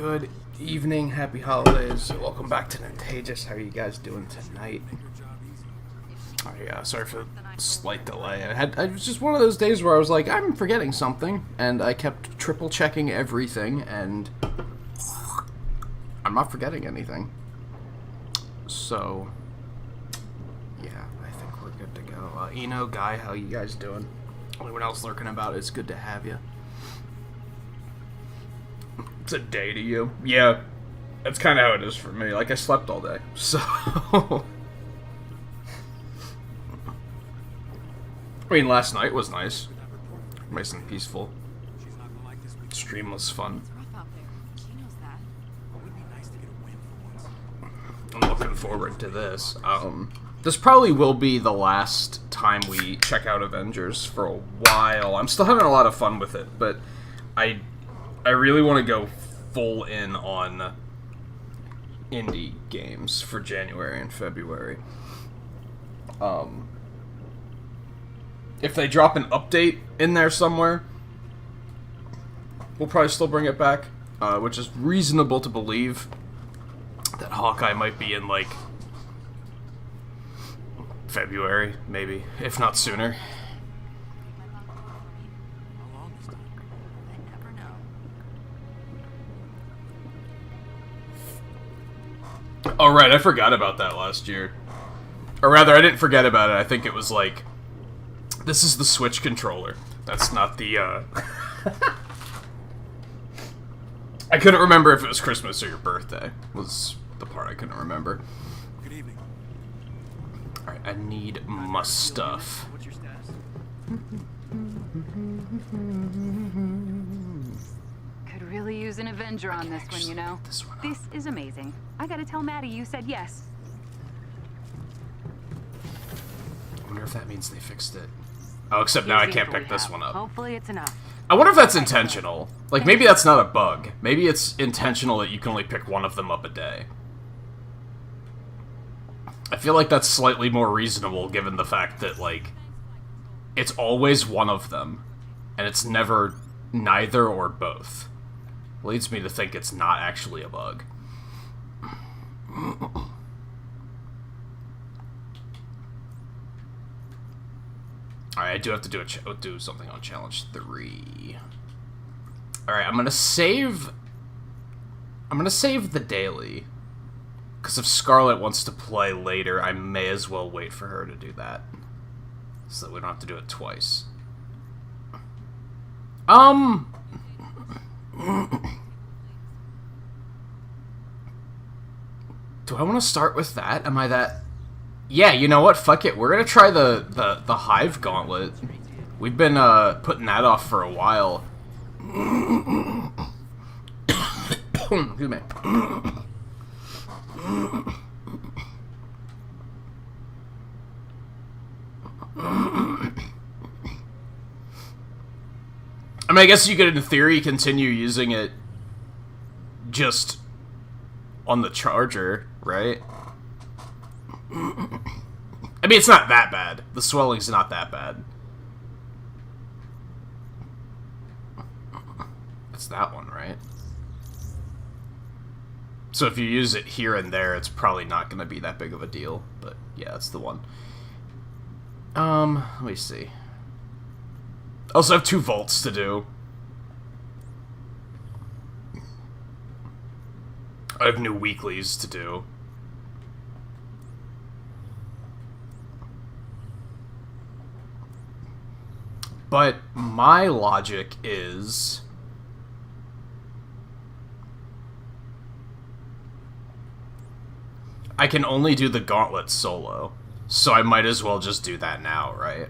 Good evening, happy holidays. Welcome back to Nintagious. How are you guys doing tonight? Oh yeah, sorry for the slight delay. It was just one of those days where I was like, I'm forgetting something, and I kept triple checking everything, and I'm not forgetting anything. So, yeah, I think we're good to go. Eno, Guy, how you guys doing? Anyone else lurking about? It's good to have you. It's a day to you. Yeah, that's kind of how it is for me. Like, I slept all day, so... I mean, last night was nice. Nice and peaceful. Stream was fun. I'm looking forward to this. This probably will be the last time we check out Avengers for a while. I'm still having a lot of fun with it, but I really want to go full in on indie games for January and February. If they drop an update in there somewhere, we'll probably still bring it back, which is reasonable to believe that Hawkeye might be in, like, February, maybe, if not sooner. Oh, right, I forgot about that last year. Or rather, I didn't forget about it. I think it was like, this is the Switch controller. That's not the, I couldn't remember if it was Christmas or your birthday, was the part I couldn't remember. Good evening. Alright, I need my stuff. What's your status? Could really use an Avenger on this one, you know. This is amazing. I gotta tell Maddie you said yes. I wonder if that means they fixed it. Oh, except now I can't pick this one up. Hopefully it's enough. I wonder if that's intentional. Like, maybe that's not a bug. Maybe it's intentional that you can only pick one of them up a day. I feel like that's slightly more reasonable given the fact that, like, it's always one of them, and it's never neither or both. Leads me to think it's not actually a bug. Alright, I do have to do something on Challenge 3. Alright, I'm gonna save the daily. Because if Scarlet wants to play later, I may as well wait for her to do that. So that we don't have to do it twice. Do I want to start with that? Am I that... Yeah, you know what? Fuck it. We're gonna try the Hive Gauntlet. We've been, putting that off for a while. Excuse me. I mean, I guess you could, in theory, continue using it just on the charger, right? I mean, it's not that bad. The swelling's not that bad. It's that one, right? So if you use it here and there, it's probably not going to be that big of a deal. But, yeah, that's the one. Let me see. I also have 2 vaults to do. I have new weeklies to do. But my logic is... I can only do the gauntlet solo. So I might as well just do that now, right?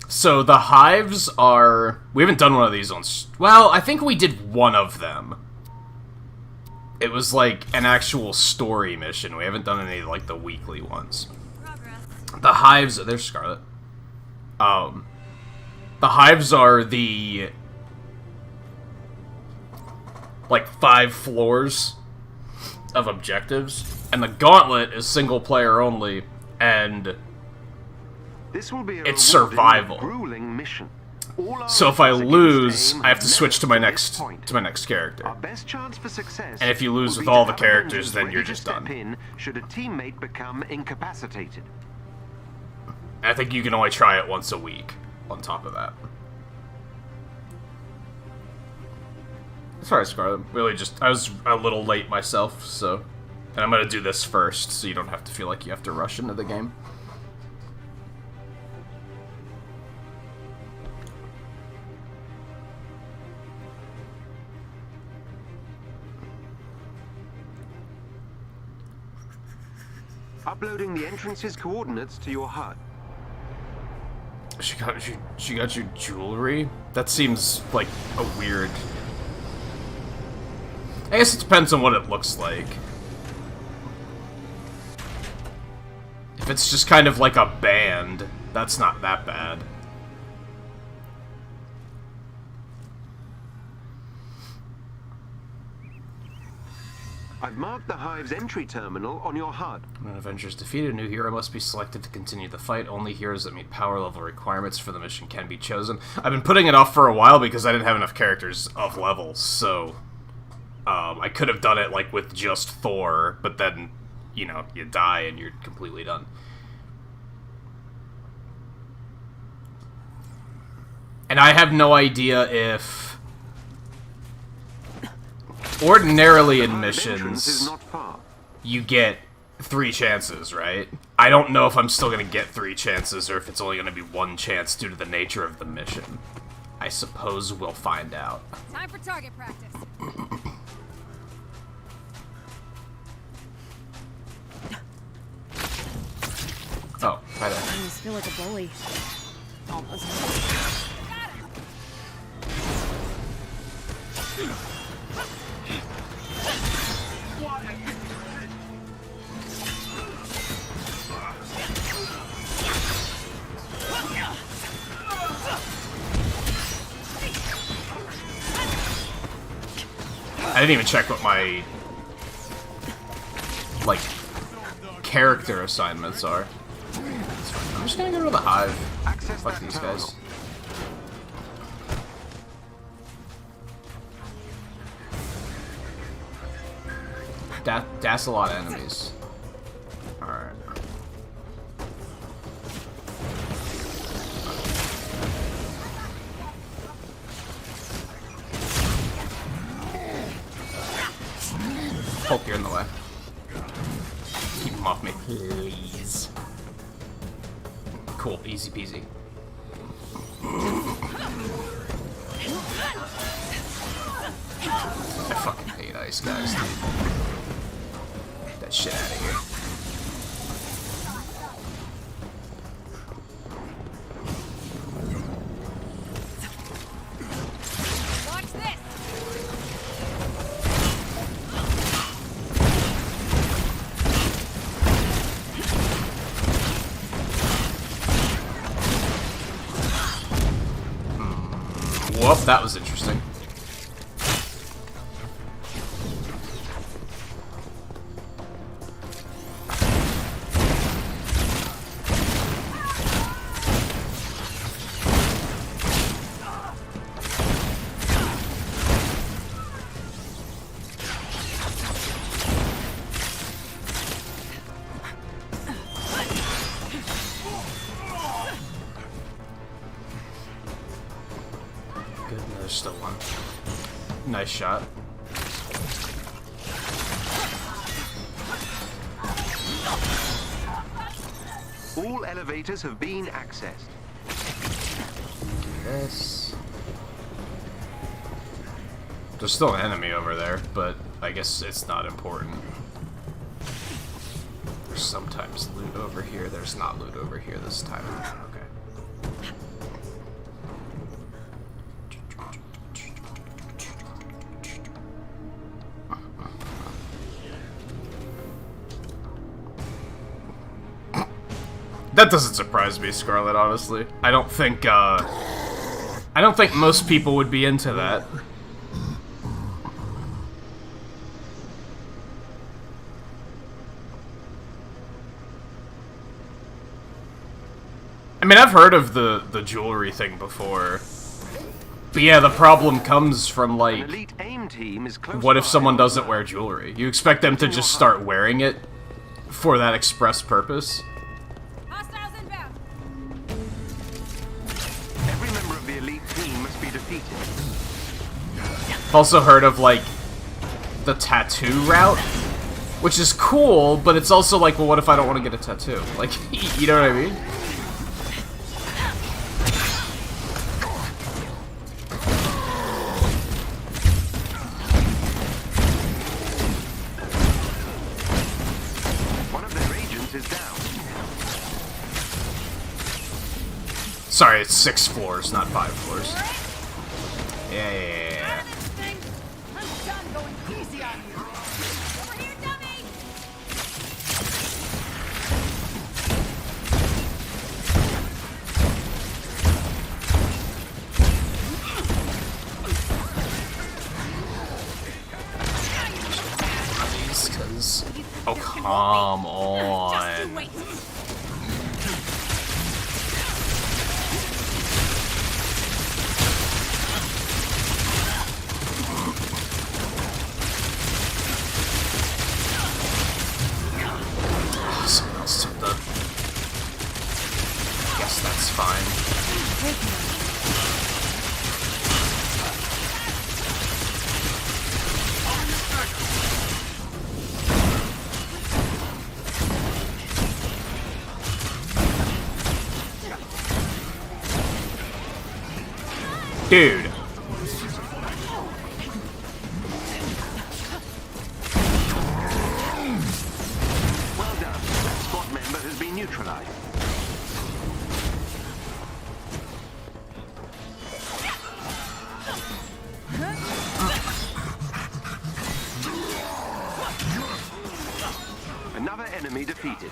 So the hives are... We haven't done one of these on... Well, I think we did one of them. It was like an actual story mission. We haven't done any like the weekly ones. The hives... There's Scarlet. The hives are the... like 5 floors of objectives. And the gauntlet is single player only. And... This will be a it's survival. grueling mission. So if I lose, I have to switch to my next character. Our best chance for success. And if you lose will with be all to the have characters, Avengers then ready you're to just step done. in should a teammate become incapacitated. And I think you can only try it once a week. On top of that. Sorry, Scarlet. Really, I was a little late myself, so. And I'm gonna do this first, so you don't have to feel like you have to rush into the game. Uploading the entrance's coordinates to your HUD. She got your jewelry? That seems like a weird... I guess it depends on what it looks like. If it's just kind of like a band, that's not that bad. I've marked the Hive's entry terminal on your HUD. When Avengers defeated, a new hero must be selected to continue the fight. Only heroes that meet power level requirements for the mission can be chosen. I've been putting it off for a while because I didn't have enough characters of levels, so... I could have done it, like, with just Thor, but then, you know, you die and you're completely done. And I have no idea if... Ordinarily in missions, you get 3 chances, right? I don't know if I'm still gonna get 3 chances or if it's only gonna be 1 chance due to the nature of the mission. I suppose we'll find out. Time for target practice. Oh, hi there. I just feel like a bully. Almost. I didn't even check what my, like, character assignments are. I'm just gonna go to the Hive. Fuck these guys. That's a lot of enemies. Alright. Hulk, you're in the way. Keep him off me, please. Cool, easy peasy. I fucking hate ice guys, dude. Get that shit out of here. Watch this. Whoop, that was interesting. Good, there's still one. Nice shot. All elevators have been accessed. This. There's still an enemy over there, but I guess it's not important. There's sometimes loot over here. There's not loot over here this time. Okay. That doesn't surprise me, Scarlet, honestly. I don't think most people would be into that. I mean, I've heard of the jewelry thing before. But yeah, the problem comes from, An like, elite aim team is close what if by someone on doesn't the wear map. jewelry? You expect them to just start wearing it for that express purpose? Hostiles inbound. Every member of the elite team must be defeated. I've also heard of, like, the tattoo route, which is cool, but it's also like, well, what if I don't want to get a tattoo? Like, you know what I mean? One of their agents is down. Sorry, it's 6 floors, not 5 floors. Yeah. This thing. I'm done going easy on you. Over here, dummy. Because... Oh, come on. Wait. Someone else took the... Guess that's fine. Dude. Well done. That squad member has been neutralized. Another enemy defeated.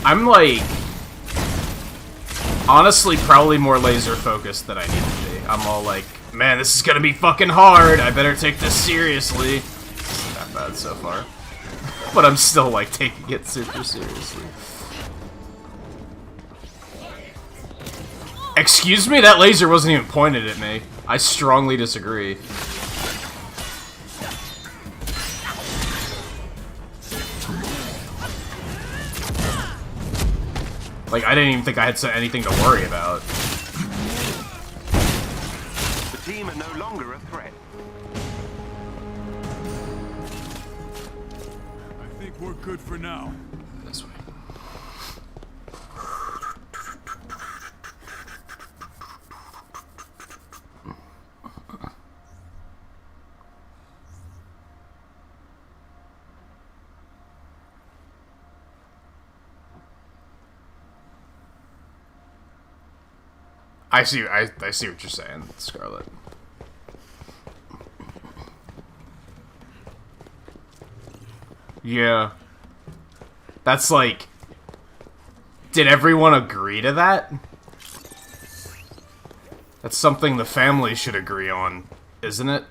I'm like... Honestly, probably more laser focused than I need to be. I'm all like, man, this is gonna be fucking hard. I better take this seriously. It's not that bad so far. But I'm still, like, taking it super seriously. Excuse me? That laser wasn't even pointed at me. I strongly disagree. Like, I didn't even think I had anything to worry about. The team are no longer a threat. I think we're good for now. This way. I see what you're saying, Scarlet. Yeah. That's like... Did everyone agree to that? That's something the family should agree on, isn't it?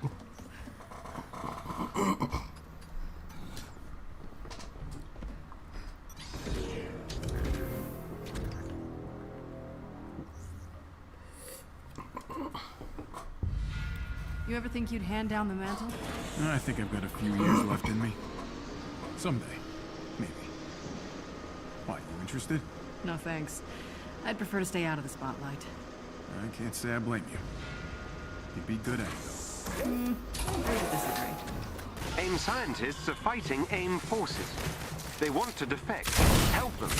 You ever think you'd hand down the mantle? I think I've got a few years left in me. Someday. Maybe. Why, you interested? No thanks. I'd prefer to stay out of the spotlight. I can't say I blame you. You'd be good at it, though. Agree to disagree. AIM scientists are fighting AIM forces. They want to defect. Help them.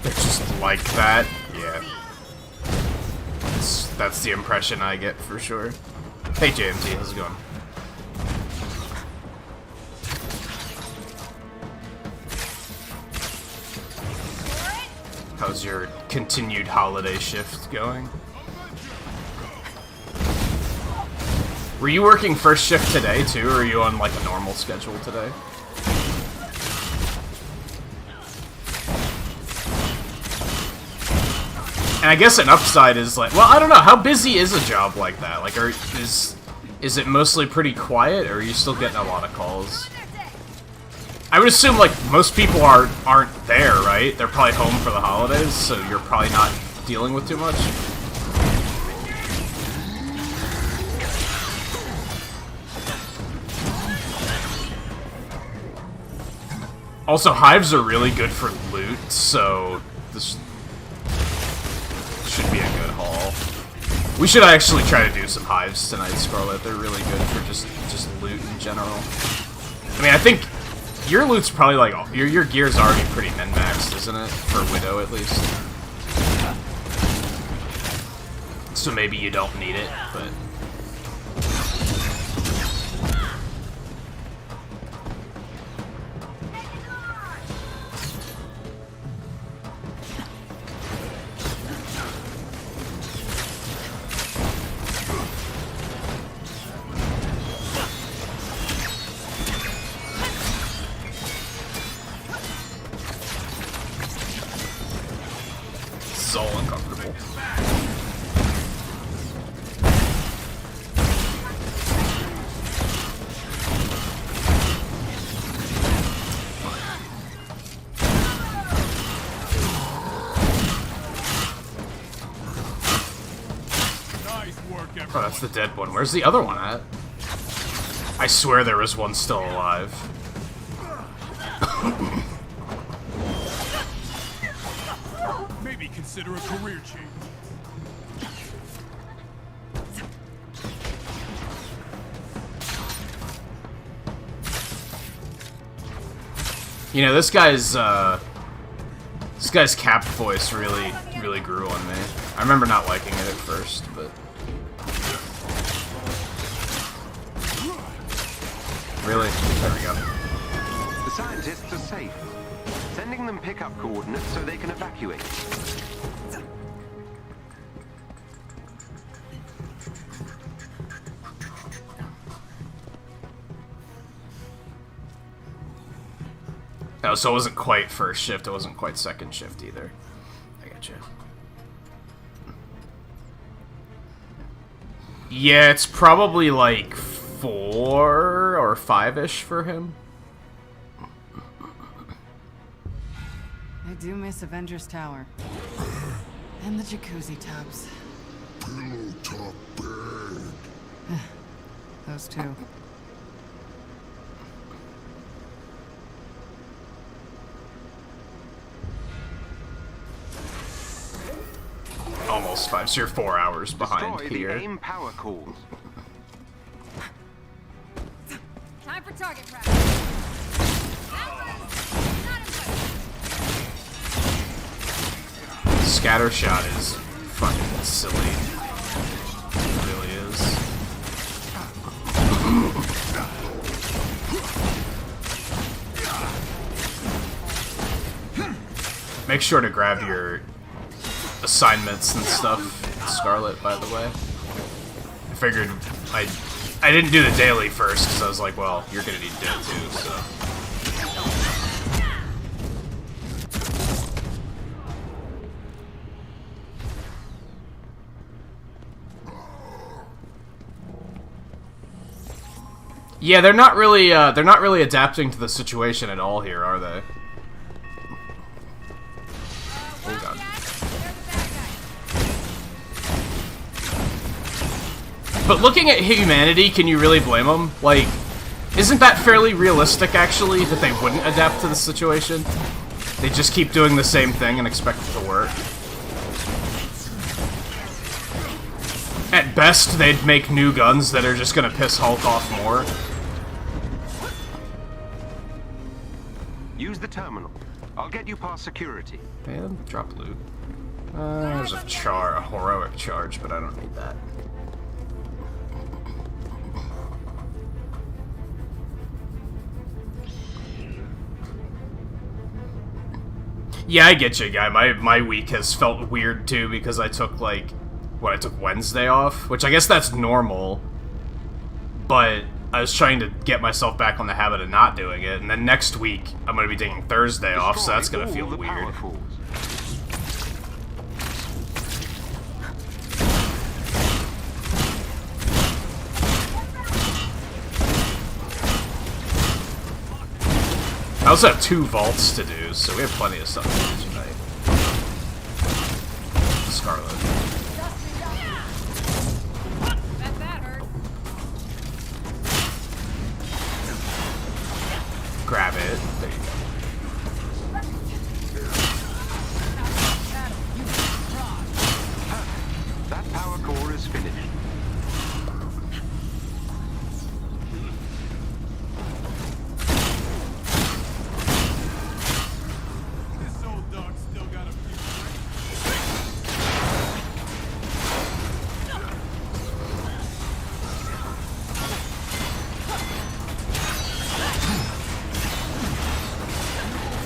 They're just like that? Yeah. That's the impression I get, for sure. Hey, JMT, how's it going? How's your continued holiday shift going? Were you working first shift today, too, or are you on, like, a normal schedule today? And I guess an upside is, like, well, I don't know, how busy is a job like that? Like, is it mostly pretty quiet, or are you still getting a lot of calls? I would assume, like, most people aren't there, right? They're probably home for the holidays, so you're probably not dealing with too much. Also, hives are really good for loot, so this should be a good haul. We should actually try to do some hives tonight, Scarlet. They're really good for just loot in general. I mean, I think your loot's probably like your gear's already pretty min-maxed, isn't it? For Widow, at least. So maybe you don't need it, but. This is all uncomfortable. Oh, that's the dead one. Where's the other one at? I swear there was one still alive. Maybe consider a career change. You know, this guy's cap voice really grew on me. I remember not liking it at first, but really, there we go. The scientists are safe. Sending them pickup coordinates so they can evacuate. Oh, so it wasn't quite first shift, it wasn't quite second shift either. I gotcha. Yeah, it's probably like 4 or 5-ish for him. I do miss Avengers Tower. And the jacuzzi tubs. Pillow top bed. Those two. Almost 5, so you're 4 hours behind Destroy here. the aim power cores. Time for target practice. Scatter shot is fucking silly. It really is. Make sure to grab your assignments and stuff, Scarlet, by the way. I figured I didn't do the daily first, because I was like, well, you're gonna need to do it too, so. Yeah, they're not really adapting to the situation at all here, are they? Oh god. But looking at humanity, can you really blame them? Like, isn't that fairly realistic, actually, that they wouldn't adapt to the situation? They just keep doing the same thing and expect it to work. At best, they'd make new guns that are just gonna piss Hulk off more. Use the terminal. I'll get you past security. And drop loot. There's a heroic charge, but I don't need that. Yeah, I get you, guy. My week has felt weird too because I took I took Wednesday off, which I guess that's normal. But I was trying to get myself back on the habit of not doing it, and then next week I'm gonna be taking Thursday off, so that's gonna feel weird. also have 2 vaults to do, so we have plenty of stuff to do tonight. Scarlet. That hurt. Grab it. There you go. That power core is finished. This old dog still got a few.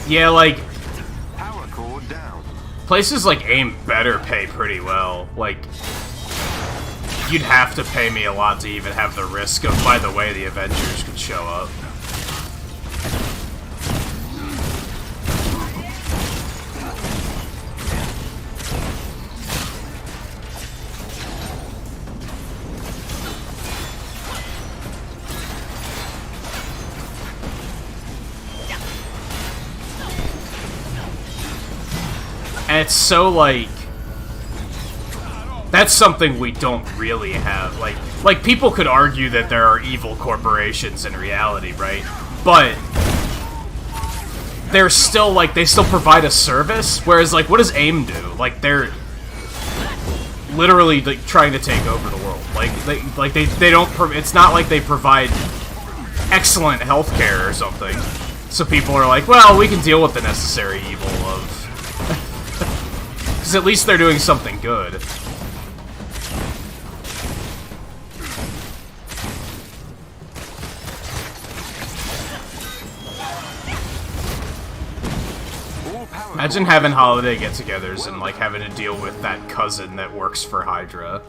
Yeah, like, Power core down. places like AIM better pay pretty well. Like, you'd have to pay me a lot to even have the risk of, by the way, the Avengers could show up. And it's so, like, that's something we don't really have. Like people could argue that there are evil corporations in reality, right? But they're still, like, they still provide a service, whereas, like, what does AIM do? Like, they're literally, like, trying to take over the world. Like, they don't, it's not like they provide excellent healthcare or something. So people are like, well, we can deal with the necessary evil of... Because at least they're doing something good. Imagine having holiday get-togethers and, like, having to deal with that cousin that works for Hydra.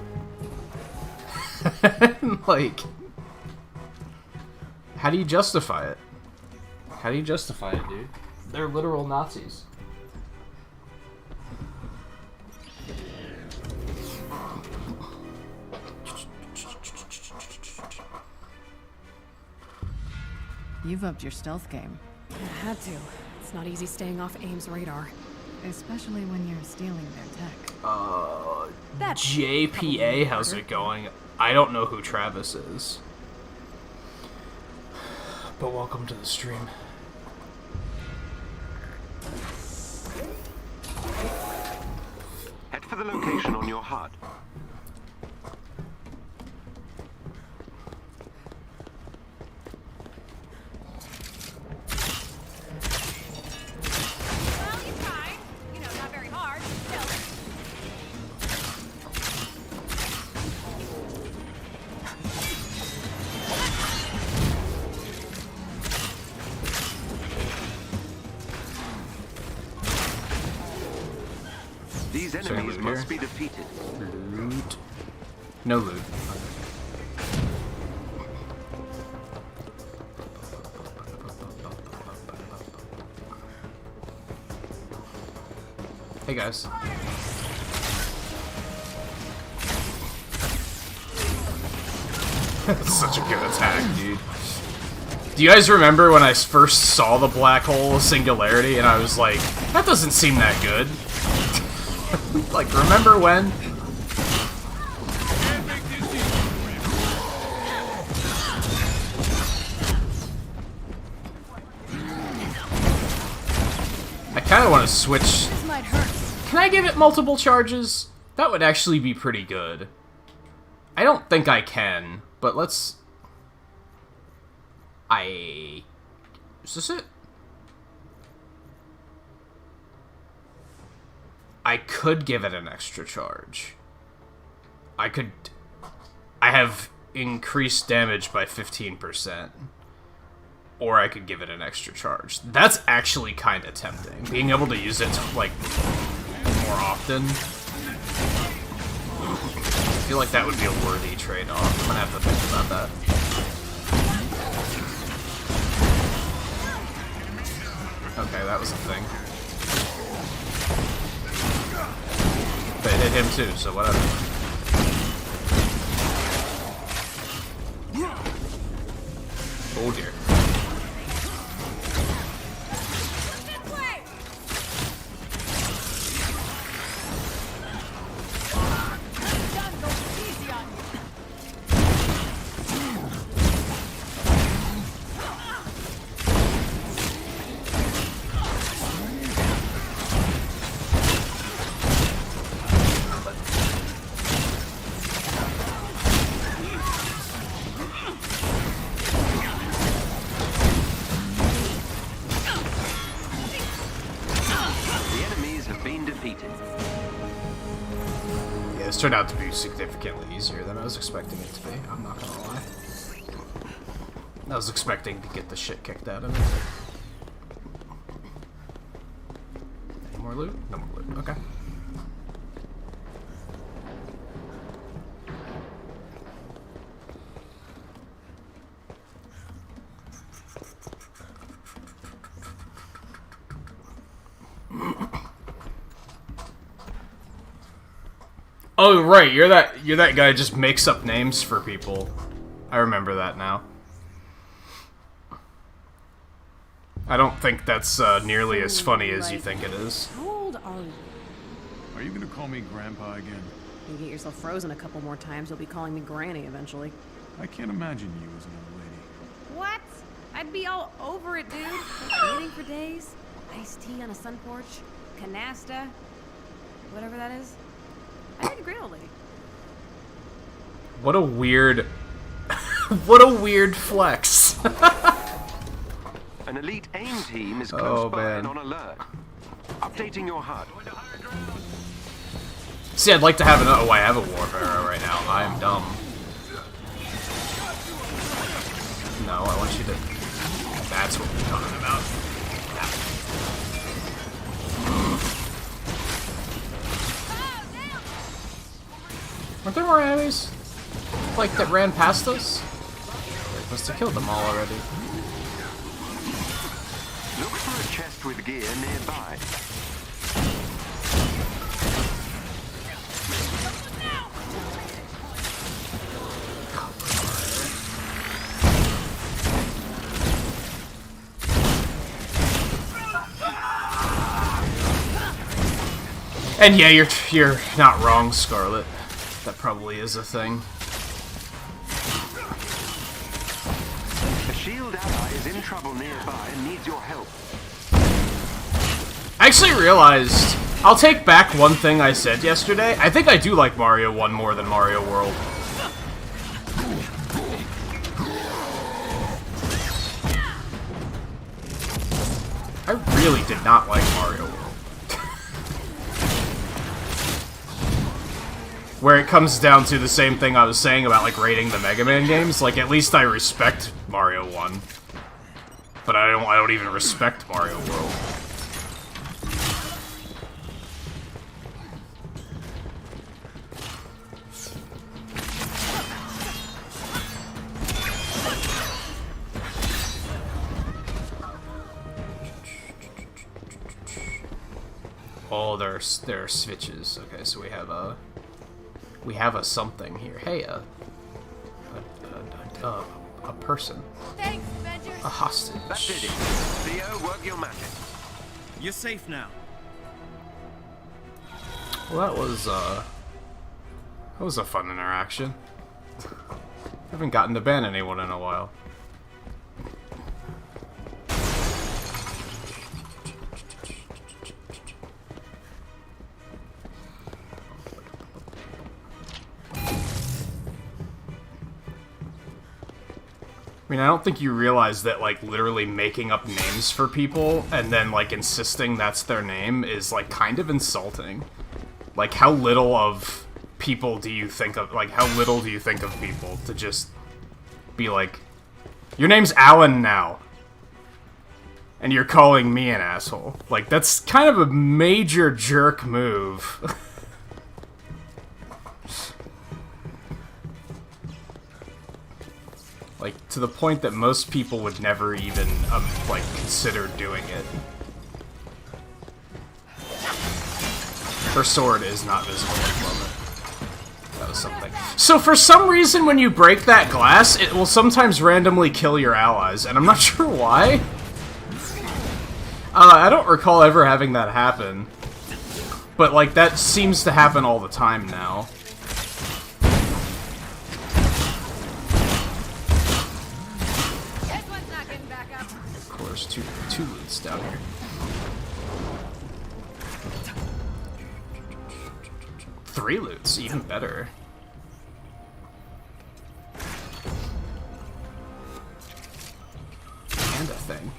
Like, how do you justify it? How do you justify it, dude? They're literal Nazis. You've upped your stealth game. I had to. It's not easy staying off AIM's radar. Especially when you're stealing their tech. That's JPA, how's it going? I don't know who Travis is. But welcome to the stream. Head for the location on your HUD. Well, you tried. You know, not very hard. Still. These enemies must be defeated. Loot. No loot. Hey guys. That's such a good attack, dude. Do you guys remember when I first saw the black hole singularity and I was like, that doesn't seem that good? Like, remember when? I kind of want to switch. This might hurt. Can I give it multiple charges? That would actually be pretty good. I don't think I can, but let's... Is this it? I could give it an extra charge. I have increased damage by 15%. Or I could give it an extra charge. That's actually kind of tempting. Being able to use it, like, more often. I feel like that would be a worthy trade-off. I'm gonna have to think about that. Okay, that was a thing. But it hit him too, so whatever. Oh dear. defeated. Yeah, this turned out to be significantly easier than I was expecting it to be, I'm not gonna lie. I was expecting to get the shit kicked out of me. Any more loot? No more loot, okay. Oh right, you're that guy who just makes up names for people. I remember that now. I don't think that's nearly as funny as you think it is. How old are you? Are you gonna call me Grandpa again? You get yourself frozen a couple more times, you'll be calling me Granny eventually. I can't imagine you as an old lady. What? I'd be all over it, dude. Waiting for days, iced tea on a sun porch, canasta, whatever that is. I'd be a great old lady. What a weird... what a weird flex. An elite AIM team is close by man. and on alert. Updating your HUD. See, I'd like to have oh, I have a warfare right now. I am dumb. No, I want you to... That's what we're talking about. Weren't there more enemies? Like, that ran past us? They must have killed them all already. Look for a chest with gear nearby. And yeah, you're not wrong, Scarlet. That probably is a thing. A shield ally is in trouble nearby and needs your help. I actually realized, I'll take back one thing I said yesterday. I think I do like Mario 1 more than Mario World. I really did not like Mario World. Where it comes down to the same thing I was saying about, like, rating the Mega Man games. Like, at least I respect Mario 1. But I don't even respect Mario World. Oh, there are switches. Okay, so we have a something here. Hey, a person. Thanks, Avengers. A hostage. That did it. Theo, work your magic. You're safe now. Well, that was a fun interaction. Haven't gotten to ban anyone in a while. I mean, I don't think you realize that, like, literally making up names for people and then, like, insisting that's their name is, like, kind of insulting. Like, how little of people do you think of, like, how little do you think of people to just be like, your name's Alan now, and you're calling me an asshole. Like, that's kind of a major jerk move. Like, to the point that most people would never even, like, consider doing it. Her sword is not visible at the moment. That was something. So for some reason, when you break that glass, it will sometimes randomly kill your allies, and I'm not sure why. I don't recall ever having that happen. But, like, that seems to happen all the time now. Of course, two loots down here. Three loots, even better. And a thing.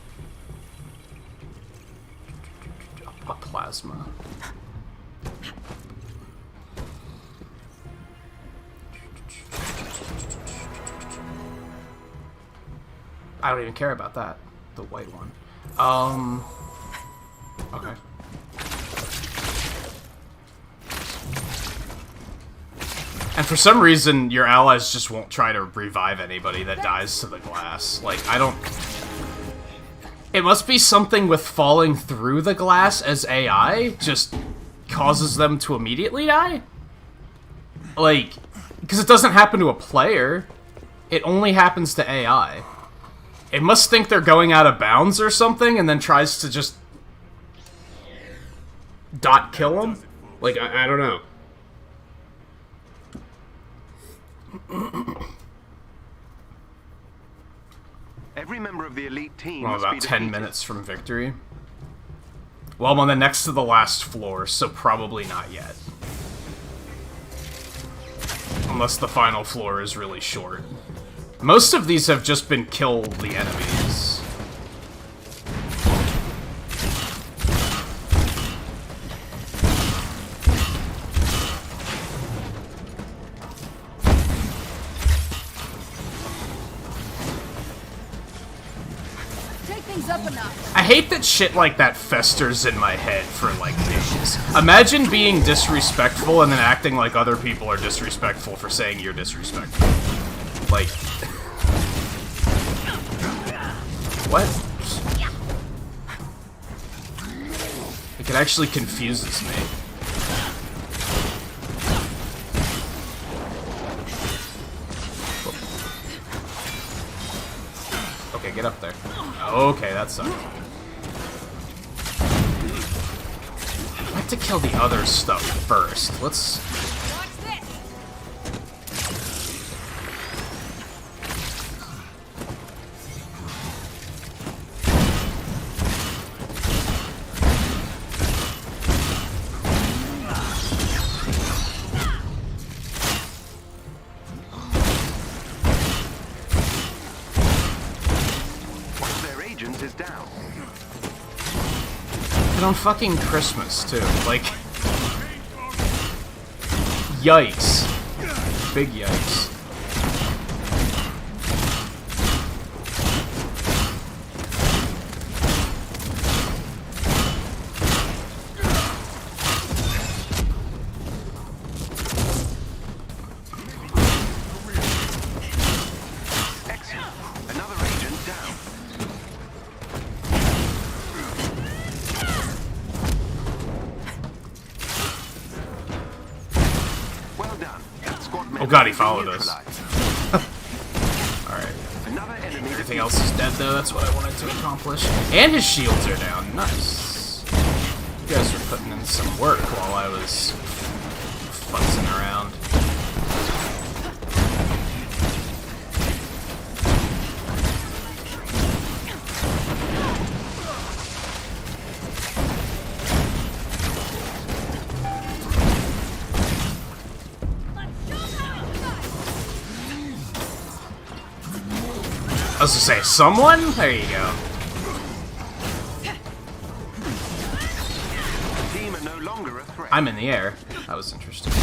A plasma. I don't even care about that. The white one. Okay. And for some reason, your allies just won't try to revive anybody that dies to the glass. Like, I don't... It must be something with falling through the glass as AI just causes them to immediately die? Like, because it doesn't happen to a player. It only happens to AI. It must think they're going out of bounds or something and then tries to just... dot kill them? Like, I don't know. Every member of the elite team Well, must about be 10 defeated. minutes from victory. Well, I'm on the next to the last floor, so probably not yet. Unless the final floor is really short. Most of these have just been kill the enemies. Take things up a notch. I hate that shit like that festers in my head for, like, days. Imagine being disrespectful and then acting like other people are disrespectful for saying you're disrespectful. Like... What? Like, it actually confuses me. Okay, get up there. Okay, that sucked. I'd like to kill the other stuff first. Let's... Watch this. One of their agents is down. And on fucking Christmas, too. Like... Yikes. Big yikes. Excellent. Another agent down. Well done. That squad member Oh god, he has been followed us. neutralized. Alright. Another enemy Everything defeated. else is dead, though. That's what I wanted to accomplish. And his shields are down. Nice. You guys were putting in some work while I was futzing around. I was gonna say, someone? There you go. Team are no longer a threat. I'm in the air. That was interesting.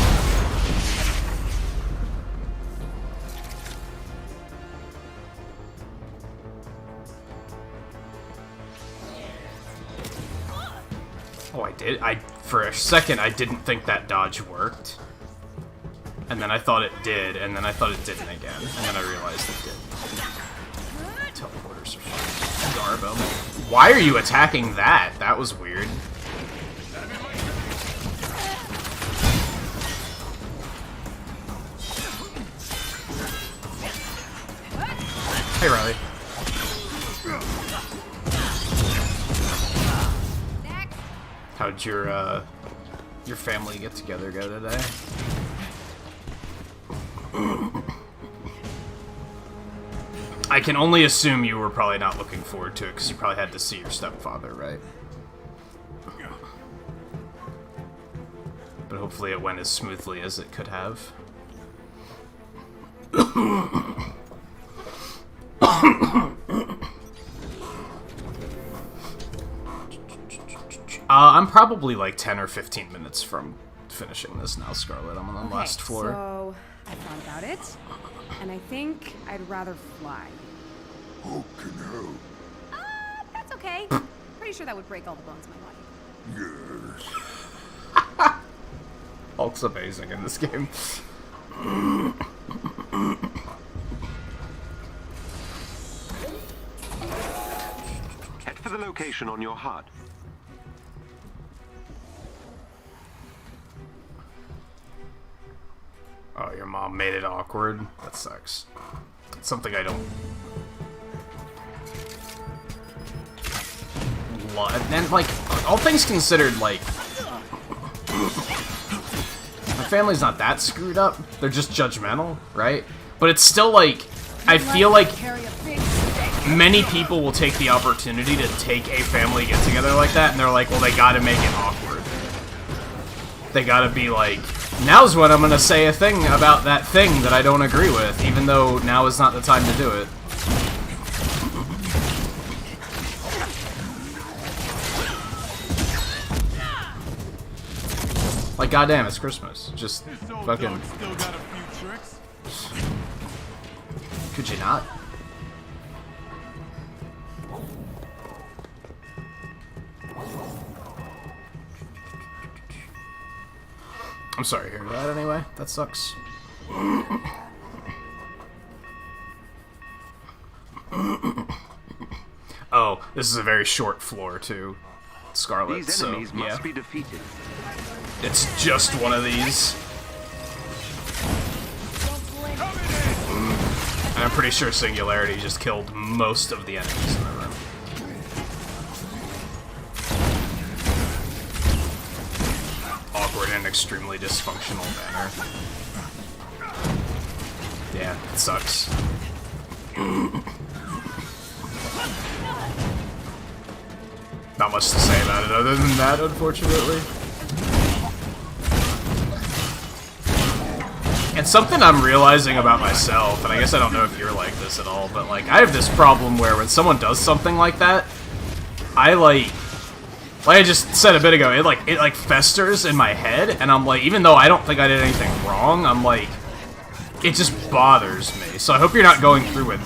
Oh, I did? For a second, I didn't think that dodge worked. And then I thought it did, and then I thought it didn't again. And then I realized it did. Teleporters are fucking garbo. Why are you attacking that? That was weird. Hey, Riley. How'd your family get together go today? I can only assume you were probably not looking forward to it because you probably had to see your stepfather, right? But hopefully it went as smoothly as it could have. I'm probably like 10 or 15 minutes from finishing this now, Scarlet. I'm on the last floor. So I thought about it, and I think I'd rather fly. Fucking hell. That's okay. Pretty sure that would break all the bones in my body. Yes. Hulk's amazing in this game. Head for the location on your HUD. Oh, your mom made it awkward? That sucks. It's something I don't... And, like, all things considered, like... My family's not that screwed up. They're just judgmental, right? But it's still, like... I feel like many people will take the opportunity to take a family get-together like that, and they're like, well, they gotta make it awkward. They gotta be like, now's when I'm gonna say a thing about that thing that I don't agree with, even though now is not the time to do it. Like, goddamn, it's Christmas. Just fucking... Still got a few tricks. Could you not? I'm sorry to hear that anyway. That sucks. Oh, this is a very short floor too, Scarlet. These enemies so, must yeah. be defeated. It's just one of these. And I'm pretty sure Singularity just killed most of the enemies in the room. Awkward and extremely dysfunctional manner. Yeah, it sucks. Not much to say about it other than that, unfortunately. And something I'm realizing about myself, and I guess I don't know if you're like this at all, but like I have this problem where when someone does something like that, I like I just said a bit ago, it like festers in my head, and I'm like, even though I don't think I did anything wrong, I'm like, it just bothers me. So I hope you're not going through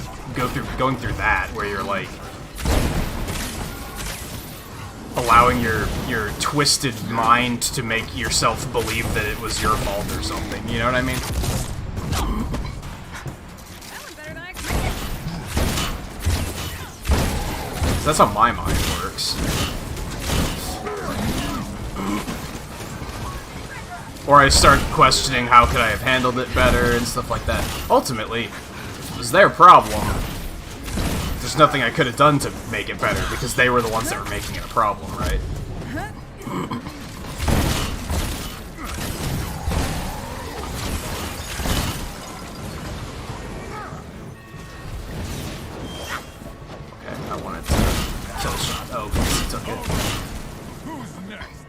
that where you're like allowing your twisted mind to make yourself believe that it was your fault or something. You know what I mean? That's how my mind works. Or I start questioning how could I have handled it better and stuff like that. Ultimately, it was their problem. There's nothing I could have done to make it better because they were the ones that were making it a problem, right? Okay, I wanted to kill shot. Oh, because he took it. Who's next?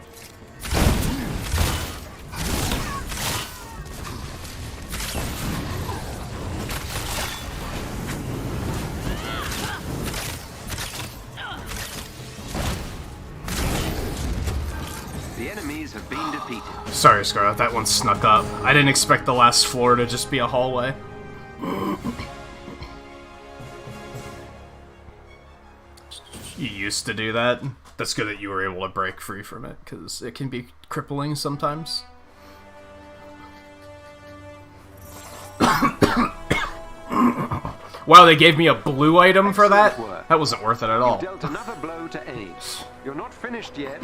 The enemies have been defeated. Sorry, Scarlet, that one snuck up. I didn't expect the last floor to just be a hallway. You used to do that. That's good that you were able to break free from it, because it can be crippling sometimes. Wow, they gave me a blue item for that? That wasn't worth it at all. You dealt another blow to AIDS. You're not finished yet.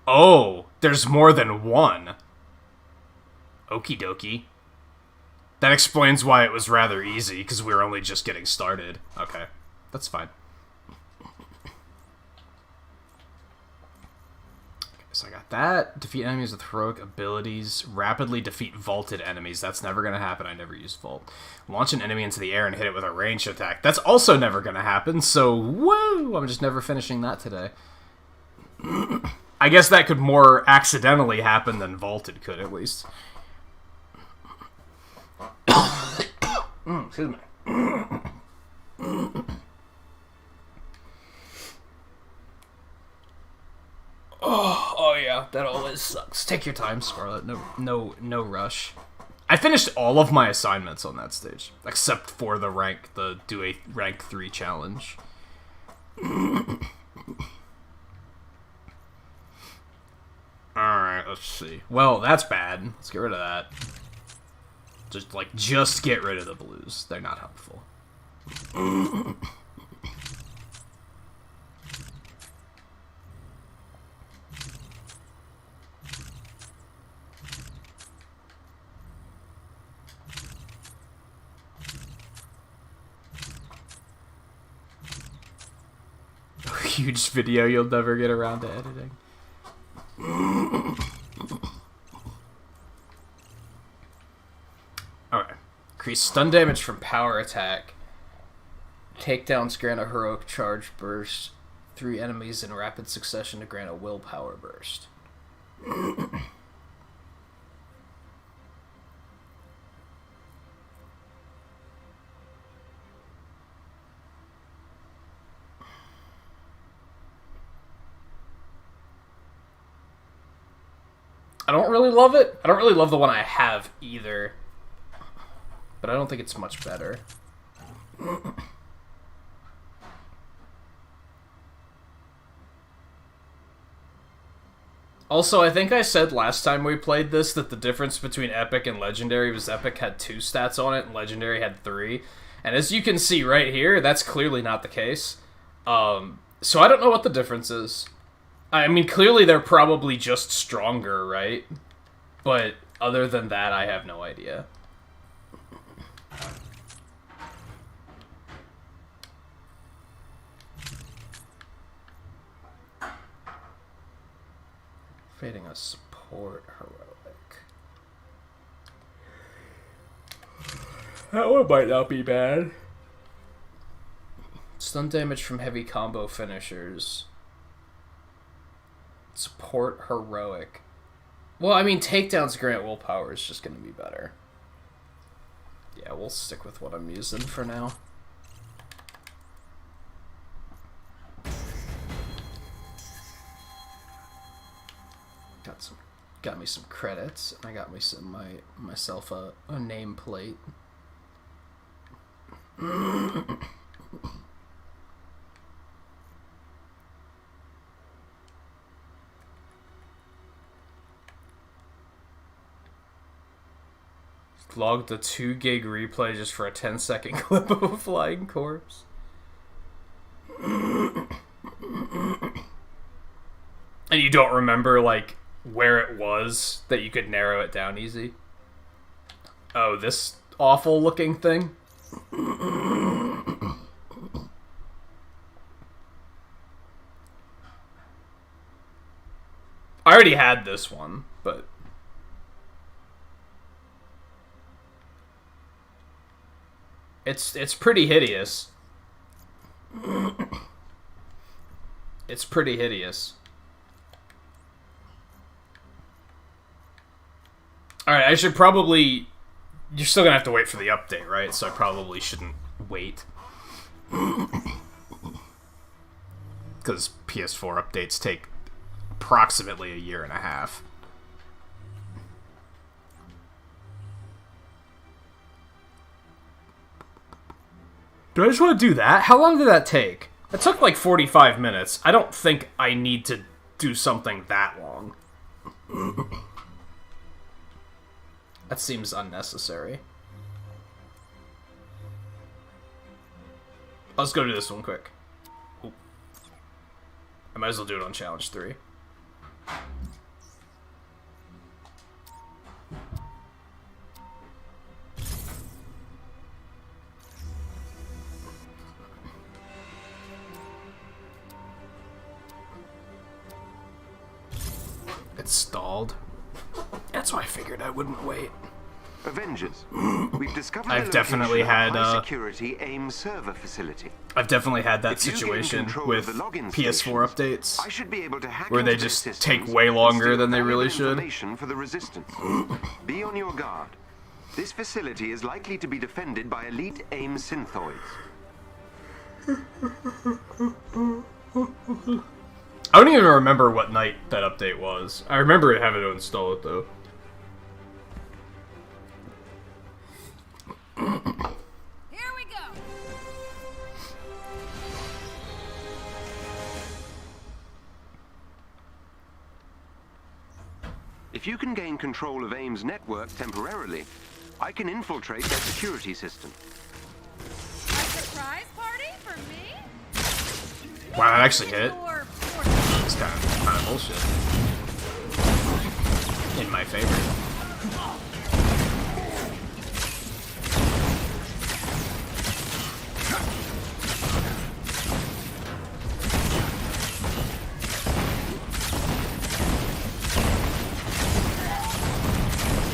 Oh, there's more than one. Okie dokie. That explains why it was rather easy, because we were only just getting started. Okay, that's fine. Okay, so I got that. Defeat enemies with heroic abilities. Rapidly defeat vaulted enemies. That's never going to happen. I never use vault. Launch an enemy into the air and hit it with a ranged attack. That's also never going to happen, so woo! I'm just never finishing that today. I guess that could more accidentally happen than vaulted could, at least. Excuse me. Oh yeah, that take your time, Scarlet. No rush. I finished all of my assignments on that stage, except for the do a rank 3 challenge. Alright, let's see. Well, that's bad. Let's get rid of that. Just get rid of the blues. They're not helpful. A huge video you'll never get around to editing. Alright. Increase stun damage from power attack. Takedowns grant a heroic charge burst. 3 enemies in rapid succession to grant a willpower burst. I don't really love it. I don't really love the one I have either. But I don't think it's much better. Also, I think I said last time we played this that the difference between Epic and Legendary was Epic had 2 stats on it and Legendary had 3. And as you can see right here, that's clearly not the case. So I don't know what the difference is. I mean, clearly they're probably just stronger, right? But other than that, I have no idea. Fading a support heroic. That one might not be bad. Stun damage from heavy combo finishers. Support heroic. Well, I mean, takedowns grant willpower is just going to be better. Yeah, we'll stick with what I'm using for now. Got me some credits, and I got me myself a nameplate. Logged a 2 gig replay just for a 10-second clip of a flying corpse. And you don't remember, like, where it was that you could narrow it down easy? Oh, this awful looking thing? I already had this one, but it's pretty hideous. It's pretty hideous. Alright, I should probably... You're still gonna have to wait for the update, right? So I probably shouldn't wait. Because PS4 updates take approximately a year and a half. Do I just want to do that? How long did that take? It took like 45 minutes. I don't think I need to do something that long. That seems unnecessary. Let's go do this one quick. Ooh. I might as well do it on Challenge 3. It's stalled. That's why I figured I wouldn't wait. Avengers, we've discovered I've definitely had high-security AIM server facility. I've definitely had that situation with PS4 updates, I should be able to hack where they into just their take systems way longer and steal than they really valuable should. information for the resistance. Be on your guard. This facility is likely to be defended by elite AIM synthoids. I don't even remember what night that update was. I remember having to install it, though. Here we go. If you can gain control of AIM's network temporarily, I can infiltrate their security system. A surprise party for me? Wow, that actually hit. Or It's kind of bullshit. In my favor.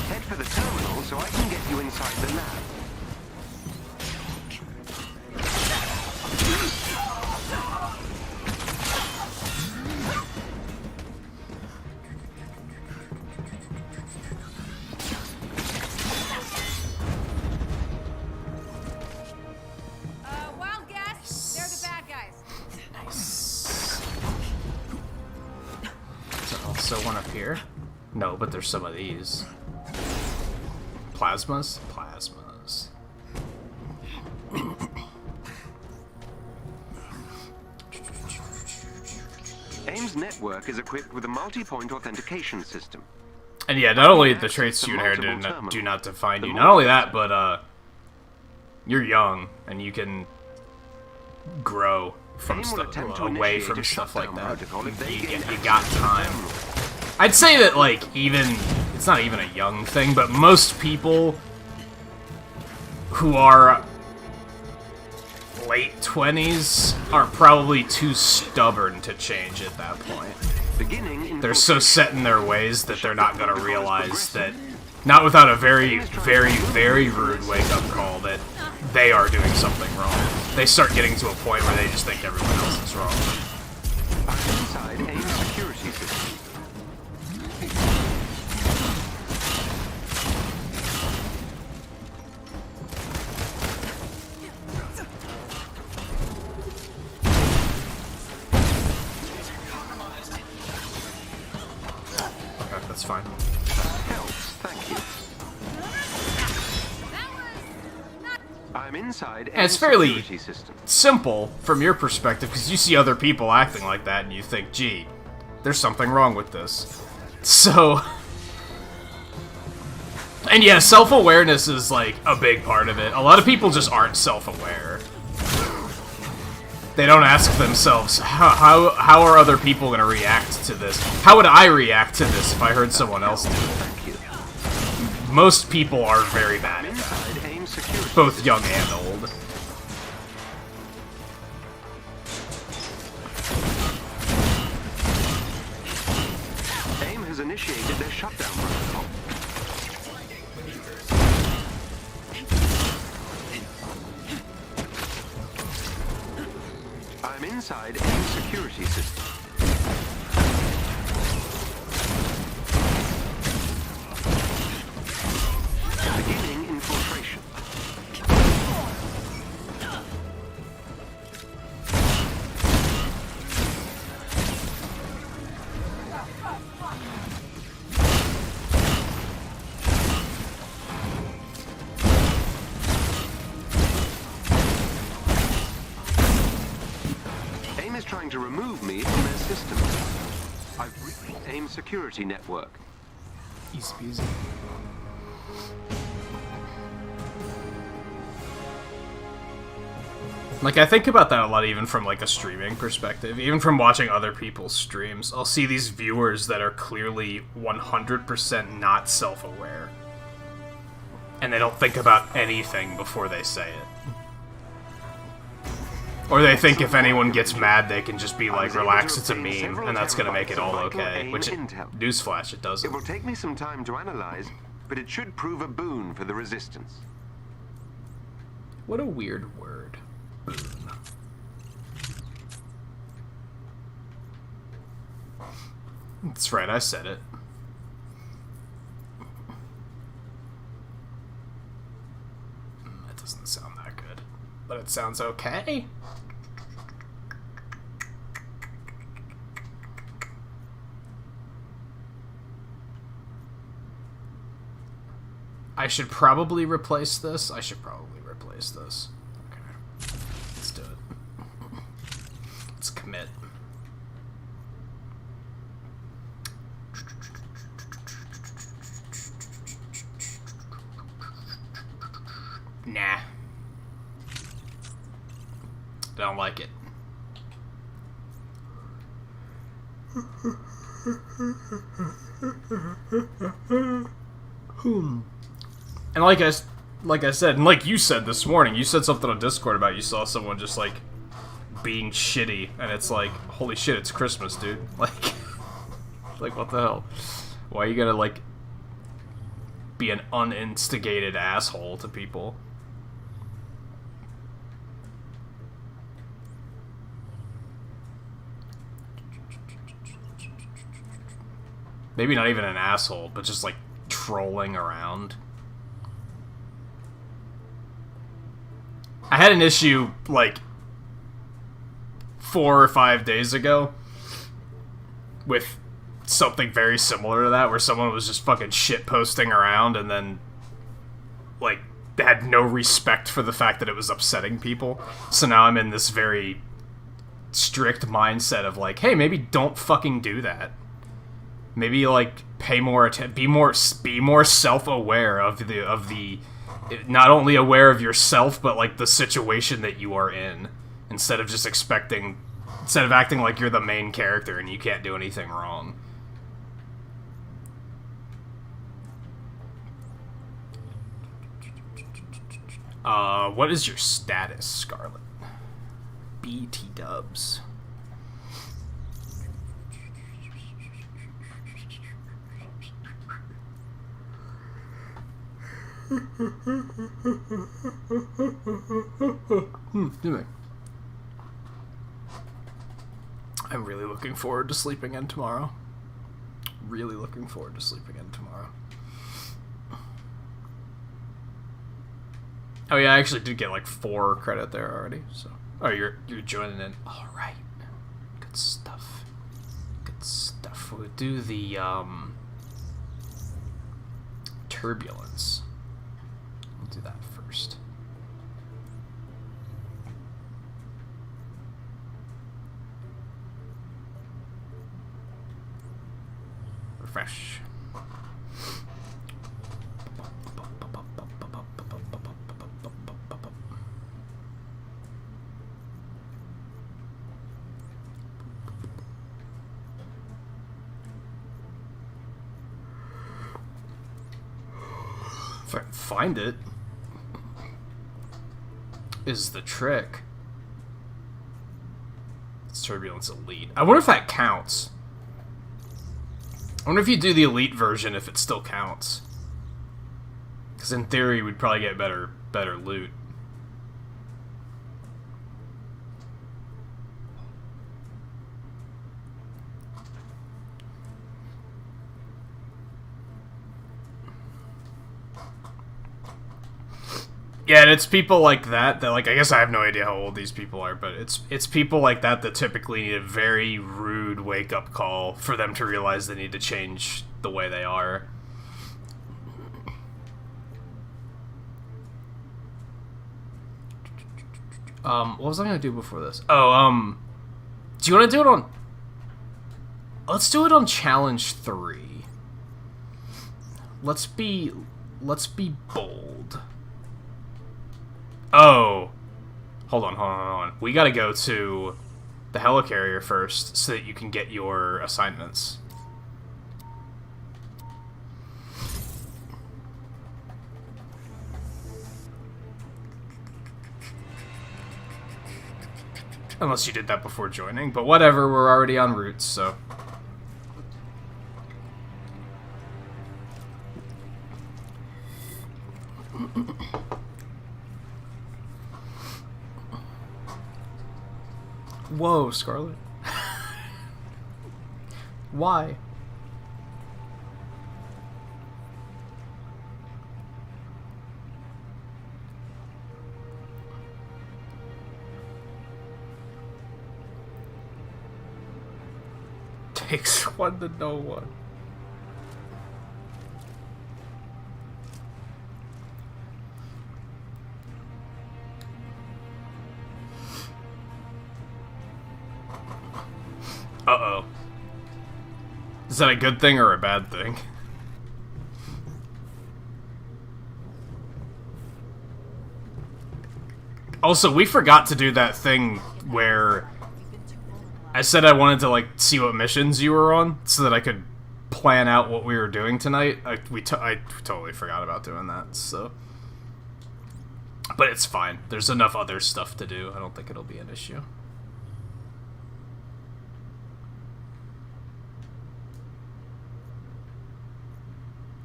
Head for the terminal so I can get you inside the lab. wild guess. They're the bad guys. Nice. Is there also one up here? No, but there's some of these. Plasmas? Plasmas. AIM's network is equipped with a multi-point authentication system. And yeah, not only the traits you inherited do not define you, not only that, but you're young and you can grow from stuff away from stuff like that. You got time. I'd say that, like, even it's not even a young thing, but most people who are late 20s are probably too stubborn to change at that point. They're so set in their ways that they're not going to realize that, not without a very, very, very rude wake-up call, that they are doing something wrong. They start getting to a point where they just think everyone else is wrong. Inside AIM's security system. That's fine. Helps, thank you. I'm inside and it's fairly simple from your perspective, because you see other people acting like that and you think, gee, there's something wrong with this. So... And yeah, self-awareness is, like, a big part of it. A lot of people just aren't self-aware. They don't ask themselves, how are other people going to react to this? How would I react to this if I heard someone else do it? Most people are very bad at that. Both young and old. AIM has initiated their shutdown protocol. I'm inside AIM's security system. Beginning infiltration. AIM is trying to remove me from their system. I've reached AIM's security network. Easy peasy. Like, I think about that a lot even from, like, a streaming perspective. Even from watching other people's streams, I'll see these viewers that are clearly 100% not self-aware. And they don't think about anything before they say it. Or they think if anyone gets mad, they can just be like, relax, it's a meme, and that's gonna make it all okay. Which, newsflash, it doesn't. It will take me some time to analyze, but it should prove a boon for the Resistance. What a weird word. Boon. That's right, I said it. That doesn't sound that good. But it sounds okay. I should probably replace this. Okay. Let's do it. Let's commit. Nah. Don't like it. And like I said, and like you said this morning, you said something on Discord about you saw someone just like being shitty, and it's like, holy shit, it's Christmas, dude. Like, like what the hell? Why you gotta like be an uninstigated asshole to people? Maybe not even an asshole, but just like trolling around. I had an issue like 4 or 5 days ago with something very similar to that, where someone was just fucking shit posting around and then like they had no respect for the fact that it was upsetting people. So now I'm in this very strict mindset of like, hey, maybe don't fucking do that. Maybe like pay more attention, be more self-aware of the not only aware of yourself, but like the situation that you are in, instead of acting like you're the main character and you can't do anything wrong. What is your status, Scarlet? BT dubs. I'm really looking forward to sleeping in tomorrow. Oh yeah, I actually did get like 4 credit there already. So, oh, you're joining in. All right, good stuff. We'll do the turbulence. We'll do that first. Refresh. If I can find it, is the trick. It's Turbulence Elite. I wonder if that counts. I wonder if you do the Elite version, if it still counts. Because in theory, we'd probably get better loot. Yeah, and it's people like that like, I guess I have no idea how old these people are, but it's people like that typically need a very rude wake-up call for them to realize they need to change the way they are. What was I gonna do before this? Oh, do you want to do it on... Let's do it on Challenge 3. Let's be bold. Oh. Hold on. We gotta go to the helicarrier first so that you can get your assignments. Unless you did that before joining, but whatever, we're already en route, so... Whoa, Scarlet. Why? Takes one to know one. Uh-oh. Is that a good thing or a bad thing? Also, we forgot to do that thing where I said I wanted to, like, see what missions you were on so that I could plan out what we were doing tonight. I totally forgot about doing that, so... But it's fine. There's enough other stuff to do. I don't think it'll be an issue.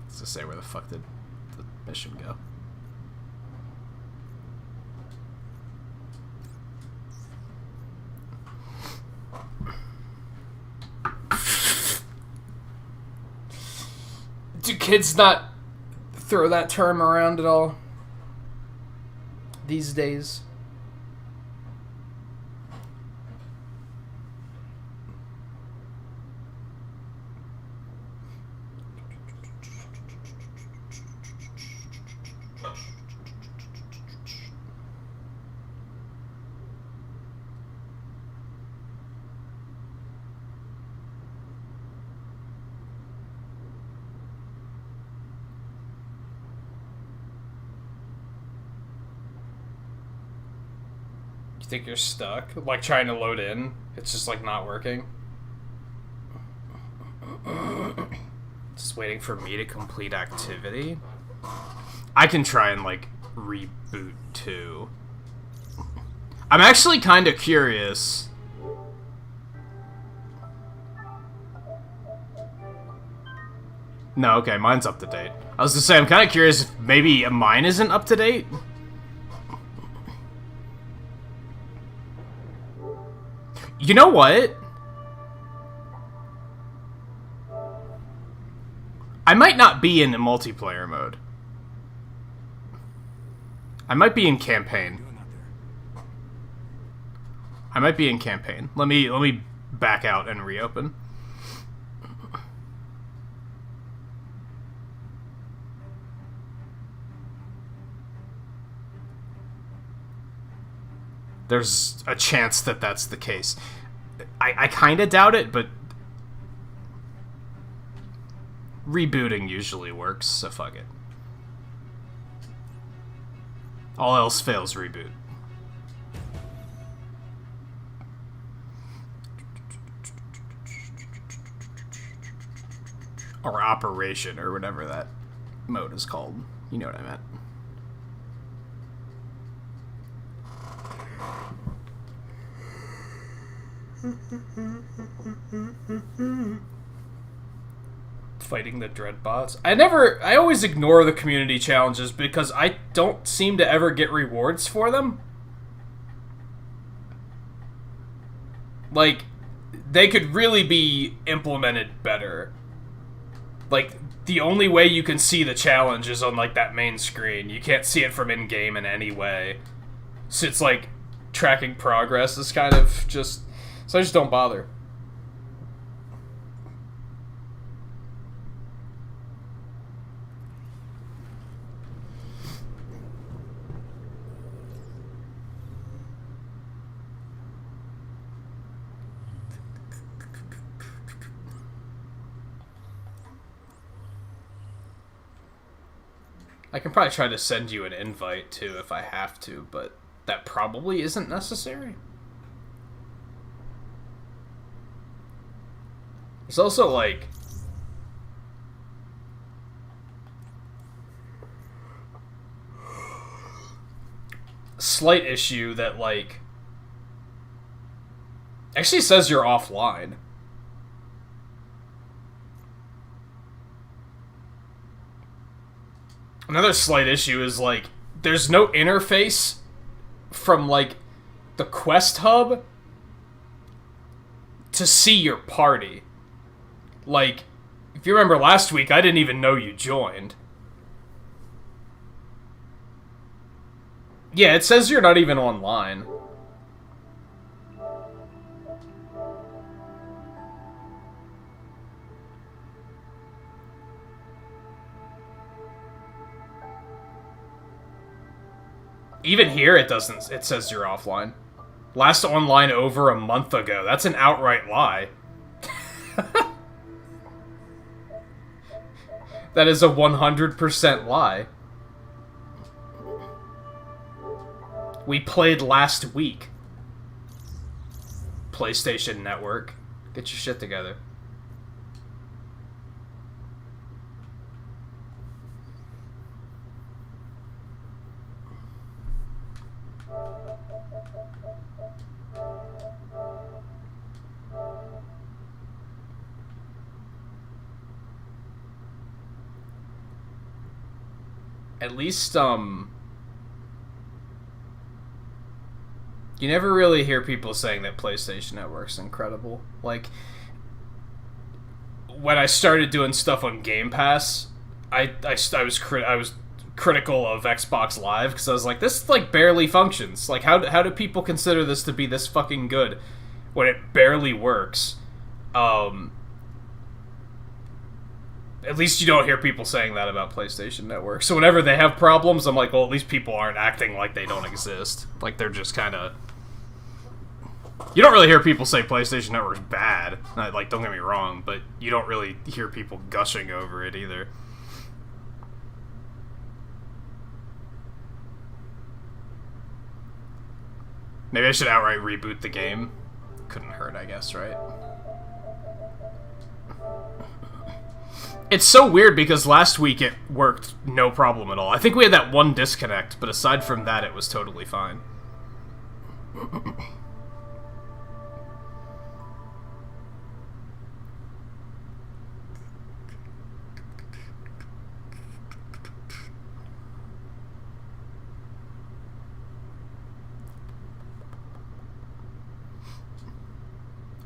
Let's just say, where the fuck did the mission go? Do kids not throw that term around at all these days? Think you're stuck? Like trying to load in? It's just like not working? Just waiting for me to complete activity? I can try and like reboot too. I'm actually kind of curious. No, okay, mine's up to date. I was gonna say, I'm kind of curious if maybe mine isn't up to date. You know what? I might not be in multiplayer mode. I might be in campaign. I might be in campaign. Let me back out and reopen. There's a chance that that's the case. I kind of doubt it, but rebooting usually works, so fuck it. All else fails, reboot. Or operation, or whatever that mode is called. You know what I meant. Fighting the dread bots. I always ignore the community challenges because I don't seem to ever get rewards for them. Like, they could really be implemented better. Like, the only way you can see the challenge is on, like, that main screen. You can't see it from in-game in any way. So it's like, tracking progress is kind of just... So I just don't bother. I can probably try to send you an invite too if I have to, but that probably isn't necessary. It's also, like... slight issue that, like... actually says you're offline. Another slight issue is, like, there's no interface from, like, the quest hub to see your party. Like, if you remember last week, I didn't even know you joined. Yeah, it says you're not even online. Even here, it doesn't. It says you're offline. Last online over a month ago. That's an outright lie. That is a 100% lie. We played last week. PlayStation Network. Get your shit together. At least, you never really hear people saying that PlayStation Network's incredible. Like, when I started doing stuff on Game Pass, I was critical of Xbox Live, because I was like, this, like, barely functions. Like, how do people consider this to be this fucking good when it barely works? At least you don't hear people saying that about PlayStation Network. So whenever they have problems, I'm like, well, at least people aren't acting like they don't exist. Like, they're just kind of... You don't really hear people say PlayStation Network's bad. Like, don't get me wrong, but you don't really hear people gushing over it either. Maybe I should outright reboot the game. Couldn't hurt, I guess, right? It's so weird because last week it worked no problem at all. I think we had that one disconnect, but aside from that, it was totally fine.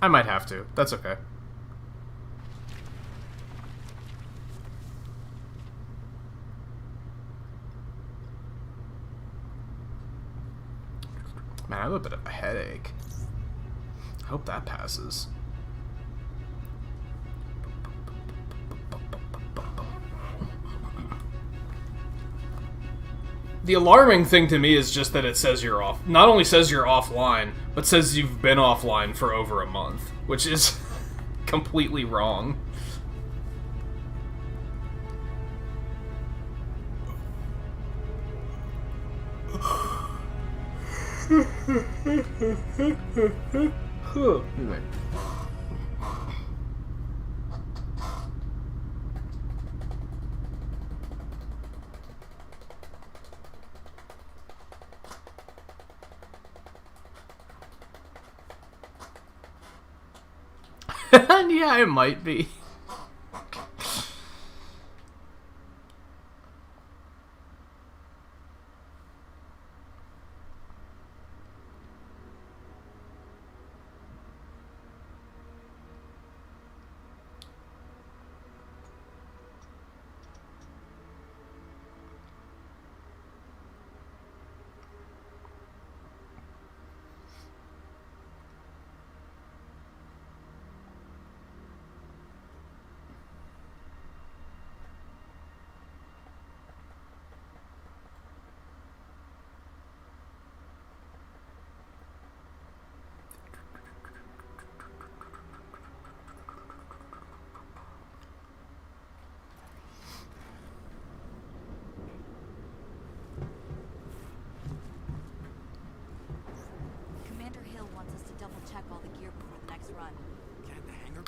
I might have to. That's okay. Man, I have a bit of a headache. I hope that passes. The alarming thing to me is just that it says you're off. Not only says you're offline, but says you've been offline for over a month, which is completely wrong. Anyway. Yeah, it might be.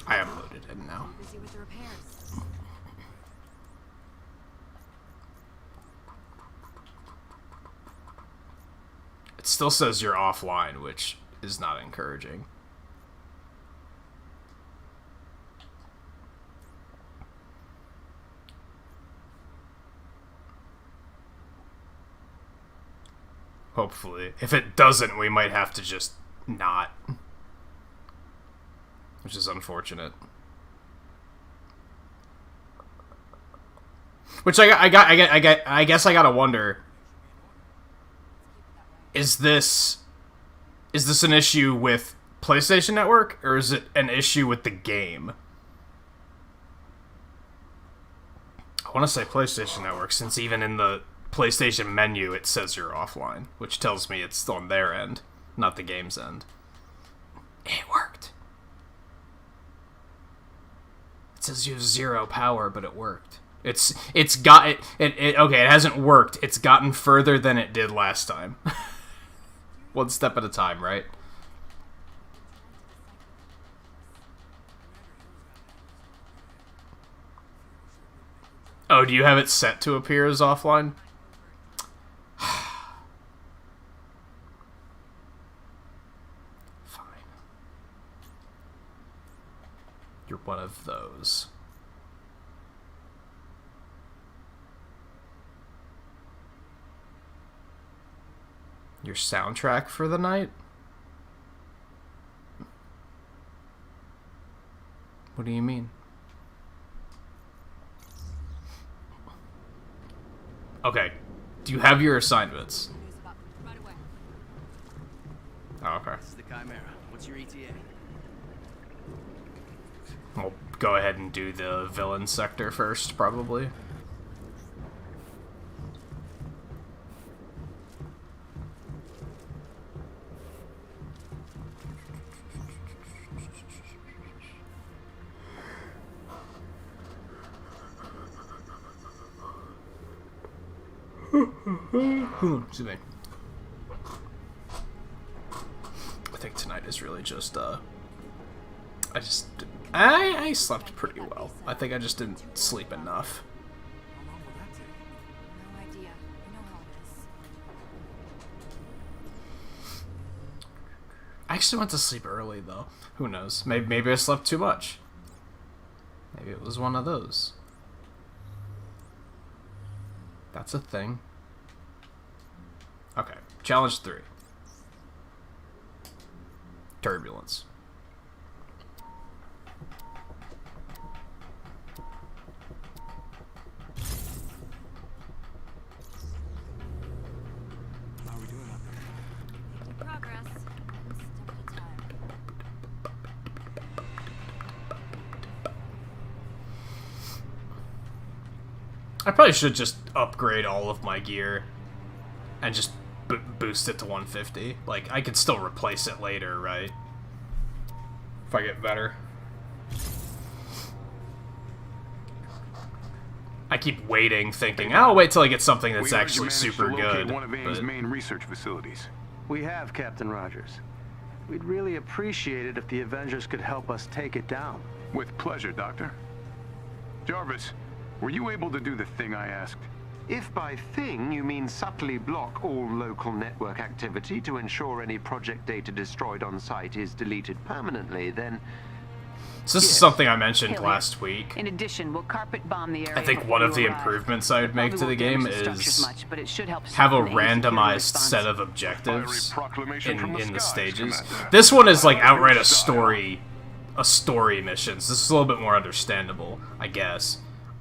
I uploaded it now. Busy with the repairs. It still says you're offline, which is not encouraging. Hopefully. If it doesn't, we might have to just not. Which is unfortunate. Which I guess I gotta wonder. Is this an issue with PlayStation Network, or is it an issue with the game? I want to say PlayStation Network, since even in the PlayStation menu it says you're offline, which tells me it's on their end, not the game's end. It worked. It says you have 0 power, but it worked. It's got it. Okay, it hasn't worked. It's gotten further than it did last time. One step at a time, right? Oh, do you have it set to appear as offline? Fine. You're one of those. Your soundtrack for the night? What do you mean? Okay. Do you have your assignments? Oh, okay. This is the Chimera. What's your ETA? We'll go ahead and do the villain sector first, probably. Excuse me. I think tonight is really just, I slept pretty well. I think I just didn't sleep enough. No idea. You know how it is. I actually went to sleep early, though. Who knows? Maybe I slept too much. Maybe it was one of those. That's a thing. Okay, challenge 3. Turbulence. How are we doing out there? Progress. Step at a time. I probably should just upgrade all of my gear and just boost it to 150. Like, I could still replace it later, right? If I get better. I keep waiting, thinking, I'll wait till I get something that's actually super good. One of AIM's but- main research facilities. We have, Captain Rogers. We'd really appreciate it if the Avengers could help us take it down. With pleasure, Doctor. Jarvis, were you able to do the thing I asked? If by thing you mean subtly block all local network activity to ensure any project data destroyed on site is deleted permanently, then... So this is something I mentioned last week. In addition, we'll carpet bomb the area. I think one of the improvements I would make to the game is but it should help have a soften any security randomized response. set of objectives Proclamation from in the skies, stages. Commander. This one is like outright a story missions. This is a little bit more understandable, I guess.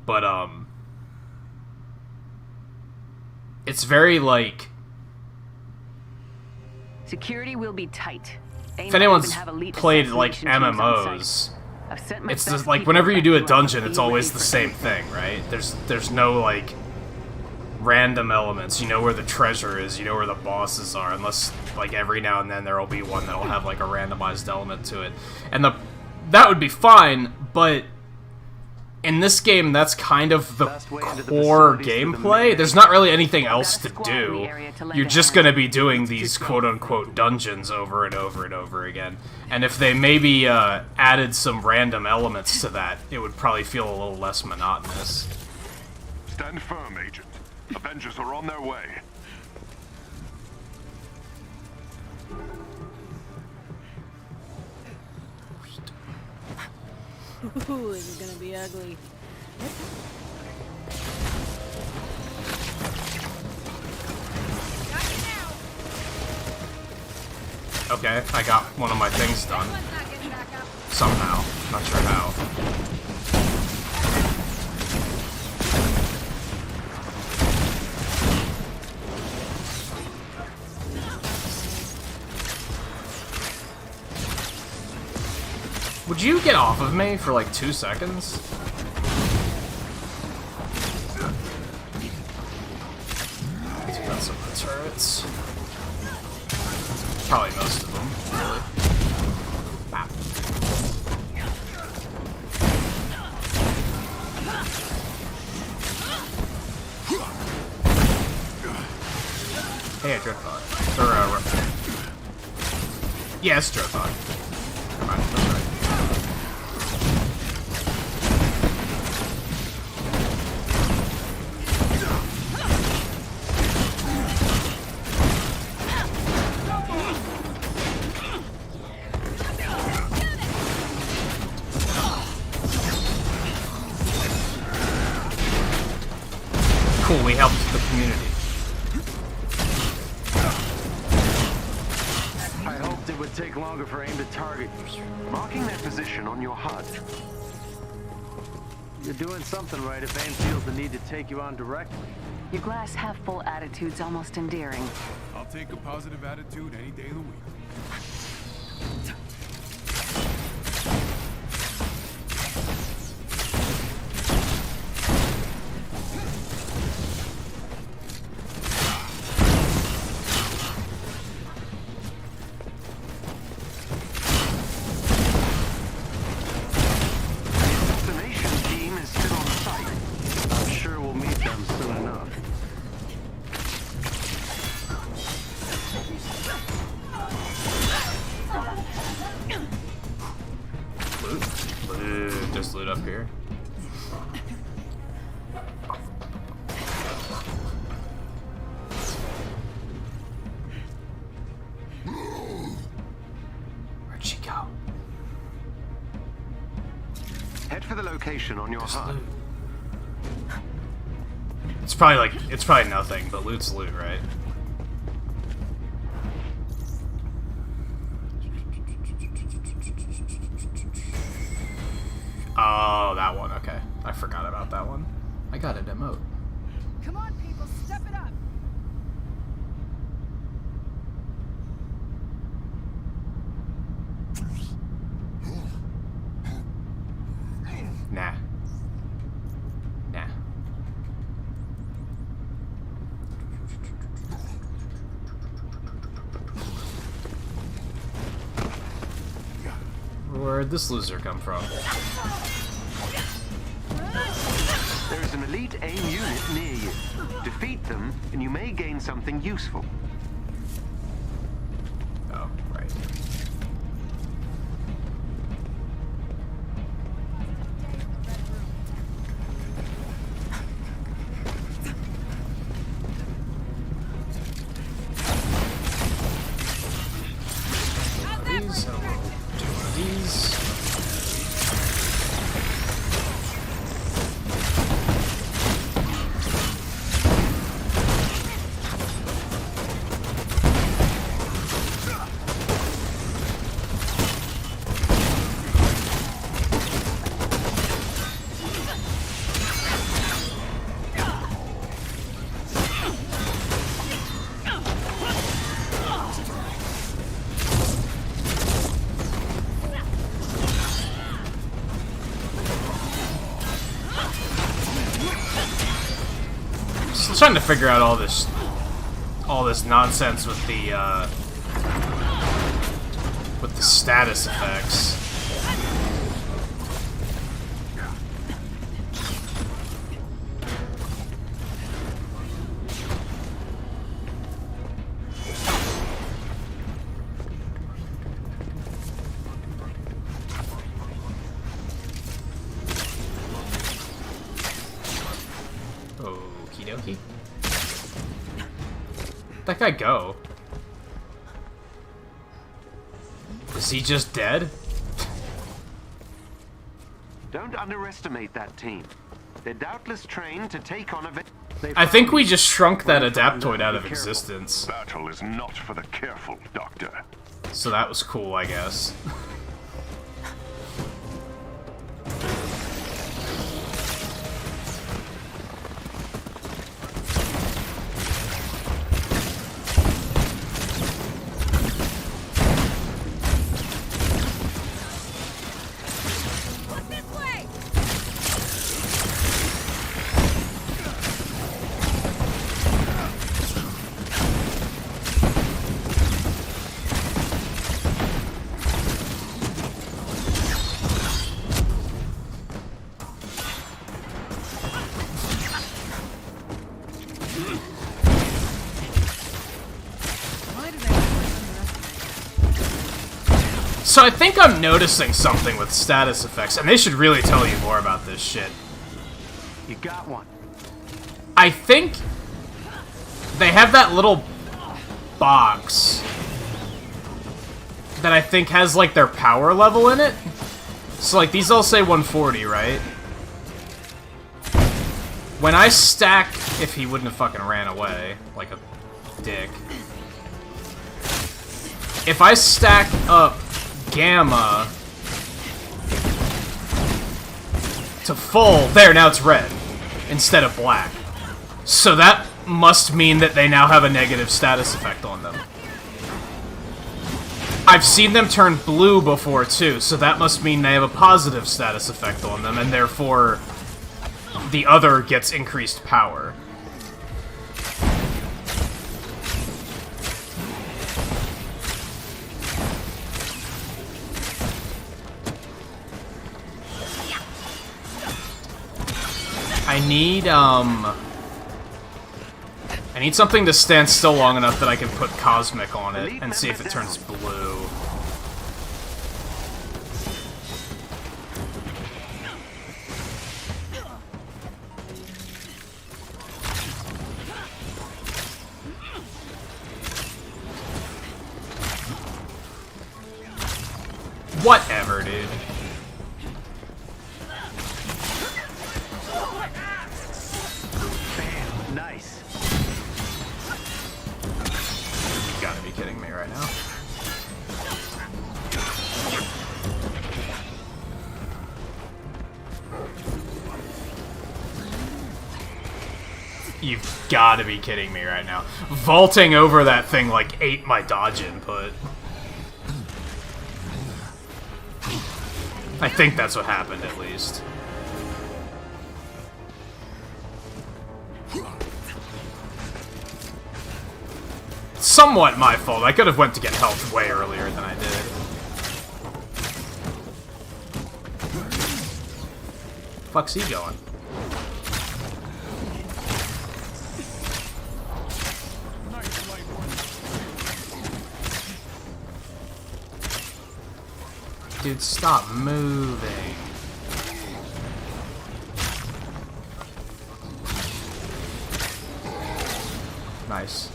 But it's very like, Security will be tight. if anyone's played like MMOs, it's just like whenever you do a dungeon, it's always the same thing, right? There's no like random elements. You know where the treasure is, you know where the bosses are, unless like every now and then there will be one that'll have like a randomized element to it, and that would be fine. But in this game, that's kind of the core gameplay. There's not really anything else to do. You're just gonna be doing these quote-unquote dungeons over and over and over again. And if they maybe added some random elements to that, it would probably feel a little less monotonous. Stand firm, Agent. Avengers are on their way. Ooh, this is gonna be ugly. Okay, I got one of my things done. Somehow. Not sure how. Would you get off of me for like 2 seconds? Take out some of the turrets. Probably most of them, really. Bap. Hey, Dreadthought. Or, yeah, it's Dreadthought. Come on, that's right. Cool, we helped the community. I hoped it would take longer for AIM to target you. Marking their position on your HUD. You're doing something right if AIM feels the need to take you on directly. Your glass half full attitude's almost endearing. I'll take a positive attitude any day of the week. There's loot up here. Where'd she go? Head for the location on your HUD. It's probably nothing, but loot's loot, right? Oh, that one, okay. I forgot about that one. I got an emote. Come on, people, step it up. Nah. Nah. Where'd this loser come from? There is an elite AIM unit near you. Defeat them, and you may gain something useful. Oh, right. These, these. I'm trying to figure out all this nonsense with the status effects. Okie dokie. Where'd that guy go? Is he just dead? Don't underestimate that team. They're doubtless trained to take on Avengers. I think we just shrunk that Adaptoid out of existence. Battle is not for the careful, Doctor. So that was cool, I guess. So I think I'm noticing something with status effects, and they should really tell you more about this shit. You got one. I think they have that little box that I think has, like, their power level in it. So, like, these all say 140, right? When I stack... If he wouldn't have fucking ran away, like a dick. If I stack up Gamma to full... There, now it's red instead of black. So that must mean that they now have a negative status effect on them. I've seen them turn blue before, too, so that must mean they have a positive status effect on them, and therefore the other gets increased power. I need something to stand still long enough that I can put Cosmic on it and see if it turns blue. Whatever, dude. Nice. You gotta be kidding me right now. You've gotta be kidding me right now. Vaulting over that thing like ate my dodge input. I think that's what happened, at least. Somewhat my fault. I could have went to get health way earlier than I did. Fuck's he going? Dude, stop moving. Nice.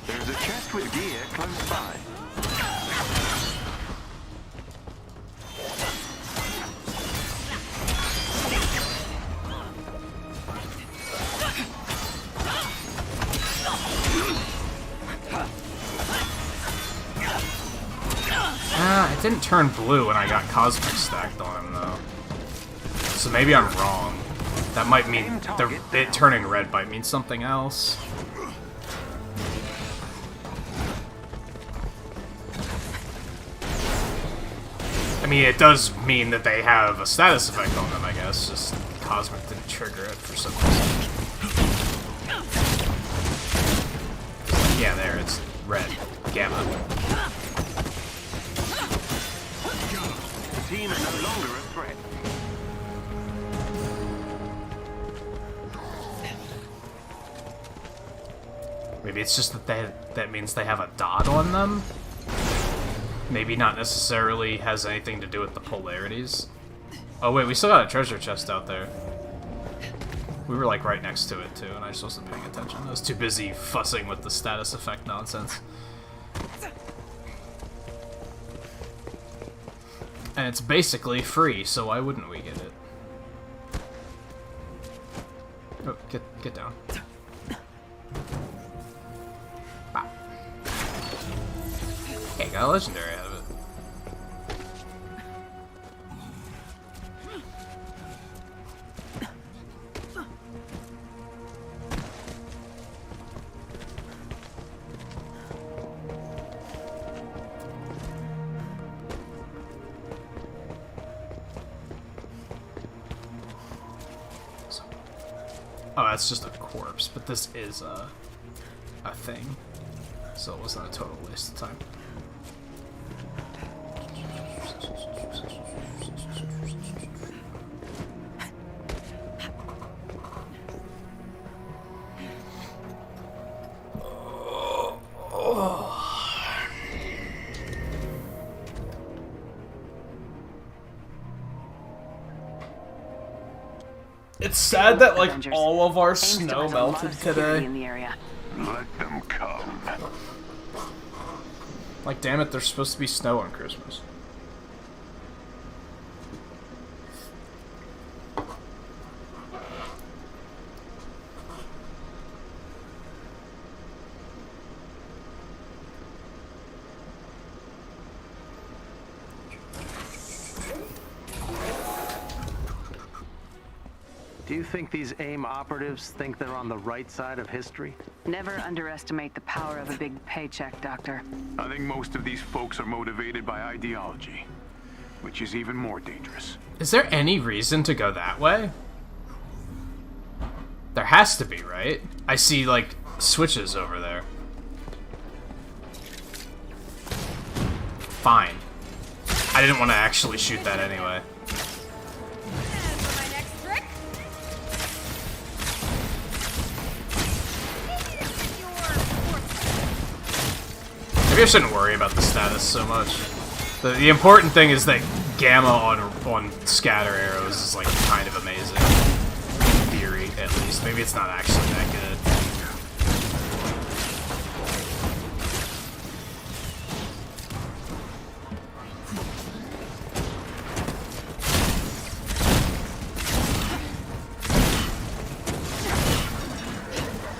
There's a chest with gear close by. It didn't turn blue when I got Cosmic stacked on him, though. So maybe I'm wrong. That might mean it turning red might mean something else. I mean, it does mean that they have a status effect on them, I guess. Just Cosmic didn't trigger it for some reason. Yeah, there, it's red. Gamma. The team is no longer a threat. Maybe it's just that that means they have a dot on them? Maybe not necessarily has anything to do with the polarities. Oh wait, we still got a treasure chest out there. We were like right next to it too, and I just wasn't paying attention. I was too busy fussing with the status effect nonsense. And it's basically free, so why wouldn't we get it? Oh, get down. Wow. Okay, got a legendary out of it. Oh, that's just a corpse, but this is a thing, so it wasn't a total waste of time. It's sad that like Avengers. all of our AIM still snow has a lot melted of security today. in the area. Let them come. Like, damn it, there's supposed to be snow on Christmas. Do you think these AIM operatives think they're on the right side of history? Never underestimate the power of a big paycheck, Doctor. I think most of these folks are motivated by ideology, which is even more dangerous. Is there any reason to go that way? There has to be, right? I see, like, switches over there. Fine. I didn't want to actually shoot that anyway. Maybe I shouldn't worry about the status so much. The important thing is that gamma on scatter arrows is like kind of amazing. In theory, at least. Maybe it's not actually that good.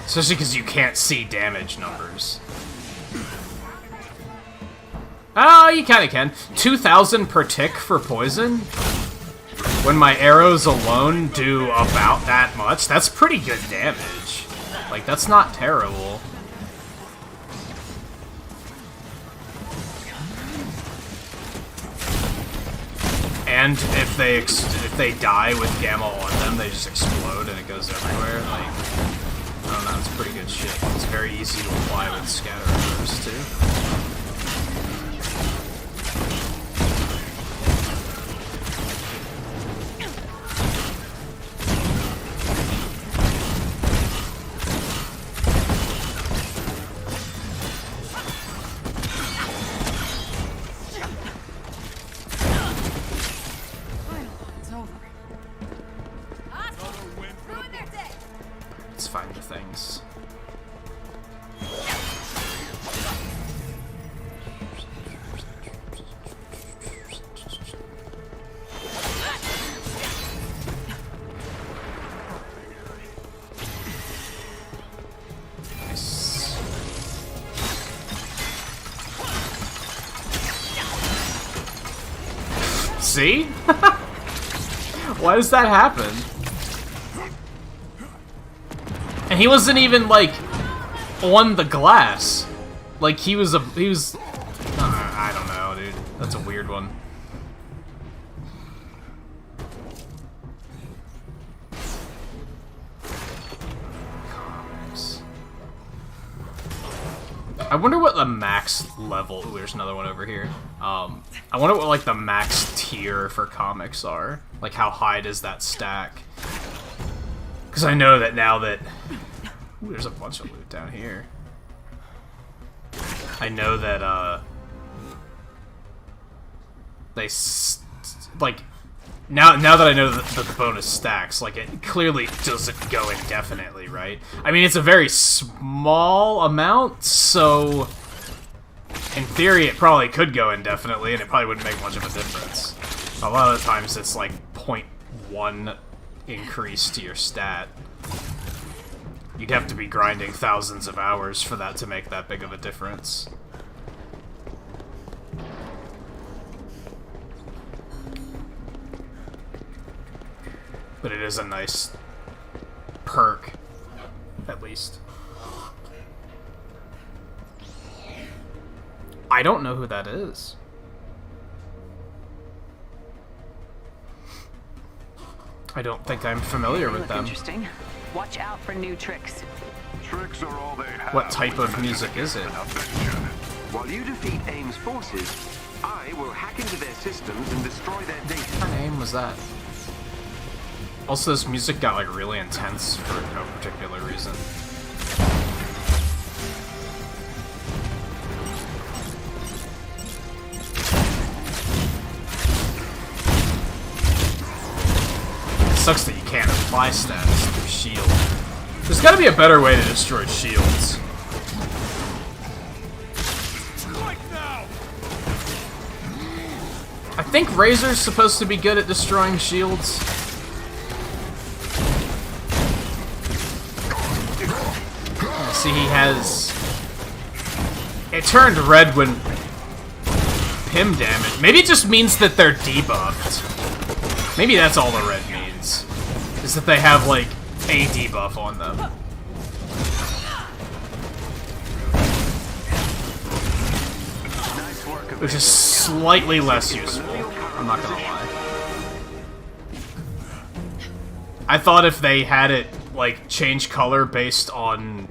Especially because you can't see damage numbers. Oh, you kind of can. 2,000 per tick for poison? When my arrows alone do about that much? That's pretty good damage. Like, that's not terrible. And if they die with gamma on them, they just explode and it goes everywhere. Like, I don't know, it's pretty good shit. It's very easy to apply with scatter arrows, too. Let's find the things. Nice. See? Why does that happen? And he wasn't even, like, on the glass. Like, he was... I don't know, dude. That's a weird one. Comics. I wonder what the max level... Ooh, there's another one over here. I wonder what, like, the max tier for comics are. Like, how high does that stack? Because I know that now that... Ooh, there's a bunch of loot down here. I know that, like... Now that I know that the bonus stacks, like, it clearly doesn't go indefinitely, right? I mean, it's a very small amount, so... In theory, it probably could go indefinitely, and it probably wouldn't make much of a difference. A lot of the times, it's like 0.1 increase to your stat. You'd have to be grinding thousands of hours for that to make that big of a difference. But it is a nice perk, at least. I don't know who that is. I don't think I'm familiar with them. Interesting. Watch out for new tricks. Tricks are all they have. What type of music is it? While you defeat AIM's forces, I will hack into their systems and destroy their data. What name was that? Also, this music got like really intense for no particular reason. It sucks that you can't apply status through shield. There's gotta be a better way to destroy shields. I think Razor's supposed to be good at destroying shields. See, he has... It turned red when Pim damage. Maybe it just means that they're debuffed. Maybe that's all the red means. Is that they have, like, a debuff on them. Which is slightly less useful. I'm not gonna lie. I thought if they had it, like, change color based on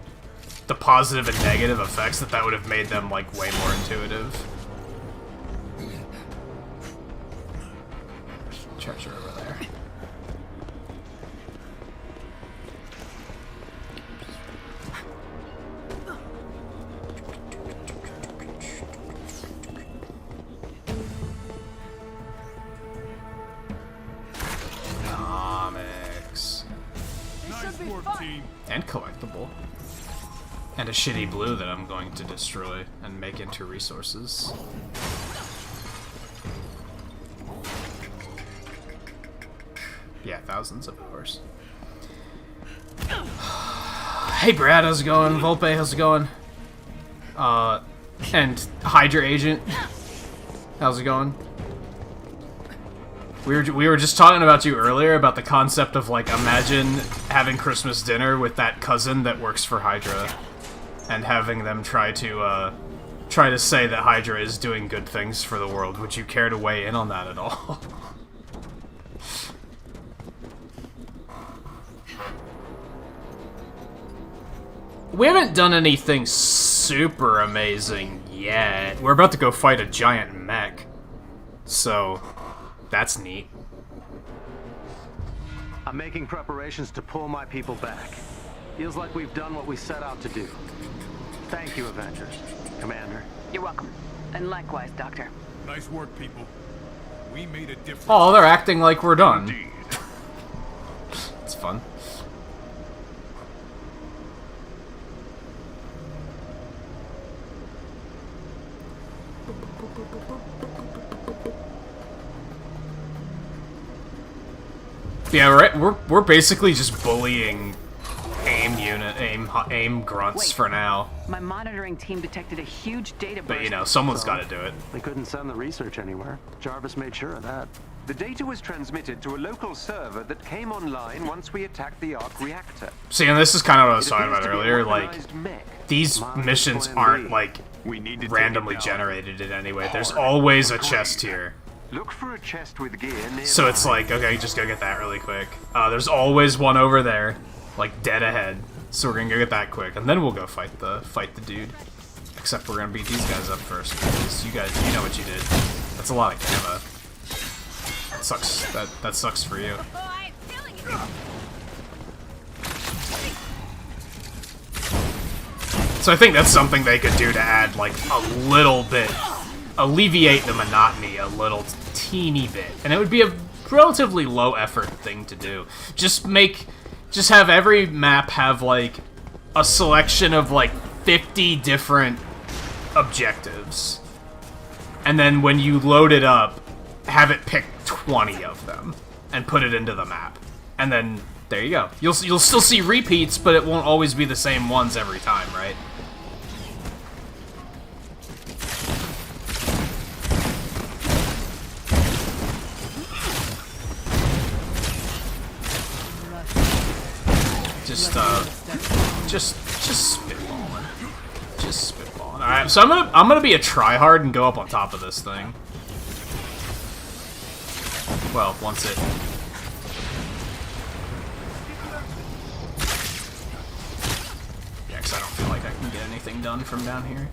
the positive and negative effects, that would have made them, like, way more intuitive. Treasure over there. Comics. Nice work, team. And collectible. And a shitty blue that I'm going to destroy and make into resources. Yeah, thousands of hours. Hey Brad, how's it going? Volpe, how's it going? And Hydra Agent, how's it going? We were just talking about you earlier about the concept of, like, imagine having Christmas dinner with that cousin that works for Hydra, and having them try to say that Hydra is doing good things for the world. Would you care to weigh in on that at all? We haven't done anything super amazing yet. We're about to go fight a giant mech, so that's neat. I'm making preparations to pull my people back. Feels like we've done what we set out to do. Thank you, Avengers. Commander. You're welcome. And likewise, Doctor. Nice work, people. We made a difference. Oh, they're acting like we're done. It's fun. Yeah, we're basically just bullying aim grunts for now. My monitoring team detected a huge data burst. But you know, someone's got to do it. They couldn't send the research anywhere. Jarvis made sure of that. The data was transmitted to a local server that came online once we attacked the arc reactor. See, and this is kind of what I was talking about earlier. Like, these missions aren't like randomly generated in any way. There's always a chest here. Look for a chest with gear nearby. So it's like, okay, just go get that really quick. There's always one over there, like dead ahead. So we're gonna go get that quick, and then we'll go fight the dude. Except we're gonna beat these guys up first, because you guys, you know what you did. That's a lot of gamma. That sucks. That sucks for you. So I think that's something they could do to add, like, a little bit, alleviate the monotony a little teeny bit, and it would be a relatively low effort thing to do. Just have every map have, like, a selection of, like, 50 different objectives, and then when you load it up, have it pick 20 of them and put it into the map, and then there you go. You'll still see repeats, but it won't always be the same ones every time, right? Just spitballing. Just spitballing. Alright, so I'm gonna be a tryhard and go up on top of this thing. Well, once it... Yeah, because I don't feel like I can get anything done from down here.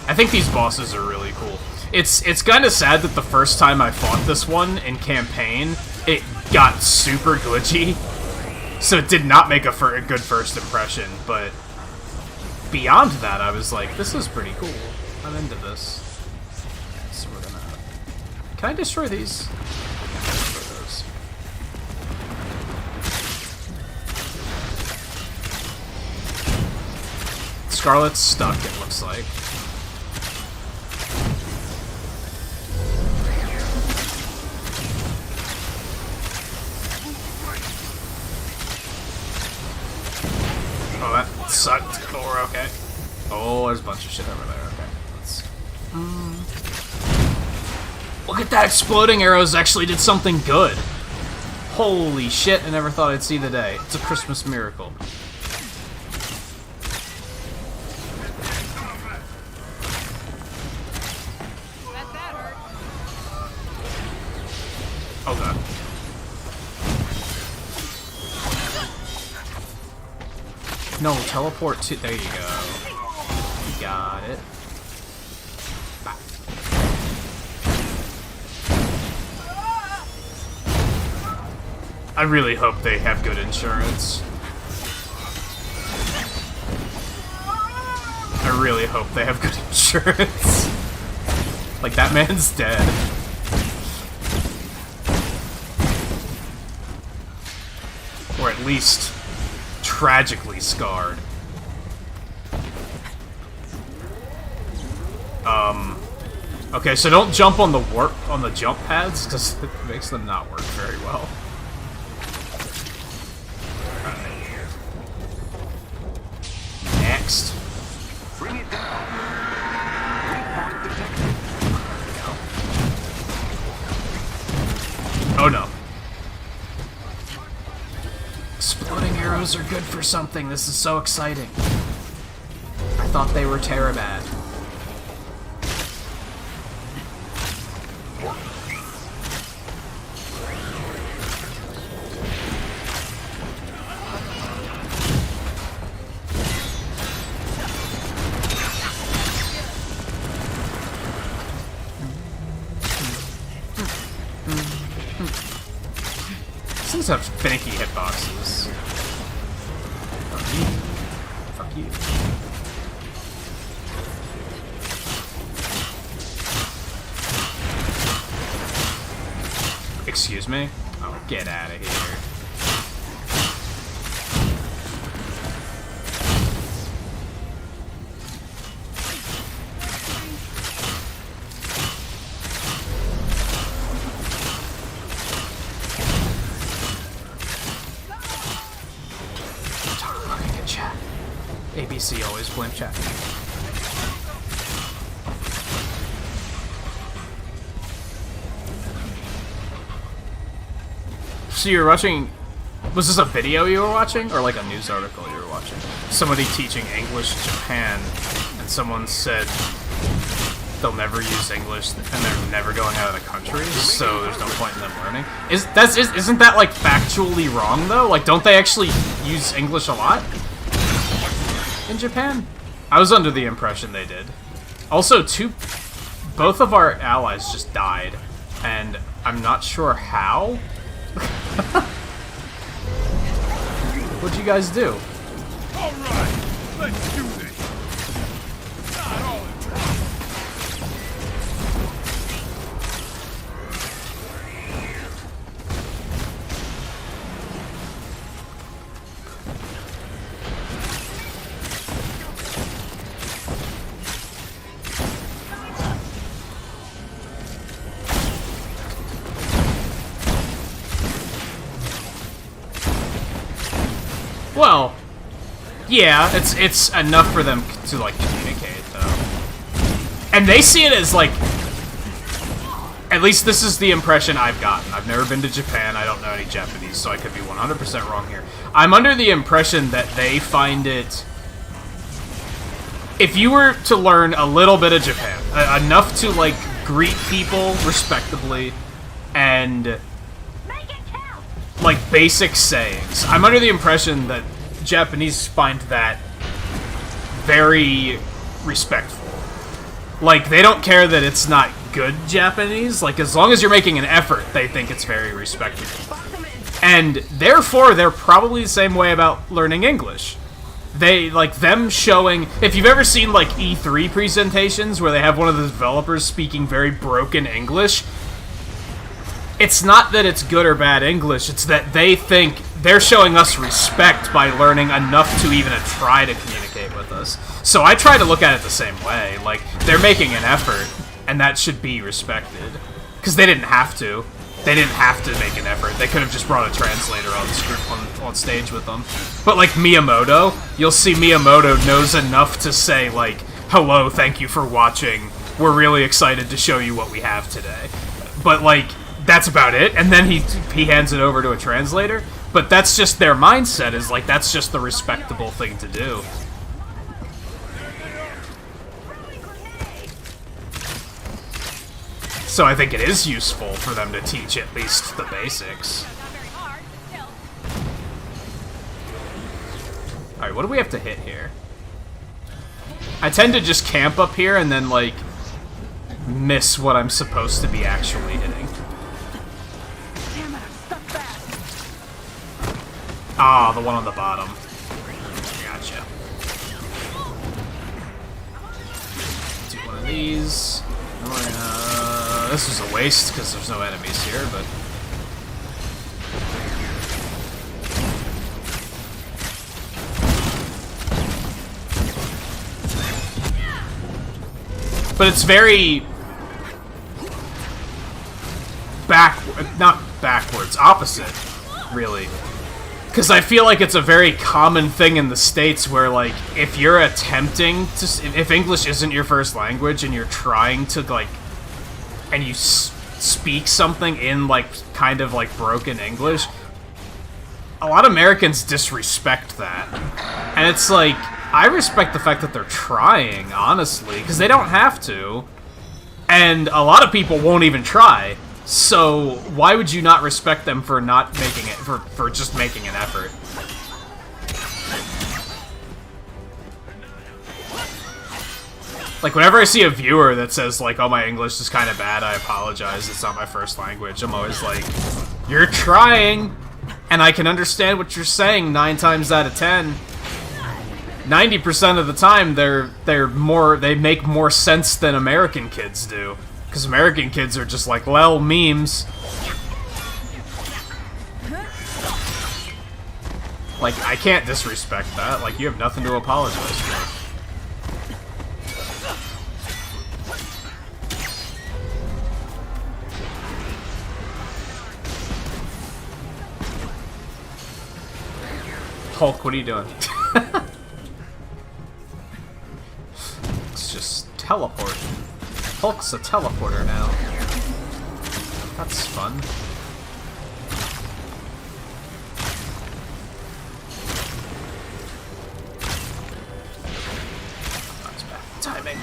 I think these bosses are really cool. It's kind of sad that the first time I fought this one in campaign, it got super glitchy, so it did not make a good first impression, but beyond that, I was like, this is pretty cool. I'm into this. So we're gonna... Can I destroy these? Destroy those. Scarlet's stuck, it looks like. Oh, that sucked. But we're okay. Oh, there's a bunch of shit over there. Okay, let's... Look at that! Exploding arrows actually did something good! Holy shit, I never thought I'd see the day. It's a Christmas miracle. Oh god. No, teleport to... There you go. Got it. Bah. I really hope they have good insurance. I really hope they have good insurance. Like, that man's dead. Or at least tragically scarred. Okay, so don't jump on the jump pads, because it makes them not work very well. Alright. Next. Bring it down. Waypoint detected. Oh no. Exploding arrows are good for something. This is so exciting. I thought they were Terabad. These have finicky hitboxes. Fuck you. Fuck you. Excuse me? Oh, get out of here. Chat. ABC always blame chat. So you were watching... Was this a video you were watching? Or like a news article you were watching? Somebody teaching English in Japan, and someone said they'll never use English, and they're never going out of the country, so there's no point in them learning. Isn't that like factually wrong though? Like, don't they actually use English a lot in Japan? I was under the impression they did. Also, both of our allies just died, and I'm not sure how. What'd you guys do? Alright, let's do this. Not all in trouble. Well, yeah, it's enough for them to like communicate though, and they see it as like, at least this is the impression I've gotten. I've never been to Japan. I don't know any Japanese, so I could be 100% wrong here. I'm under the impression that they find it, if you were to learn a little bit of Japan, enough to like greet people respectably and like basic sayings, I'm under the impression that Japanese find that very respectful. Like, they don't care that it's not good Japanese. Like, as long as you're making an effort, they think it's very respectable. And therefore, they're probably the same way about learning English. They, like, them showing... If you've ever seen, like, E3 presentations where they have one of the developers speaking very broken English, it's not that it's good or bad English, it's that they think they're showing us respect by learning enough to even try to communicate with us. So I try to look at it the same way. Like, they're making an effort, and that should be respected. Because they didn't have to. They didn't have to make an effort. They could have just brought a translator on stage with them. But like Miyamoto, you'll see Miyamoto knows enough to say like, hello, thank you for watching. We're really excited to show you what we have today. But like, that's about it. And then he hands it over to a translator. But that's just their mindset, is like, that's just the respectable thing to do. So I think it is useful for them to teach at least the basics. Alright, what do we have to hit here? I tend to just camp up here and then, like, miss what I'm supposed to be actually hitting. Ah, the one on the bottom. Gotcha. Do one of these. This was a waste because there's no enemies here, but... But it's very... not backwards, opposite, really. Because I feel like it's a very common thing in the States where, like, if you're attempting to... If English isn't your first language and you're trying to, like... And you speak something in, like, kind of, like, broken English, a lot of Americans disrespect that. And it's like, I respect the fact that they're trying, honestly, because they don't have to. And a lot of people won't even try. So, why would you not respect them for not making it, for just making an effort? Like, whenever I see a viewer that says, like, oh, my English is kind of bad, I apologize, it's not my first language, I'm always like, you're trying, and I can understand what you're saying 9 times out of 10. 90% of the time, they make more sense than American kids do. Because American kids are just like, lol, memes. Like, I can't disrespect that. Like, you have nothing to apologize for. Hulk, what are you doing? Let's just teleport. Hulk's a teleporter now. That's fun. That's bad timing.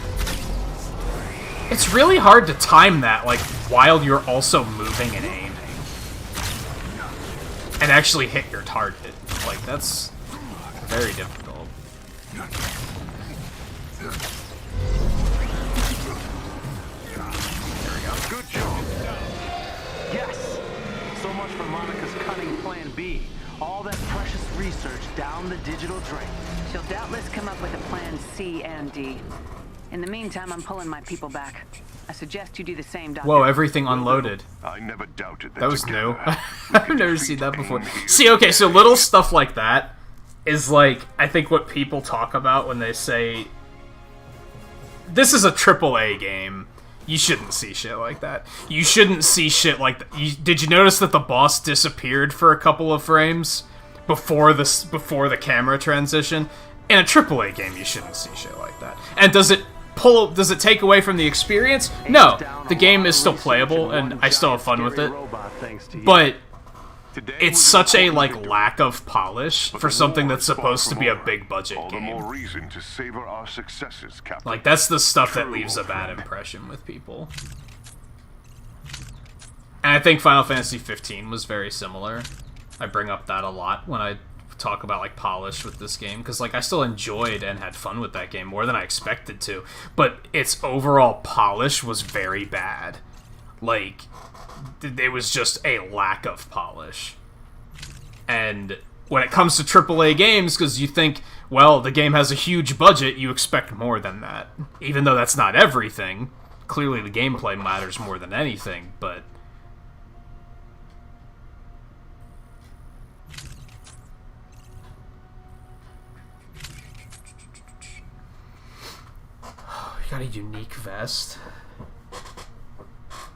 It's really hard to time that, like, while you're also moving and aiming. And actually hit your target. Like, that's very difficult. Good job. Yes. So much for Monica's cunning plan B. All that precious research down the digital drain. She'll doubtless come up with a plan C and D. In the meantime, I'm pulling my people back. I suggest you do the same, Doctor. Whoa, everything unloaded. I never doubted that was new. I've never seen that before. See, okay, so little stuff like that is like, I think what people talk about when they say, this is a AAA game. You shouldn't see shit like that. You shouldn't see shit like that. Did you notice that the boss disappeared for a couple of frames before the camera transition? In a AAA game, you shouldn't see shit like that. And does it take away from the experience? No. The game is still playable, and I still have fun with it. But it's such a, like, lack of polish for something that's supposed to be a big budget game. All the more reason to savor our successes, Captain. Like, that's the stuff that leaves a bad impression with people. And I think Final Fantasy 15 was very similar. I bring up that a lot when I talk about, like, polish with this game, because, like, I still enjoyed and had fun with that game more than I expected to, but its overall polish was very bad. Like, it was just a lack of polish. And when it comes to AAA games, because you think, well, the game has a huge budget, you expect more than that. Even though that's not everything. Clearly the gameplay matters more than anything, but... You got a unique vest?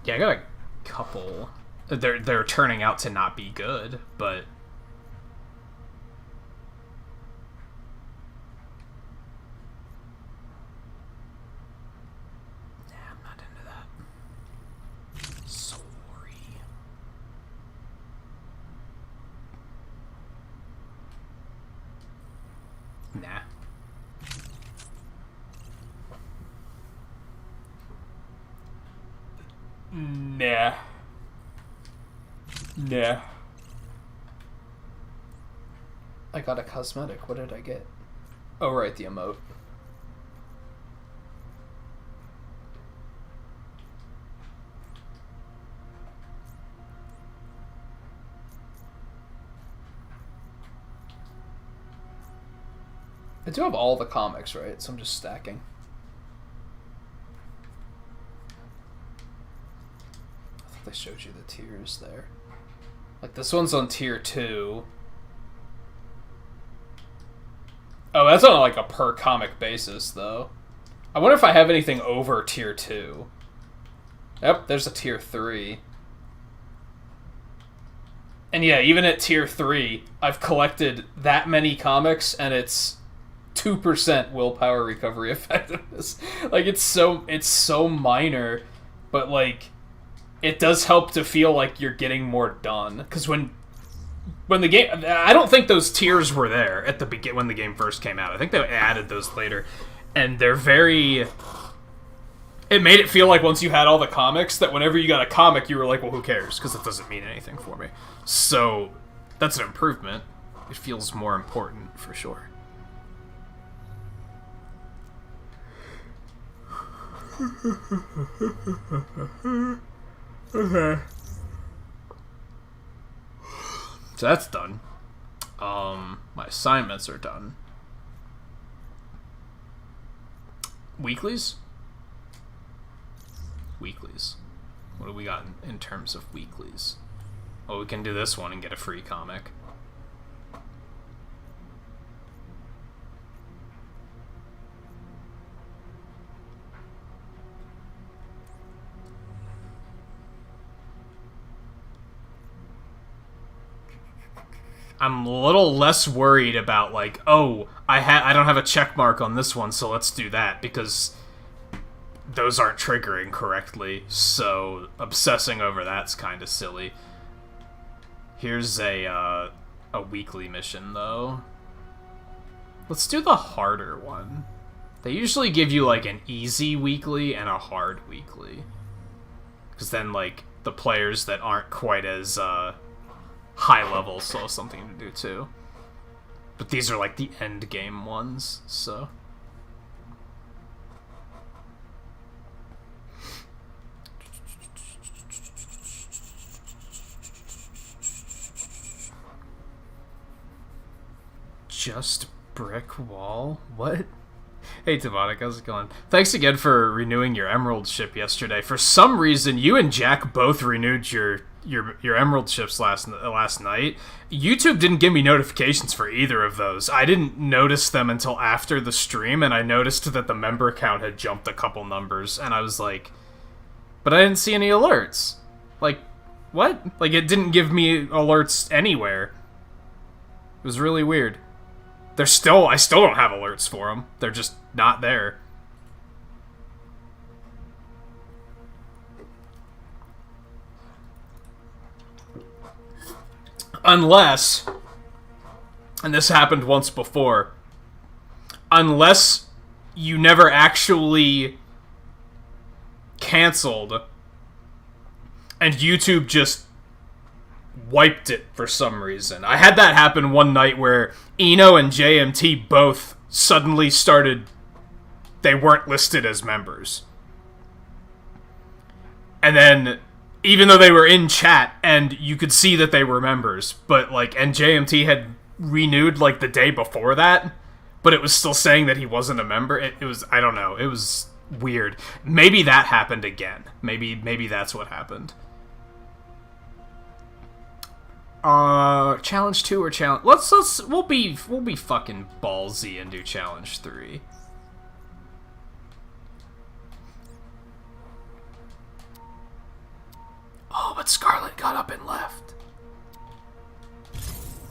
Yeah, I got a couple. They're turning out to not be good, but... Nah. Nah. Nah. I got a cosmetic. What did I get? Oh, right, the emote. I do have all the comics, right? So I'm just stacking. I thought they showed you the tiers there. Like, this one's on tier 2. Oh, that's on, like, a per comic basis, though. I wonder if I have anything over tier 2. Yep, there's a tier 3. And yeah, even at tier 3, I've collected that many comics, and it's 2% willpower recovery effectiveness. Like, it's so minor, but, like, it does help to feel like you're getting more done. Because when the game... I don't think those tiers were there at the when the game first came out. I think they added those later. And they're very... It made it feel like once you had all the comics, that whenever you got a comic, you were like, well, who cares? Because it doesn't mean anything for me. So, that's an improvement. It feels more important, for sure. Okay. So that's done. My assignments are done. Weeklies? Weeklies. What do we got in terms of weeklies? Oh, we can do this one and get a free comic. I'm a little less worried about, like, oh, I don't have a check mark on this one, so let's do that, because those aren't triggering correctly, so obsessing over that's kind of silly. Here's a weekly mission, though. Let's do the harder one. They usually give you, like, an easy weekly and a hard weekly. Because then, like, the players that aren't quite as, high level still have something to do, too. But these are, like, the end game ones, so... Just brick wall? What? Hey, Tavonic, how's it going? Thanks again for renewing your Emerald ship yesterday. For some reason, you and Jack both renewed your Emerald ships last night. YouTube didn't give me notifications for either of those. I didn't notice them until after the stream, and I noticed that the member count had jumped a couple numbers, and I was like, but I didn't see any alerts. Like, what? Like, it didn't give me alerts anywhere. It was really weird. I still don't have alerts for them. They're just not there. Unless, and this happened once before, unless you never actually canceled and YouTube just wiped it for some reason. I had that happen one night where Eno and JMT both suddenly started... They weren't listed as members. And then, even though they were in chat, and you could see that they were members, but, like, and JMT had renewed, like, the day before that, but it was still saying that he wasn't a member. It was, I don't know, it was weird. Maybe that happened again. Maybe that's what happened. Challenge 2 or challenge... we'll be fucking ballsy and do challenge 3. Oh, but Scarlet got up and left.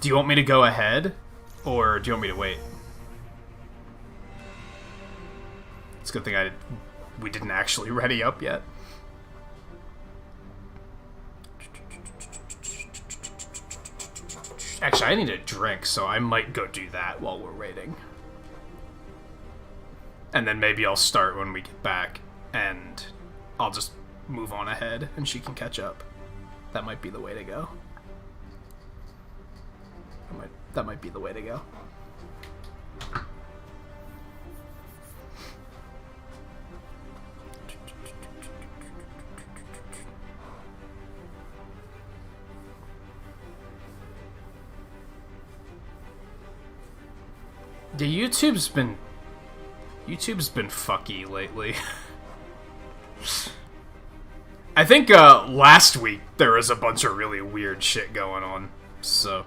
Do you want me to go ahead? Or do you want me to wait? It's a good thing we didn't actually ready up yet. Actually, I need a drink, so I might go do that while we're waiting. And then maybe I'll start when we get back, and I'll just move on ahead, and she can catch up. That might be the way to go. That might be the way to go. Yeah, YouTube's been fucky lately. I think last week there was a bunch of really weird shit going on, so...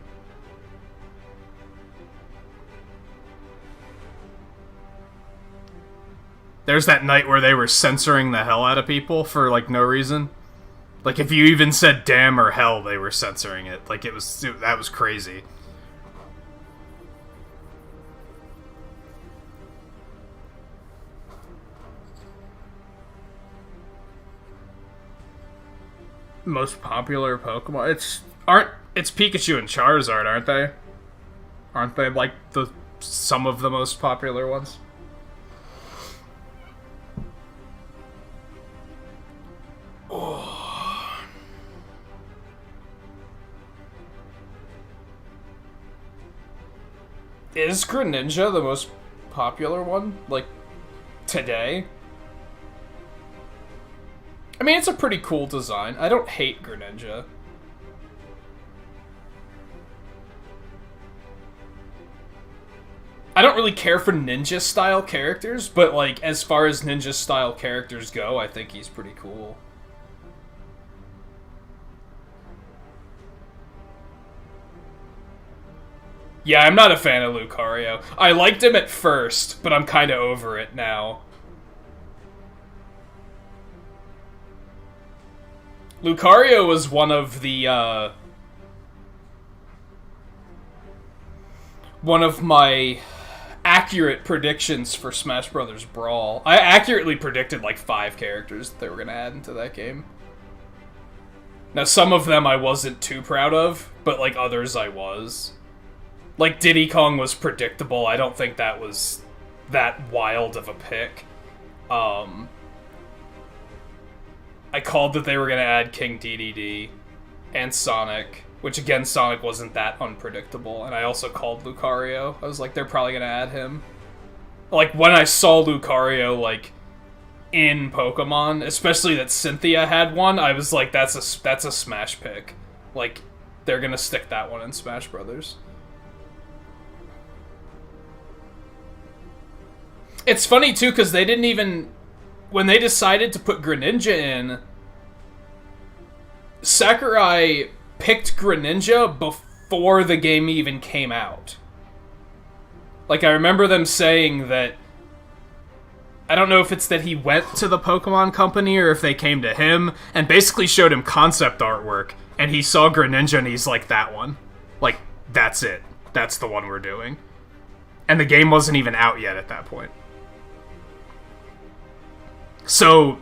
There's that night where they were censoring the hell out of people for, like, no reason. Like, if you even said damn or hell, they were censoring it. Like, that was crazy. Most popular Pokemon? It's Pikachu and Charizard, aren't they? Aren't they, like, some of the most popular ones? Oh. Is Greninja the most popular one? Like, today? I mean, it's a pretty cool design. I don't hate Greninja. I don't really care for ninja-style characters, but, like, as far as ninja-style characters go, I think he's pretty cool. Yeah, I'm not a fan of Lucario. I liked him at first, but I'm kind of over it now. Lucario was one of the, one of my accurate predictions for Smash Bros. Brawl. I accurately predicted, like, 5 characters that they were going to add into that game. Now, some of them I wasn't too proud of, but, like, others I was. Like, Diddy Kong was predictable. I don't think that was that wild of a pick. I called that they were going to add King DDD and Sonic, which, again, Sonic wasn't that unpredictable. And I also called Lucario. I was like, they're probably going to add him. Like, when I saw Lucario, like, in Pokemon, especially that Cynthia had one, I was like, that's a Smash pick. Like, they're going to stick that one in Smash Brothers. It's funny, too, because they didn't even... When they decided to put Greninja in, Sakurai picked Greninja before the game even came out. Like, I remember them saying that... I don't know if it's that he went to the Pokemon Company or if they came to him and basically showed him concept artwork, and he saw Greninja and he's like, that one. Like, that's it. That's the one we're doing. And the game wasn't even out yet at that point. So,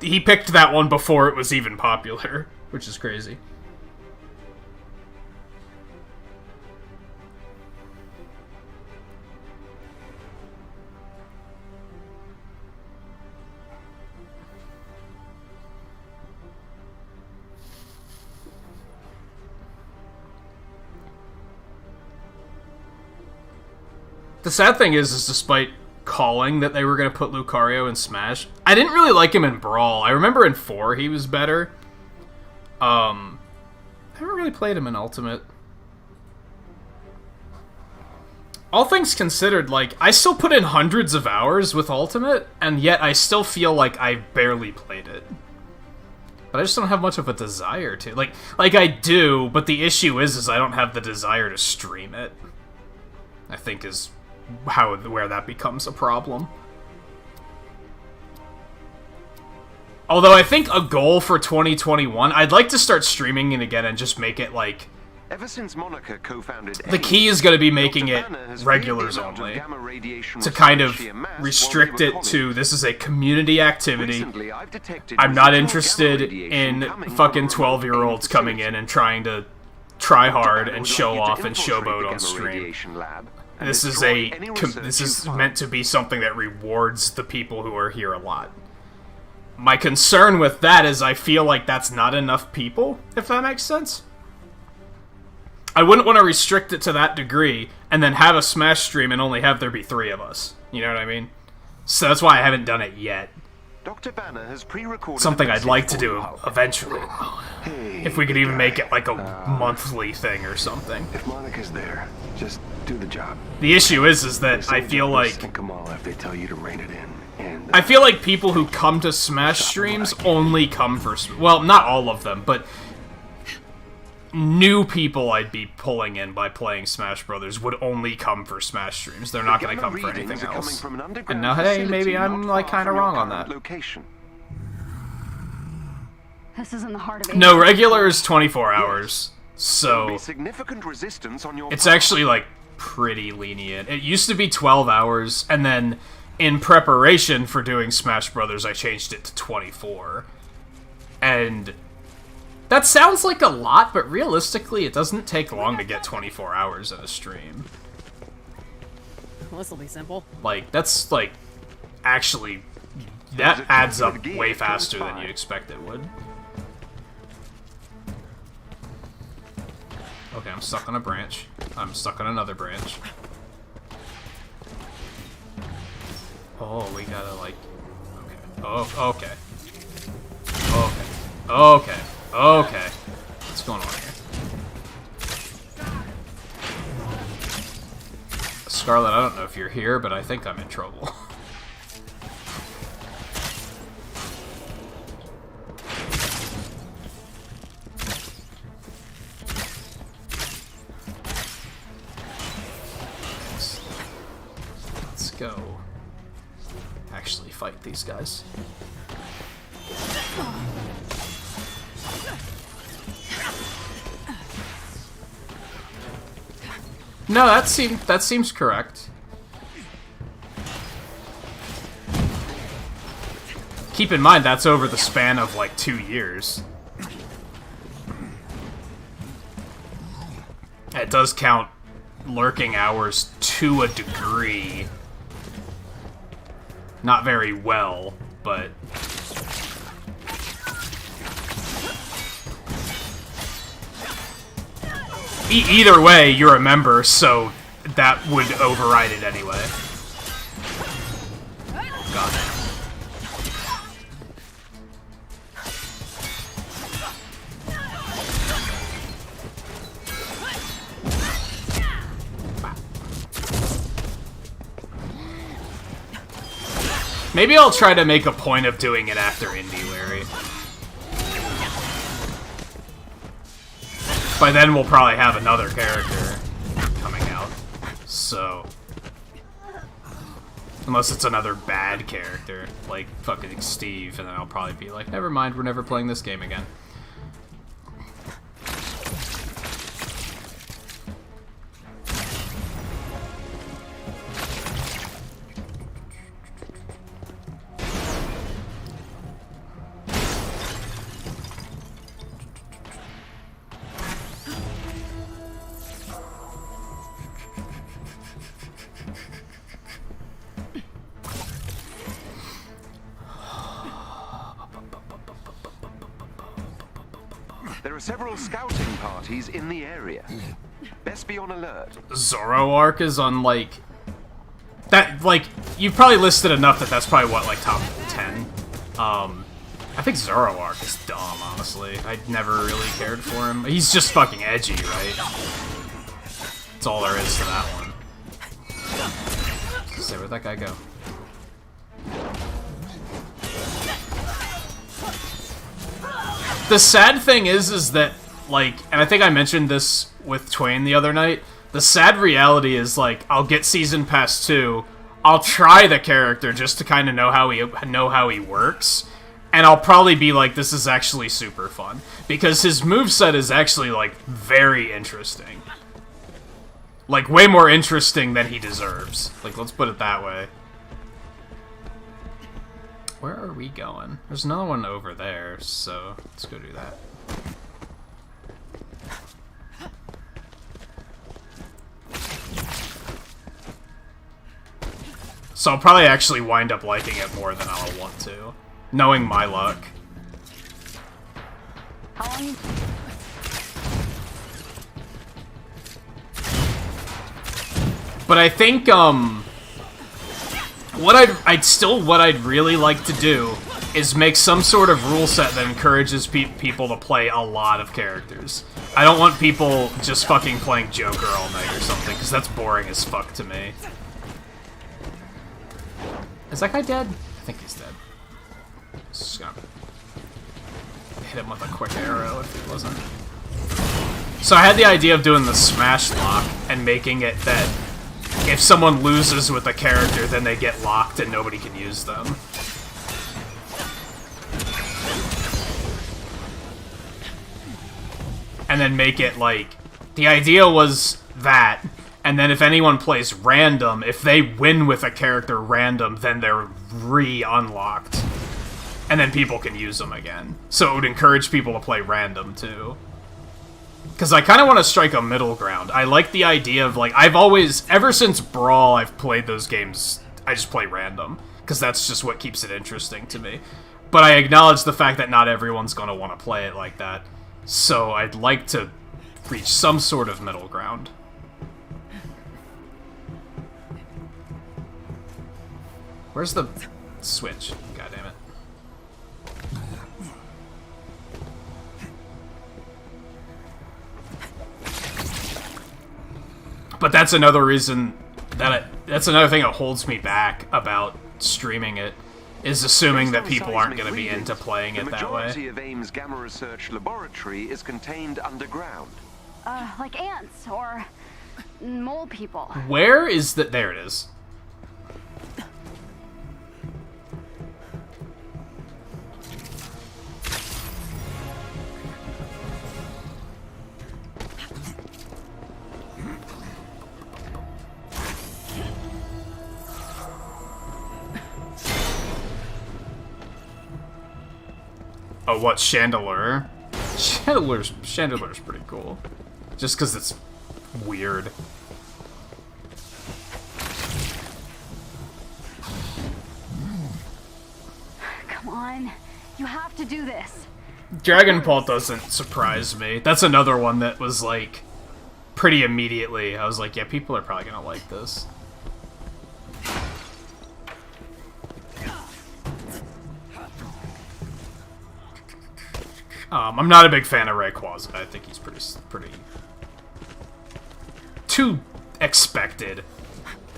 he picked that one before it was even popular, which is crazy. The sad thing is despite calling that they were going to put Lucario in Smash, I didn't really like him in Brawl. I remember in 4 he was better. I haven't really played him in Ultimate. All things considered, like, I still put in hundreds of hours with Ultimate, and yet I still feel like I barely played it. But I just don't have much of a desire to. Like I do, but the issue is I don't have the desire to stream it. I think is where that becomes a problem. Although I think a goal for 2021, I'd like to start streaming it again and just make it like... Ever since Monica co-founded the key is going to be making it regulars only. To kind of restrict it to, this is a community activity. I'm not interested in fucking 12-year-olds coming in and trying to try hard and show off and showboat on stream. This is meant to be something that rewards the people who are here a lot. My concern with that is I feel like that's not enough people, if that makes sense. I wouldn't want to restrict it to that degree and then have a Smash stream and only have there be 3 of us. You know what I mean? So that's why I haven't done it yet. Dr. Banner has pre-recorded something I'd like to do eventually. If we could even make it like a monthly thing or something. If Monica's there, just do the job. The issue is that I feel like... Think them all if they tell you to rein it in. And, I feel like people who come to Smash streams only come for... Well, not all of them, but... New people I'd be pulling in by playing Smash Brothers would only come for Smash streams. They're not going to come for anything else. And now, hey, maybe I'm like kind of wrong on that. This is in the heart of No, regular is 24 hours, so it's actually like pretty lenient. It used to be 12 hours, and then in preparation for doing Smash Brothers, I changed it to 24. And that sounds like a lot, but realistically, it doesn't take long to get 24 hours in a stream. Well, this'll be simple. Like, that's, like, actually, that adds up way faster than you expect it would. Okay, I'm stuck on a branch. I'm stuck on another branch. Oh, we gotta, like... Okay. Oh, okay. Okay. Okay. Okay. What's going on here? Scarlet, I don't know if you're here, but I think I'm in trouble. Let's go. Actually fight these guys. No, that seems correct. Keep in mind that's over the span of like 2 years. It does count lurking hours to a degree. Not very well, but either way, you're a member, so that would override it anyway. God. Maybe I'll try to make a point of doing it after Indie Larry. By then we'll probably have another character coming out, so... Unless it's another bad character, like fucking Steve, and then I'll probably be like, never mind, we're never playing this game again. There are several scouting parties in the area. Best be on alert. Zoroark is on, like, That, like, you've probably listed enough that that's probably, what, like, top 10? I think Zoroark is dumb, honestly. I never really cared for him. He's just fucking edgy, right? That's all there is to that one. Say, where'd that guy go? The sad thing is that, like, and I think I mentioned this with Twain the other night, the sad reality is, like, I'll get Season Pass 2, I'll try the character just to kind of know how he works, and I'll probably be like, this is actually super fun. Because his moveset is actually, like, very interesting. Like, way more interesting than he deserves. Like, let's put it that way. Where are we going? There's another one over there, so let's go do that. So I'll probably actually wind up liking it more than I'll want to. Knowing my luck. But I think, what I'd really like to do is make some sort of rule set that encourages people to play a lot of characters. I don't want people just fucking playing Joker all night or something, because that's boring as fuck to me. Is that guy dead? I think he's dead. Just gonna hit him with a quick arrow if he wasn't. So I had the idea of doing the smash lock and making it that if someone loses with a character, then they get locked and nobody can use them. And then make it like... The idea was that, and then if anyone plays random, if they win with a character random, then they're re-unlocked. And then people can use them again. So it would encourage people to play random, too. Because I kind of want to strike a middle ground. I like the idea of, like, I've always, ever since Brawl, I've played those games, I just play random. Because that's just what keeps it interesting to me. But I acknowledge the fact that not everyone's going to want to play it like that. So I'd like to reach some sort of middle ground. Where's the switch? God damn it. But that's another reason that that's another thing that holds me back about streaming it, is assuming that people aren't going to be into playing it that way. The majority of AIM's Gamma Research Laboratory is contained underground. Like ants or mole people. Where is that? There it is. Oh, what, Chandelier? Chandelier's pretty cool. Just because it's weird. Come on, you have to do this. Dragon Ball doesn't surprise me. That's another one that was, like, pretty immediately. I was like, yeah, people are probably gonna like this. I'm not a big fan of Rayquaza. I think he's pretty... too expected.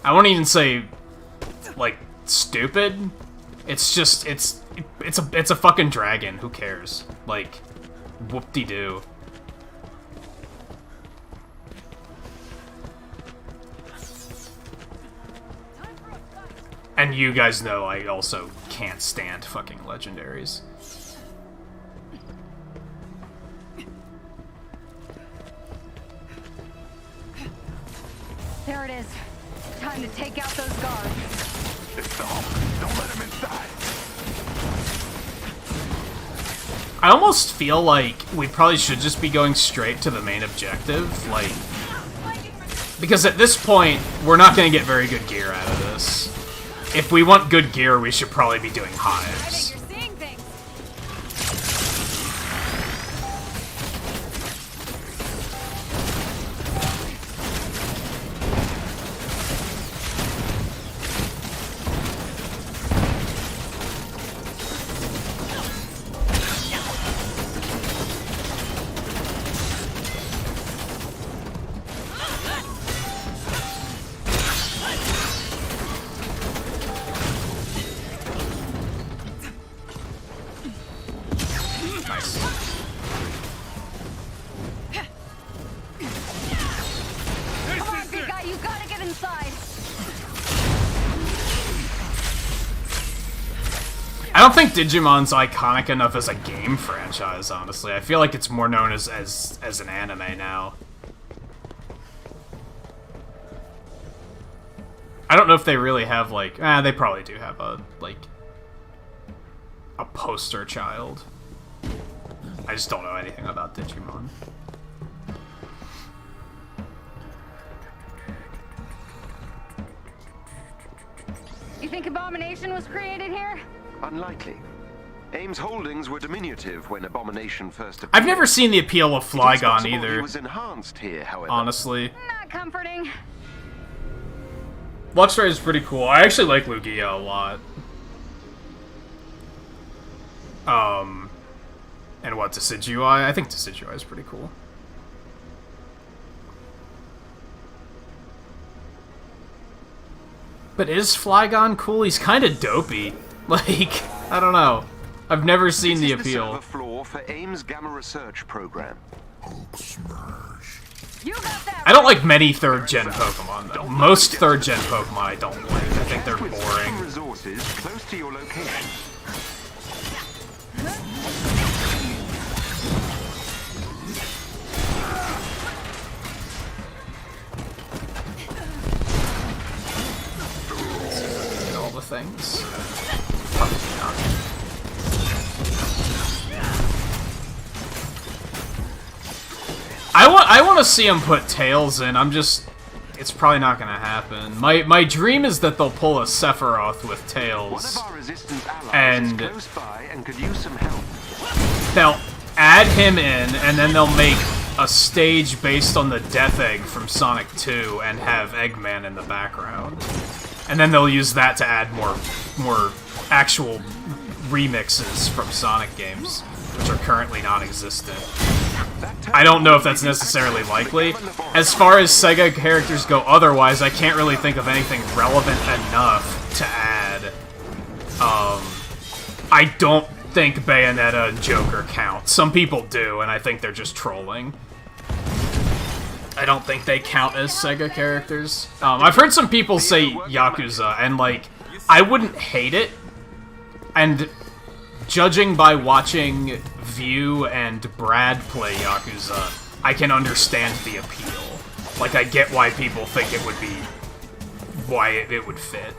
I won't even say, like, stupid. It's just, it's a fucking dragon. Who cares? Like, whoop-de-doo. And you guys know I also can't stand fucking legendaries. There it is. Time to take out those guards. It's the Hulk. Don't let him inside. I almost feel like we probably should just be going straight to the main objective, like... Because at this point, we're not going to get very good gear out of this. If we want good gear, we should probably be doing hives. don't think Digimon's iconic enough as a game franchise, honestly. I feel like it's more known as an anime now. I don't know if they really have, like... they probably do have a, like... a poster child. I just don't know anything about Digimon. You think Abomination was created here? Unlikely. AIM's holdings were diminutive when Abomination first appeared. I've never seen the appeal of Flygon either. He was enhanced here, however. Honestly. Not comforting. Luxray is pretty cool. I actually like Lugia a lot. And what, Decidueye? I think Decidueye is pretty cool. But is Flygon cool? He's kind of dopey. Like, I don't know. I've never seen the appeal. This is the server floor for AIM's Gamma Research program. I don't like many third-gen Pokemon, though. Most third-gen Pokemon I don't like. I think they're boring. Resources close to your location. All the things. I want to see him put Tails in. It's probably not gonna happen. My dream is that they'll pull a Sephiroth with Tails, and could use some help. They'll add him in, and then they'll make a stage based on the Death Egg from Sonic 2 and have Eggman in the background. And then they'll use that to add more actual remixes from Sonic games, which are currently non-existent. I don't know if that's necessarily likely. As far as Sega characters go otherwise, I can't really think of anything relevant enough to add. I don't think Bayonetta and Joker count. Some people do, and I think they're just trolling. I don't think they count as Sega characters. I've heard some people say Yakuza, and, like, I wouldn't hate it. And judging by watching View and Brad play Yakuza, I can understand the appeal. Like, I get why people think it would be... why it would fit.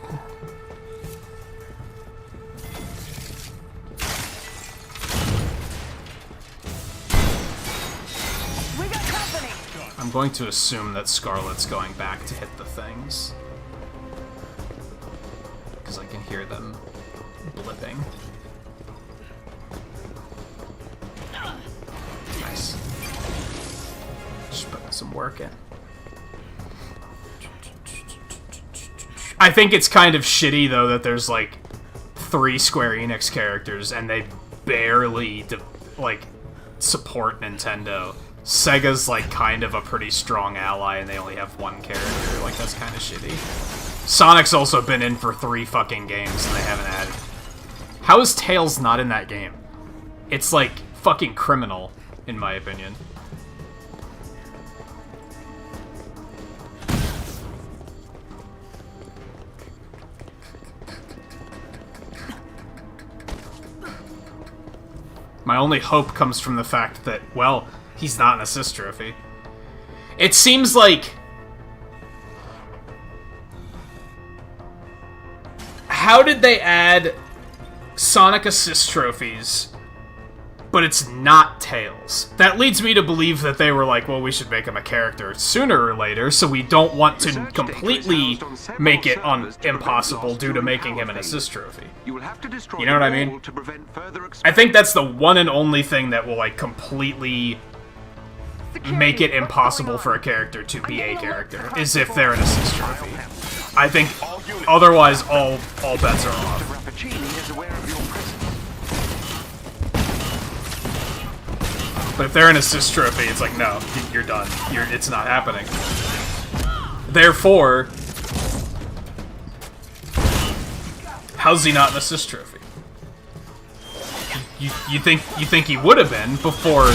I'm going to assume that Scarlet's going back to hit the things. Because I can hear them blipping. Nice. Just putting some work in. I think it's kind of shitty, though, that there's, like, 3 Square Enix characters, and they barely, like, support Nintendo. Sega's, like, kind of a pretty strong ally, and they only have 1 character. Like, that's kind of shitty. Sonic's also been in for 3 fucking games, and they haven't added... How is Tails not in that game? It's, like, fucking criminal, in my opinion. My only hope comes from the fact that, well... he's not an assist trophy. It seems like... How did they add Sonic assist trophies, but it's not Tails? That leads me to believe that they were like, well, we should make him a character sooner or later, so we don't want to completely make it impossible due to making him an assist trophy. You know what I mean? I think that's the one and only thing that will, like, completely... make it impossible for a character to be a character, is if they're an assist trophy. I think otherwise all bets are off. But if they're an assist trophy, it's like, no, you're done. It's not happening. Therefore, how's he not an assist trophy? You think he would have been before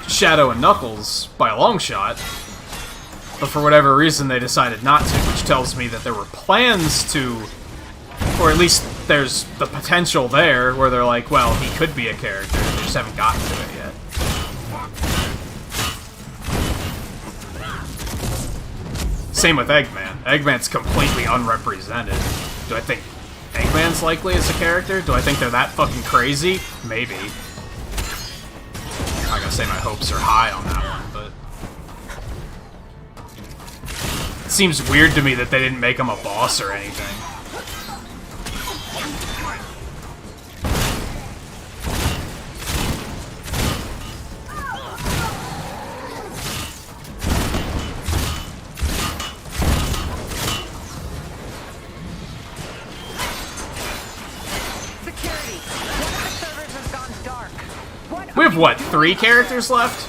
Shadow and Knuckles by a long shot, but for whatever reason they decided not to, which tells me that there were plans to Or at least there's the potential there, where they're like, well, he could be a character, they just haven't gotten to it yet. Same with Eggman. Eggman's completely unrepresented. Do I think Eggman's likely as a character? Do I think they're that fucking crazy? Maybe. I'm not gonna say my hopes are high on that one, but... It seems weird to me that they didn't make him a boss or anything. We have, what, 3 characters left?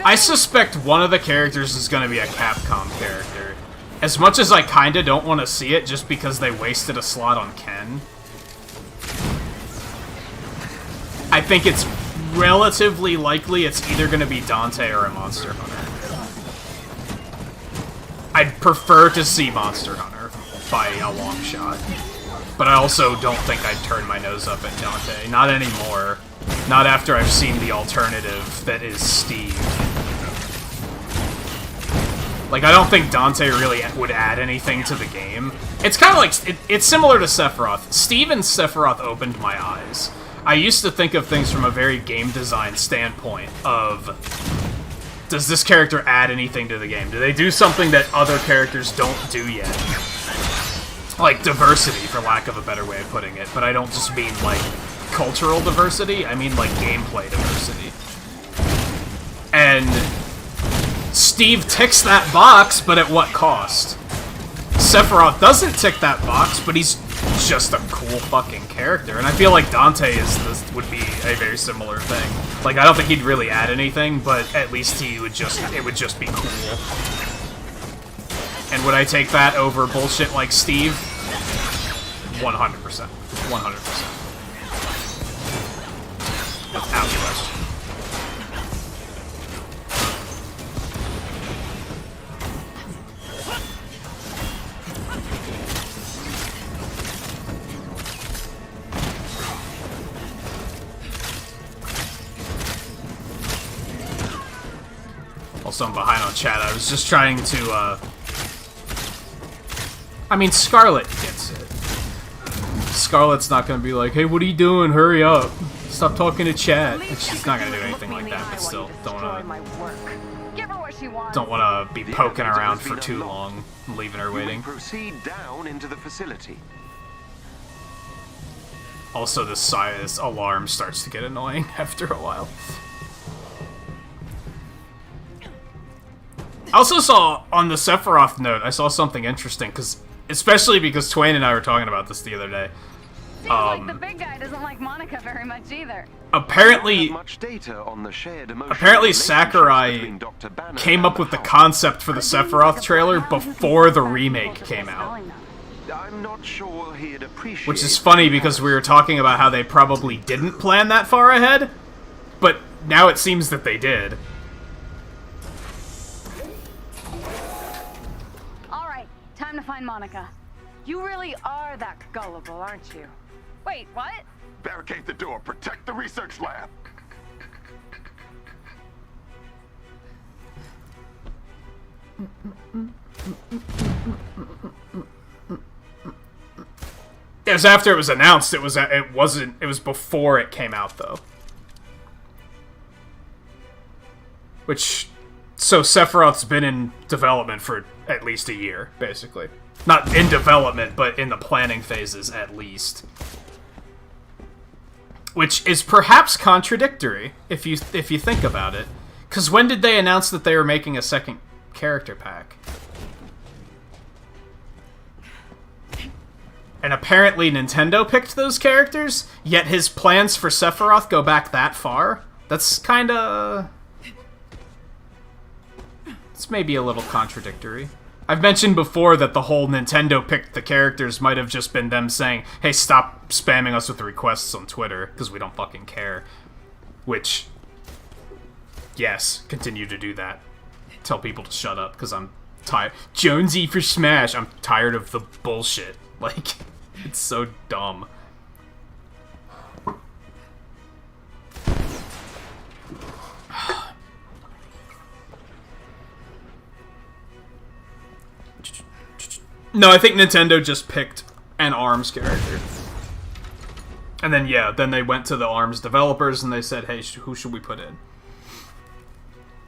I suspect one of the characters is going to be a Capcom character. As much as I kinda don't want to see it just because they wasted a slot on Ken. I think it's relatively likely it's either going to be Dante or a Monster Hunter. I'd prefer to see Monster Hunter by a long shot. But I also don't think I'd turn my nose up at Dante. Not anymore. Not after I've seen the alternative that is Steve. Like, I don't think Dante really would add anything to the game. It's kind of like... it's similar to Sephiroth. Steve and Sephiroth opened my eyes. I used to think of things from a very game design standpoint of... does this character add anything to the game? Do they do something that other characters don't do yet? Like, diversity, for lack of a better way of putting it. But I don't just mean, like... cultural diversity, I mean like gameplay diversity. And Steve ticks that box, but at what cost? Sephiroth doesn't tick that box, but he's just a cool fucking character. And I feel like Dante would be a very similar thing. Like, I don't think he'd really add anything, but at least it would just be cool. And would I take that over bullshit like Steve? 100%. 100%. Without question. Also, I'm behind on chat. I was just trying to, I mean, Scarlet gets it. Scarlet's not gonna be like, hey, what are you doing? Hurry up. Stop talking to chat. She's not gonna do anything like that, but still, don't wanna be poking around for too long, leaving her waiting. Proceed down into the facility. Also, this alarm starts to get annoying after a while. I also saw, on the Sephiroth note, I saw something interesting, especially because Twain and I were talking about this the other day. Seems like the big guy doesn't like Monica very much either. Apparently Sakurai came up with the concept for the Sephiroth trailer before the remake came out. I'm not sure he'd appreciate. Which is funny because we were talking about how they probably didn't plan that far ahead, but now it seems that they did. Alright, time to find Monica. You really are that gullible, aren't you? Wait, what? Barricade the door. Protect the research lab. It was after it was announced. It was before it came out, though. So Sephiroth's been in development for at least a year, basically. Not in development, but in the planning phases, at least. Which is perhaps contradictory, if you think about it. Because when did they announce that they were making a second character pack? And apparently Nintendo picked those characters, yet his plans for Sephiroth go back that far? That's kinda... it's maybe a little contradictory. I've mentioned before that the whole Nintendo picked the characters might have just been them saying, hey, stop spamming us with requests on Twitter, because we don't fucking care. Which, yes, continue to do that. Tell people to shut up, because I'm tired. Jonesy for Smash! I'm tired of the bullshit. Like, It's so dumb. No, I think Nintendo just picked an ARMS character. And then, yeah, then they went to the ARMS developers and they said, hey, who should we put in?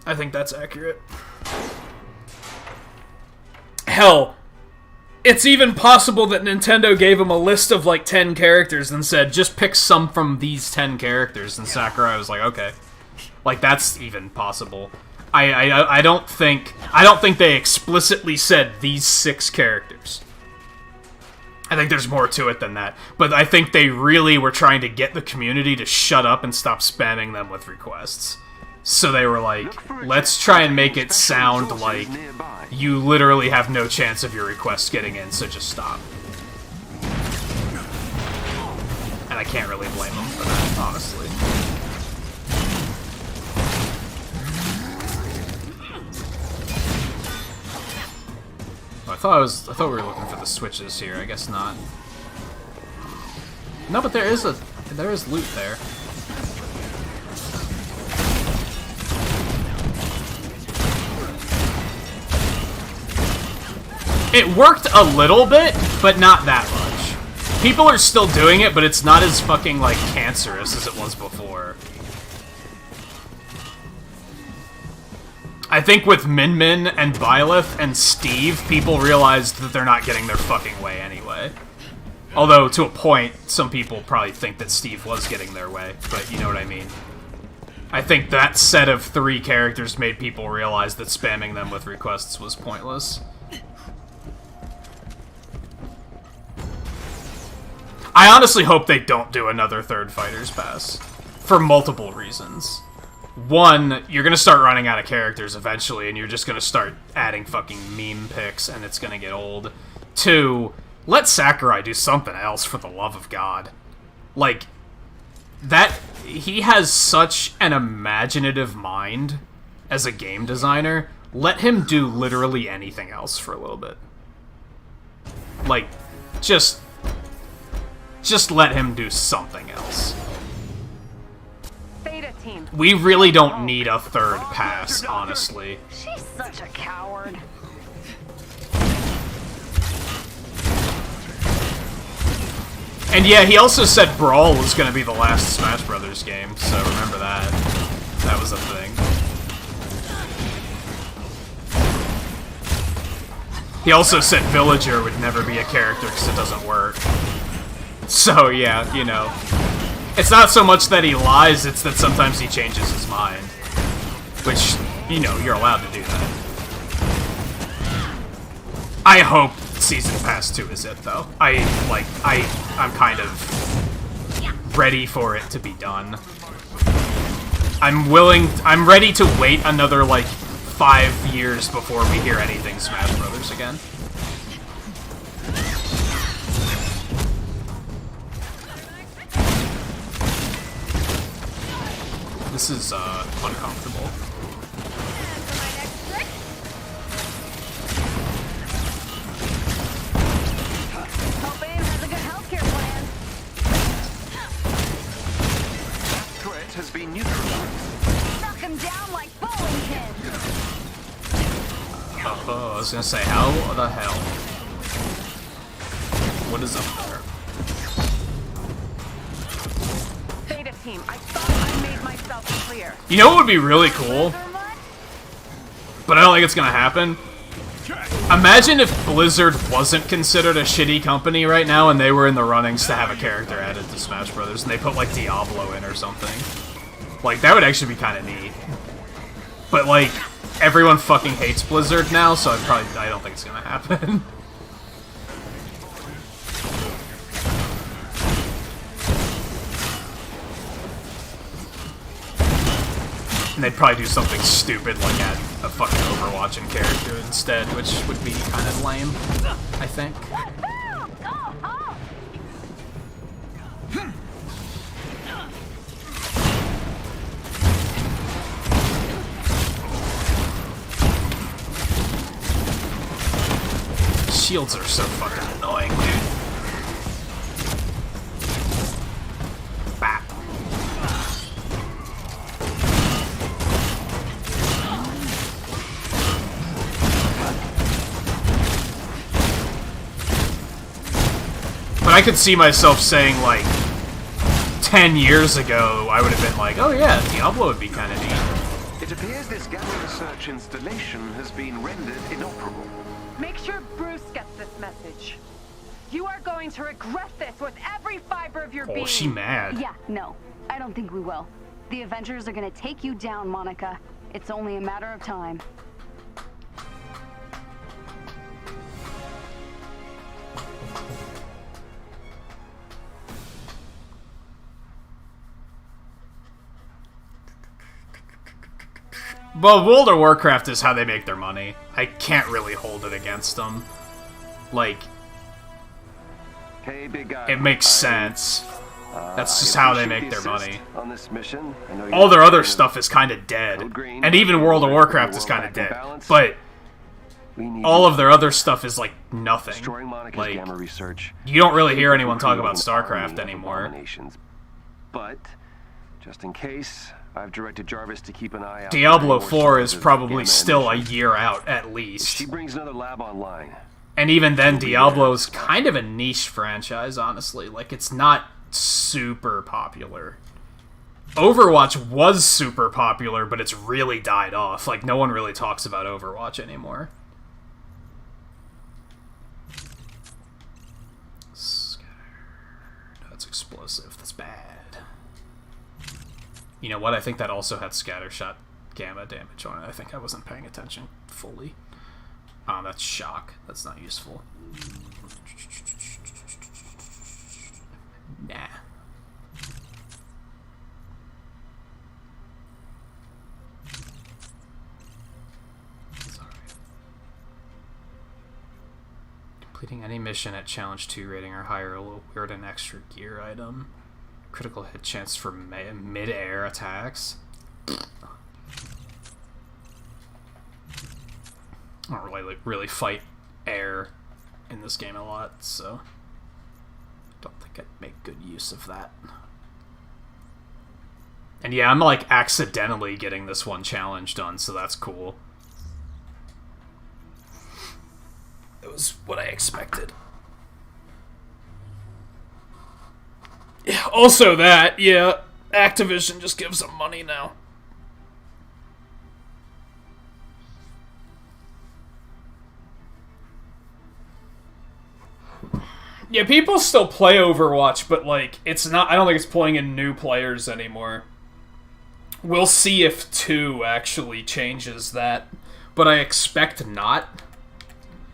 I think that's accurate. Hell, it's even possible that Nintendo gave him a list of like 10 characters and said, just pick some from these 10 characters, and Sakurai was like, okay. Like, that's even possible. I don't think they explicitly said these 6 characters. I think there's more to it than that. But I think they really were trying to get the community to shut up and stop spamming them with requests. So they were like, let's try and make it sound like you literally have no chance of your requests getting in, so just stop. And I can't really blame them for that, honestly. I thought we were looking for the switches here. I guess not. No, but there is loot there. It worked a little bit, but not that much. People are still doing it, but it's not as fucking, like, cancerous as it was before. I think with Min Min and Byleth and Steve, people realized that they're not getting their fucking way anyway. Although, to a point, some people probably think that Steve was getting their way, but you know what I mean. I think that set of 3 characters made people realize that spamming them with requests was pointless. I honestly hope they don't do another 3rd Fighters Pass. For multiple reasons. One, you're gonna start running out of characters eventually, and you're just gonna start adding fucking meme pics, and it's gonna get old. 2, let Sakurai do something else, for the love of God. Like, he has such an imaginative mind as a game designer. Let him do literally anything else for a little bit. Like, just let him do something else. We really don't need a 3rd pass, honestly. She's such a coward. And yeah, he also said Brawl was gonna be the last Smash Brothers game, so remember that. That was a thing. He also said Villager would never be a character because it doesn't work. So yeah, you know. It's not so much that he lies, it's that sometimes he changes his mind. Which, you know, you're allowed to do that. I hope Season Pass 2 is it, though. I'm kind of ready for it to be done. I'm ready to wait another, like, 5 years before we hear anything Smash Brothers again. This is, uncomfortable. Threat has been neutralized. Knock him down like bowling pins. Oh, I was gonna say, how the hell? What is up there? Beta team, I thought I made myself clear. You know what would be really cool? But I don't think it's gonna happen. Imagine if Blizzard wasn't considered a shitty company right now and they were in the runnings to have a character added to Smash Brothers and they put, like, Diablo in or something. Like, that would actually be kind of neat. But, like, everyone fucking hates Blizzard now, so I don't think it's gonna happen. And they'd probably do something stupid like add a fucking Overwatching character instead, which would be kind of lame, I think. Shields are so fucking annoying, dude. I could see myself saying, like, 10 years ago, I would have been like, oh yeah, Diablo would be kind of neat. It appears this gamma research installation has been rendered inoperable. Make sure Bruce gets this message. You are going to regret this with every fiber of your being. Oh, she mad. Yeah, no. I don't think we will. The Avengers are gonna take you down, Monica. It's only a matter of time. Well, World of Warcraft is how they make their money. I can't really hold it against them. Like, hey, big guy. it makes sense. That's just how they make their money. On this mission, all their other stuff is kind of dead. And even World of Warcraft is kind of dead. But all of their other stuff is, like, nothing. Like, you don't really hear anyone talk about StarCraft anymore. But, just in case, I've directed Jarvis to keep an eye out. Diablo 4 is probably still a year out, at least. She brings another lab online. And even then, Diablo's kind of a niche franchise, honestly. Like, it's not super popular. Overwatch was super popular, but it's really died off. Like, no one really talks about Overwatch anymore. That's explosive. That's bad. You know what? I think that also had scattershot gamma damage on it. I think I wasn't paying attention fully. That's shock. That's not useful. Nah. Sorry. Completing any mission at challenge 2 rating or higher will award an extra gear item. Critical hit chance for mid-air attacks. I don't really fight air in this game a lot, so don't think I'd make good use of that. And yeah, I'm like accidentally getting this one challenge done, so that's cool. It was what I expected. Yeah, also that, yeah, Activision just gives them money now. Yeah, people still play Overwatch, but, like, it's not... I don't think it's pulling in new players anymore. We'll see if 2 actually changes that, but I expect not.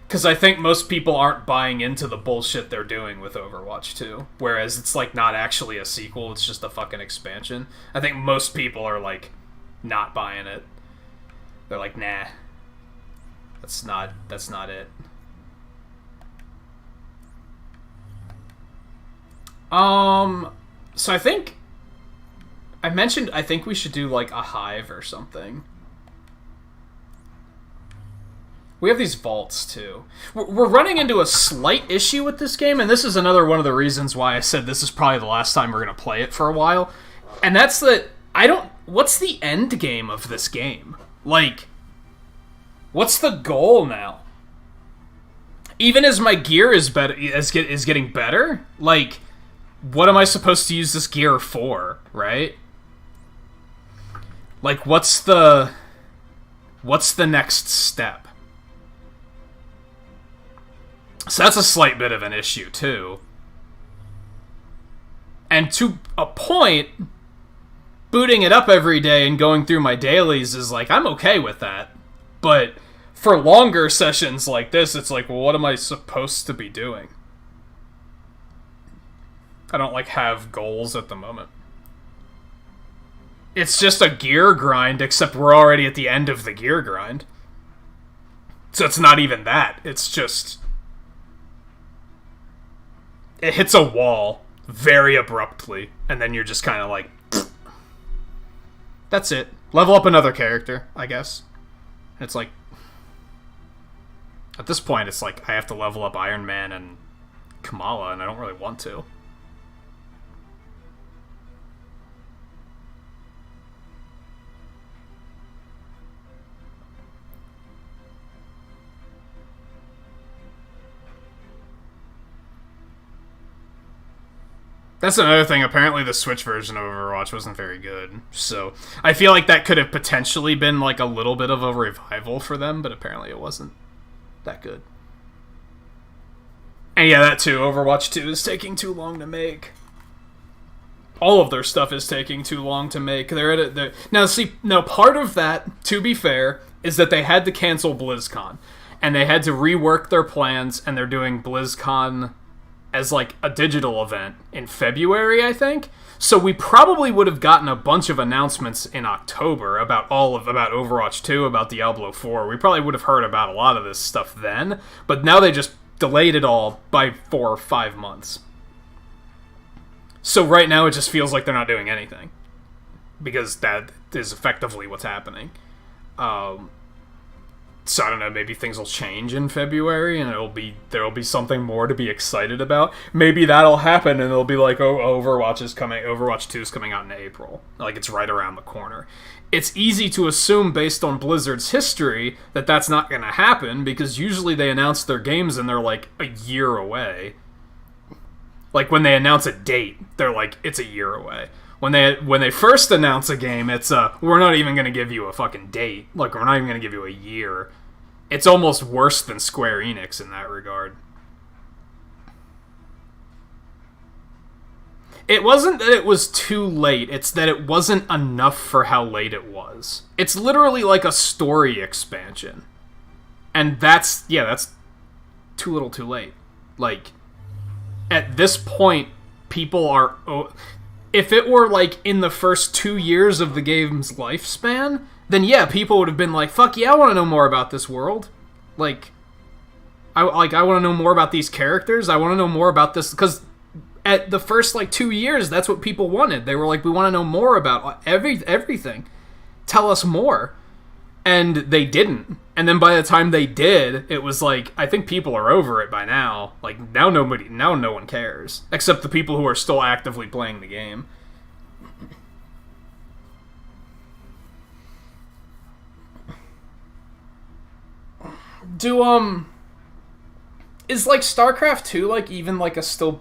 Because I think most people aren't buying into the bullshit they're doing with Overwatch 2. Whereas it's, like, not actually a sequel, it's just a fucking expansion. I think most people are, like, not buying it. They're like, nah. That's not it. So I think... I mentioned I think we should do, like, a hive or something. We have these vaults, too. We're running into a slight issue with this game, and this is another one of the reasons why I said this is probably the last time we're going to play it for a while. And that's that I don't... What's the end game of this game? Like, what's the goal now? Even as my gear is getting better, like... What am I supposed to use this gear for, right? Like, what's the next step? So that's a slight bit of an issue, too. And to a point, booting it up every day and going through my dailies is like, I'm okay with that. But for longer sessions like this, it's like, well, what am I supposed to be doing? I don't, like, have goals at the moment. It's just a gear grind, except we're already at the end of the gear grind. So it's not even that. It's just... It hits a wall very abruptly, and then you're just kind of like... That's it. Level up another character, I guess. It's like... At this point, it's like I have to level up Iron Man and Kamala, and I don't really want to. That's another thing. Apparently the Switch version of Overwatch wasn't very good. So I feel like that could have potentially been like a little bit of a revival for them, but apparently it wasn't that good. And yeah, that too. Overwatch 2 is taking too long to make. All of their stuff is taking too long to make. Now part of that, to be fair, is that they had to cancel BlizzCon. And they had to rework their plans, and they're doing BlizzCon as like a digital event in February, I think. So we probably would have gotten a bunch of announcements in October about Overwatch 2, about Diablo 4. We probably would have heard about a lot of this stuff then, but now they just delayed it all by 4 or 5 months. So right now it just feels like they're not doing anything, because that is effectively what's happening. So I don't know, maybe things will change in February and there'll be something more to be excited about. Maybe that'll happen and it'll be like, oh, Overwatch 2 is coming out in April. Like, it's right around the corner. It's easy to assume, based on Blizzard's history, that that's not going to happen, because usually they announce their games and they're like a year away. Like, when they announce a date, they're like, it's a year away. When they first announce a game, it's we're not even going to give you a fucking date. Like, we're not even going to give you a year. It's almost worse than Square Enix in that regard. It wasn't that it was too late, it's that it wasn't enough for how late it was. It's literally like a story expansion. And that's too little too late. Like, at this point, people are... If it were, like, in the first 2 years of the game's lifespan, then yeah, people would have been like, fuck yeah, I want to know more about this world. Like, I want to know more about these characters, I want to know more about this, because at the first, like, 2 years, that's what people wanted. They were like, we want to know more about everything. Tell us more. And they didn't. And then by the time they did, it was like, I think people are over it by now. Like, now no one cares. Except the people who are still actively playing the game. Is, like, StarCraft 2, like, even, like, still a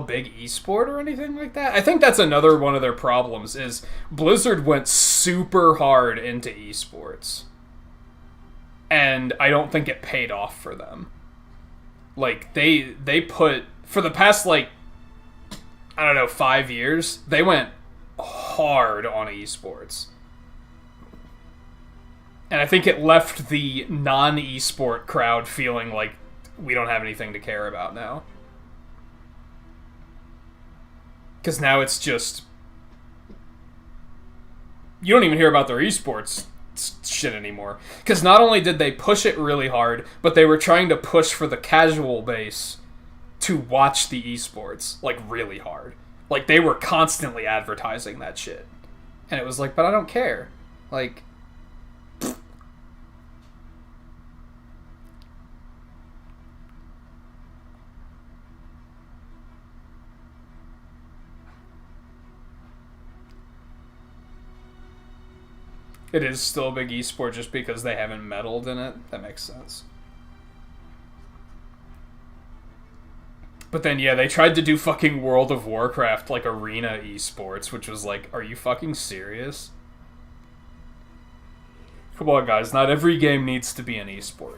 big esport or anything like that? I think that's another one of their problems, is Blizzard went super hard into esports. And I don't think it paid off for them. Like, they put, for the past, like, I don't know, 5 years, they went hard on esports. And I think it left the non-esport crowd feeling like we don't have anything to care about now. Because now it's just... You don't even hear about their esports shit anymore. Because not only did they push it really hard, but they were trying to push for the casual base to watch the esports, like, really hard. Like, they were constantly advertising that shit. And it was like, but I don't care. Like... It is still a big esport just because they haven't meddled in it. That makes sense. But then, yeah, they tried to do fucking World of Warcraft, like, arena esports, which was like, are you fucking serious? Come on, guys, not every game needs to be an esport.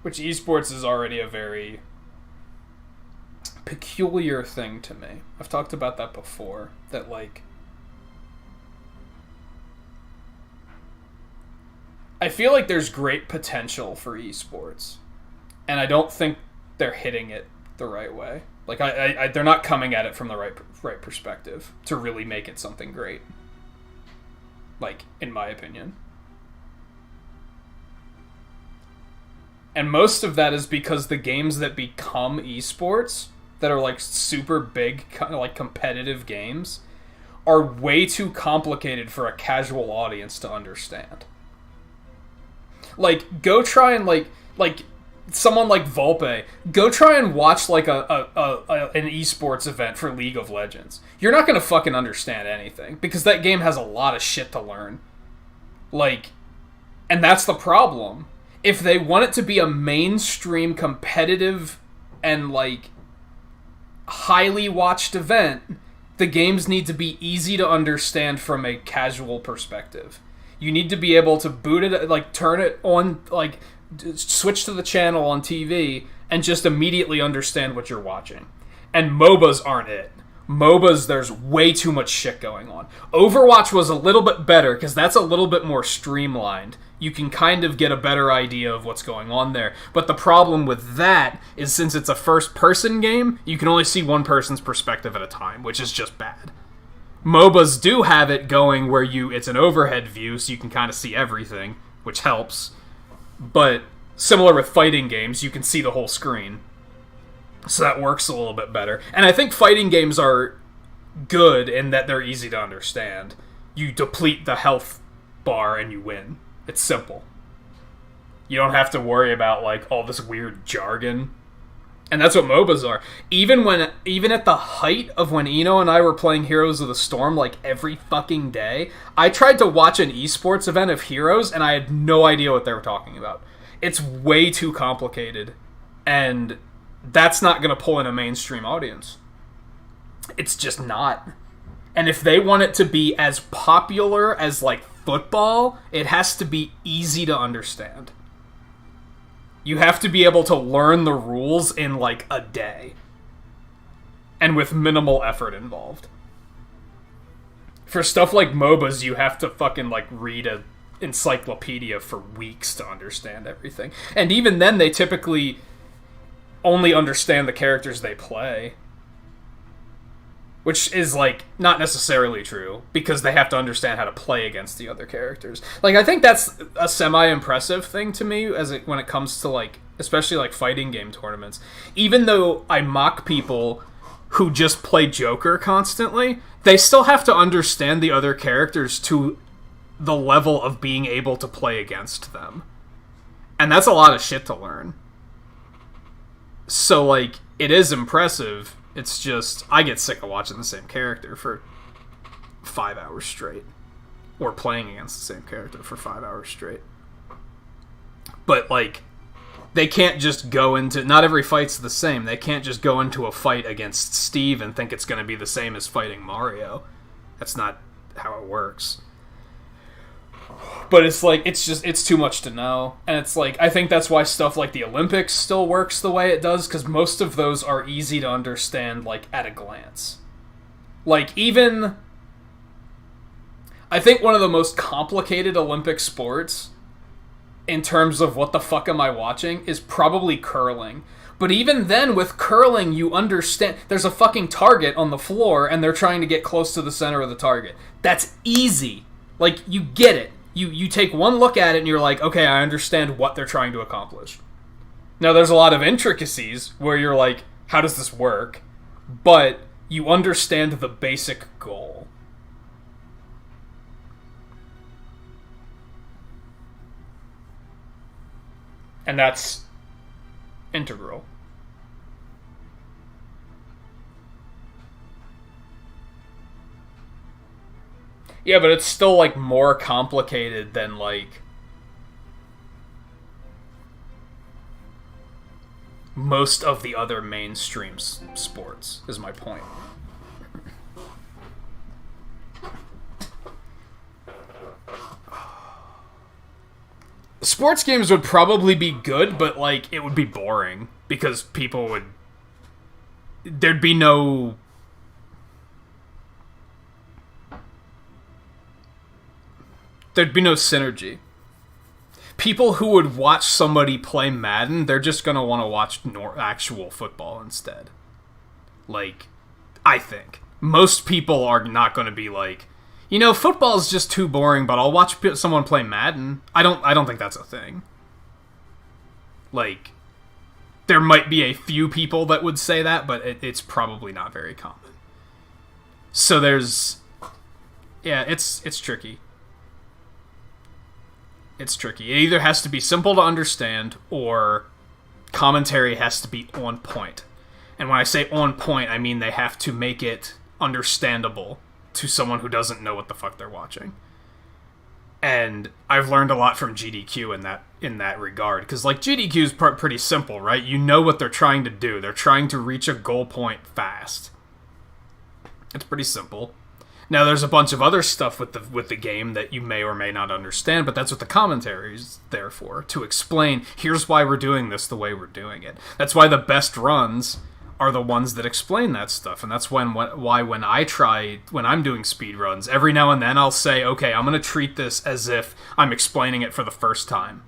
Which esports is already a very peculiar thing to me. I've talked about that before. That, like... I feel like there's great potential for esports. And I don't think they're hitting it the right way. Like, they're not coming at it from the right perspective to really make it something great. Like, in my opinion. And most of that is because the games that become esports, that are, like, super big, kind of like competitive games, are way too complicated for a casual audience to understand. Like, go try and, like someone like Volpe, go try and watch like an esports event for League of Legends. You're not gonna fucking understand anything because that game has a lot of shit to learn. Like, and that's the problem. If they want it to be a mainstream competitive and like highly watched event, the games need to be easy to understand from a casual perspective. You need to be able to boot it, like turn it on, like switch to the channel on TV and just immediately understand what you're watching. And MOBAs aren't it. MOBAs, there's way too much shit going on. Overwatch was a little bit better because that's a little bit more streamlined. You can kind of get a better idea of what's going on there. But the problem with that is since it's a first-person game, you can only see one person's perspective at a time, which is just bad. MOBAs do have it going where it's an overhead view, so you can kind of see everything, which helps. But similar with fighting games, you can see the whole screen. So that works a little bit better. And I think fighting games are good in that they're easy to understand. You deplete the health bar and you win. It's simple. You don't have to worry about like all this weird jargon. And that's what MOBAs are. Even at the height of when Eno and I were playing Heroes of the Storm like every fucking day, I tried to watch an esports event of Heroes and I had no idea what they were talking about. It's way too complicated. And that's not going to pull in a mainstream audience. It's just not. And if they want it to be as popular as like football, it has to be easy to understand. You have to be able to learn the rules in like a day. And with minimal effort involved. For stuff like MOBAs, you have to fucking like read a encyclopedia for weeks to understand everything. And even then, they typically only understand the characters they play. Which is, like, not necessarily true, because they have to understand how to play against the other characters. Like, I think that's a semi-impressive thing to me when it comes to, like, especially, like, fighting game tournaments. Even though I mock people who just play Joker constantly, they still have to understand the other characters to the level of being able to play against them. And that's a lot of shit to learn. So, like, it is impressive. It's just, I get sick of watching the same character for 5 hours straight. Or playing against the same character for 5 hours straight. But, like, they can't just go into... Not every fight's the same. They can't just go into a fight against Steve and think it's going to be the same as fighting Mario. That's not how it works. But it's like, it's too much to know. And it's like, I think that's why stuff like the Olympics still works the way it does, because most of those are easy to understand, like, at a glance. Like, even... I think one of the most complicated Olympic sports, in terms of what the fuck am I watching, is probably curling. But even then, with curling, you understand... There's a fucking target on the floor, and they're trying to get close to the center of the target. That's easy. Like, you get it. You take one look at it and you're like, okay, I understand what they're trying to accomplish. Now, there's a lot of intricacies where you're like, how does this work? But you understand the basic goal. And that's integral. Yeah, but it's still, like, more complicated than, like, most of the other mainstream sports, is my point. Sports games would probably be good, but, like, it would be boring, because people would... There'd be no... There'd be no synergy. People who would watch somebody play Madden, they're just gonna want to watch actual football instead. Like, I think. Most people are not gonna be like, you know, football is just too boring, but I'll watch someone play Madden. I don't think that's a thing. Like, there might be a few people that would say that, but it's probably not very common. So there's... Yeah, it's tricky. It's tricky. It either has to be simple to understand, or commentary has to be on point. And when I say on point, I mean they have to make it understandable to someone who doesn't know what the fuck they're watching. And I've learned a lot from GDQ in that regard, because like GDQ is pretty simple, right? You know what they're trying to do. They're trying to reach a goal point fast. It's pretty simple. Now there's a bunch of other stuff with the game that you may or may not understand, but that's what the commentary is there for, to explain, here's why we're doing this the way we're doing it. That's why the best runs are the ones that explain that stuff, and that's why when I'm doing speed runs, every now and then I'll say, okay, I'm going to treat this as if I'm explaining it for the first time.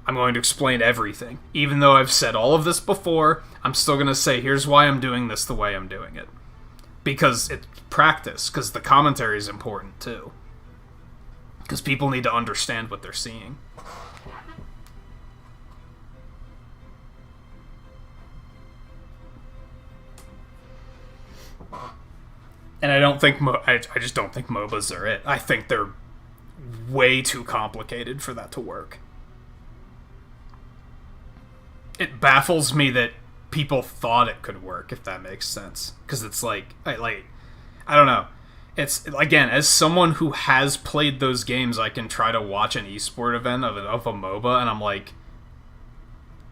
I'm going to explain everything. Even though I've said all of this before, I'm still going to say, here's why I'm doing this the way I'm doing it. Because it's practice, because the commentary is important too. Because people need to understand what they're seeing. And I don't think I just don't think MOBAs are it. I think they're way too complicated for that to work. It baffles me that people thought it could work, if that makes sense. Because it's like I don't know. It's, again, as someone who has played those games, I can try to watch an esport event of a MOBA, and I'm like,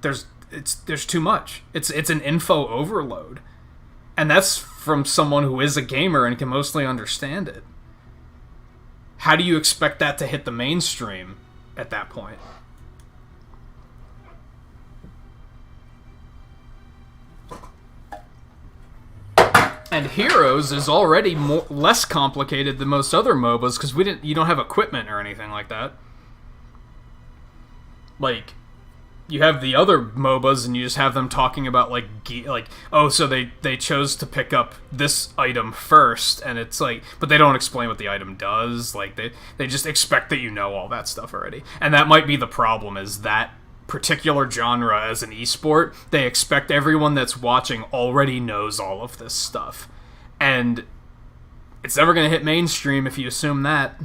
there's too much. It's an info overload. And that's from someone who is a gamer and can mostly understand it. How do you expect that to hit the mainstream at that point? And Heroes is already less complicated than most other MOBAs because you don't have equipment or anything like that. Like, you have the other MOBAs and you just have them talking about so they chose to pick up this item first, and it's like, but they don't explain what the item does. Like, they just expect that you know all that stuff already. And that might be the problem, is that particular genre as an esport, they expect everyone that's watching already knows all of this stuff. And it's never going to hit mainstream if you assume that.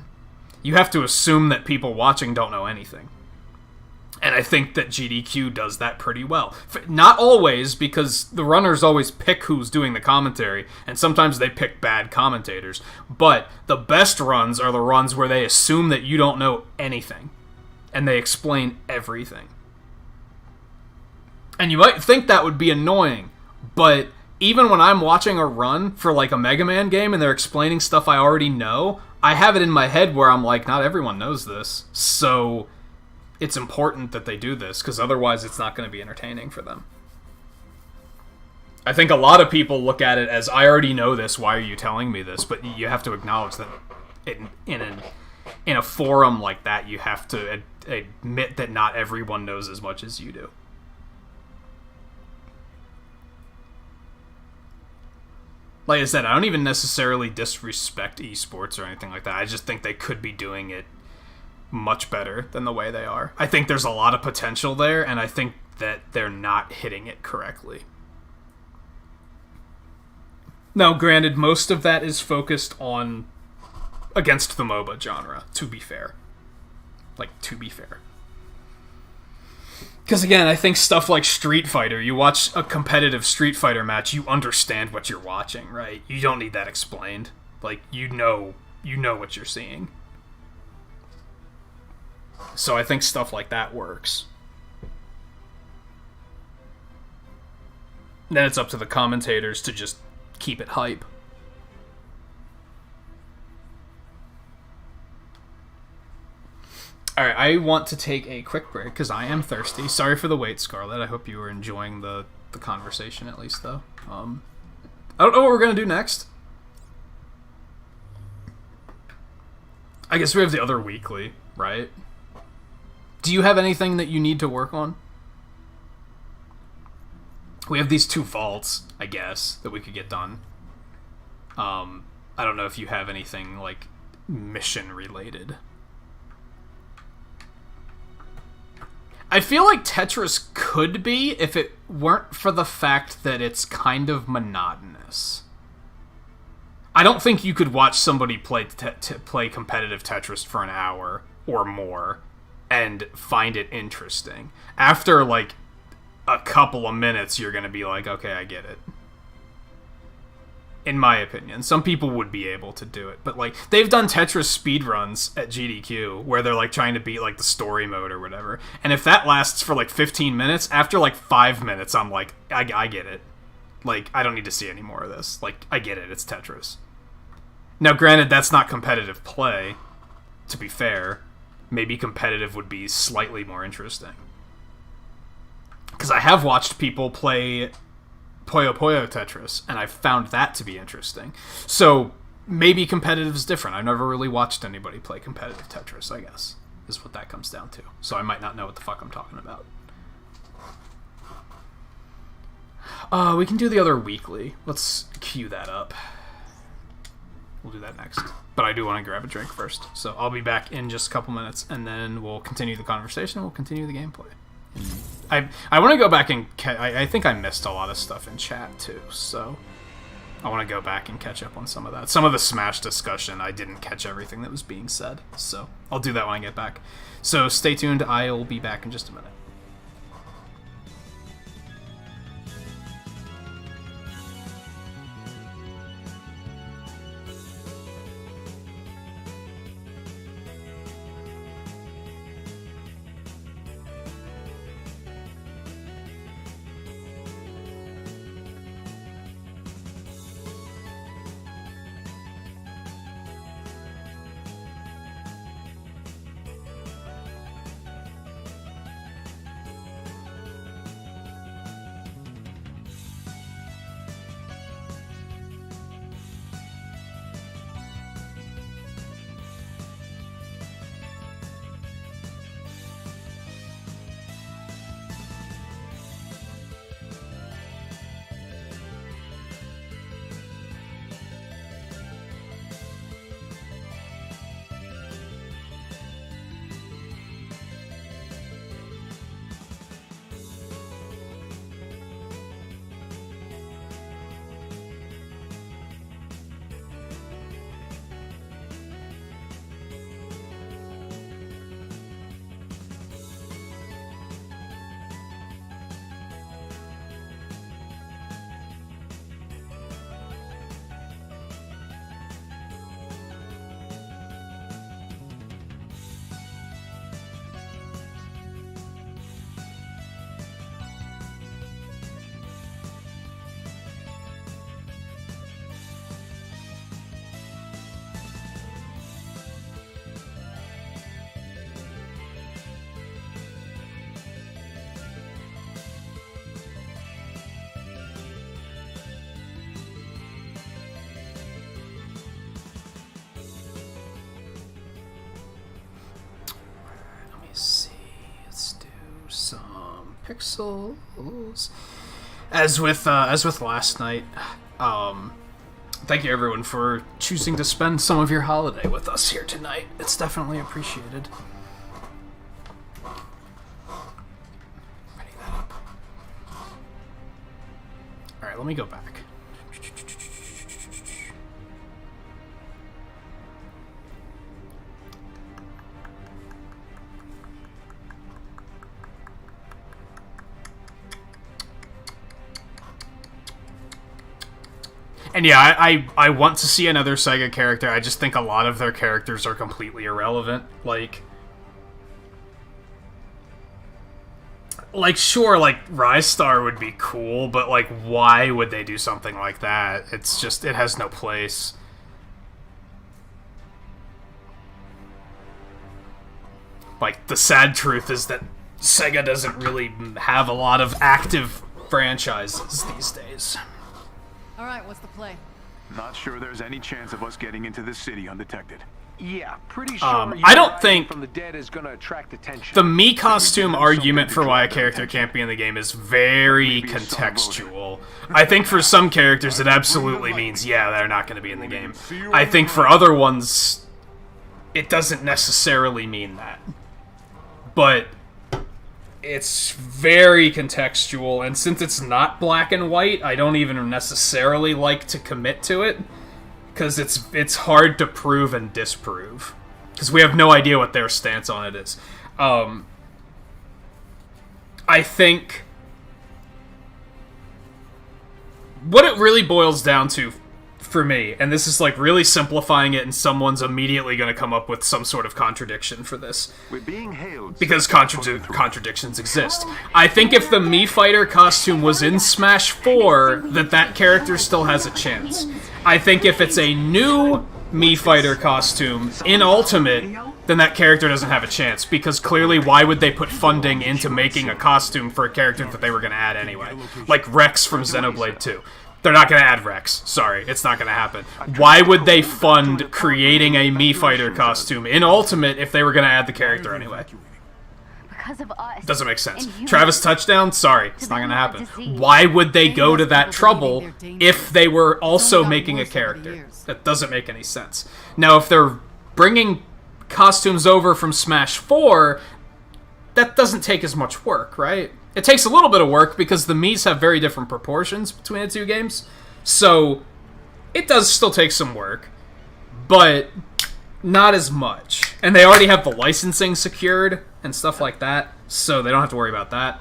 You have to assume that people watching don't know anything. And I think that GDQ does that pretty well. Not always, because the runners always pick who's doing the commentary, and sometimes they pick bad commentators. But the best runs are the runs where they assume that you don't know anything, and they explain everything. And you might think that would be annoying, but even when I'm watching a run for like a Mega Man game and they're explaining stuff I already know, I have it in my head where I'm like, not everyone knows this, so it's important that they do this, because otherwise it's not going to be entertaining for them. I think a lot of people look at it as, I already know this, why are you telling me this? But you have to acknowledge that in a forum like that, you have to admit that not everyone knows as much as you do. Like I said, I don't even necessarily disrespect esports or anything like that. I just think they could be doing it much better than the way they are. I think there's a lot of potential there, and I think that they're not hitting it correctly. Now, granted, most of that is focused on against the MOBA genre, to be fair. Because again, I think stuff like Street Fighter, you watch a competitive Street Fighter match, you understand what you're watching, right? You don't need that explained. Like, you know what you're seeing. So I think stuff like that works. Then it's up to the commentators to just keep it hype. Alright, I want to take a quick break because I am thirsty. Sorry for the wait, Scarlett. I hope you were enjoying the conversation at least, though. I don't know what we're going to do next. I guess we have the other weekly, right? Do you have anything that you need to work on? We have these 2 vaults, I guess, that we could get done. I don't know if you have anything, like, mission-related. I feel like Tetris could be if it weren't for the fact that it's kind of monotonous. I don't think you could watch somebody play competitive Tetris for an hour or more and find it interesting. After, like, a couple of minutes, you're going to be like, okay, I get it. In my opinion. Some people would be able to do it, but, like, they've done Tetris speedruns at GDQ, where they're, like, trying to beat, like, the story mode or whatever, and if that lasts for, like, 15 minutes, after, like, 5 minutes, I'm like, I get it. Like, I don't need to see any more of this. Like, I get it, it's Tetris. Now, granted, that's not competitive play, to be fair. Maybe competitive would be slightly more interesting. Because I have watched people play Puyo Puyo Tetris, and I've found that to be interesting. So, maybe competitive is different. I've never really watched anybody play competitive Tetris, I guess, is what that comes down to. So I might not know what the fuck I'm talking about. We can do the other weekly. Let's queue that up. We'll do that next. But I do want to grab a drink first. So I'll be back in just a couple minutes, and then we'll continue the conversation, and we'll continue the gameplay. I want to go back and... I think I missed a lot of stuff in chat, too, so... I want to go back and catch up on some of that. Some of the Smash discussion, I didn't catch everything that was being said, so I'll do that when I get back. So stay tuned, I'll be back in just a minute. Pixels. As with last night, thank you everyone for choosing to spend some of your holiday with us here tonight. It's definitely appreciated. Ready that up. Alright, let me go back. And yeah, I want to see another Sega character. I just think a lot of their characters are completely irrelevant. Like sure, like Rise Star would be cool, but like why would they do something like that? It's just, it has no place. Like, the sad truth is that Sega doesn't really have a lot of active franchises these days. Alright, what's the play? Not sure there's any chance of us getting into this city undetected. Yeah, pretty sure. I don't think from the dead is going to attract attention. The me costume argument for why a character can't be in the game is very contextual. I think for some characters it absolutely means, yeah, they're not going to be in the game. I think for other ones, it doesn't necessarily mean that. But it's very contextual, and since it's not black and white, I don't even necessarily like to commit to it, because it's hard to prove and disprove, because we have no idea what their stance on it is. I think what it really boils down to for me, and this is like really simplifying it, and someone's immediately going to come up with some sort of contradiction for this. We're being hailed because contradictions exist. I think if the Mii Fighter costume was in Smash 4, that character still has a chance. I think if it's a new Mii Fighter costume in Ultimate, then that character doesn't have a chance, because clearly why would they put funding into making a costume for a character that they were going to add anyway? Like Rex from Xenoblade 2. They're not going to add Rex. Sorry, it's not going to happen. Why would they fund creating a Mii Fighter costume in Ultimate if they were going to add the character anyway? Because of us. Doesn't make sense. Travis Touchdown? Sorry, it's not going to happen. Why would they go to that trouble if they were also making a character? That doesn't make any sense. Now, if they're bringing costumes over from Smash 4, that doesn't take as much work, right? It takes a little bit of work because the Miis have very different proportions between the two games. So, it does still take some work, but not as much. And they already have the licensing secured and stuff like that, so they don't have to worry about that.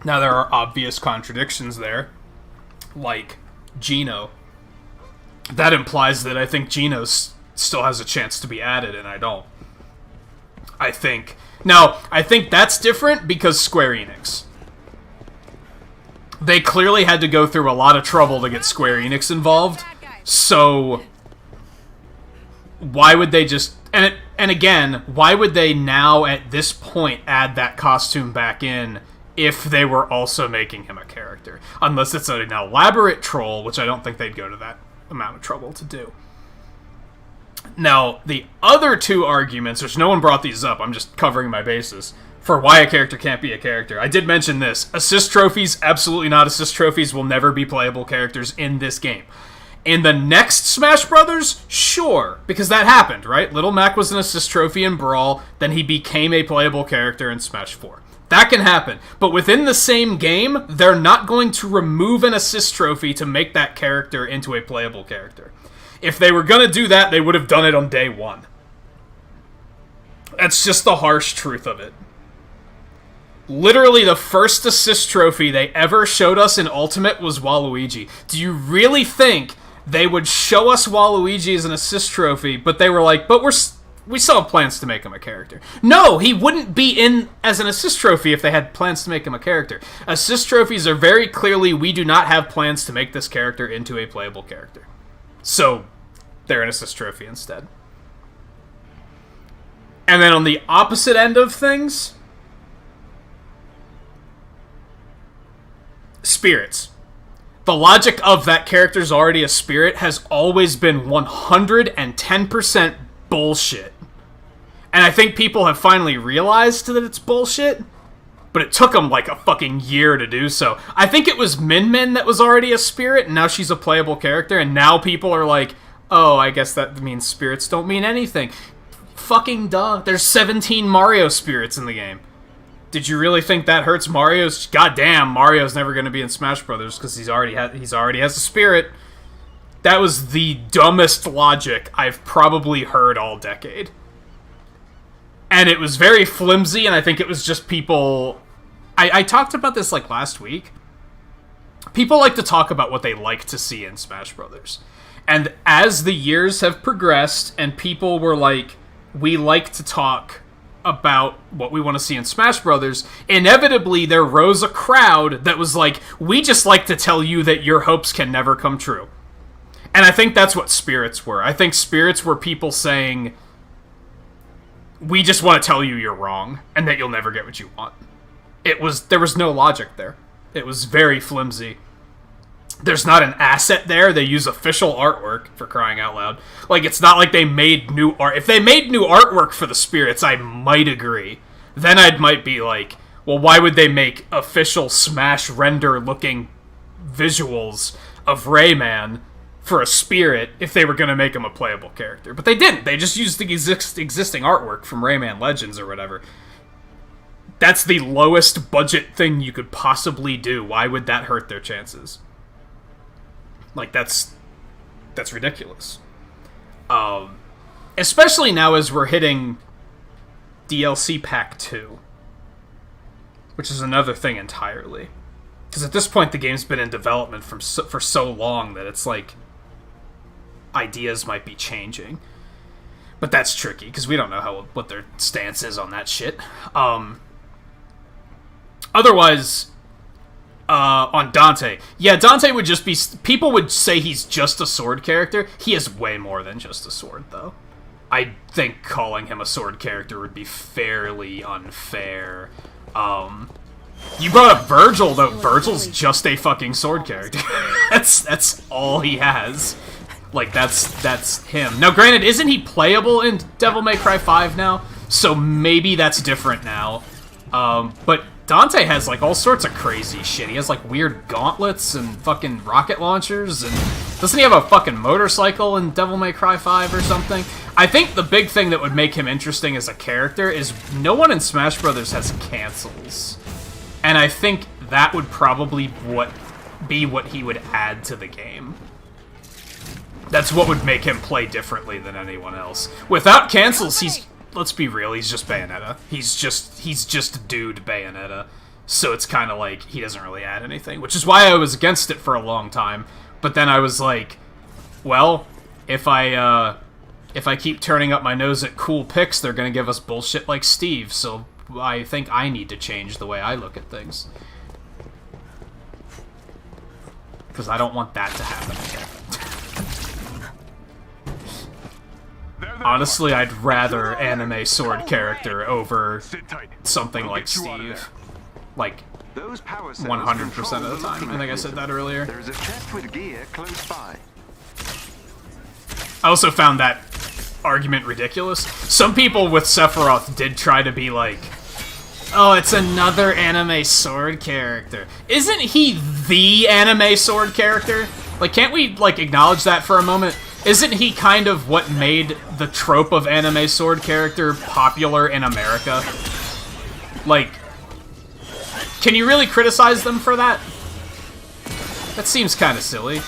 Now, there are obvious contradictions there, like Geno. That implies that I think Geno still has a chance to be added, and I don't. I think that's different because Square Enix. They clearly had to go through a lot of trouble to get Square Enix involved, so why would they just... And again, why would they now, at this point, add that costume back in if they were also making him a character? Unless it's an elaborate troll, which I don't think they'd go to that amount of trouble to do. Now, the other two arguments, which no one brought these up, I'm just covering my bases, for why a character can't be a character. I did mention this. Assist trophies, absolutely not. Assist trophies will never be playable characters in this game. In the next Smash Brothers, sure, because that happened, right? Little Mac was an assist trophy in Brawl, then he became a playable character in Smash 4. That can happen, but within the same game, they're not going to remove an assist trophy to make that character into a playable character. If they were going to do that, they would have done it on day one. That's just the harsh truth of it. Literally, the first assist trophy they ever showed us in Ultimate was Waluigi. Do you really think they would show us Waluigi as an assist trophy, but they were like, but we still have plans to make him a character? No, he wouldn't be in as an assist trophy if they had plans to make him a character. Assist trophies are very clearly, we do not have plans to make this character into a playable character. So, they're an assist trophy instead. And then on the opposite end of things, spirits. The logic of that character's already a spirit has always been 110% bullshit. And I think people have finally realized that it's bullshit, but it took them like a fucking year to do so. I think it was Min Min that was already a spirit, and now she's a playable character, and now people are like, oh, I guess that means spirits don't mean anything. Fucking duh. There's 17 Mario spirits in the game. Did you really think that hurts Mario's? Goddamn, Mario's never going to be in Smash Brothers because he's already has a spirit. That was the dumbest logic I've probably heard all decade. And it was very flimsy, and I think it was just people... I talked about this like last week. People like to talk about what they like to see in Smash Brothers. And as the years have progressed, and people were like, we like to talk about what we want to see in Smash Brothers, inevitably there rose a crowd that was like, we just like to tell you that your hopes can never come true. And I think that's what spirits were. I think spirits were people saying, we just want to tell you you're wrong, and that you'll never get what you want. There was no logic there. It was very flimsy. There's not an asset there. They use official artwork, for crying out loud. Like, it's not like they made new art. If they made new artwork for the spirits, I might agree. Then I might be like, well, why would they make official Smash render-looking visuals of Rayman for a spirit if they were going to make him a playable character? But they didn't. They just used the existing artwork from Rayman Legends or whatever. That's the lowest budget thing you could possibly do. Why would that hurt their chances? Like, that's ridiculous. Especially now as we're hitting DLC Pack 2. which is another thing entirely. Because at this point, the game's been in development for so long that it's like ideas might be changing. But that's tricky, because we don't know what their stance is on that shit. Otherwise, on Dante. Yeah, Dante would just be... People would say he's just a sword character. He is way more than just a sword, though. I think calling him a sword character would be fairly unfair. You brought up Virgil, though. Virgil's just a fucking sword character. That's all he has. Like, that's him. Now, granted, isn't he playable in Devil May Cry 5 now? So maybe that's different now. But Dante has, like, all sorts of crazy shit. He has, like, weird gauntlets and fucking rocket launchers, and doesn't he have a fucking motorcycle in Devil May Cry 5 or something? I think the big thing that would make him interesting as a character is no one in Smash Bros. Has cancels. And I think that would probably be what he would add to the game. That's what would make him play differently than anyone else. Without cancels, he's... Let's be real, he's just Bayonetta. He's just dude Bayonetta. So it's kind of like, he doesn't really add anything. Which is why I was against it for a long time. But then I was like, well, if I keep turning up my nose at cool picks, they're gonna give us bullshit like Steve. So I think I need to change the way I look at things. Because I don't want that to happen again. Honestly, I'd rather anime sword character over something like Steve. Like, 100% of the time. I think I said that earlier. There is a chest with gear close by. I also found that argument ridiculous. Some people with Sephiroth did try to be like, oh, it's another anime sword character. Isn't he the anime sword character? Like, can't we, like, acknowledge that for a moment? Isn't he kind of what made the trope of anime sword character popular in America? Like, can you really criticize them for that? That seems kind of silly.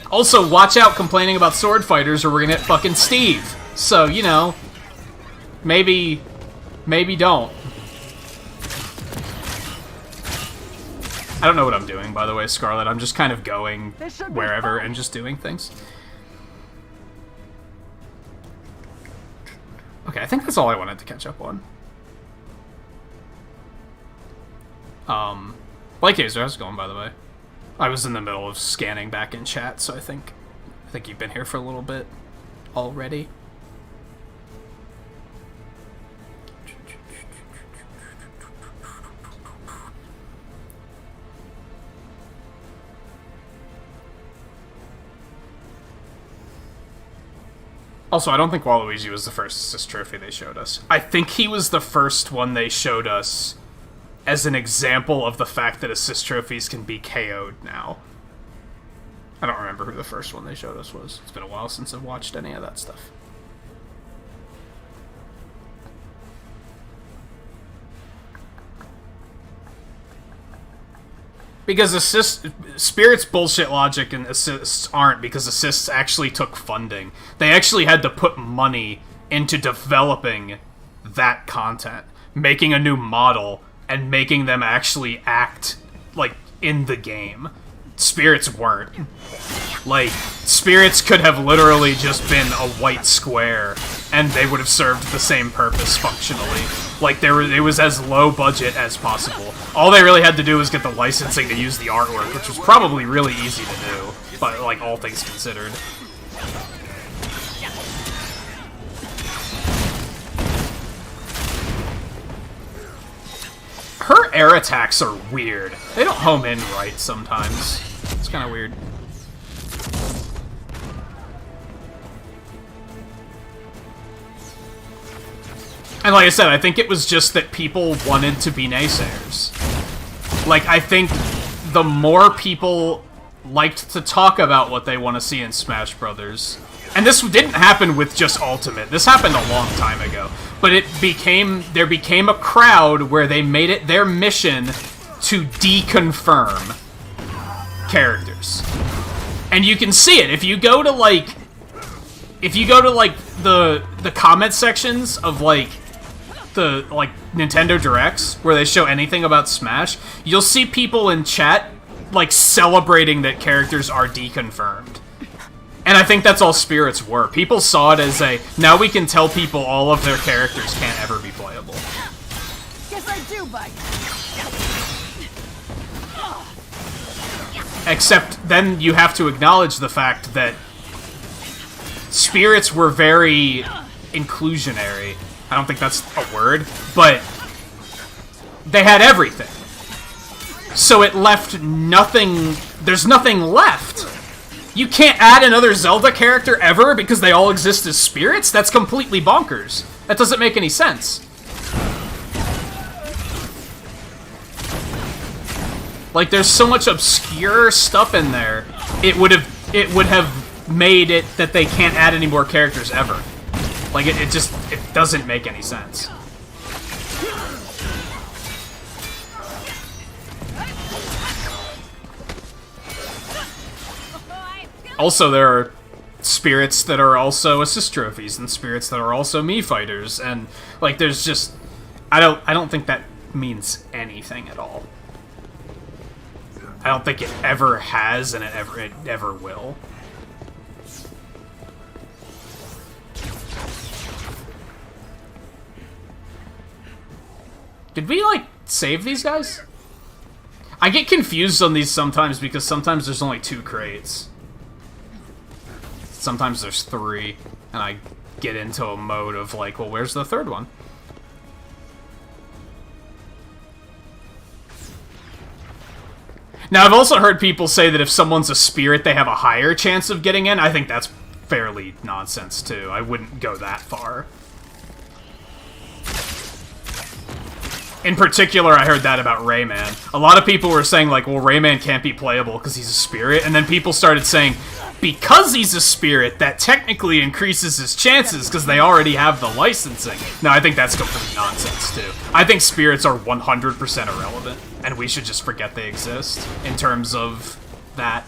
Also, watch out complaining about sword fighters or we're gonna hit fucking Steve. So, you know, maybe don't. I don't know what I'm doing, by the way, Scarlet. I'm just kind of going wherever and just doing things. Okay, I think that's all I wanted to catch up on. Like Hazer, how's it going, by the way? I was in the middle of scanning back in chat, so I think you've been here for a little bit already. Also, I don't think Waluigi was the first assist trophy they showed us. I think he was the first one they showed us as an example of the fact that assist trophies can be KO'd now. I don't remember who the first one they showed us was. It's been a while since I've watched any of that stuff. Because Spirit's bullshit logic and assists aren't, because assists actually took funding. They actually had to put money into developing that content, making a new model, and making them actually act, like, in the game. Spirits weren't. Like, Spirits could have literally just been a white square, and they would have served the same purpose functionally. Like, it was as low budget as possible. All they really had to do was get the licensing to use the artwork, which was probably really easy to do, but, like, all things considered. Her air attacks are weird. They don't home in right sometimes. It's kind of weird. And like I said, I think it was just that people wanted to be naysayers. Like, I think the more people liked to talk about what they want to see in Smash Brothers, and this didn't happen with just Ultimate, this happened a long time ago, but there became a crowd where they made it their mission to deconfirm characters. And you can see it if you go to like the comment sections of like the like Nintendo Directs where they show anything about Smash, you'll see people in chat like celebrating that characters are deconfirmed. And I think that's all Spirits were. People saw it as a, now we can tell people all of their characters can't ever be playable. Guess I do bite. Except then you have to acknowledge the fact that Spirits were very inclusionary. I don't think that's a word, but they had everything. So it left nothing, there's nothing left. You can't add another Zelda character ever because they all exist as spirits? That's completely bonkers. That doesn't make any sense. Like, there's so much obscure stuff in there. It would have made it that they can't add any more characters ever. Like, it doesn't make any sense. Also, there are spirits that are also assist trophies, and spirits that are also Mii fighters, and like, there's just, I don't think that means anything at all. I don't think it ever has, and it ever will. Did we like save these guys? I get confused on these sometimes because sometimes there's only 2 crates. Sometimes there's 3, and I get into a mode of like, well, where's the 3rd one? Now, I've also heard people say that if someone's a spirit, they have a higher chance of getting in. I think that's fairly nonsense, too. I wouldn't go that far. In particular, I heard that about Rayman. A lot of people were saying, like, well, Rayman can't be playable because he's a spirit, and then people started saying, because he's a spirit, that technically increases his chances because they already have the licensing. No, I think that's complete nonsense, too. I think spirits are 100% irrelevant, and we should just forget they exist in terms of that.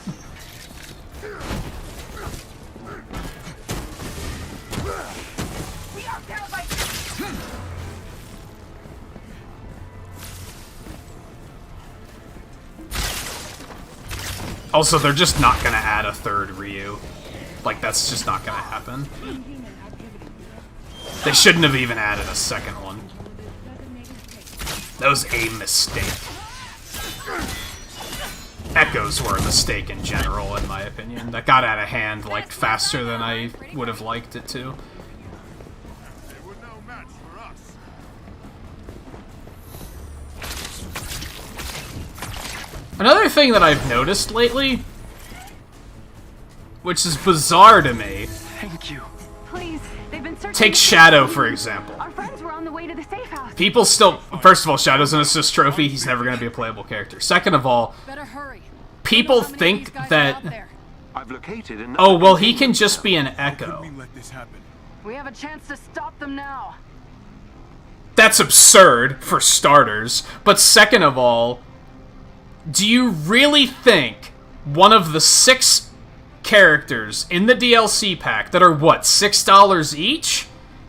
Also, they're just not gonna add a 3rd Ryu. Like, that's just not gonna happen. They shouldn't have even added a 2nd one. That was a mistake. Echoes were a mistake in general, in my opinion. That got out of hand, like, faster than I would have liked it to. Another thing that I've noticed lately, which is bizarre to me. Thank you. Please, they've been searching. Take Shadow, for example. Our friends were on the way to the safe house. People still, first of all, Shadow's an assist trophy. He's never going to be a playable character. Second of all, people think that, I've located oh, well, he can just be an Echo. We have a chance to stop them now. That's absurd, for starters. But second of all, do you really think one of the 6 characters in the DLC pack that are, what, $6 each,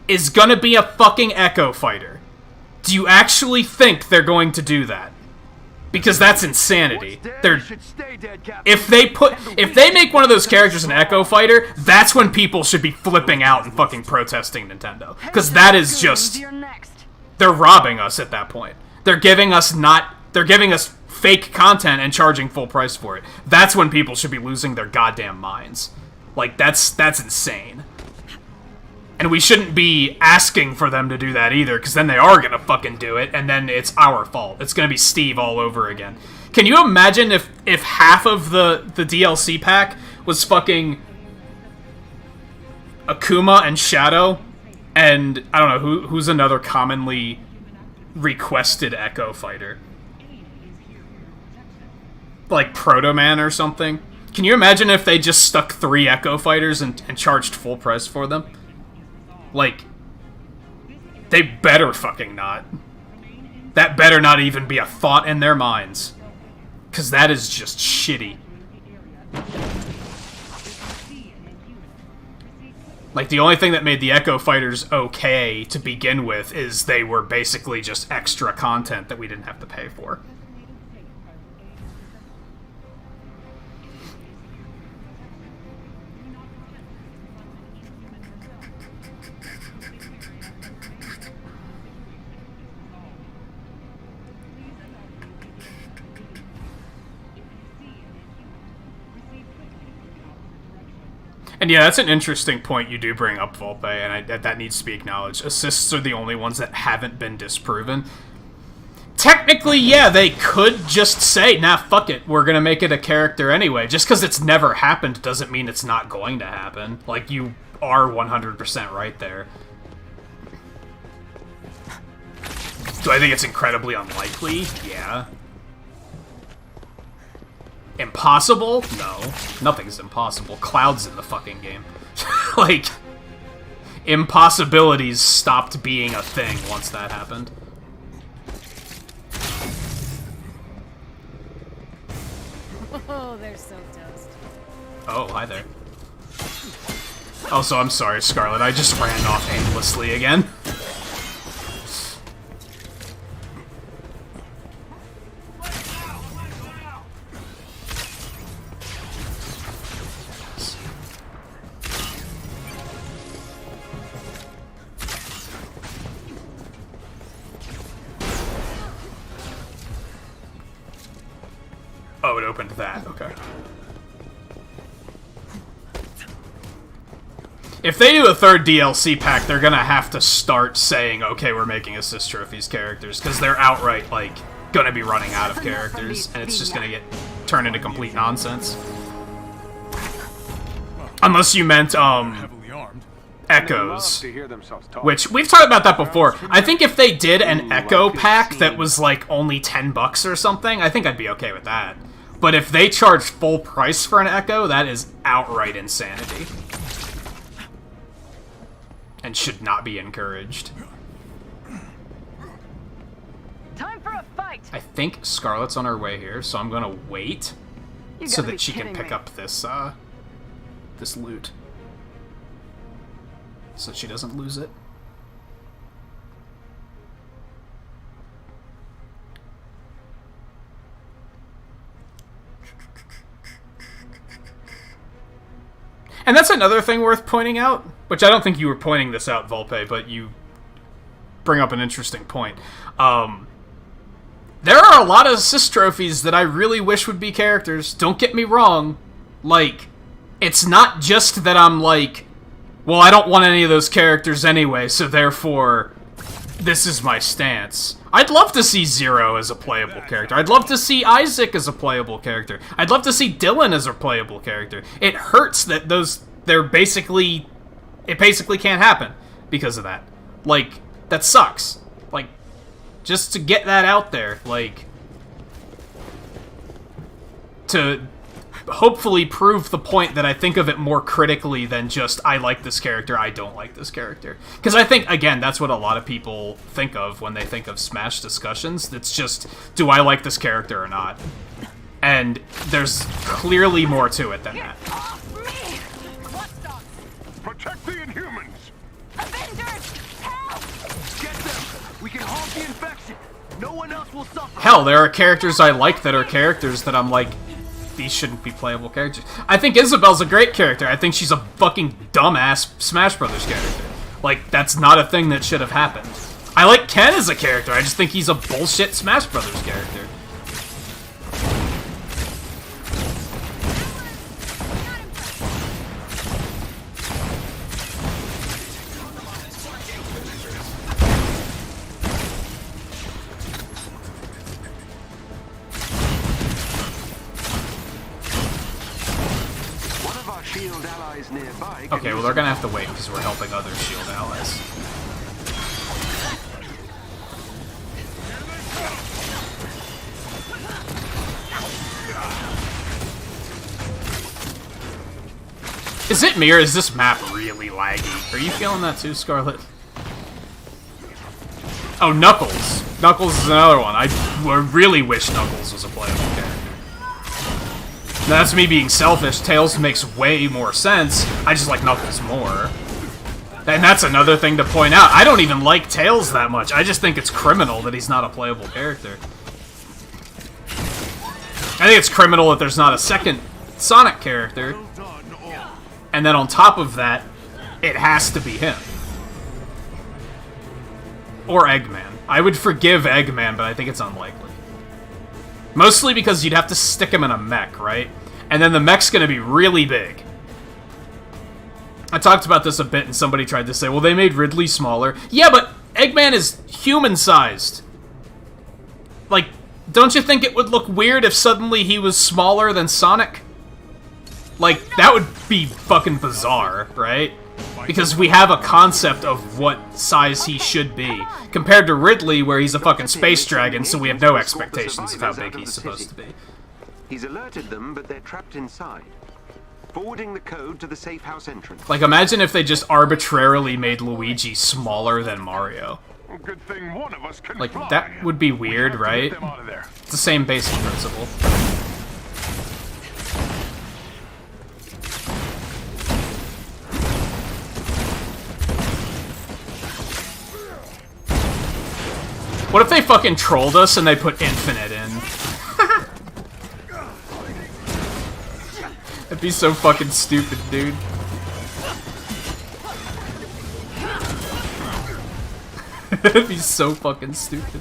is gonna be a fucking Echo fighter? Do you actually think they're going to do that? Because that's insanity. If they make one of those characters an Echo fighter, that's when people should be flipping out and fucking protesting Nintendo. Because that is just, they're robbing us at that point. They're giving us fake content and charging full price for it. That's when people should be losing their goddamn minds. Like, that's insane. And we shouldn't be asking for them to do that either, because then they are gonna fucking do it, and then it's our fault. It's gonna be Steve all over again. Can you imagine if half of the DLC pack was fucking Akuma and Shadow, and I don't know, who's another commonly requested Echo fighter? Like Proto Man or something? Can you imagine if they just stuck 3 Echo fighters and charged full price for them? Like, they better fucking not. That better not even be a thought in their minds. Because that is just shitty. Like, the only thing that made the Echo Fighters okay to begin with is they were basically just extra content that we didn't have to pay for. And yeah, that's an interesting point you do bring up, Volpe, and that needs to be acknowledged. Assists are the only ones that haven't been disproven. Technically, yeah, they could just say, nah, fuck it, we're gonna make it a character anyway. Just because it's never happened doesn't mean it's not going to happen. Like, you are 100% right there. Do I think it's incredibly unlikely? Yeah. Impossible? No. Nothing's impossible. Cloud's in the fucking game. Like, impossibilities stopped being a thing once that happened. Oh, they're so toast. Oh, hi there. Also, I'm sorry, Scarlet. I just ran off aimlessly again. Oh, it opened that. Okay. If they do a third DLC pack, they're gonna have to start saying, okay, we're making assist trophies characters, because they're outright, like, gonna be running out of characters, and it's just gonna get turned into complete nonsense. Unless you meant, Echoes. Which, we've talked about that before. I think if they did an Echo pack that was, like, only $10 or something, I think I'd be okay with that. But if they charge full price for an Echo, that is outright insanity. And should not be encouraged. Time for a fight. I think Scarlet's on her way here, so I'm gonna wait so that she can pick up this, this loot. So she doesn't lose it. And that's another thing worth pointing out, which I don't think you were pointing this out, Volpe, but you bring up an interesting point. There are a lot of assist trophies that I really wish would be characters. Don't get me wrong. Like, it's not just that I'm like, well, I don't want any of those characters anyway, so therefore, this is my stance. I'd love to see Zero as a playable character. I'd love to see Isaac as a playable character. I'd love to see Dylan as a playable character. It hurts that it basically can't happen because of that. Like, that sucks. Like, just to get that out there, like, to hopefully prove the point that I think of it more critically than just, I like this character, I don't like this character. Because I think, again, that's what a lot of people think of when they think of Smash discussions. It's just, do I like this character or not? And there's clearly more to it than that. Protect the Inhumans! Avengers, help! Get them! We can halt the infection! No one else will suffer! Hell, there are characters I like that are characters that I'm like, these shouldn't be playable characters. I think Isabel's a great character. I think she's a fucking dumbass Smash Brothers character. Like, that's not a thing that should have happened. I like Ken as a character. I just think he's a bullshit Smash Brothers character. Okay, well, they're gonna have to wait because we're helping other shield allies. Is it me, or is this map really laggy? Are you feeling that too, Scarlet? Oh, Knuckles. Knuckles is another one. I really wish Knuckles was a playable character. Now, that's me being selfish. Tails makes way more sense. I just like Knuckles more. And that's another thing to point out. I don't even like Tails that much. I just think it's criminal that he's not a playable character. I think it's criminal that there's not a second Sonic character. And then on top of that, it has to be him. Or Eggman. I would forgive Eggman, but I think it's unlikely. Mostly because you'd have to stick him in a mech, right? And then the mech's gonna be really big. I talked about this a bit, and somebody tried to say, well, they made Ridley smaller. Yeah, but Eggman is human-sized. Like, don't you think it would look weird if suddenly he was smaller than Sonic? Like, that would be fucking bizarre, right? Because we have a concept of what size he should be, compared to Ridley, where he's a fucking space dragon, so we have no expectations of how big he's supposed to be. He's alerted them, but they're trapped inside. Forwarding the code to the safe house entrance. Like, imagine if they just arbitrarily made Luigi smaller than Mario. Good thing one of us can like, fly. that would be weird, right? It's the same basic principle. What if they fucking trolled us and they put Infinite in? That'd be so fucking stupid, dude. That'd be so fucking stupid.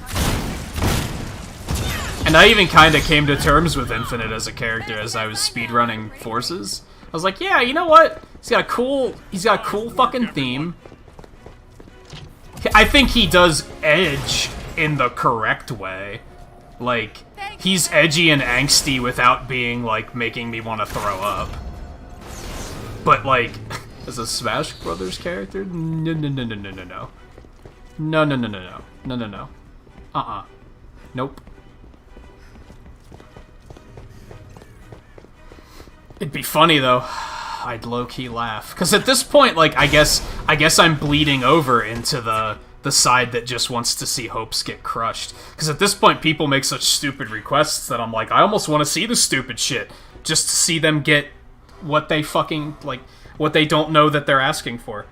And I even kinda came to terms with Infinite as a character as I was speedrunning Forces. I was like, yeah, you know what? He's got a cool fucking theme. I think he does edge in the correct way. Like, he's edgy and angsty without being, like, making me want to throw up. But, like, as a Smash Brothers character? No. No. Nope. It'd be funny, though. I'd low-key laugh. Because at this point, like, I guess I'm bleeding over into the side that just wants to see hopes get crushed. Because at this point, people make such stupid requests that I'm like, I almost want to see the stupid shit. Just to see them get what they fucking, like, what they don't know that they're asking for.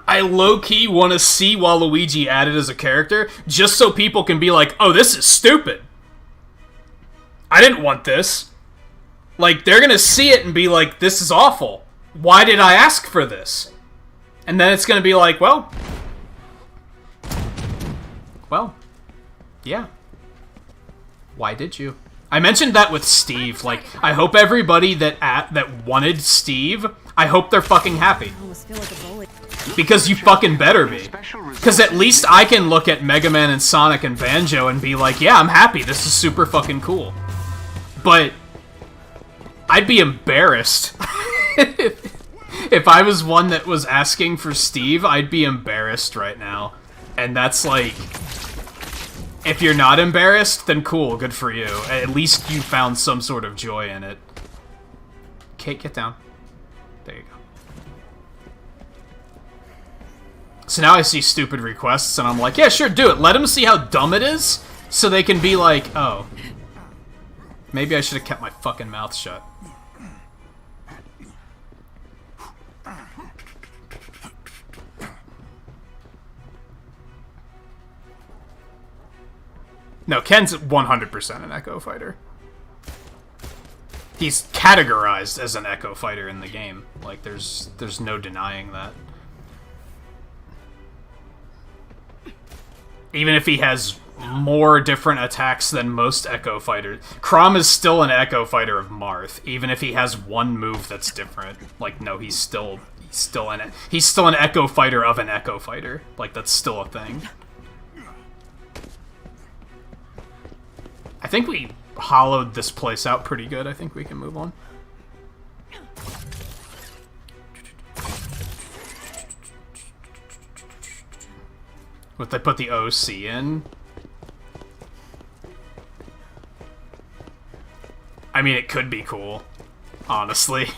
I low-key want to see Waluigi added as a character, just so people can be like, oh, this is stupid. I didn't want this. Like, they're gonna see it and be like, this is awful. Why did I ask for this? And then it's gonna be like, well, yeah. Why did you? I mentioned that with Steve. Like, I hope everybody that wanted Steve, I hope they're fucking happy. Because you fucking better be. Because at least I can look at Mega Man and Sonic and Banjo and be like, yeah, I'm happy. This is super fucking cool. But I'd be embarrassed. If I was one that was asking for Steve, I'd be embarrassed right now. And that's like... If you're not embarrassed, then cool, good for you. At least you found some sort of joy in it. Kate, get down. There you go. So now I see stupid requests, and I'm like, yeah, sure, do it. Let them see how dumb it is, so they can be like, oh. Maybe I should have kept my fucking mouth shut. No, Ken's 100% an Echo Fighter. He's categorized as an Echo Fighter in the game. Like, there's no denying that. Even if he has more different attacks than most Echo Fighters. Chrom is still an Echo Fighter of Marth, even if he has one move that's different. Like, no, he's still an Echo Fighter of an Echo Fighter. Like, that's still a thing. I think we hollowed this place out pretty good. I think we can move on. Would they put the OC in? I mean, it could be cool, honestly.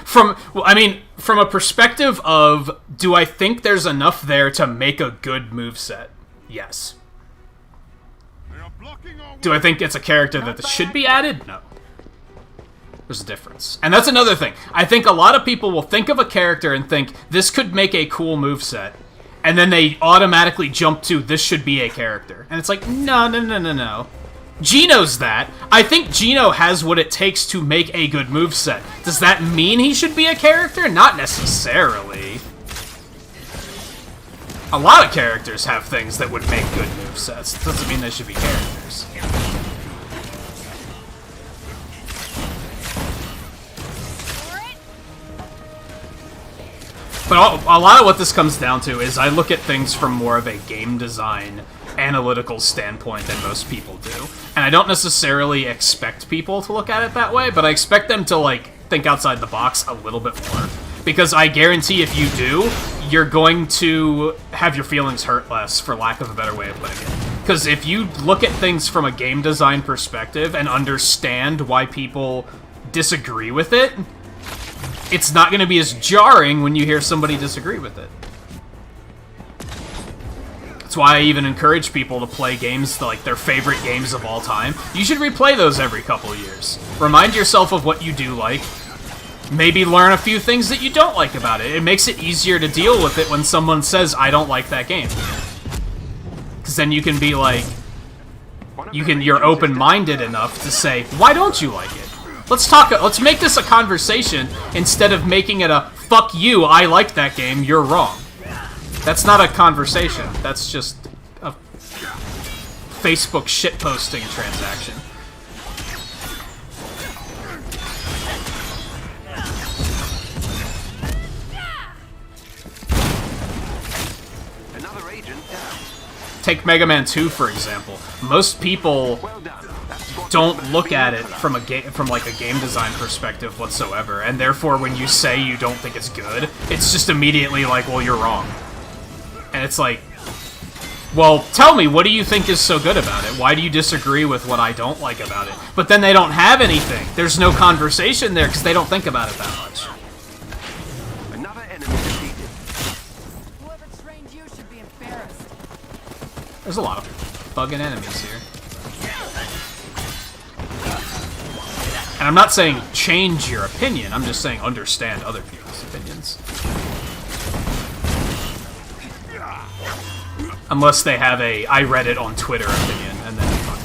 From a perspective of, do I think there's enough there to make a good moveset? Yes. Do I think it's a character that should be added? No. There's a difference. And that's another thing. I think a lot of people will think of a character and think, this could make a cool moveset. And then they automatically jump to, this should be a character. And it's like, no. Gino's that. I think Gino has what it takes to make a good moveset. Does that mean he should be a character? Not necessarily. A lot of characters have things that would make good movesets. It doesn't mean they should be characters. But a lot of what this comes down to is I look at things from more of a game design, analytical standpoint than most people do. And I don't necessarily expect people to look at it that way, but I expect them to, like, think outside the box a little bit more. Because I guarantee if you do, you're going to have your feelings hurt less, for lack of a better way of putting it. Because if you look at things from a game design perspective and understand why people disagree with it, it's not going to be as jarring when you hear somebody disagree with it. That's why I even encourage people to play games, like their favorite games of all time. You should replay those every couple of years. Remind yourself of what you do like. Maybe learn a few things that you don't like about it. It makes it easier to deal with it when someone says, I don't like that game. Because then you can be like, you're open-minded enough to say, why don't you like it? Let's make this a conversation instead of making it a, fuck you, I like that game, you're wrong. That's not a conversation. That's just a Facebook shitposting transaction. Another agent down. Take Mega Man 2 for example. Most people don't look at it from like a game design perspective whatsoever, and therefore when you say you don't think it's good, it's just immediately like, well, you're wrong. And it's like, well, tell me, what do you think is so good about it? Why do you disagree with what I don't like about it? But then they don't have anything. There's no conversation there because they don't think about it that much. Another enemy defeated. Whoever trained you should be embarrassed. There's a lot of bugging enemies here. And I'm not saying change your opinion, I'm just saying understand other people's opinions. Unless they have a I read it on Twitter opinion, and then fuck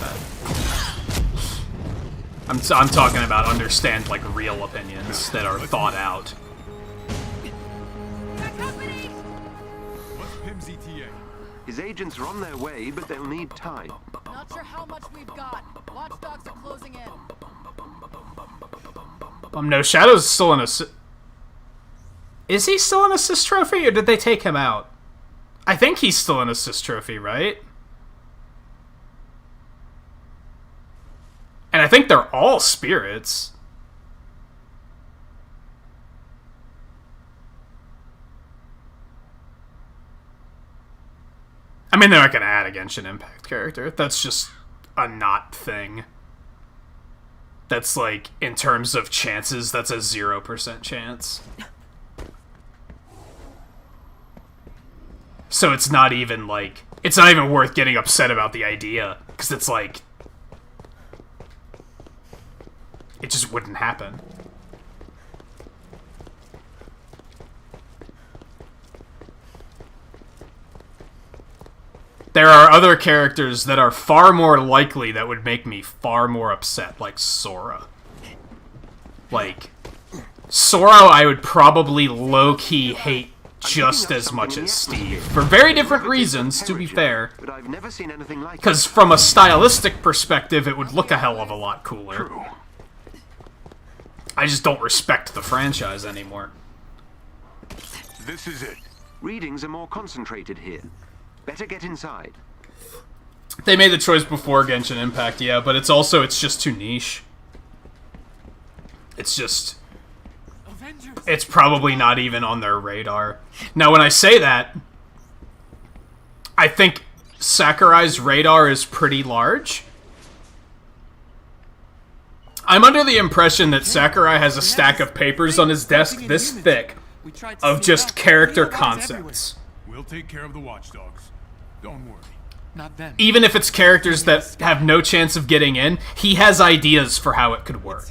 that. I'm talking about understand, like, real opinions that are thought out. His agents are on their way, but they'll need time. Not sure how much we've got. Watchdogs are closing in. No, Shadow's still an assist. Is he still an assist trophy, or did they take him out? I think he's still an assist trophy, right? And I think they're all spirits. I mean, they're not going to add a Genshin Impact character. That's just a not thing. That's like, in terms of chances, that's a 0% chance. So it's not even, like, it's not even worth getting upset about the idea, because it's like, it just wouldn't happen. There are other characters that are far more likely that would make me far more upset, like Sora. Like, Sora I would probably low-key hate just as much as Steve. For very different reasons, to be fair. But I've never seen anything like it. Because from a stylistic perspective, it would look a hell of a lot cooler. I just don't respect the franchise anymore. This is it. Readings are more concentrated here. Better get inside. They made the choice before Genshin Impact, yeah, but it's also, it's just too niche. It's just... It's probably not even on their radar. Now, when I say that, I think Sakurai's radar is pretty large. I'm under the impression that Sakurai has a stack of papers on his desk this thick of just character concepts. We'll take care of the watchdogs. Don't worry. Not them. Even if it's characters that have no chance of getting in, he has ideas for how it could work.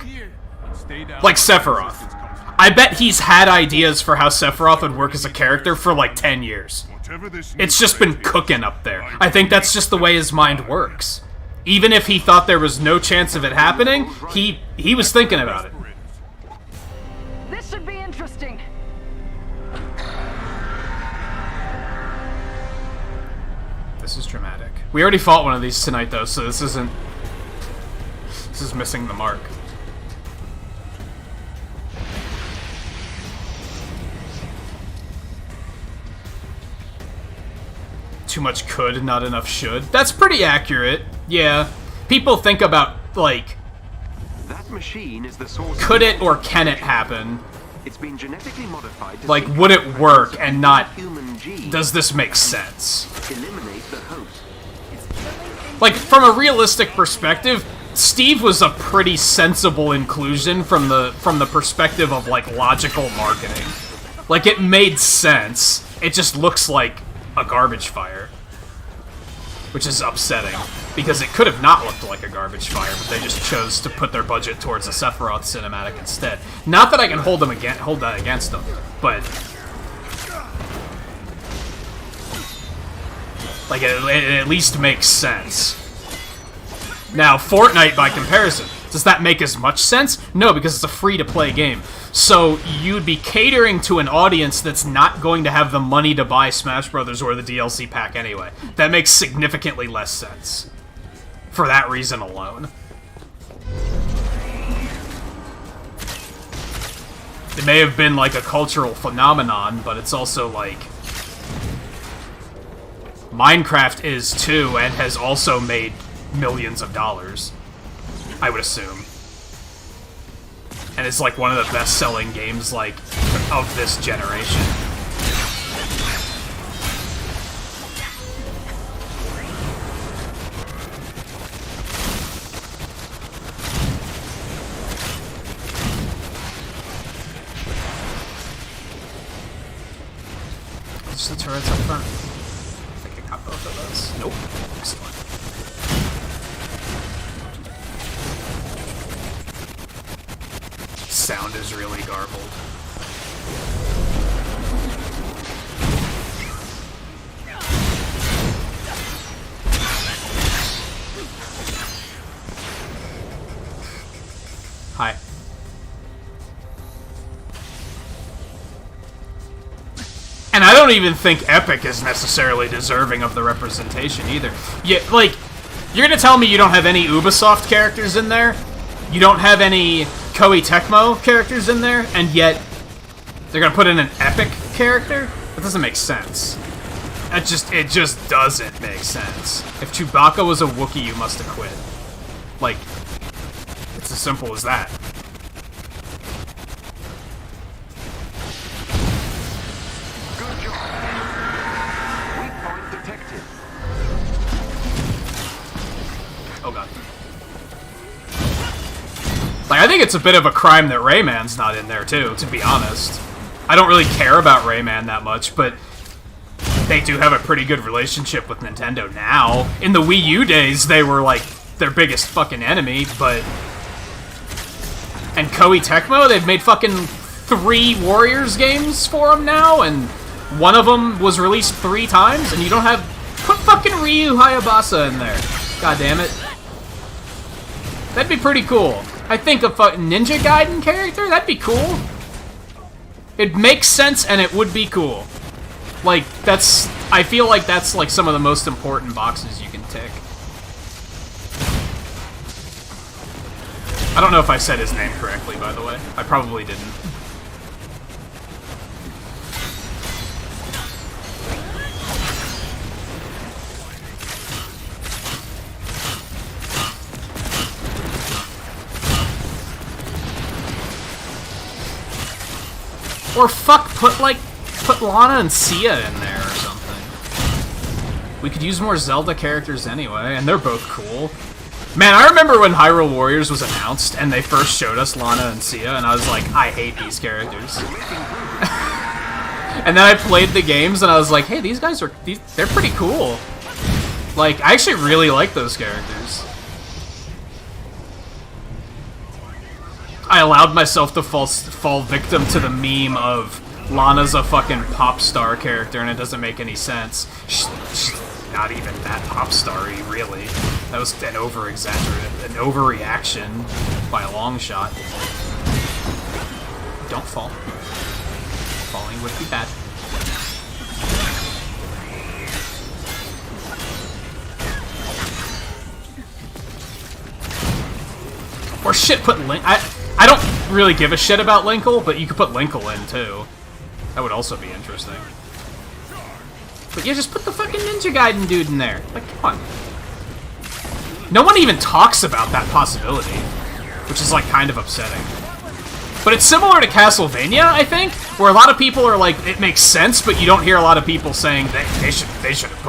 Like Sephiroth. I bet he's had ideas for how Sephiroth would work as a character for like 10 years. It's just been cooking up there. I think that's just the way his mind works. Even if he thought there was no chance of it happening, he was thinking about it. This should be interesting. This is dramatic. We already fought one of these tonight, though, so this isn't... This is missing the mark. Too much could, not enough should. That's pretty accurate. Yeah. People think about, like... That machine is the source. Could it or can it happen? It's been genetically modified to like, would it work and not... Does this make sense? Eliminate the host. Like, from a realistic perspective, Steve was a pretty sensible inclusion from the perspective of, like, logical marketing. Like, it made sense. It just looks like a garbage fire. Which is upsetting, because it could have not looked like a garbage fire, but they just chose to put their budget towards a Sephiroth cinematic instead. Not that I can hold that against them, but... Like, it at least makes sense. Now, Fortnite, by comparison, does that make as much sense? No, because it's a free-to-play game. So, you'd be catering to an audience that's not going to have the money to buy Smash Brothers or the DLC pack anyway. That makes significantly less sense. For that reason alone. It may have been like a cultural phenomenon, but it's also like... Minecraft is too, and has also made millions of dollars. I would assume. And it's like one of the best-selling games, like, of this generation. Just the turrets up front. I think I got both of those. Nope. Excellent. Sound is really garbled. Hi. And I don't even think Epic is necessarily deserving of the representation either. Yeah, like, you're gonna tell me you don't have any Ubisoft characters in there? You don't have any Koei Tecmo characters in there, and yet they're gonna put in an Epic character? That doesn't make sense. It just doesn't make sense. If Chewbacca was a Wookiee, you must have quit. Like, it's as simple as that. Good job. Weak point detected. Oh god. Like, I think it's a bit of a crime that Rayman's not in there, too, to be honest. I don't really care about Rayman that much, but they do have a pretty good relationship with Nintendo now. In the Wii U days, they were, like, their biggest fucking enemy, but... And Koei Tecmo, they've made fucking 3 Warriors games for them now, and one of them was released 3 times, and you don't have... Put fucking Ryu Hayabasa in there. God damn it. That'd be pretty cool. I think a Ninja Gaiden character? That'd be cool. It makes sense, and it would be cool. Like, that's... I feel like that's, like, some of the most important boxes you can tick. I don't know if I said his name correctly, by the way. I probably didn't. Or fuck, put Lana and Sia in there or something. We could use more Zelda characters anyway, and they're both cool. Man, I remember when Hyrule Warriors was announced, and they first showed us Lana and Sia, and I was like, I hate these characters. And then I played the games, and I was like, hey, these guys are, they're pretty cool. Like, I actually really like those characters. I allowed myself to fall victim to the meme of Lana's a fucking pop star character and it doesn't make any sense. She's not even that pop star-y, really. That was an overreaction by a long shot. Don't fall. Falling would be bad. Or shit, put Link. I don't really give a shit about Linkle, but you could put Linkle in too. That would also be interesting. But yeah, just put the fucking Ninja Gaiden dude in there. Like, come on. No one even talks about that possibility, which is like kind of upsetting. But it's similar to Castlevania, I think, where a lot of people are like, it makes sense, but you don't hear a lot of people saying that they should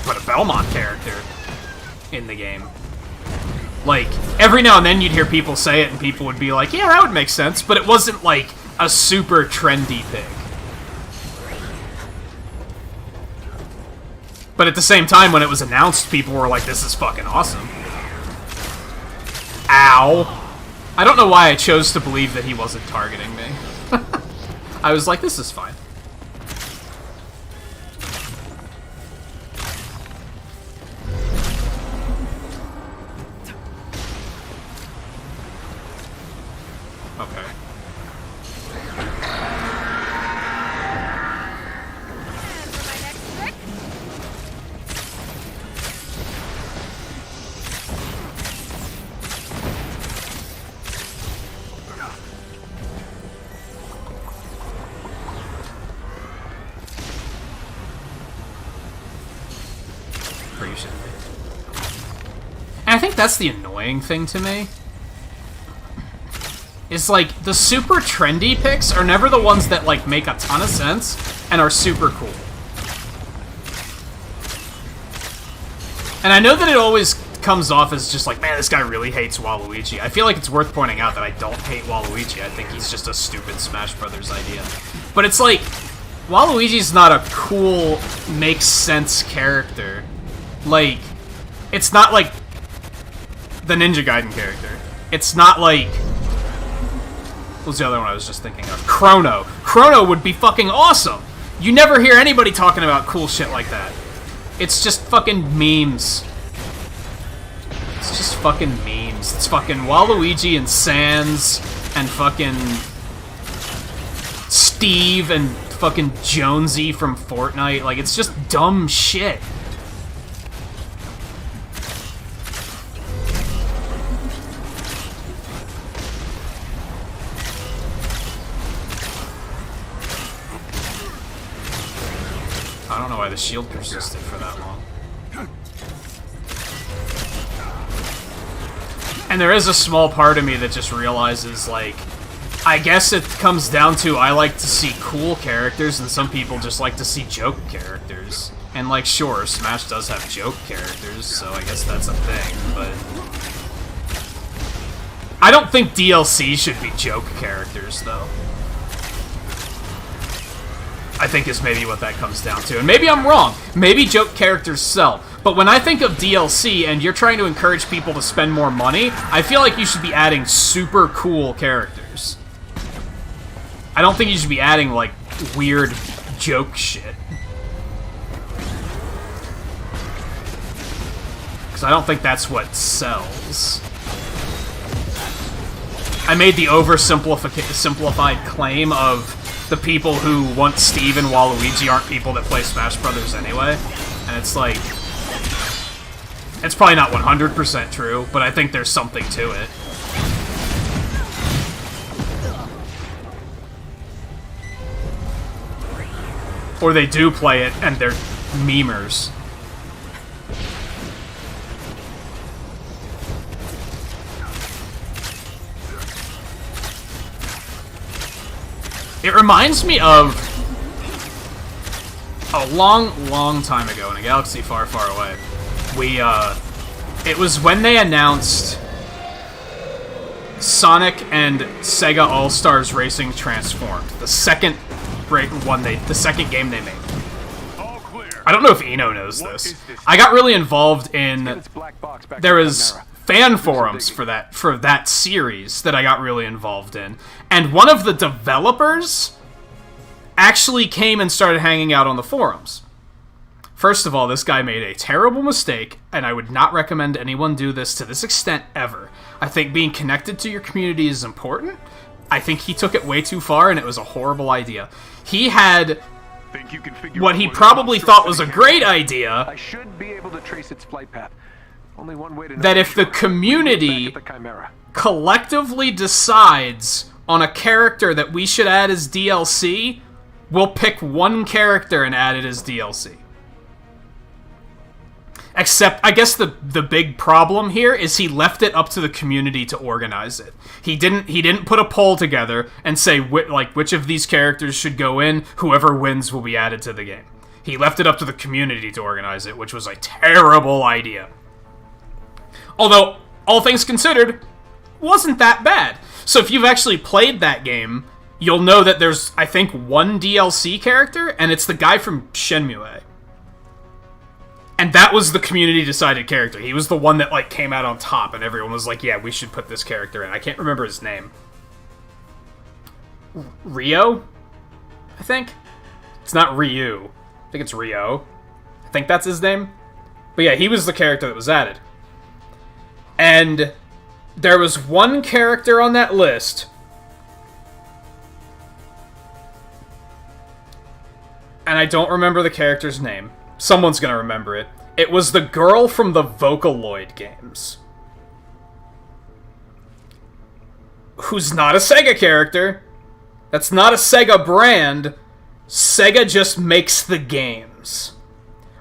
put a Belmont character in the game. Like, every now and then you'd hear people say it and people would be like, yeah, that would make sense, but it wasn't like a super trendy pick. But at the same time, when it was announced, people were like, this is fucking awesome. Ow. I don't know why I chose to believe that he wasn't targeting me. I was like, this is fine. Okay. And I think that's the annoying thing to me. Is like, the super trendy picks are never the ones that like make a ton of sense and are super cool. And I know that it always comes off as just like, man, this guy really hates Waluigi. I feel like it's worth pointing out that I don't hate Waluigi. I think he's just a stupid Smash Brothers idea. But it's like, Waluigi's not a cool, makes sense character. Like, it's not like the Ninja Gaiden character. It's not like... What was the other one I was just thinking of? Chrono. Chrono would be fucking awesome! You never hear anybody talking about cool shit like that. It's just fucking memes. It's just fucking memes. It's fucking Waluigi and Sans and fucking Steve and fucking Jonesy from Fortnite. Like, it's just dumb shit. I don't know why the shield persisted for that long. And there is a small part of me that just realizes, like, I guess it comes down to I like to see cool characters and some people just like to see joke characters. And, like, sure, Smash does have joke characters, so I guess that's a thing, but... I don't think DLC should be joke characters, though. I think is maybe what that comes down to. And maybe I'm wrong. Maybe joke characters sell. But when I think of DLC and you're trying to encourage people to spend more money, I feel like you should be adding super cool characters. I don't think you should be adding, like, weird joke shit. Because I don't think that's what sells. I made the oversimplified claim of the people who want Steve and Waluigi aren't people that play Smash Brothers anyway. And it's like... It's probably not 100% true, but I think there's something to it. Or they do play it, and they're memers. It reminds me of a long time ago in a galaxy far, far away. It was when they announced Sonic and Sega All-Stars Racing Transformed, the second game they made. I don't know if Eno knows this. I got really involved in... There was fan forums for that series that I got really involved in. And one of the developers actually came and started hanging out on the forums. First of all, this guy made a terrible mistake, and I would not recommend anyone do this to this extent ever. I think being connected to your community is important. I think he took it way too far, and it was a horrible idea. He had what he probably thought was a great idea. I should be able to trace its flight path. Only one way to know that if the community collectively decides on a character that we should add as DLC, we'll pick one character and add it as DLC. Except, I guess the big problem here is he left it up to the community to organize it. He didn't put a poll together and say which of these characters should go in. Whoever wins will be added to the game. He left it up to the community to organize it, which was a terrible idea. Although, all things considered, wasn't that bad. So if you've actually played that game, you'll know that there's, I think, one DLC character, and it's the guy from Shenmue. And that was the community-decided character. He was the one that, like, came out on top, and everyone was like, yeah, we should put this character in. I can't remember his name. Ryo? I think? It's not Ryu. I think it's Ryo. I think that's his name. But yeah, he was the character that was added. And there was one character on that list and I don't remember the character's name. Someone's gonna remember it. It was the girl from the Vocaloid games. Who's not a Sega character. That's not a Sega brand. Sega just makes the games.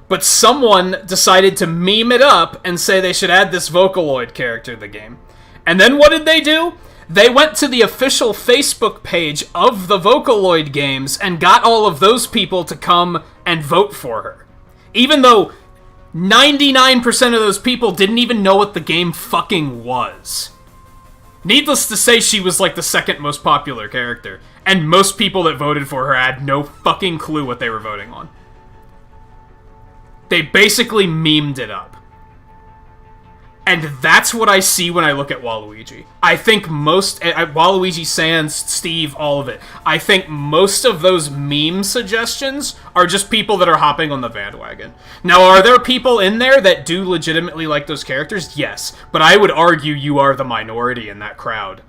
But someone decided to meme it up and say they should add this Vocaloid character to the game. And then what did they do? They went to the official Facebook page of the Vocaloid games and got all of those people to come and vote for her. Even though 99% of those people didn't even know what the game fucking was. Needless to say, she was like the second most popular character. And most people that voted for her had no fucking clue what they were voting on. They basically memed it up. And that's what I see when I look at Waluigi. I think most... Waluigi, Sans, Steve, all of it. I think most of those meme suggestions are just people that are hopping on the bandwagon. Now, are there people in there that do legitimately like those characters? Yes. But I would argue you are the minority in that crowd.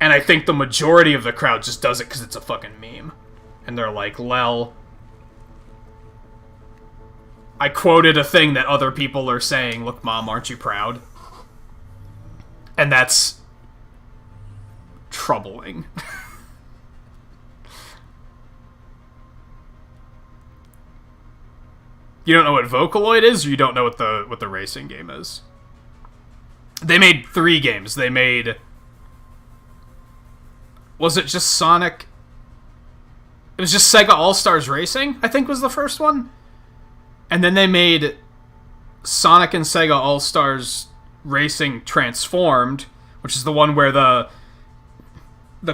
And I think the majority of the crowd just does it because it's a fucking meme. And they're like, lel. I quoted a thing that other people are saying, look, Mom, aren't you proud? And that's troubling. You don't know what Vocaloid is, or you don't know what the racing game is? They made 3 games. They made... Was it just Sonic? It was just Sega All-Stars Racing, I think was the first one. And then they made Sonic and Sega All-Stars Racing Transformed, which is the one where the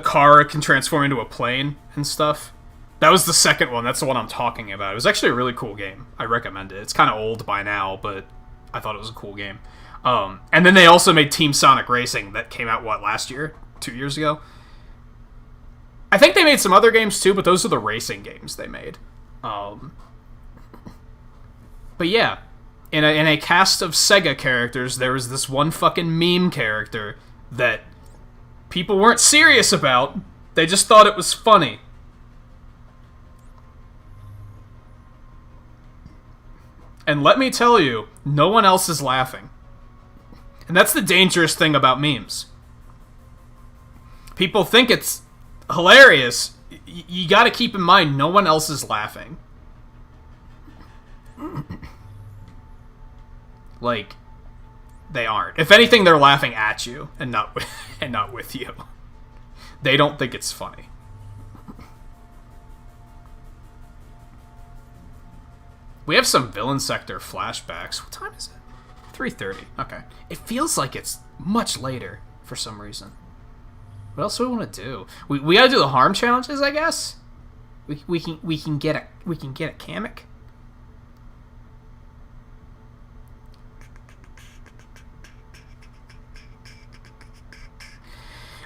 car can transform into a plane and stuff. That was the second one. That's the one I'm talking about. It was actually a really cool game. I recommend it. It's kind of old by now, but I thought it was a cool game. And then they also made Team Sonic Racing that came out, last year? 2 years ago? I think they made some other games too, but those are the racing games they made. But yeah, in a cast of Sega characters, there was this one fucking meme character that people weren't serious about. They just thought it was funny. And let me tell you, no one else is laughing. And that's the dangerous thing about memes. People think it's hilarious. You gotta keep in mind, no one else is laughing. Like, they aren't. If anything, they're laughing at you and not with you. They don't think it's funny. We have some Villain Sector flashbacks. What time is it? 3:30. Okay. It feels like it's much later for some reason. What else do we want to do? We gotta do the harm challenges, I guess. We can get a Kamek.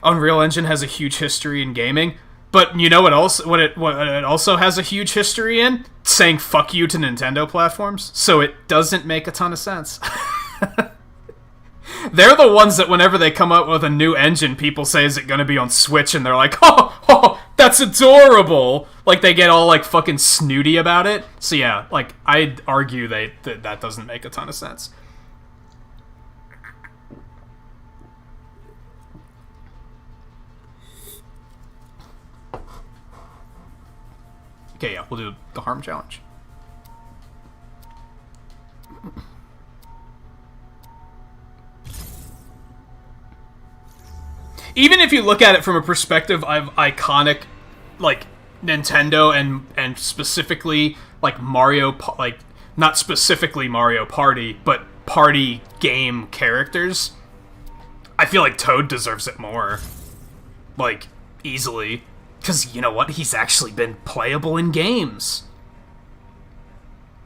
Unreal Engine has a huge history in gaming, but you know what it also has a huge history in? Saying fuck you to Nintendo platforms, so it doesn't make a ton of sense. They're the ones that whenever they come up with a new engine, people say, is it going to be on Switch? And they're like, oh, that's adorable. Like, they get all, like, fucking snooty about it. So, yeah, like, I'd argue that doesn't make a ton of sense. Okay, yeah, we'll do the harm challenge. Even if you look at it from a perspective of iconic, like, Nintendo and specifically, like, Mario, like, not specifically Mario Party, but party game characters, I feel like Toad deserves it more. Like, easily. Because, you know what? He's actually been playable in games.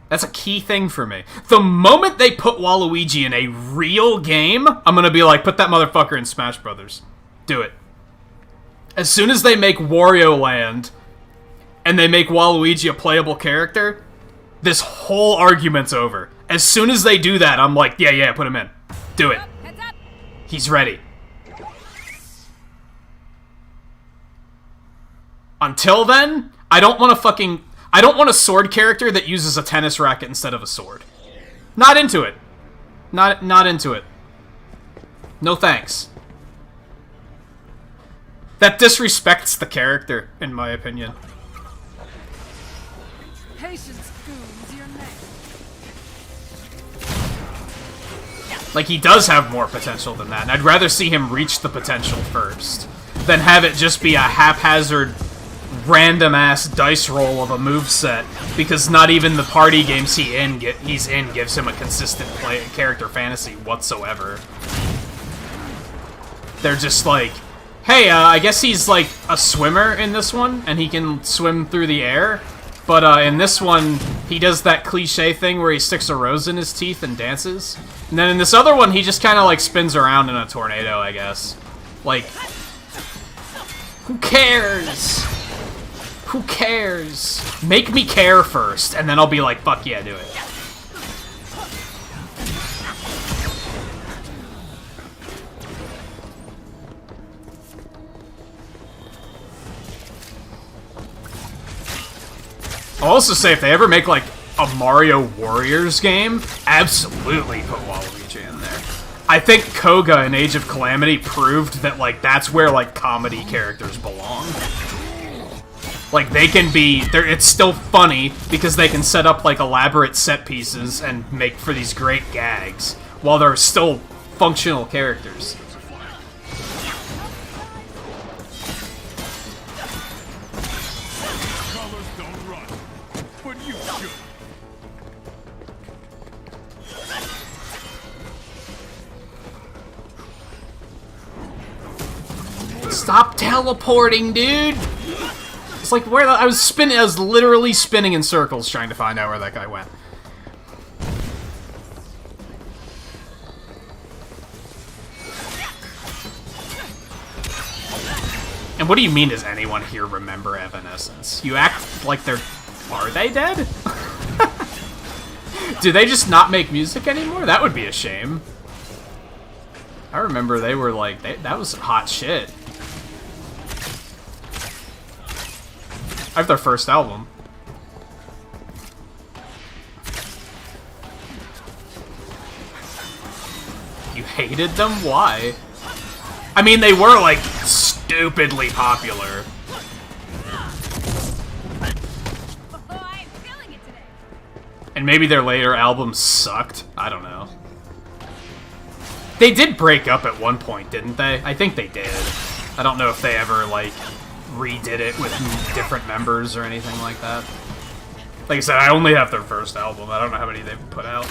That's a key thing for me. The moment they put Waluigi in a real game, I'm gonna be like, put that motherfucker in Smash Brothers. Do it. As soon as they make Wario Land and they make Waluigi a playable character, this whole argument's over. As soon as they do that, I'm like, yeah, put him in. Do it. He's ready. Until then, I don't want a sword character that uses a tennis racket instead of a sword. Not into it. Not into it. No thanks. That disrespects the character, in my opinion. Patience, Goons, your name. Like, he does have more potential than that, and I'd rather see him reach the potential first than have it just be a haphazard, random-ass dice roll of a moveset, because not even the party games he's in gives him a consistent character fantasy whatsoever. They're just like, hey, I guess he's, like, a swimmer in this one, and he can swim through the air. But, in this one, he does that cliche thing where he sticks a rose in his teeth and dances. And then in this other one, he just kind of, like, spins around in a tornado, I guess. Like, who cares? Who cares? Make me care first, and then I'll be like, fuck yeah, do it. I'll also say, if they ever make, like, a Mario Warriors game, absolutely put Waluigi in there. I think Koga in Age of Calamity proved that, like, that's where, like, comedy characters belong. Like, they can be... it's still funny, because they can set up, like, elaborate set pieces and make for these great gags, while they're still functional characters. Stop teleporting, dude! It's like, where I was literally spinning in circles trying to find out where that guy went. And what do you mean, does anyone here remember Evanescence? You act like they're... Are they dead? Do they just not make music anymore? That would be a shame. I remember they were like... that was hot shit. I have their first album. You hated them? Why? I mean, they were, like, stupidly popular. And maybe their later albums sucked? I don't know. They did break up at one point, didn't they? I think they did. I don't know if they ever, like... redid it with different members or anything like that. Like I said, I only have their first album. I don't know how many they've put out.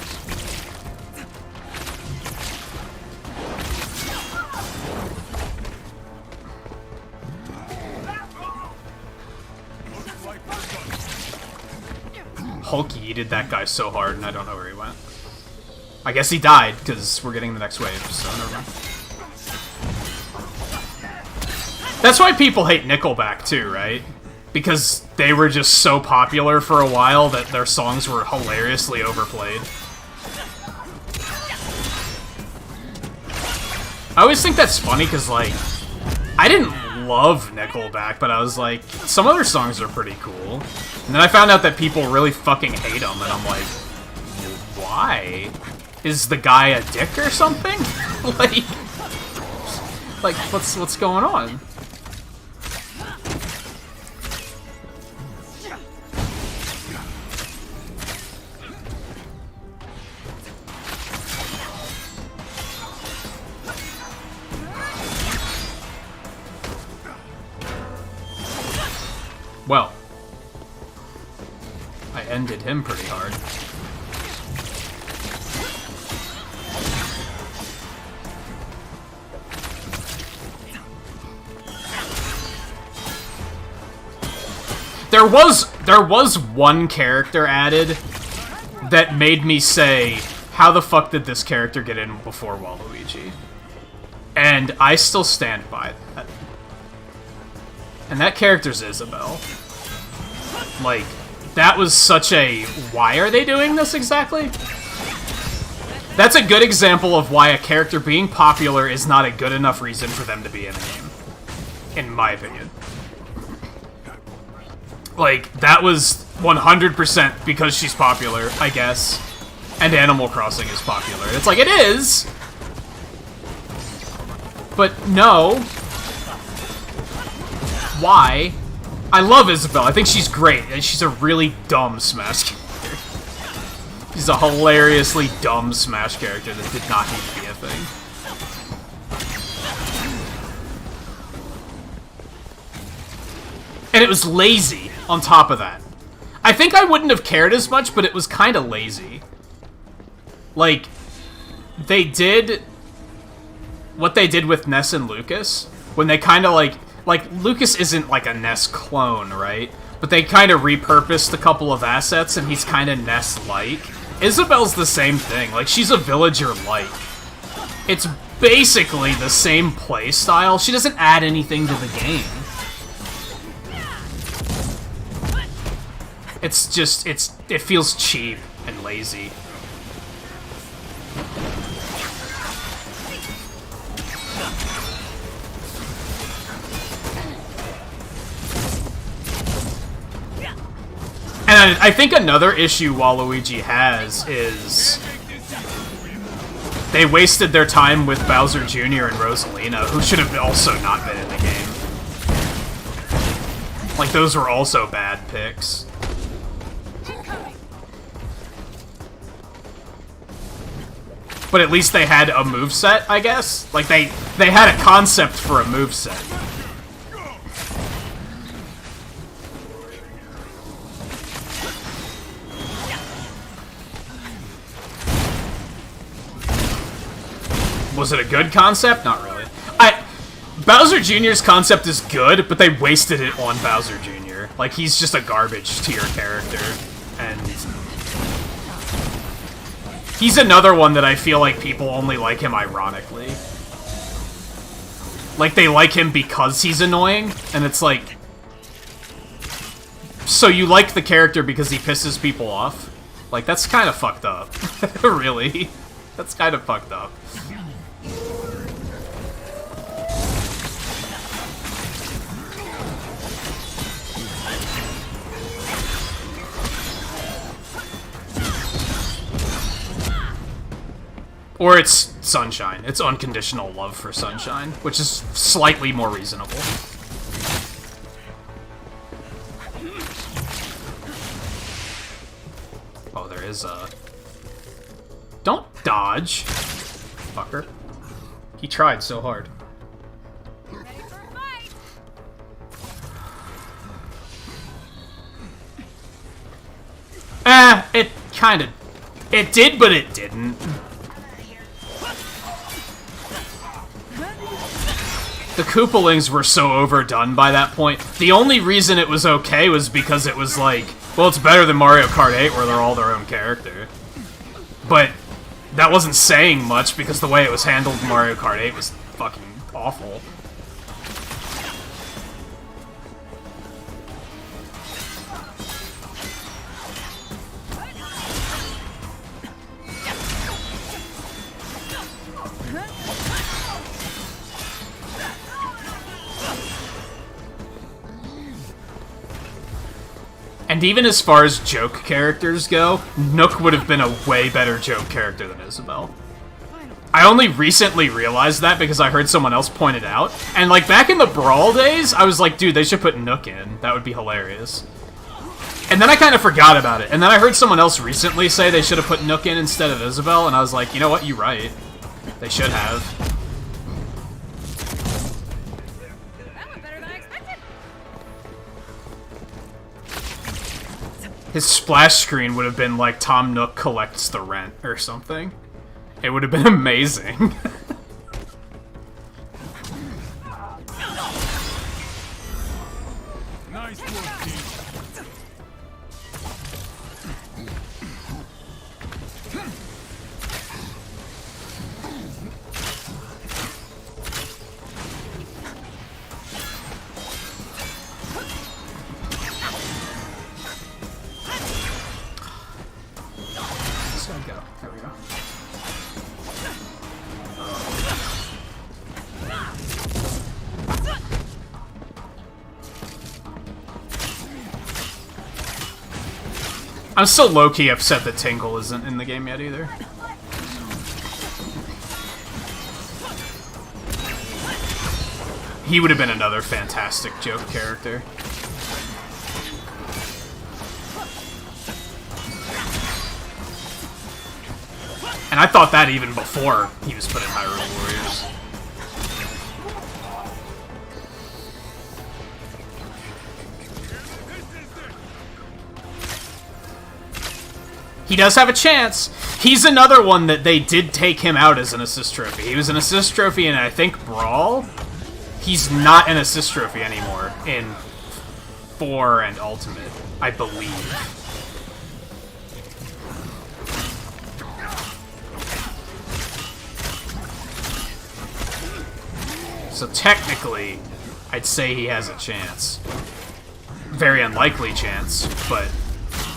Hulk yeeted that guy so hard, and I don't know where he went. I guess he died, because we're getting the next wave, so never mind. That's why people hate Nickelback too, right? Because they were just so popular for a while that their songs were hilariously overplayed. I always think that's funny because, like, I didn't love Nickelback, but I was like, some of their songs are pretty cool. And then I found out that people really fucking hate them, and I'm like, why? Is the guy a dick or something? like what's going on? Well, I ended him pretty hard. There was one character added that made me say, how the fuck did this character get in before Waluigi? And I still stand by that. And that character's Isabelle. Like, that was such a, why are they doing this exactly? That's a good example of why a character being popular is not a good enough reason for them to be in a game. In my opinion. Like, that was 100% because she's popular, I guess. And Animal Crossing is popular. It's like, it is! But no. Why? I love Isabelle. I think she's great. And she's a really dumb Smash character. She's a hilariously dumb Smash character that did not need to be a thing. And it was lazy on top of that. I think I wouldn't have cared as much, but it was kind of lazy. Like, they did what they did with Ness and Lucas, when they kind of like, Lucas isn't like a Ness clone, right? But they kind of repurposed a couple of assets, and he's kind of Ness-like. Isabelle's the same thing. Like, she's a villager-like. It's basically the same play style. She doesn't add anything to the game. It's just, it feels cheap and lazy. And I think another issue Waluigi has is they wasted their time with Bowser Jr. and Rosalina, who should have also not been in the game. Like, those were also bad picks. But at least they had a moveset, I guess? Like, they had a concept for a moveset. Was it a good concept? Not really. Bowser Jr.'s concept is good, but they wasted it on Bowser Jr. Like, he's just a garbage tier character. And he's another one that I feel like people only like him ironically. Like, they like him because he's annoying, and it's like, so you like the character because he pisses people off? Like, that's kind of fucked up. Really. That's kind of fucked up. Or it's Sunshine. It's unconditional love for Sunshine, which is slightly more reasonable. Oh, there is a... Don't dodge, fucker. He tried so hard. It kinda... It did, but it didn't. The Koopalings were so overdone by that point. The only reason it was okay was because it was like, well, it's better than Mario Kart 8 where they're all their own character. But that wasn't saying much because the way it was handled in Mario Kart 8 was fucking awful. And even as far as joke characters go, Nook would have been a way better joke character than Isabel. I only recently realized that because I heard someone else point it out. And, like, back in the Brawl days, I was like, dude, they should put Nook in. That would be hilarious. And then I kind of forgot about it. And then I heard someone else recently say they should have put Nook in instead of Isabel, and I was like, you know what, you're right. They should have. That went better than I expected. His splash screen would have been like Tom Nook collects the rent or something. It would have been amazing. Nice work, team. This guy go. There we go. I'm still low-key upset that Tingle isn't in the game yet either. He would have been another fantastic joke character. And I thought that even before he was put in Hyrule Warriors. He does have a chance. He's another one that they did take him out as an assist trophy. He was an assist trophy in, I think, Brawl. He's not an assist trophy anymore in 4 and Ultimate, I believe. So technically, I'd say he has a chance. Very unlikely chance, but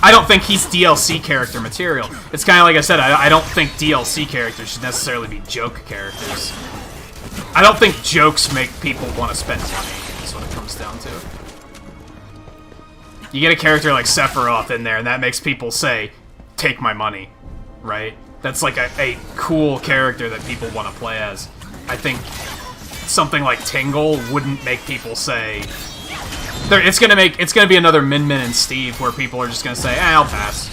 I don't think he's DLC character material. It's kind of like I said, I don't think DLC characters should necessarily be joke characters. I don't think jokes make people want to spend money, is what it comes down to. You get a character like Sephiroth in there, and that makes people say, take my money, right? That's like a cool character that people want to play as. I think something like Tingle wouldn't make people say... It's gonna be another Min Min and Steve where people are just gonna say, I'll pass.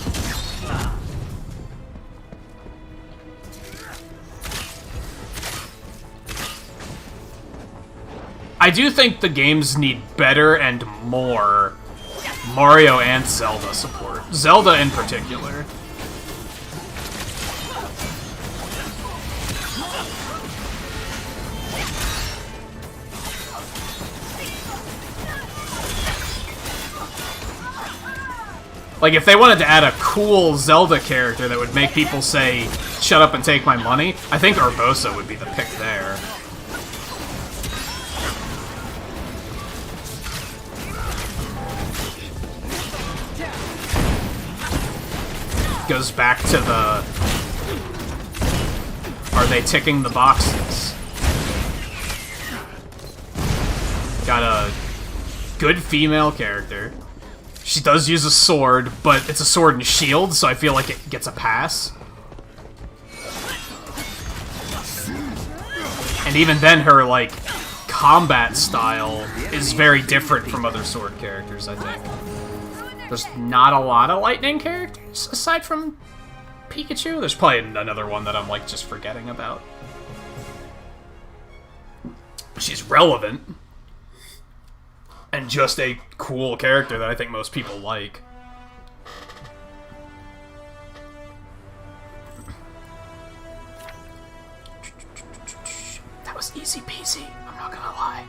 I do think the games need better and more Mario and Zelda support. Zelda in particular. Like, if they wanted to add a cool Zelda character that would make people say, shut up and take my money, I think Urbosa would be the pick there. Goes back to the... Are they ticking the boxes? Got a good female character. She does use a sword, but it's a sword and shield, so I feel like it gets a pass. And even then, her, like, combat style is very different from other sword characters, I think. There's not a lot of lightning characters, aside from Pikachu. There's probably another one that I'm, like, just forgetting about. She's relevant. And just a cool character that I think most people like. That was easy peasy, I'm not gonna lie.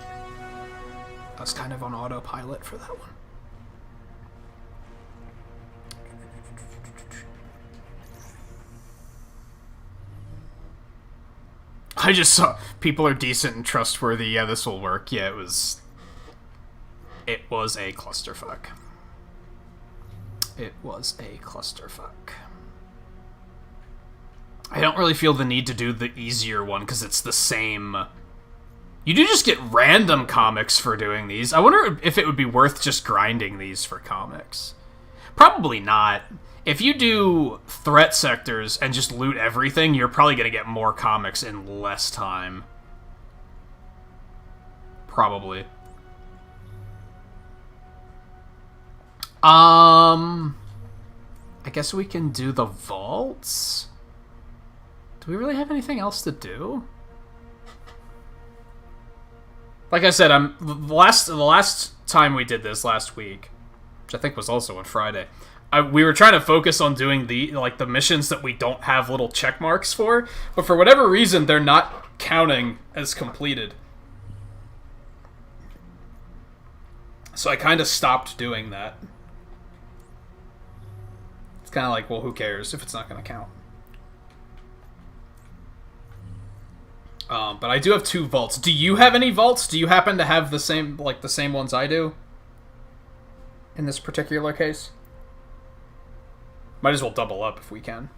I was kind of on autopilot for that one. I just saw people are decent and trustworthy. Yeah, this will work. Yeah, it was a clusterfuck. It was a clusterfuck. I don't really feel the need to do the easier one, because it's the same... You do just get random comics for doing these. I wonder if it would be worth just grinding these for comics. Probably not. If you do threat sectors and just loot everything, you're probably going to get more comics in less time. Probably. I guess we can do the vaults? Do we really have anything else to do? Like I said, the last time we did this last week, which I think was also on Friday, we were trying to focus on doing the missions that we don't have little check marks for, but for whatever reason, they're not counting as completed. So I kind of stopped doing that. It's kind of like, well, who cares if it's not going to count? But I do have 2 vaults. Do you have any vaults? Do you happen to have the same ones I do? In this particular case? Might as well double up if we can.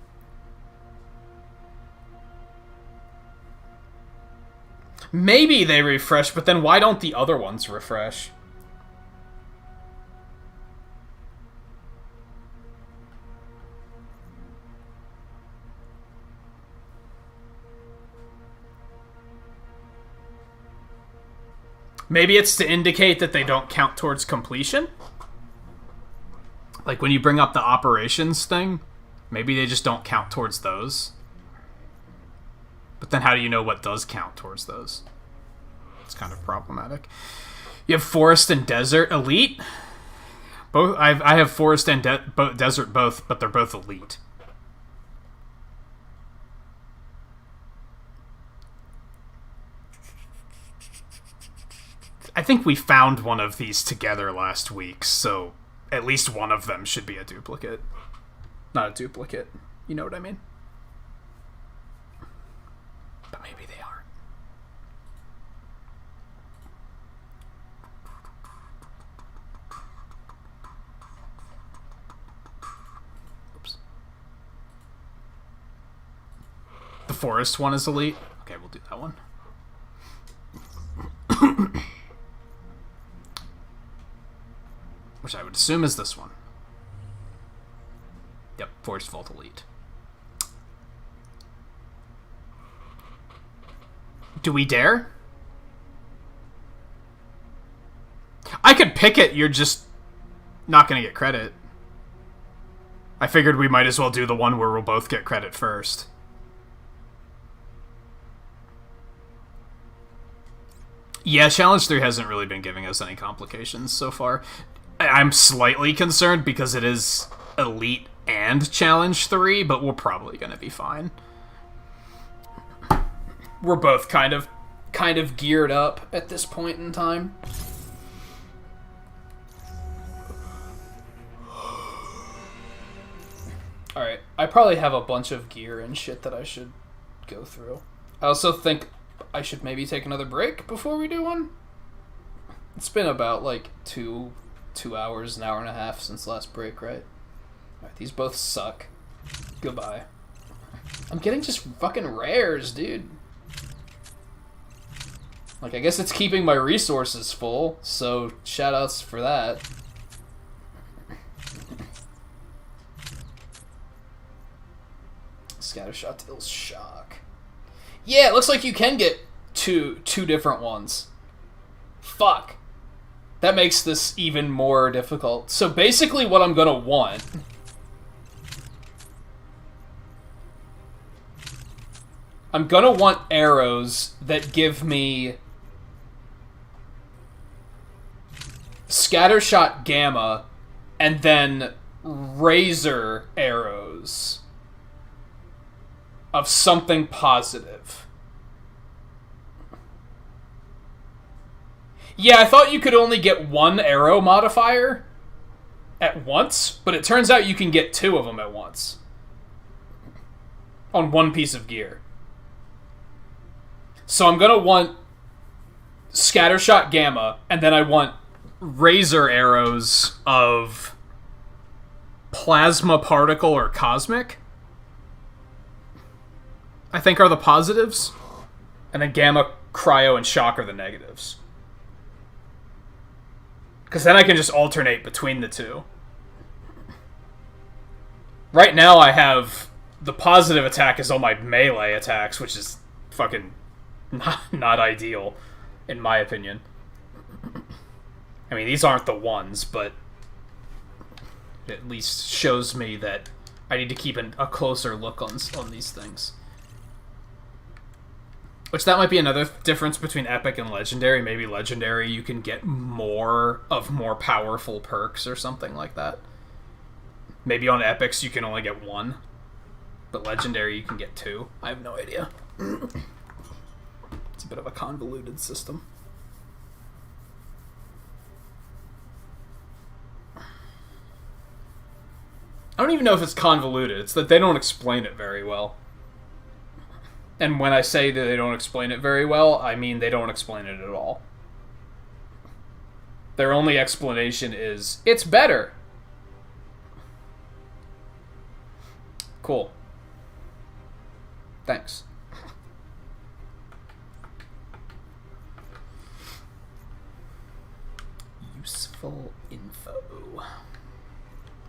Maybe they refresh, but then why don't the other ones refresh? Maybe it's to indicate that they don't count towards completion? Like when you bring up the operations thing, maybe they just don't count towards those. But then how do you know what does count towards those? It's kind of problematic. You have Forest and Desert Elite? Both. I have Forest and Desert both, but they're both Elite. I think we found one of these together last week, so at least one of them should be a duplicate. Not a duplicate. You know what I mean? But maybe they aren't. Oops. The Forest one is Elite? Okay, we'll do that one. Which I would assume is this one. Yep, Forest Vault Elite. Do we dare? I could pick it, you're just not gonna get credit. I figured we might as well do the one where we'll both get credit first. Yeah, Challenge 3 hasn't really been giving us any complications so far. I'm slightly concerned because it is Elite and Challenge 3, but we're probably going to be fine. We're both kind of geared up at this point in time. Alright, I probably have a bunch of gear and shit that I should go through. I also think I should maybe take another break before we do one. It's been about like 2 hours, an hour and a half since last break, right? Alright, these both suck. Goodbye. I'm getting just fucking rares, dude. Like, I guess it's keeping my resources full, so shoutouts for that. Scattershot deals shock. Yeah, it looks like you can get two different ones. Fuck. That makes this even more difficult. So basically what I'm gonna want... I'm gonna want arrows that give me... Scattershot Gamma, and then Razor arrows of something positive. Yeah, I thought you could only get one arrow modifier at once, but it turns out you can get 2 of them at once. On one piece of gear. So I'm gonna want Scattershot Gamma, and then I want Razor arrows of Plasma Particle or Cosmic, I think are the positives. And then Gamma, Cryo, and Shock are the negatives. Because then I can just alternate between the two. Right now I have the positive attack is all my melee attacks, which is fucking not ideal, in my opinion. I mean, these aren't the ones, but it at least shows me that I need to keep a closer look on these things. Which, that might be another difference between Epic and Legendary. Maybe Legendary you can get more powerful perks or something like that. Maybe on Epics you can only get one, but Legendary you can get two. I have no idea. It's a bit of a convoluted system. I don't even know if it's convoluted. It's that they don't explain it very well. And when I say that they don't explain it very well, I mean they don't explain it at all. Their only explanation is, it's better. Cool. Thanks. Useful info.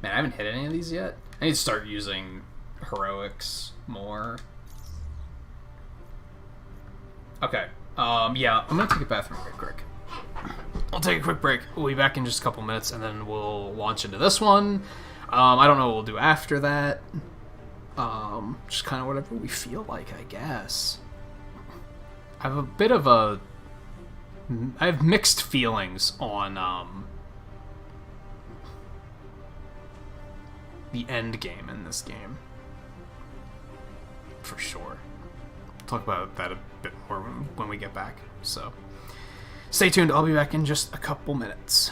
Man, I haven't hit any of these yet. I need to start using heroics more. Okay. Yeah, I'm gonna take a bathroom break quick. I'll take a quick break. We'll be back in just a couple minutes, and then we'll launch into this one. I don't know what we'll do after that. Just kind of whatever we feel like, I guess. I have mixed feelings on, the end game in this game. For sure. We'll talk about that a bit more when we get back. So, stay tuned. I'll be back in just a couple minutes.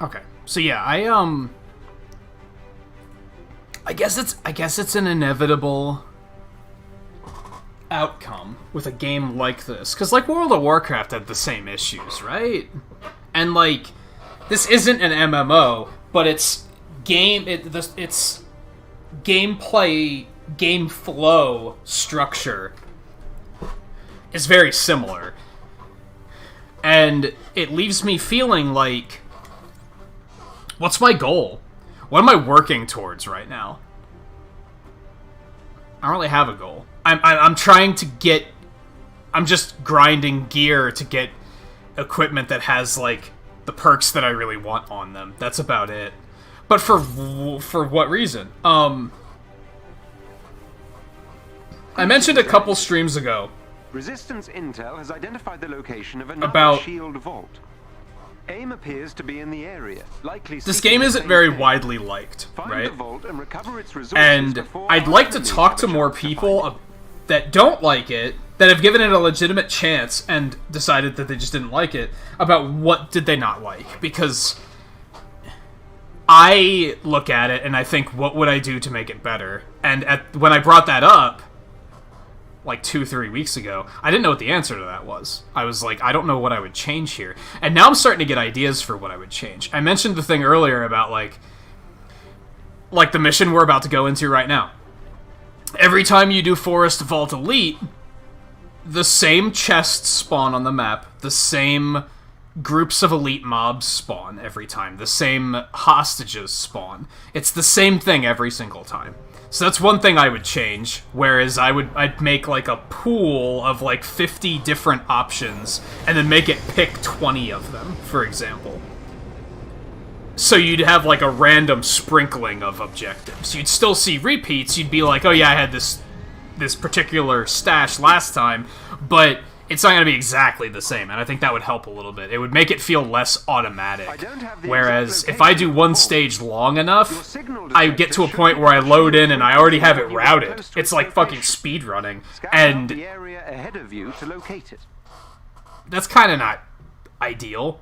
Okay, so yeah, I guess it's an inevitable outcome with a game like this, because like World of Warcraft had the same issues, right? And like, this isn't an MMO, but it's gameplay, game flow structure is very similar, and it leaves me feeling like, what's my goal? What am I working towards right now? I don't really have a goal. I'm trying to get... I'm just grinding gear to get equipment that has, like, the perks that I really want on them. That's about it. But for what reason? I mentioned a couple streams ago Resistance intel has identified the location of another about shield vault. AIM appears to be in the area. Likely this game isn't very widely liked, right? And I'd like to talk to more people that don't like it, that have given it a legitimate chance and decided that they just didn't like it, about what did they not like. Because I look at it and I think, what would I do to make it better? And when I brought that up, like 2-3 weeks ago, I didn't know what the answer to that was. I was like, I don't know what I would change here. And now I'm starting to get ideas for what I would change. I mentioned the thing earlier about, like the mission we're about to go into right now. Every time you do Forest Vault Elite, the same chests spawn on the map, the same groups of elite mobs spawn every time, the same hostages spawn. It's the same thing every single time. So that's one thing I would change, whereas I'd make like a pool of like 50 different options and then make it pick 20 of them, for example. So you'd have like a random sprinkling of objectives. You'd still see repeats, you'd be like, oh yeah, I had this particular stash last time, but it's not going to be exactly the same, and I think that would help a little bit. It would make it feel less automatic. Whereas, if I do one stage long enough, I get to a point where I load in and I already have it routed. It's like fucking speedrunning. And that's kind of not ideal,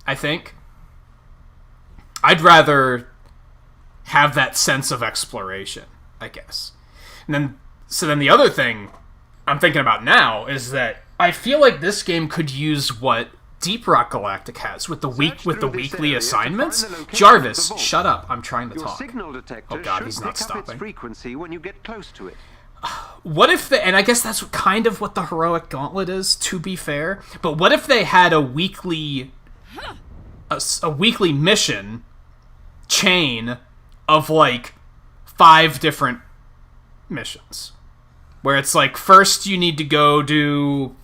I think. I'd rather have that sense of exploration, I guess. And then the other thing I'm thinking about now is that I feel like this game could use what Deep Rock Galactic has with the weekly assignments. Jarvis, shut up! I'm trying to talk. Oh god, he's not stopping. Frequency when you get close to it. What if and I guess that's kind of what the Heroic Gauntlet is, to be fair. But what if they had a weekly mission chain of like 5 different missions? Where it's like, first you need to go do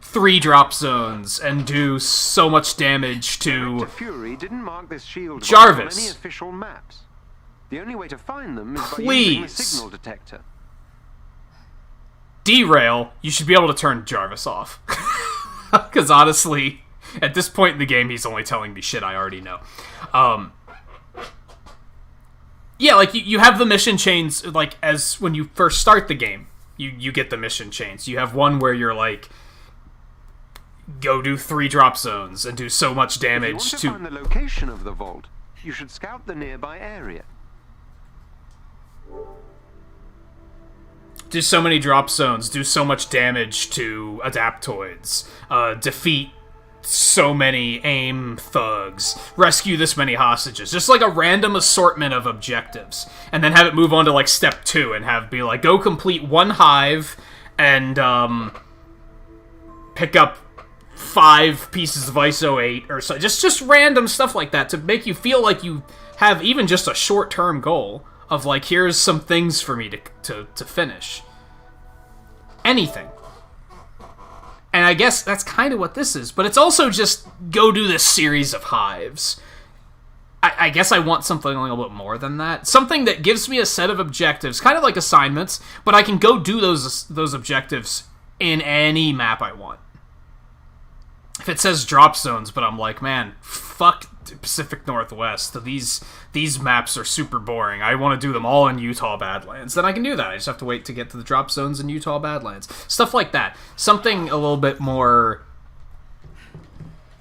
3 drop zones and do so much damage to Fury didn't mark this shield Jarvis. on any official maps. The only way to find them is by Please. using the signal detector. Derail, you should be able to turn Jarvis off. Because honestly, at this point in the game, he's only telling me shit I already know. Yeah, like, you have the mission chains, like, as when you first start the game. You get the mission chains. You have one where you're like, go do 3 drop zones and do so much damage If you want to find the location of the vault, you should scout the nearby area. Do so many drop zones, do so much damage to adaptoids, defeat so many AIM thugs, rescue this many hostages, just like a random assortment of objectives, and then have it move on to like step 2 and have be like, go complete 1 hive and pick up 5 pieces of ISO 8 or so, just random stuff like that to make you feel like you have even just a short-term goal of like, here's some things for me to finish. Anything. And I guess that's kind of what this is. But it's also just, go do this series of hives. I guess I want something a little bit more than that. Something that gives me a set of objectives, kind of like assignments, but I can go do those objectives in any map I want. If it says drop zones, but I'm like, man, fuck Pacific Northwest. These maps are super boring. I want to do them all in Utah Badlands. Then I can do that. I just have to wait to get to the drop zones in Utah Badlands. Stuff like that. Something a little bit more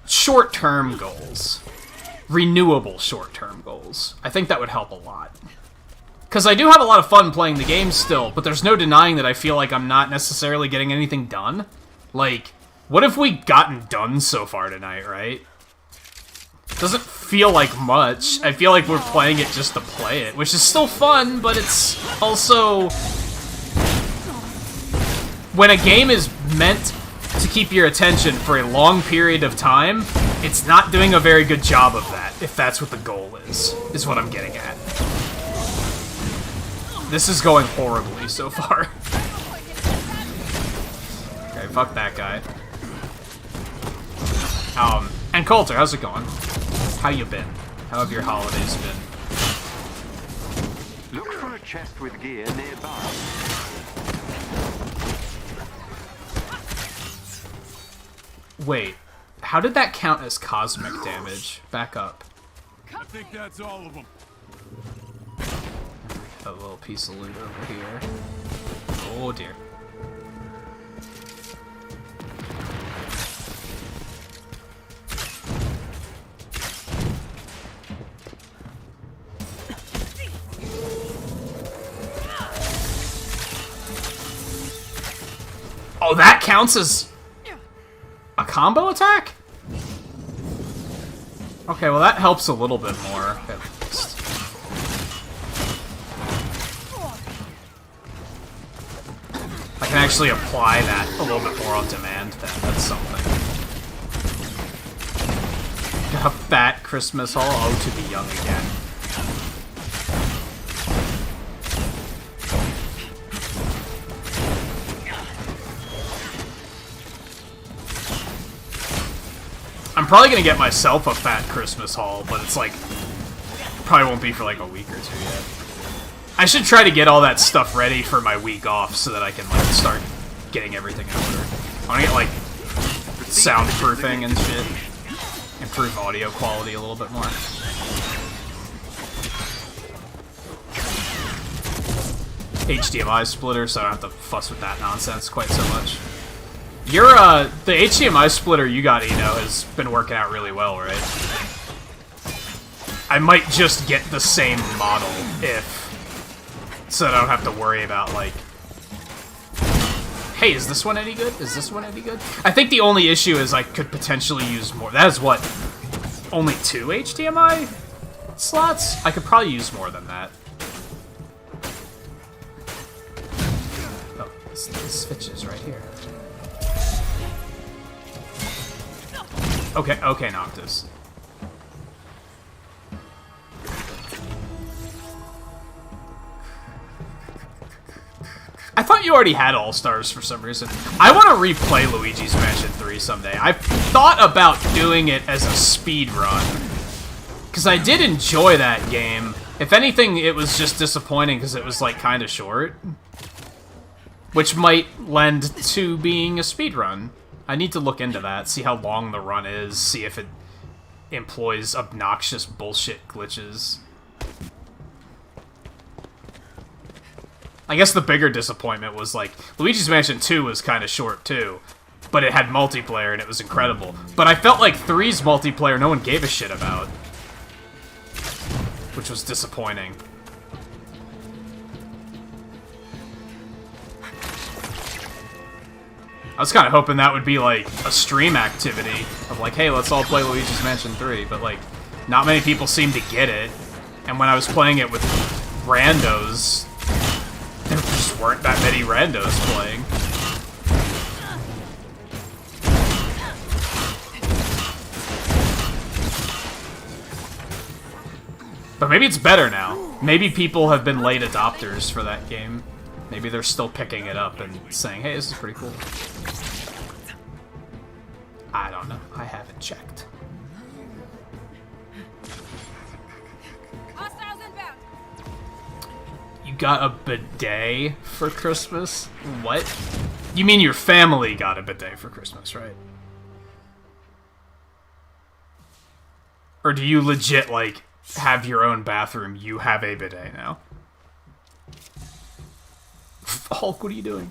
short-term goals. Renewable short-term goals. I think that would help a lot. Because I do have a lot of fun playing the game still, but there's no denying that I feel like I'm not necessarily getting anything done. Like, what have we gotten done so far tonight, right? Doesn't feel like much. I feel like we're playing it just to play it, which is still fun, but it's also... When a game is meant to keep your attention for a long period of time, it's not doing a very good job of that, if that's what the goal is what I'm getting at. This is going horribly so far. Okay, fuck that guy. And Coulter, how's it going? How you been? How have your holidays been? Look for a chest with gear nearby. Wait, how did that count as cosmic damage? Back up. I think that's all of them. A little piece of loot over here. Oh dear. Oh, that counts as a combo attack? Okay, well that helps a little bit more, at least. I can actually apply that a little bit more on demand then, that's something. Got a fat Christmas haul? Oh, to be young again. I'm probably gonna get myself a fat Christmas haul, but it's like, probably won't be for like a week or two yet. I should try to get all that stuff ready for my week off so that I can like start getting everything in order. I wanna get like soundproofing and shit. Improve audio quality a little bit more. HDMI splitter, so I don't have to fuss with that nonsense quite so much. Your, the HDMI splitter you got, Eno, has been working out really well, right? I might just get the same model, so that I don't have to worry about, like... Hey, is this one any good? Is this one any good? I think the only issue is I could potentially use more. That is what? Only 2 HDMI slots? I could probably use more than that. Oh, this switch is right here. Okay, okay, Noctis. I thought you already had All-Stars for some reason. I want to replay Luigi's Mansion 3 someday. I've thought about doing it as a speed run, because I did enjoy that game. If anything, it was just disappointing because it was, like, kind of short. Which might lend to being a speed run. I need to look into that, see how long the run is, see if it employs obnoxious bullshit glitches. I guess the bigger disappointment was, like, Luigi's Mansion 2 was kind of short, too. But it had multiplayer, and it was incredible. But I felt like 3's multiplayer no one gave a shit about. Which was disappointing. I was kind of hoping that would be, like, a stream activity of, like, hey, let's all play Luigi's Mansion 3, but, like, not many people seem to get it, and when I was playing it with randos, there just weren't that many randos playing. But maybe it's better now. Maybe people have been late adopters for that game. Maybe they're still picking it up and saying, hey, this is pretty cool. I don't know. I haven't checked. You got a bidet for Christmas? What? You mean your family got a bidet for Christmas, right? Or do you legit, like, have your own bathroom? You have a bidet now? Hulk, what are you doing?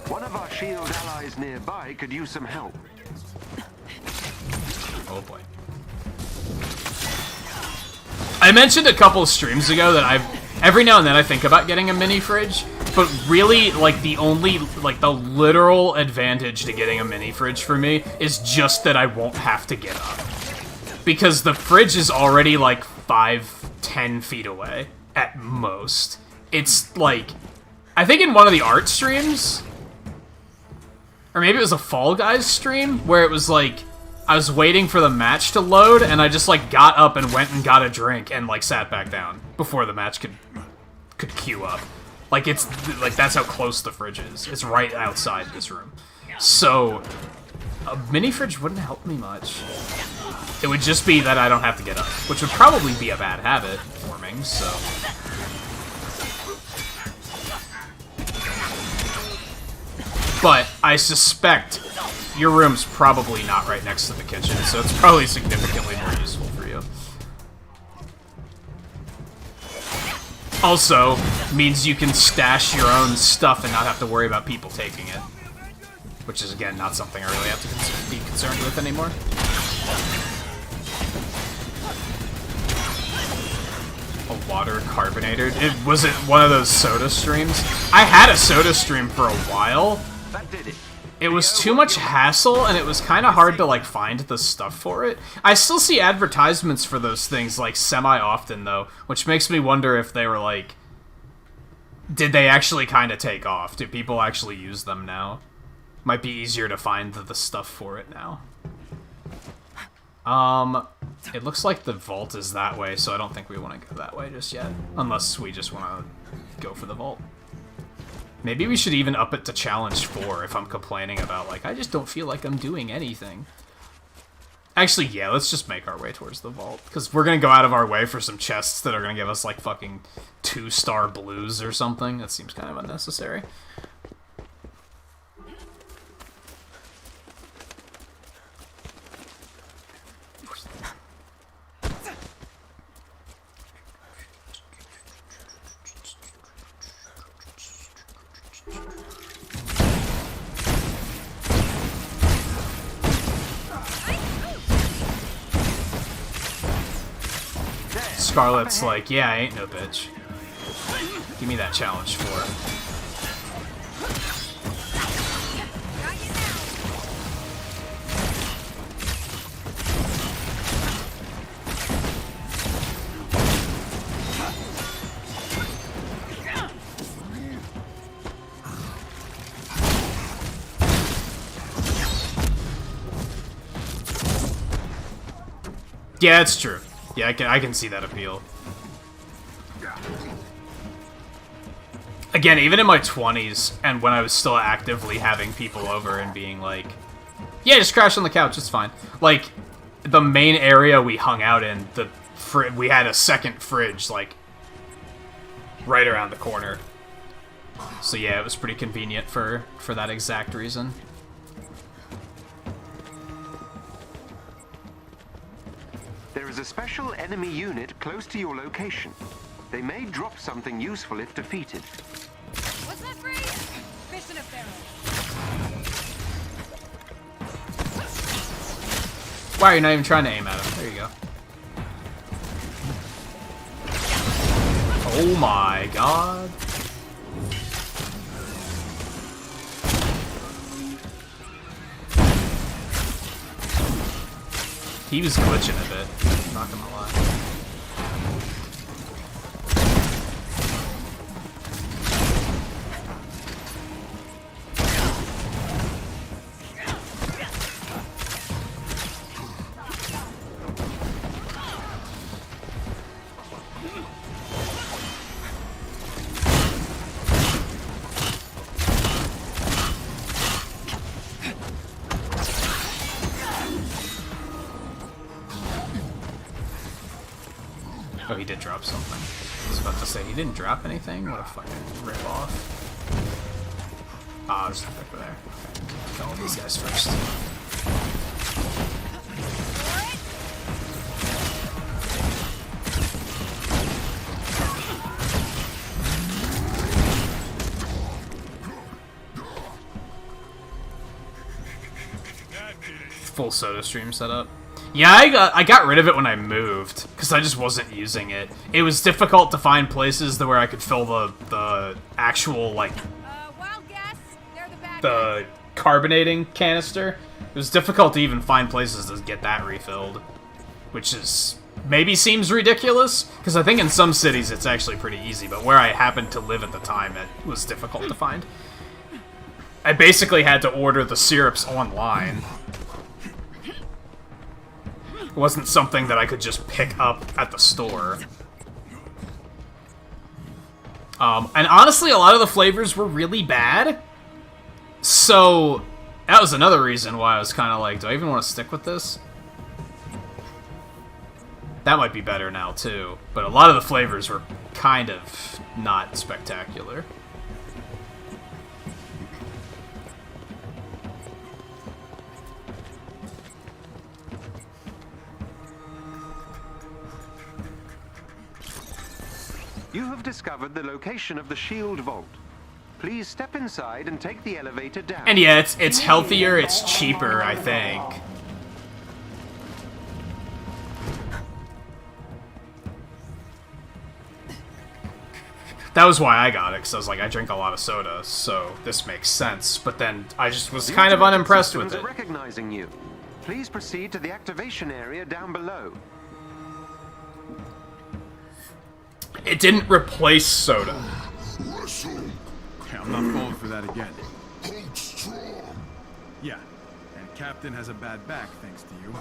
One of our shield allies nearby could use some help. Oh boy. I mentioned a couple of streams ago that every now and then I think about getting a mini fridge, but really, like, the only, like, the literal advantage to getting a mini fridge for me is just that I won't have to get up. Because the fridge is already, like, 5-10 feet away, at most. It's, like, I think in one of the art streams, or maybe it was a Fall Guys stream, where it was, like, I was waiting for the match to load, and I just, like, got up and went and got a drink and, like, sat back down before the match could queue up. Like, it's, like, that's how close the fridge is. It's right outside this room. So, A mini fridge wouldn't help me much. It would just be that I don't have to get up, which would probably be a bad habit forming, so... But I suspect your room's probably not right next to the kitchen, so it's probably significantly more useful for you. Also, means you can stash your own stuff and not have to worry about people taking it. Which is, again, not something I really have to be concerned with anymore. A water carbonator? Was it one of those soda streams? I had a soda stream for a while. That did it. It was too much hassle, and it was kind of hard to, like, find the stuff for it. I still see advertisements for those things, like, semi-often, though, which makes me wonder if they were, like... Did they actually kind of take off? Do people actually use them now? Might be easier to find the stuff for it now. It looks like the vault is that way, so I don't think we want to go that way just yet. Unless we just want to go for the vault. Maybe we should even up it to challenge 4 if I'm complaining about, like, I just don't feel like I'm doing anything. Actually, yeah, let's just make our way towards the vault. Because we're going to go out of our way for some chests that are going to give us, like, fucking 2-star blues or something. That seems kind of unnecessary. Scarlet's like, yeah, I ain't no bitch. Give me that challenge 4. Yeah, it's true. Yeah, I can see that appeal. Again, even in my 20s, and when I was still actively having people over and being like, yeah, just crash on the couch, it's fine. Like, the main area we hung out in, we had a second fridge, like, right around the corner. So yeah, it was pretty convenient for that exact reason. There is a special enemy unit close to your location. They may drop something useful if defeated. What's that phrase? Fish in a barrel. Wow, you're not even trying to aim at him. There you go. Oh my god. He was glitching a bit, not gonna lie. Oh, he did drop something. I was about to say, he didn't drop anything? What a fucking rip-off. Ah, there's nothing over there. Okay, kill all these guys first. Full soda stream setup. Yeah, I got rid of it when I moved, because I just wasn't using it. It was difficult to find places where I could fill the actual, like, wild guess. They're the carbonating canister. It was difficult to even find places to get that refilled, which is maybe seems ridiculous, because I think in some cities it's actually pretty easy, but where I happened to live at the time, it was difficult to find. I basically had to order the syrups online. It wasn't something that I could just pick up at the store. And honestly, a lot of the flavors were really bad. So, That was another reason why I was kind of like, do I even want to stick with this? That might be better now, too. But a lot of the flavors were kind of not spectacular. You have discovered the location of the shield vault. Please step inside and take the elevator down. And yeah, it's healthier, it's cheaper, I think. That was why I got it, because I was like, I drink a lot of soda, so this makes sense. But then I just was kind of unimpressed with it. Recognizing you. Please proceed to the activation area down below. It didn't replace soda. Yeah, I'm not falling for that again. Yeah, and Captain has a bad back thanks to you.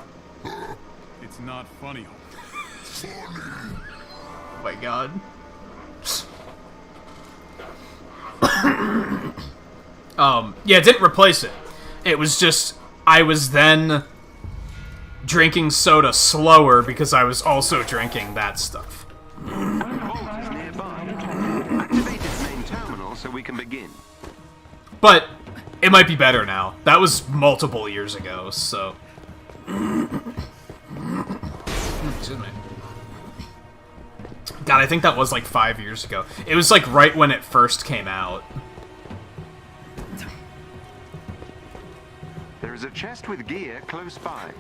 It's not funny. Oh my god. Yeah, it didn't replace it. It was just, I was then drinking soda slower because I was also drinking that stuff. Activate its main terminal so we can begin. But it might be better now. That was multiple years ago, so. Excuse me. God, I think that was like 5 years ago. It was like right when it first came out. There is a chest with gear close by.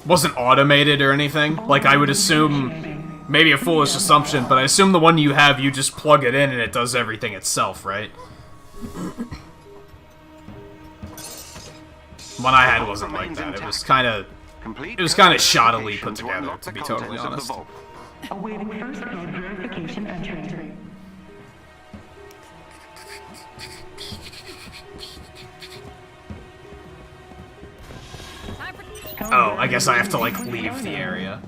Wasn't automated or anything. Like, I would assume, maybe a foolish assumption, but I assume the one you have, you just plug it in and it does everything itself, right? One I had wasn't like that. It was kind of shoddily put together, to be totally honest. Awaiting first code verification entry. Oh, I guess I have to, like, leave the area.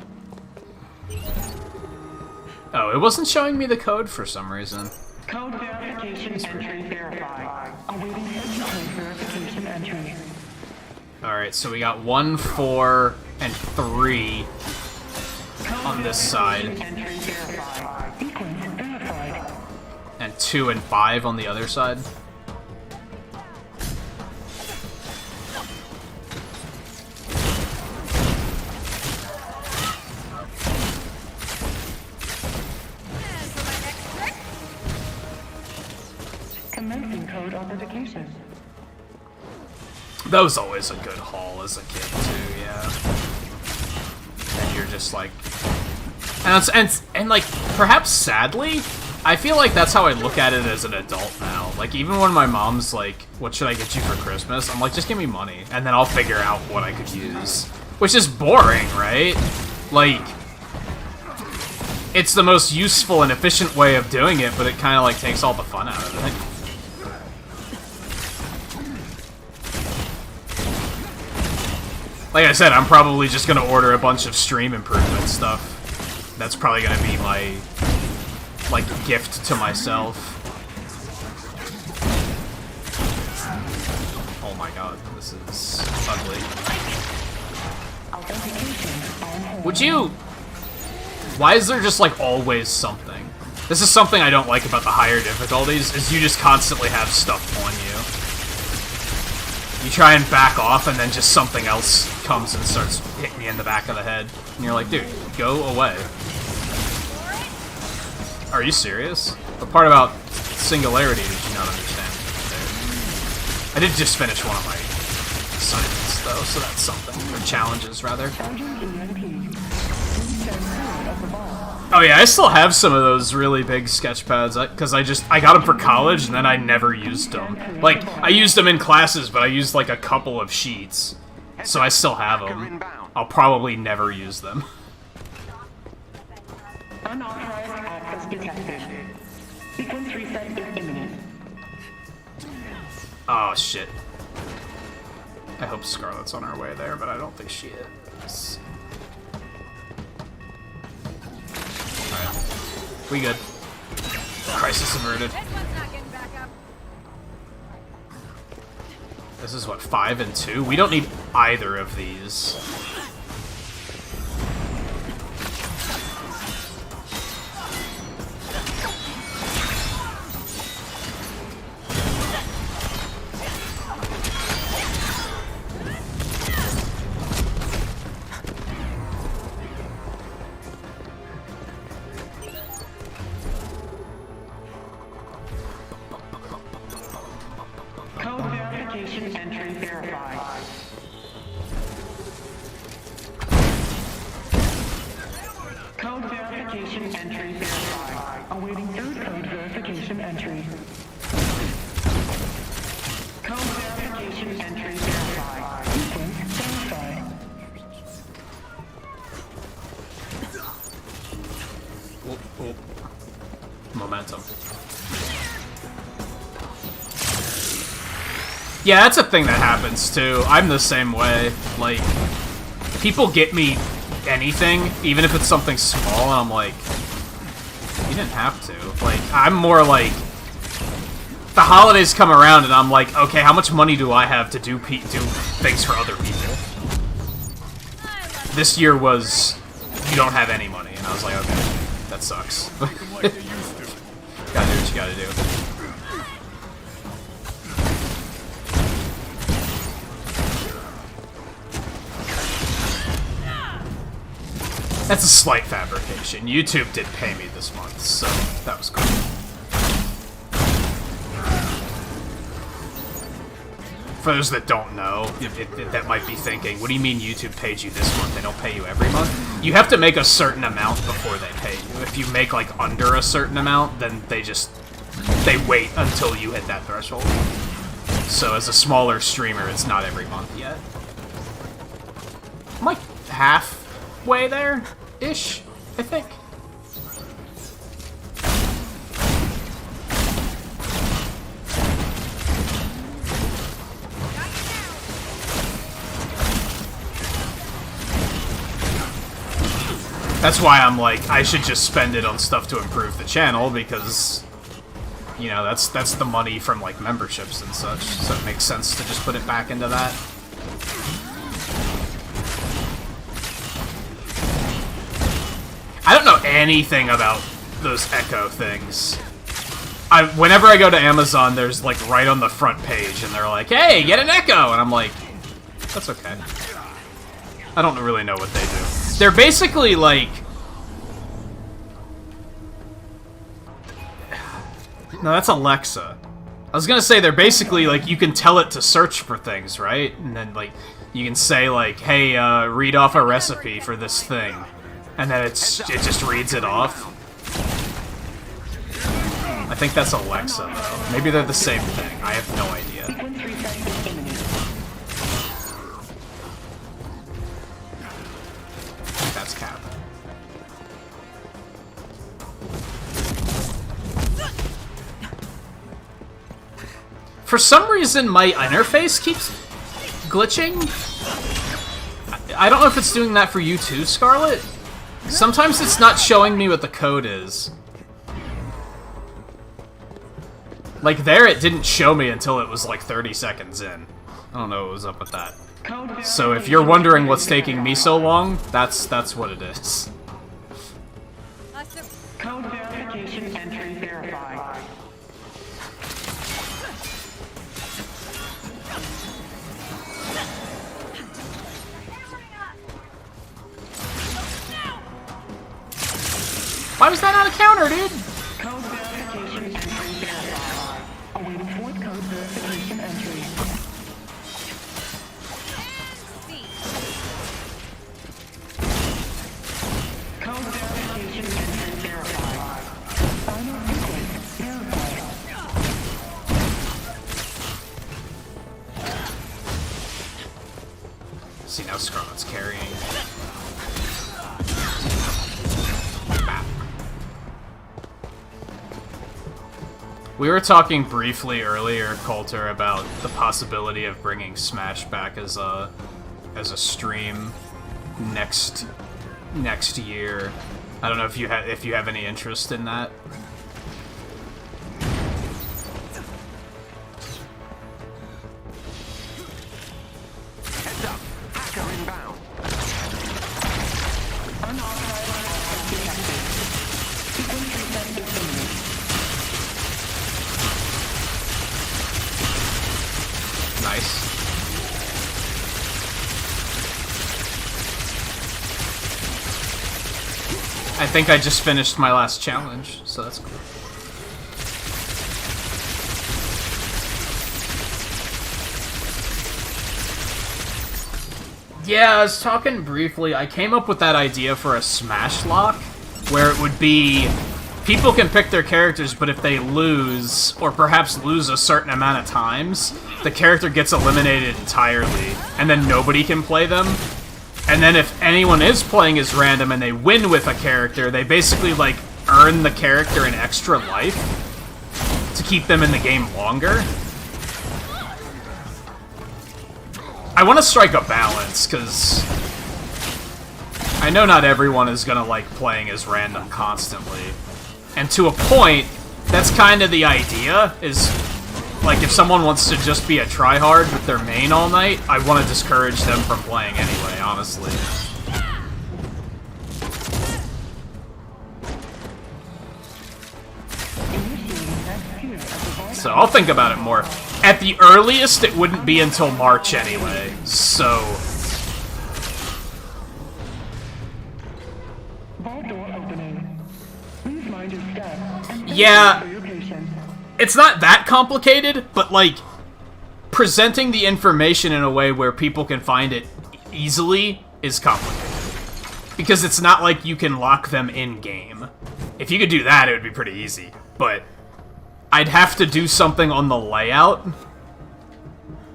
Oh, it wasn't showing me the code for some reason. Code verification entry verified. Awaiting first code verification entry. Alright, so we got 1, 4, and 3 on this side. And 2 and 5 on the other side. Commencing code authentication. That was always a good haul as a kid too, yeah. And you're just like, and like, perhaps sadly, I feel like that's how I look at it as an adult now. Like, even when my mom's like, what should I get you for Christmas? I'm like, just give me money, and then I'll figure out what I could use. Which is boring, right? Like, it's the most useful and efficient way of doing it, but it kind of like takes all the fun out of it. Like I said, I'm probably just gonna order a bunch of stream improvement stuff. That's probably gonna be my, like, gift to myself. Oh my god, this is ugly. Would you... Why is there just, like, always something? This is something I don't like about the higher difficulties, is you just constantly have stuff on you. You try and back off, and then just something else comes and starts hitting you in the back of the head. And you're like, dude, go away. Are you serious? What part about singularity did you not understand there? I did just finish one of my assignments, though, so that's something. Or challenges, rather. Oh yeah, I still have some of those really big sketch pads, because I got them for college, and then I never used them. Like, I used them in classes, but I used, like, a couple of sheets. So I still have them. I'll probably never use them. Unauthorized access detected. Sequence reset is imminent. Oh, shit. I hope Scarlet's on her way there, but I don't think she is. Alright. We good. Crisis averted. This is what, 5 and 2? We don't need either of these. Code verification entry verified. Code verification entry verified. Awaiting third code verification entry. Code verification entry verified. Sequence verified. Oh. Momentum. Yeah, that's a thing that happens too. I'm the same way. Like, people get me anything, even if it's something small, and I'm like, you didn't have to. Like, I'm more like, the holidays come around, and I'm like, okay, how much money do I have to do things for other people? This year was, you don't have any money, and I was like, okay, that sucks. Gotta do what you gotta do. That's a slight fabrication. YouTube did pay me this month, so that was cool. For those that don't know, that might be thinking, what do you mean YouTube paid you this month? They don't pay you every month? You have to make a certain amount before they pay you. If you make, like, under a certain amount, then they wait until you hit that threshold. So as a smaller streamer, it's not every month yet. I'm like halfway there-ish, I think. That's why I'm like, I should just spend it on stuff to improve the channel, because, you know, that's the money from, like, memberships and such, so it makes sense to just put it back into that. I don't know anything about those Echo things. Whenever I go to Amazon, there's, like, right on the front page, and they're like, hey, get an Echo! And I'm like, that's okay. I don't really know what they do. They're basically, like... No, that's Alexa. I was gonna say, they're basically, like, you can tell it to search for things, right? And then, like, you can say, like, hey, read off a recipe for this thing. And then it just reads it off. I think that's Alexa, though. Maybe they're the same thing. I have no idea. That's Cap. For some reason, my interface keeps glitching. I don't know if it's doing that for you too, Scarlet. Sometimes it's not showing me what the code is. Like there, it didn't show me until it was like 30 seconds in. I don't know what was up with that. So if you're wondering what's taking me so long, that's what it is. Code verification entry verified. Why was that not a counter, dude? Code verification entry verified. Awaiting fourth code verification entry. Code verification entry verified. Final sequence verified. See, now Scarlet's carrying. We were talking briefly earlier, Coulter, about the possibility of bringing Smash back as a stream next year. I don't know if you have any interest in that. I think I just finished my last challenge, so that's cool. Yeah, I was talking briefly. I came up with that idea for a Smash Lock, where it would be people can pick their characters, but if they lose, or perhaps lose a certain amount of times, the character gets eliminated entirely, and then nobody can play them. And then if anyone is playing as random and they win with a character, they basically, like, earn the character an extra life to keep them in the game longer. I want to strike a balance, because I know not everyone is going to like playing as random constantly. And to a point, that's kind of the idea, is, like, if someone wants to just be a tryhard with their main all night, I want to discourage them from playing anyway, honestly. So I'll think about it more. At the earliest, it wouldn't be until March anyway, so... Yeah, it's not that complicated, but, like, presenting the information in a way where people can find it easily is complicated. Because it's not like you can lock them in-game. If you could do that, it would be pretty easy, but I'd have to do something on the layout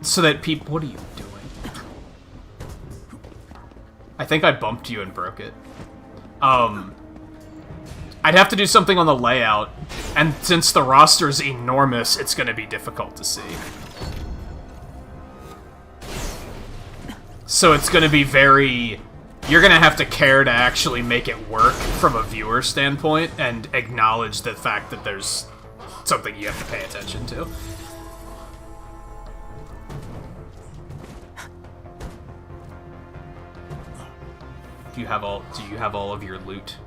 so that people... What are you doing? I think I bumped you and broke it. I'd have to do something on the layout, and since the roster is enormous, it's going to be difficult to see. So it's going to be very... You're going to have to care to actually make it work from a viewer standpoint, and acknowledge the fact that there's something you have to pay attention to. Do you have all of your loot?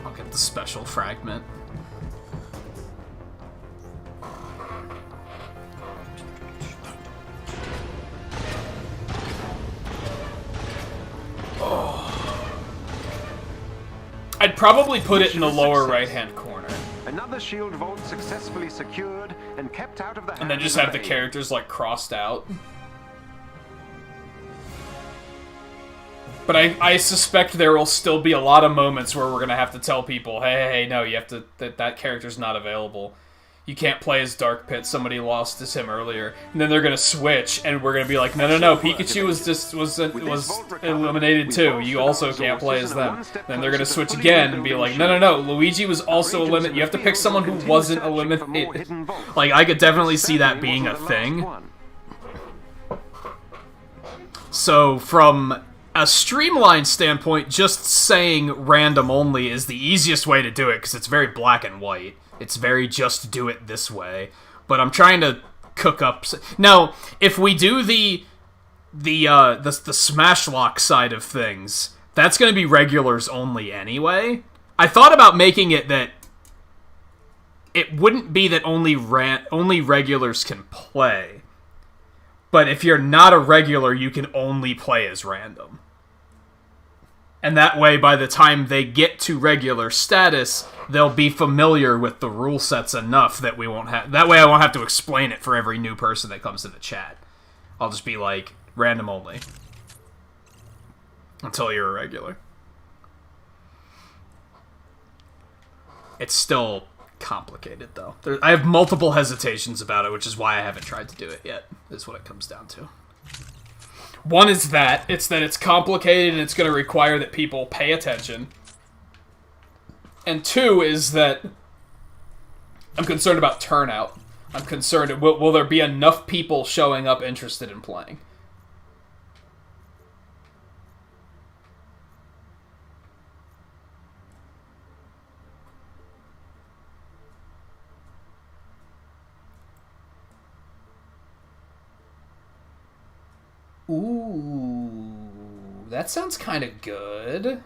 I'll get the special fragment. Oh. I'd probably put it in the lower right-hand corner. Another shield vault successfully secured and kept out of the hands. And then just have the characters, like, crossed out. But I suspect there will still be a lot of moments where we're going to have to tell people, hey, no, you have to, that character's not available. You can't play as Dark Pit, somebody lost as him earlier. And then they're going to switch, and we're going to be like, no, Pikachu was eliminated too. You also can't play as them. Then they're going to switch again and be like, no, Luigi was also eliminated. You have to pick someone who wasn't eliminated. Like, I could definitely see that being a thing. So, from a streamlined standpoint, just saying random only is the easiest way to do it, because it's very black and white. It's very just do it this way. But I'm trying to cook up... Now, if we do the Smash Lock side of things, that's going to be regulars only anyway. I thought about making it that it wouldn't be that only regulars can play. But if you're not a regular, you can only play as random. And that way, by the time they get to regular status, they'll be familiar with the rule sets enough that we won't have... That way I won't have to explain it for every new person that comes to the chat. I'll just be like, random only. Until you're a regular. It's still complicated, though. I have multiple hesitations about it, which is why I haven't tried to do it yet, is what it comes down to. One is that it's complicated and it's going to require that people pay attention. And two is that I'm concerned about turnout. I'm concerned, will there be enough people showing up interested in playing? Ooh, that sounds kind of good.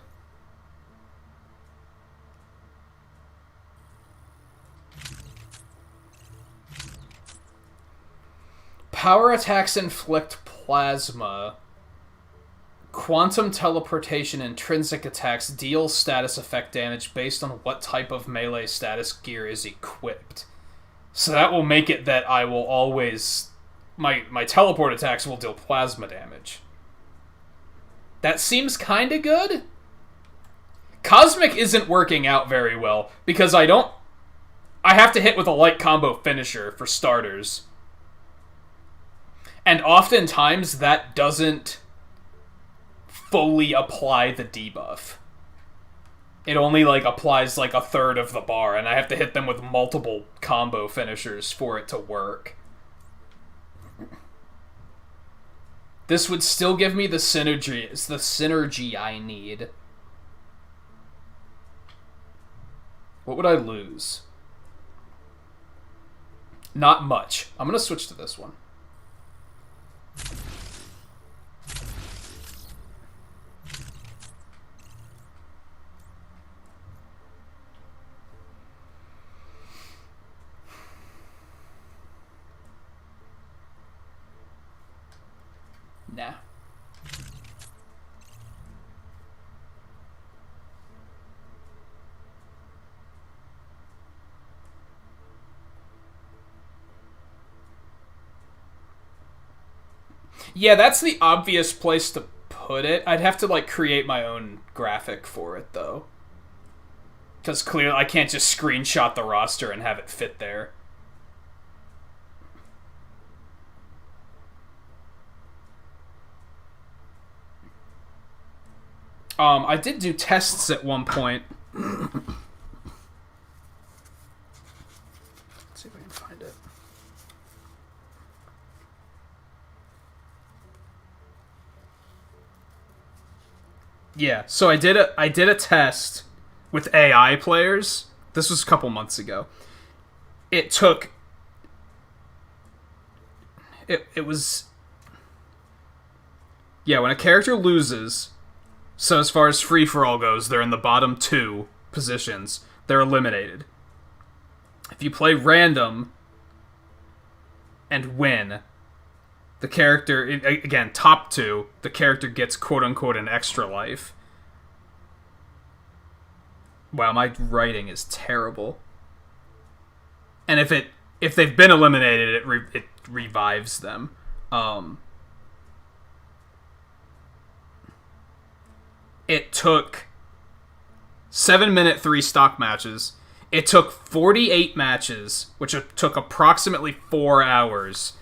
Power attacks inflict plasma. Quantum teleportation intrinsic attacks deal status effect damage based on what type of melee status gear is equipped. So that will make it that I will always... My teleport attacks will deal plasma damage. That seems kinda good. Cosmic isn't working out very well, because I have to hit with a light combo finisher, for starters. And oftentimes, that doesn't fully apply the debuff. It only, like, applies, like, a third of the bar, and I have to hit them with multiple combo finishers for it to work. This would still give me the synergy I need. What would I lose? Not much. I'm gonna switch to this one. Nah. Yeah, that's the obvious place to put it. I'd have to, like, create my own graphic for it, though. Because clearly I can't just screenshot the roster and have it fit there. I did do tests at one point. Let's see if I can find it. Yeah, so I did a test with AI players. This was a couple months ago. It took... It was... Yeah, when a character loses... So as far as free-for-all goes, they're in the bottom 2 positions. They're eliminated. If you play random and win, the character, again, top 2, the character gets quote-unquote an extra life. Wow, my writing is terrible. And if they've been eliminated, it revives them. It took 7-minute 3 stock matches. It took 48 matches, which took approximately 4 hours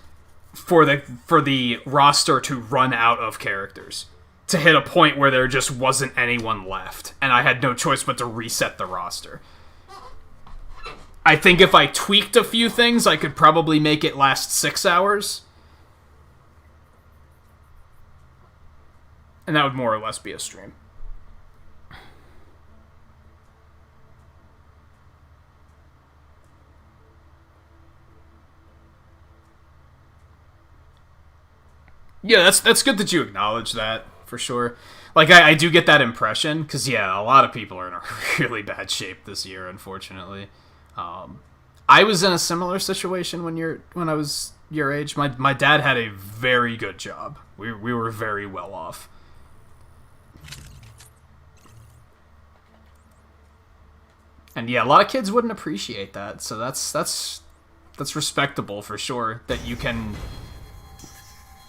for the roster to run out of characters, to hit a point where there just wasn't anyone left, and I had no choice but to reset the roster. I think if I tweaked a few things, I could probably make it last 6 hours. And that would more or less be a stream. Yeah, that's good that you acknowledge that, for sure. Like, I do get that impression, because, yeah, a lot of people are in a really bad shape this year, unfortunately. I was in a similar situation when I was your age. My dad had a very good job. We were very well off. And, yeah, a lot of kids wouldn't appreciate that, so that's respectable, for sure, that you can...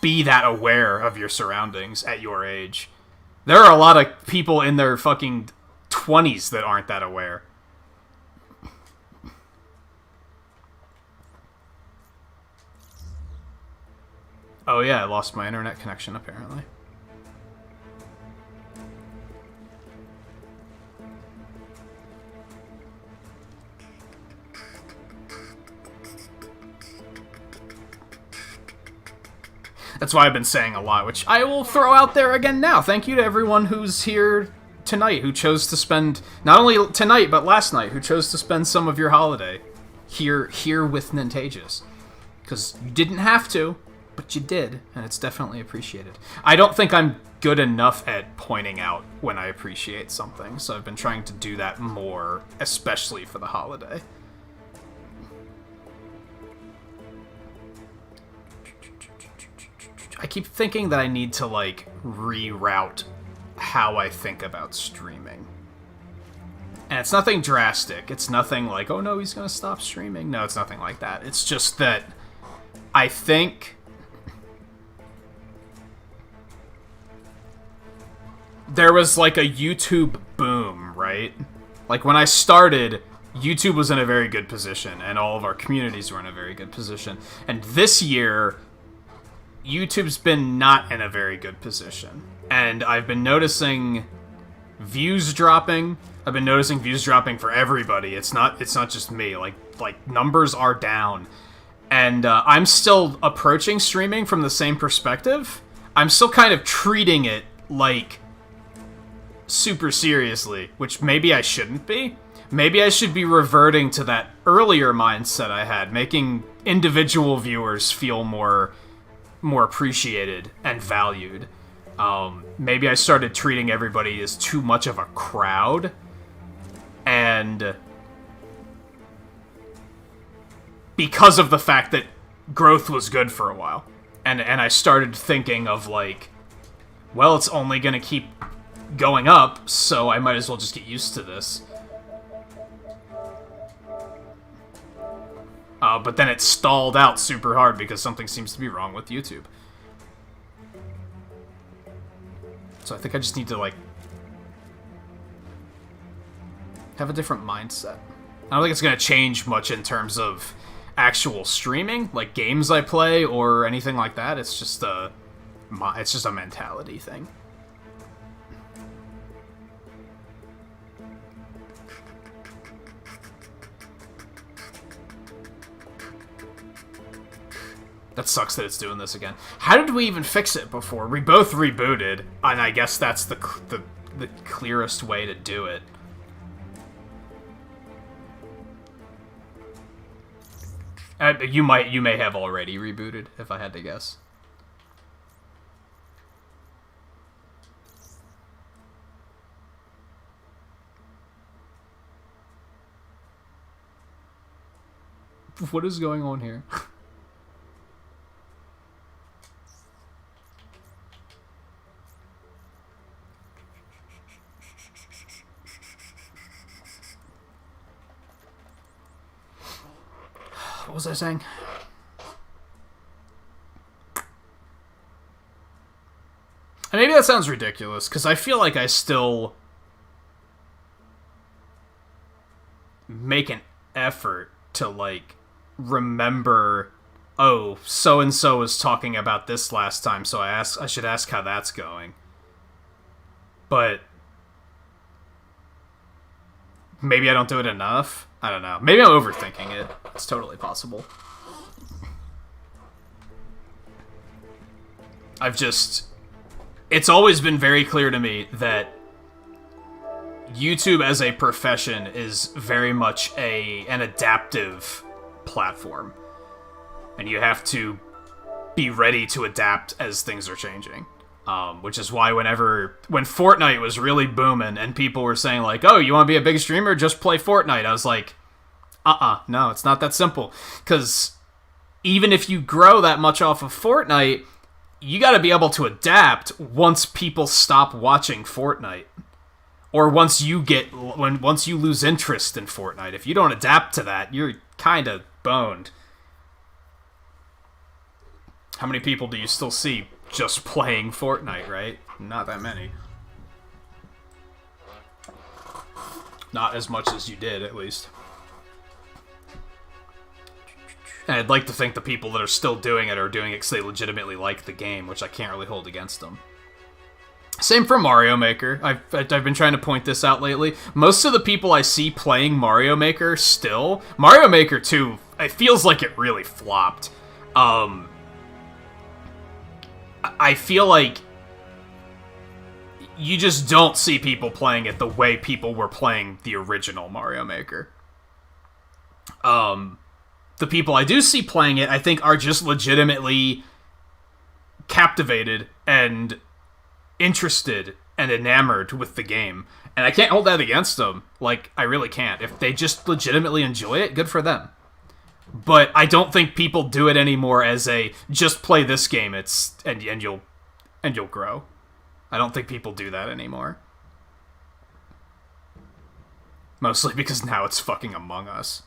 be that aware of your surroundings at your age. There are a lot of people in their fucking 20s that aren't that aware. Oh yeah, I lost my internet connection apparently. That's why I've been saying a lot, which I will throw out there again now. Thank you to everyone who's here tonight, who chose to spend, not only tonight, but last night, who chose to spend some of your holiday here with Nintagious. Because you didn't have to, but you did, and it's definitely appreciated. I don't think I'm good enough at pointing out when I appreciate something, so I've been trying to do that more, especially for the holiday. I keep thinking that I need to, like, reroute how I think about streaming. And it's nothing drastic. It's nothing like, oh no, he's gonna stop streaming. No, it's nothing like that. It's just that I think there was, like, a YouTube boom, right? Like, when I started, YouTube was in a very good position, and all of our communities were in a very good position. And this year, YouTube's been not in a very good position. And I've been noticing views dropping. I've been noticing views dropping for everybody. It's not just me. Like numbers are down. And I'm still approaching streaming from the same perspective. I'm still kind of treating it, like, super seriously, which maybe I shouldn't be. Maybe I should be reverting to that earlier mindset I had, making individual viewers feel more appreciated and valued. Maybe I started treating everybody as too much of a crowd, and because of the fact that growth was good for a while, and I started thinking of, like, well, it's only gonna keep going up, so I might as well just get used to this. But then it stalled out super hard because something seems to be wrong with YouTube. So I think I just need to, like, have a different mindset. I don't think it's going to change much in terms of actual streaming, like games I play or anything like that. It's just a mentality thing. That sucks that it's doing this again. How did we even fix it before? We both rebooted, and I guess that's the clearest way to do it. You may have already rebooted, if I had to guess. What is going on here? What was I saying? And maybe that sounds ridiculous, because I feel like I still make an effort to, like, remember, oh, so-and-so was talking about this last time, so I should ask how that's going. But maybe I don't do it enough? I don't know. Maybe I'm overthinking it. It's totally possible. It's always been very clear to me that YouTube as a profession is very much an adaptive platform. And you have to be ready to adapt as things are changing. Which is why when Fortnite was really booming and people were saying, like, oh, you want to be a big streamer? Just play Fortnite. I was like, no, it's not that simple. Because even if you grow that much off of Fortnite, you got to be able to adapt once people stop watching Fortnite. Or once you lose interest in Fortnite. If you don't adapt to that, you're kind of boned. How many people do you still see just playing Fortnite, right? Not that many. Not as much as you did, at least. And I'd like to think the people that are still doing it are doing it because they legitimately like the game, which I can't really hold against them. Same for Mario Maker. I've been trying to point this out lately. Most of the people I see playing Mario Maker still... Mario Maker 2, it feels like it really flopped. I feel like you just don't see people playing it the way people were playing the original Mario Maker. The people I do see playing it, I think, are just legitimately captivated and interested and enamored with the game. And I can't hold that against them. Like, I really can't. If they just legitimately enjoy it, good for them. but I don't think people do it anymore as a just play this game. And you'll grow. I don't think people do that anymore. Mostly because now it's fucking Among Us.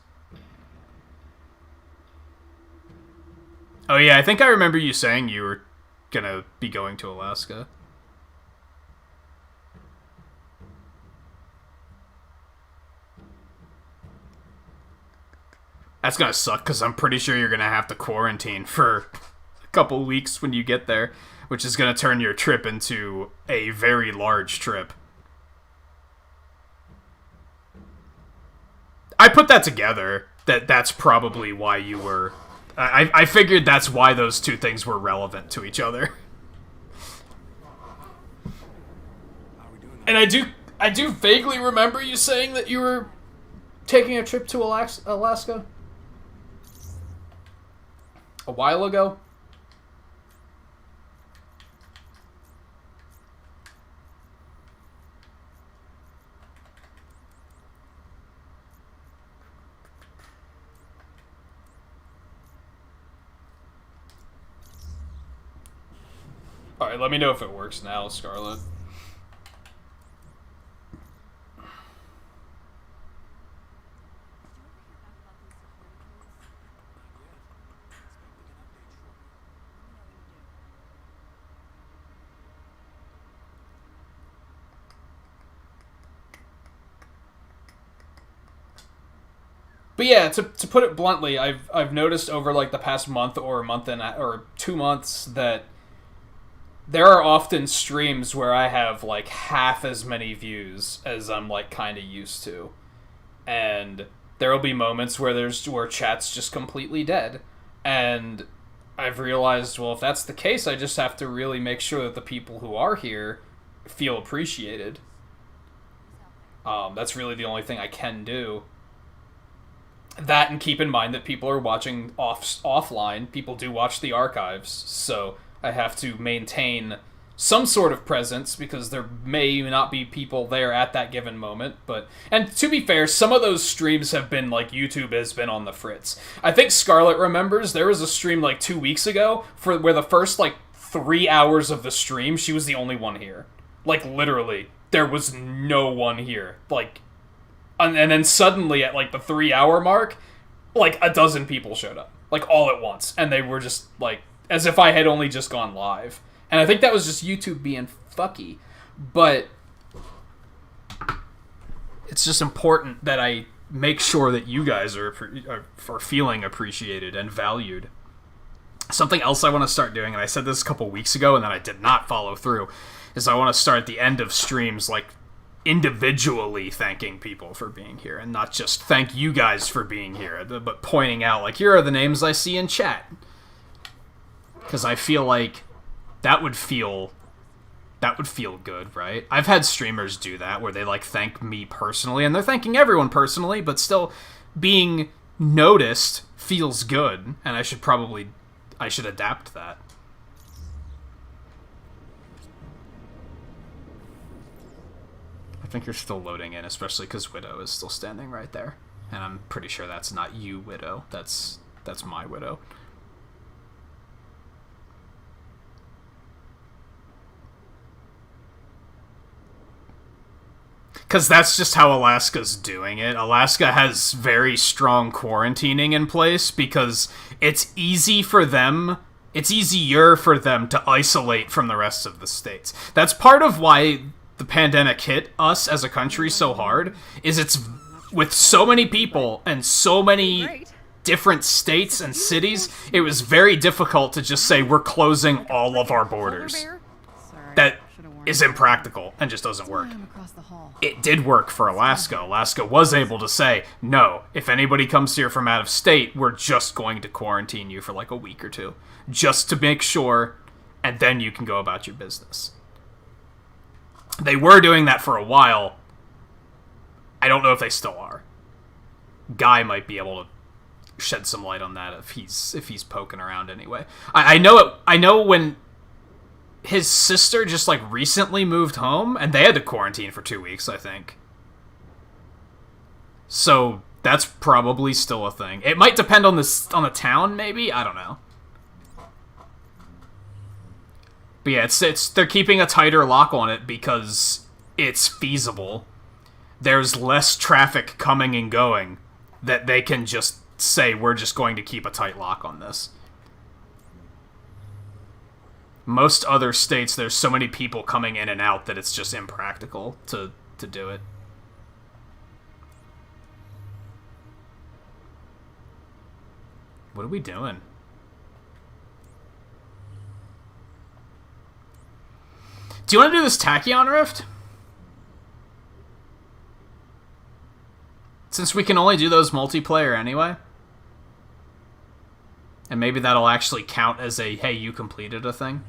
Oh yeah, I think I remember you saying you were gonna be going to Alaska. That's gonna suck, because I'm pretty sure you're gonna have to quarantine for a couple weeks when you get there, which is gonna turn your trip into a very large trip. I put that together, that's probably why you were... I figured that's why those two things were relevant to each other. And I do vaguely remember you saying that you were taking a trip to Alaska a while ago. Alright, let me know if it works now, Scarlet. But yeah, to put it bluntly, I've noticed over like the past month or 2 months that there are often streams where I have like half as many views as I'm like kind of used to, and there will be moments where chat's just completely dead, and I've realized, well, if that's the case, I just have to really make sure that the people who are here feel appreciated. That's really the only thing I can do. That, and keep in mind that people are watching offline. People do watch the archives, so I have to maintain some sort of presence because there may not be people there at that given moment. And to be fair, some of those streams have been like YouTube has been on the fritz. I think Scarlet remembers there was a stream like 2 weeks ago where the first like 3 hours of the stream she was the only one here. Like literally, there was no one here. Like. And then suddenly, at, like, the 3 hour mark, like, a dozen people showed up. Like, all at once. And they were just, like, as if I had only just gone live. And I think that was just YouTube being fucky. But it's just important that I make sure that you guys are feeling appreciated and valued. Something else I want to start doing, and I said this a couple weeks ago, and then I did not follow through, is I want to start at the end of streams, like, individually thanking people for being here, and not just thank you guys for being here, but pointing out, like, here are the names I see in chat. Because I feel like that would feel good, right? I've had streamers do that, where they, like, thank me personally, and they're thanking everyone personally, but still being noticed feels good, and I should adapt that. I think you're still loading in, especially because Widow is still standing right there. And I'm pretty sure that's not you, Widow. That's my Widow. Because that's just how Alaska's doing it. Alaska has very strong quarantining in place because it's easier for them to isolate from the rest of the states. That's part of why the pandemic hit us as a country so hard, is it's with so many people and so many different states and cities, it was very difficult to just say we're closing all of our borders. That is impractical and just doesn't work. It did work for Alaska. Alaska was able to say, no, if anybody comes here from out of state, we're just going to quarantine you for like a week or two, just to make sure, and then you can go about your business. They were doing that for a while. I don't know if they still are. Guy might be able to shed some light on that if he's poking around anyway. I know when his sister just like recently moved home and they had to quarantine for 2 weeks, I think. So That's probably still a thing. It might depend on the town, maybe? I don't know. But yeah, they're keeping a tighter lock on it because it's feasible. There's less traffic coming and going that they can just say, we're just going to keep a tight lock on this. Most other states, there's so many people coming in and out that it's just impractical to do it. What are we doing? Do you want to do this Tachyon Rift? Since we can only do those multiplayer anyway. And maybe that'll actually count as a, hey, you completed a thing.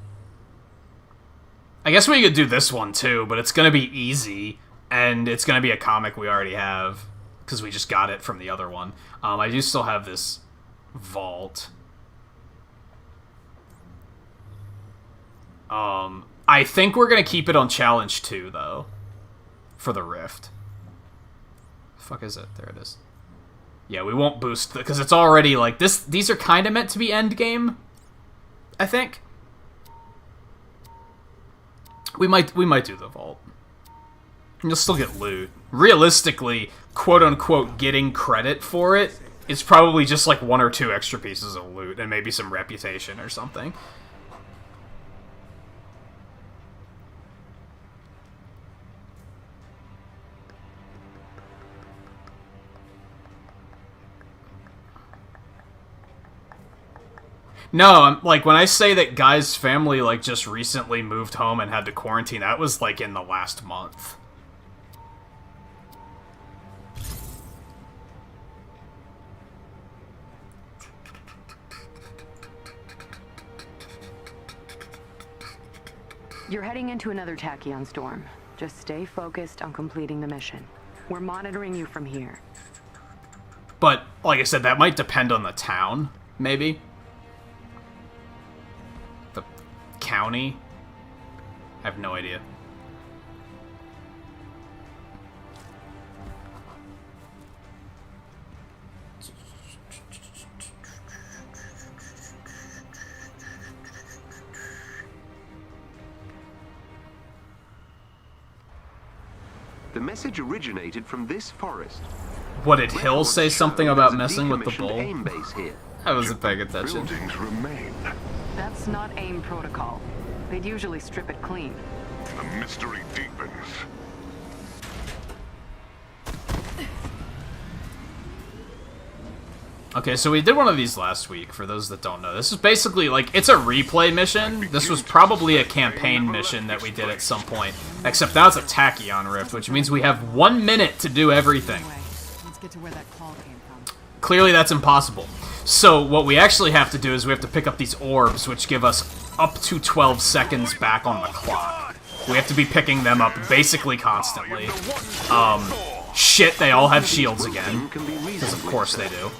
I guess we could do this one too, but it's going to be easy. And it's going to be a comic we already have. Because we just got it from the other one. I do still have this vault. I think we're going to keep it on Challenge 2, though. For the Rift. The fuck is it? There it is. Yeah, we won't boost, because it's already, like, these are kind of meant to be endgame, I think. We might do the vault. And you'll still get loot. Realistically, quote-unquote, getting credit for it is probably just, like, 1 or 2 extra pieces of loot, and maybe some reputation or something. No, like, when I say that Guy's family, like, just recently moved home and had to quarantine, that was, like, in the last month. You're heading into another Tachyon storm. Just stay focused on completing the mission. We're monitoring you from here. But, like I said, that might depend on the town, maybe. The county? I have no idea. The message originated from this forest. What, did Hill say something about messing with the bull? AIM base here. I wasn't paying attention. Buildings remain. That's not AIM protocol. They'd usually strip it clean. The mystery deepens. Okay, so we did one of these last week, for those that don't know. This is basically, like, it's a replay mission. This was probably a campaign mission that we did at some point. Except now it's a Tachyon Rift, which means we have 1 minute to do everything. Let's get to where that call came from. Clearly that's impossible. So what we actually have to do is we have to pick up these orbs, which give us up to 12 seconds back on the clock. We have to be picking them up basically constantly. Shit, they all have shields again. Because of course they do.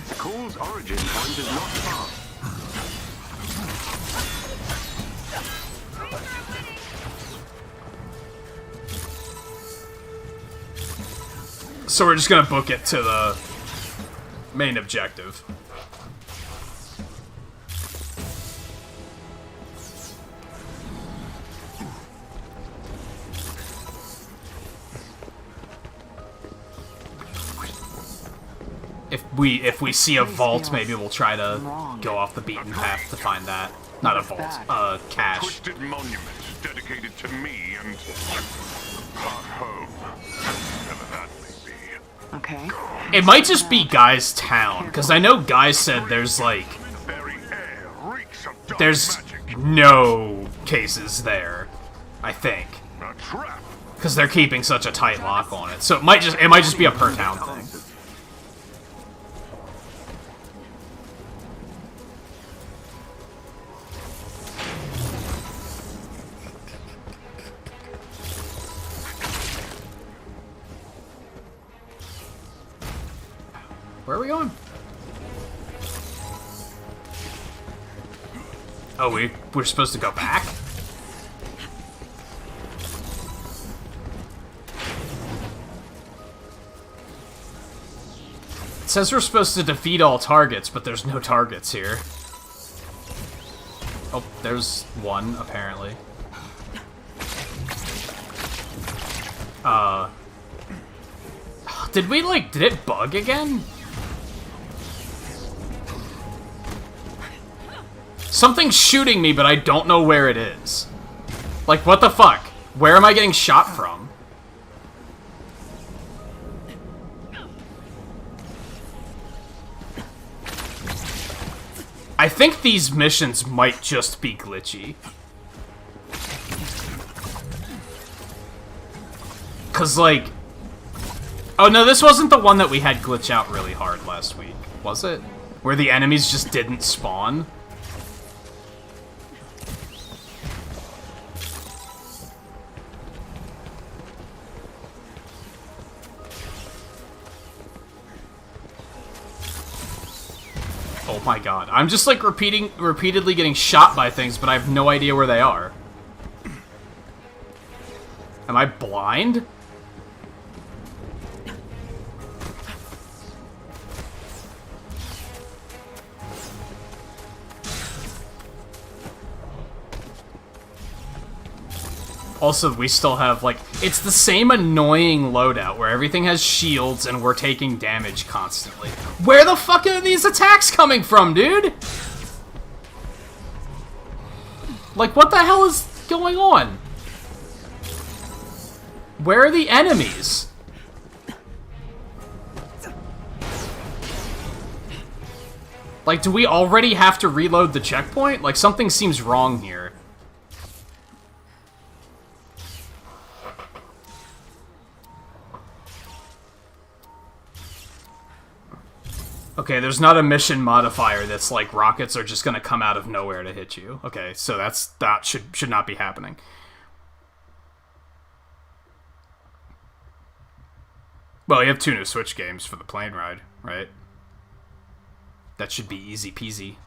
The call's origin point is not far. So we're just gonna book it to the main objective. If we see a vault, maybe we'll try to go off the beaten path to find that. Not a vault, cache. Twisted monument dedicated to me and our home. Whatever that may be. Okay. It might just be Guy's town, because I know Guy said there's, like... There's no cases there, I think. Because they're keeping such a tight lock on it. So it might just be a per town thing. Where are we going? Oh, we're supposed to go back? It says we're supposed to defeat all targets, but there's no targets here. Oh, there's one, apparently. Did we, like, did it bug again? Something's shooting me, but I don't know where it is. Like, what the fuck? Where am I getting shot from? I think these missions might just be glitchy. 'Cause, like... Oh, no, this wasn't the one that we had glitch out really hard last week, was it? Where the enemies just didn't spawn? Oh my god. I'm just, like, repeatedly getting shot by things, but I have no idea where they are. Am I blind? Also, we still have, like, it's the same annoying loadout where everything has shields and we're taking damage constantly. Where the fuck are these attacks coming from, dude? Like, what the hell is going on? Where are the enemies? Like, do we already have to reload the checkpoint? Like, something seems wrong here. Okay, there's not a mission modifier that's like rockets are just gonna come out of nowhere to hit you. Okay, so that should not be happening. Well, you have 2 new Switch games for the plane ride, right? That should be easy peasy.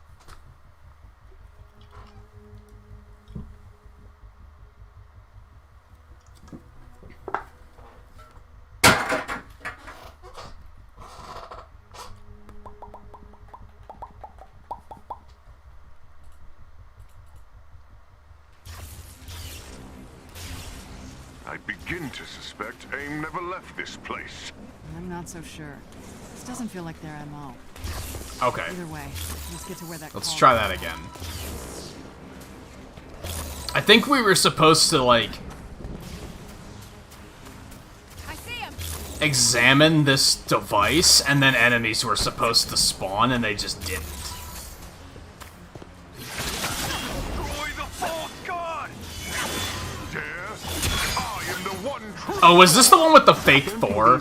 I begin to suspect AIM never left this place. I'm not so sure. This doesn't feel like their MO. Okay. Either way, let's get to where that. Let's try that again. I think we were supposed to, like, examine this device, and then enemies were supposed to spawn, and they just didn't. Oh, was this the one with the fake Thor?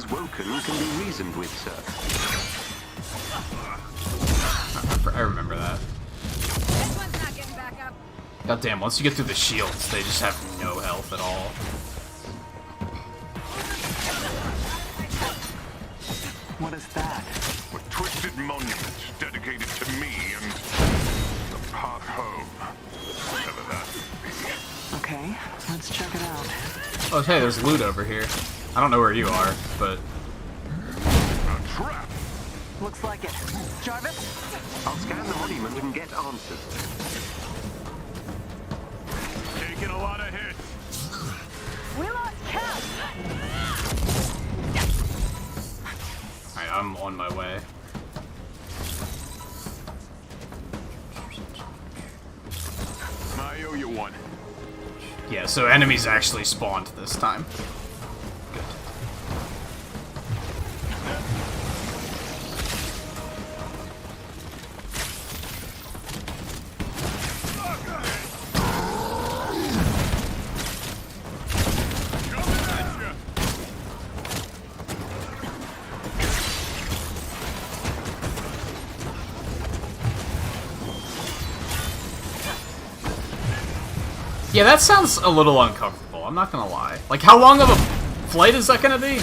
I remember that. God damn, once you get through the shields, they just have no health at all. What is that? A twisted monument dedicated to me and the path home. Whatever that may be. Okay, let's check it out. Oh, hey, there's loot over here. I don't know where you are, but... A trap! Looks like it. Jarvis? I'll scan the monument and get answers. Taking a lot of hits. We lost count. Alright, I'm on my way. I owe you one. Yeah, so enemies actually spawned this time. Good. Yeah, that sounds a little uncomfortable, I'm not gonna lie. Like, how long of a flight is that gonna be?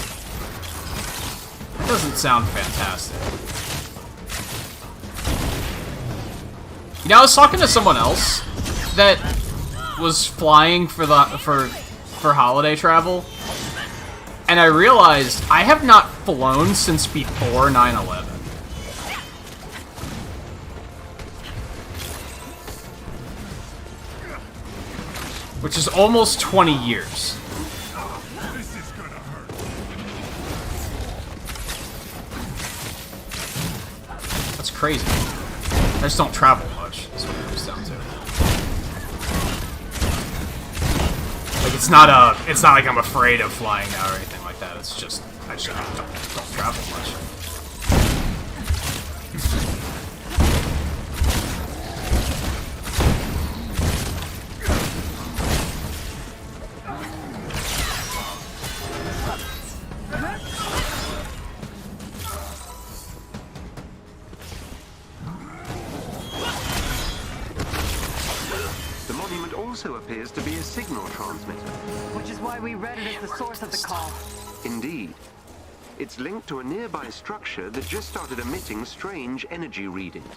That doesn't sound fantastic. You know, I was talking to someone else that was flying for holiday travel, and I realized I have not flown since before 9/11. Which is almost 20 years. This is gonna hurt. That's crazy. I just don't travel much, is what it comes down to. Like, it's not like I'm afraid of flying now or anything like that. It's just, I just don't travel much. The monument also appears to be a signal transmitter. Which is why we read it as the source of the call. Indeed. It's linked to a nearby structure that just started emitting strange energy readings.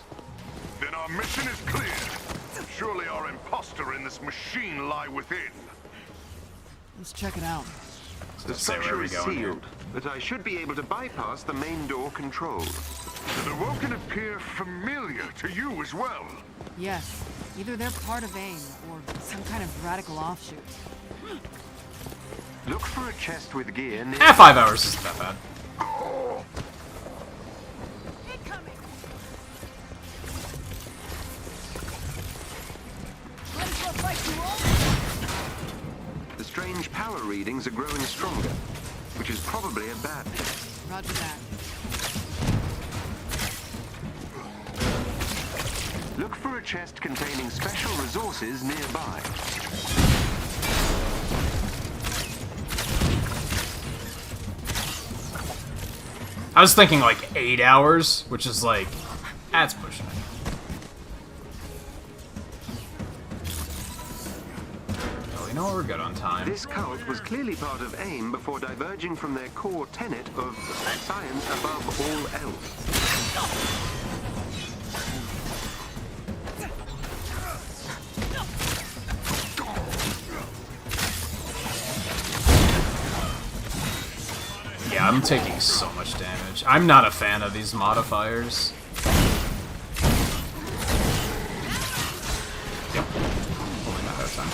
Then our mission is clear. Surely our imposter in this machine lie within. Let's check it out. The structure is sealed, but I should be able to bypass the main door control. Do the Woken appear familiar to you as well? Yes. Either they're part of AIM or some kind of radical offshoot. Look for a chest with gear near... 5 hours isn't that bad. The strange power readings are growing stronger, which is probably a bad thing. Roger that. Look for a chest containing special resources nearby. I was thinking like 8 hours, which is like, that's pushing it. Oh, you know what? We're good on time. This cult was clearly part of AIM before diverging from their core tenet of science above all else. Yeah, I'm taking so much damage. I'm not a fan of these modifiers. Yep. Only a matter of time.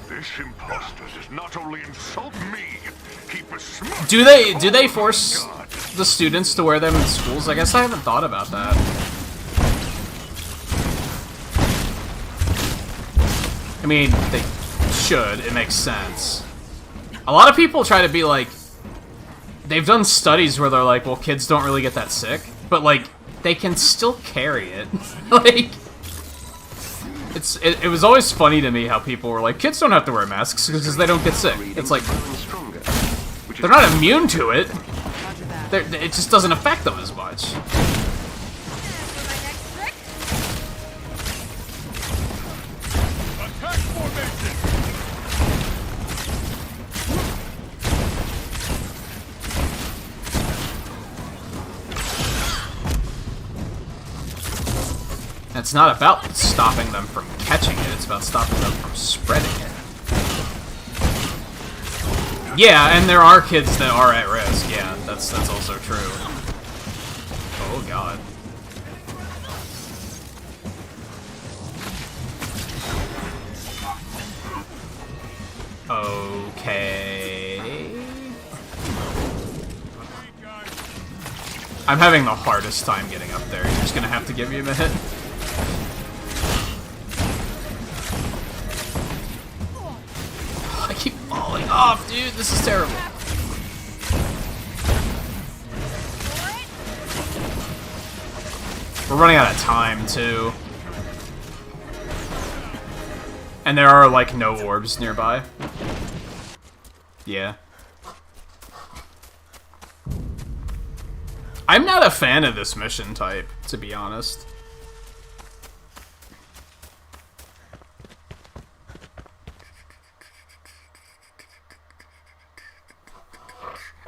This imposter does not only insult me, keep a smirk. Do they force the students to wear them in schools? I guess I haven't thought about that. I mean, they should. It makes sense. A lot of people try to be like, they've done studies where they're like, well, kids don't really get that sick, but like, they can still carry it. Like, it was always funny to me how people were like, kids don't have to wear masks because they don't get sick. It's like, they're not immune to it. It just doesn't affect them as much. It's not about stopping them from catching it, it's about stopping them from spreading it. Yeah, and there are kids that are at risk, yeah, that's also true. Oh god. Okay. I'm having the hardest time getting up there. You're just gonna have to give me a minute. I keep falling off, dude. This is terrible. We're running out of time, too. And there are, like, no orbs nearby. Yeah. I'm not a fan of this mission type, to be honest.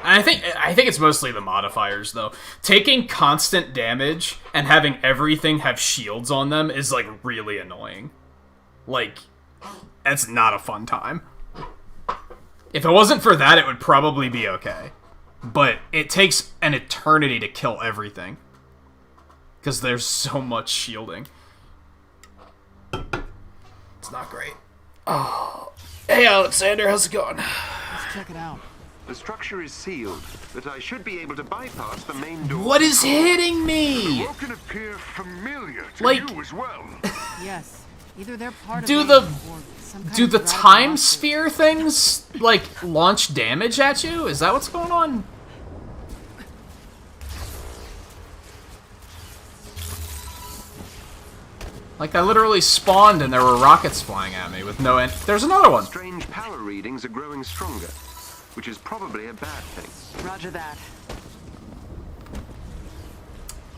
I think it's mostly the modifiers, though. Taking constant damage and having everything have shields on them is, like, really annoying. Like, that's not a fun time. If it wasn't for that, it would probably be okay. But it takes an eternity to kill everything. Because there's so much shielding. It's not great. Oh. Hey, Alexander, how's it going? Let's check it out. The structure is sealed, but I should be able to bypass the main door. What is hitting me? The can appear familiar to Like- you as well. Yes. Either they're part Do of the it or some kind do of the radical time offshoot. sphere things like launch damage at you? Is that what's going on? Like I literally spawned and there were rockets flying at me with no end. There's another one. Strange power readings are growing stronger, which is probably a bad thing. Roger that.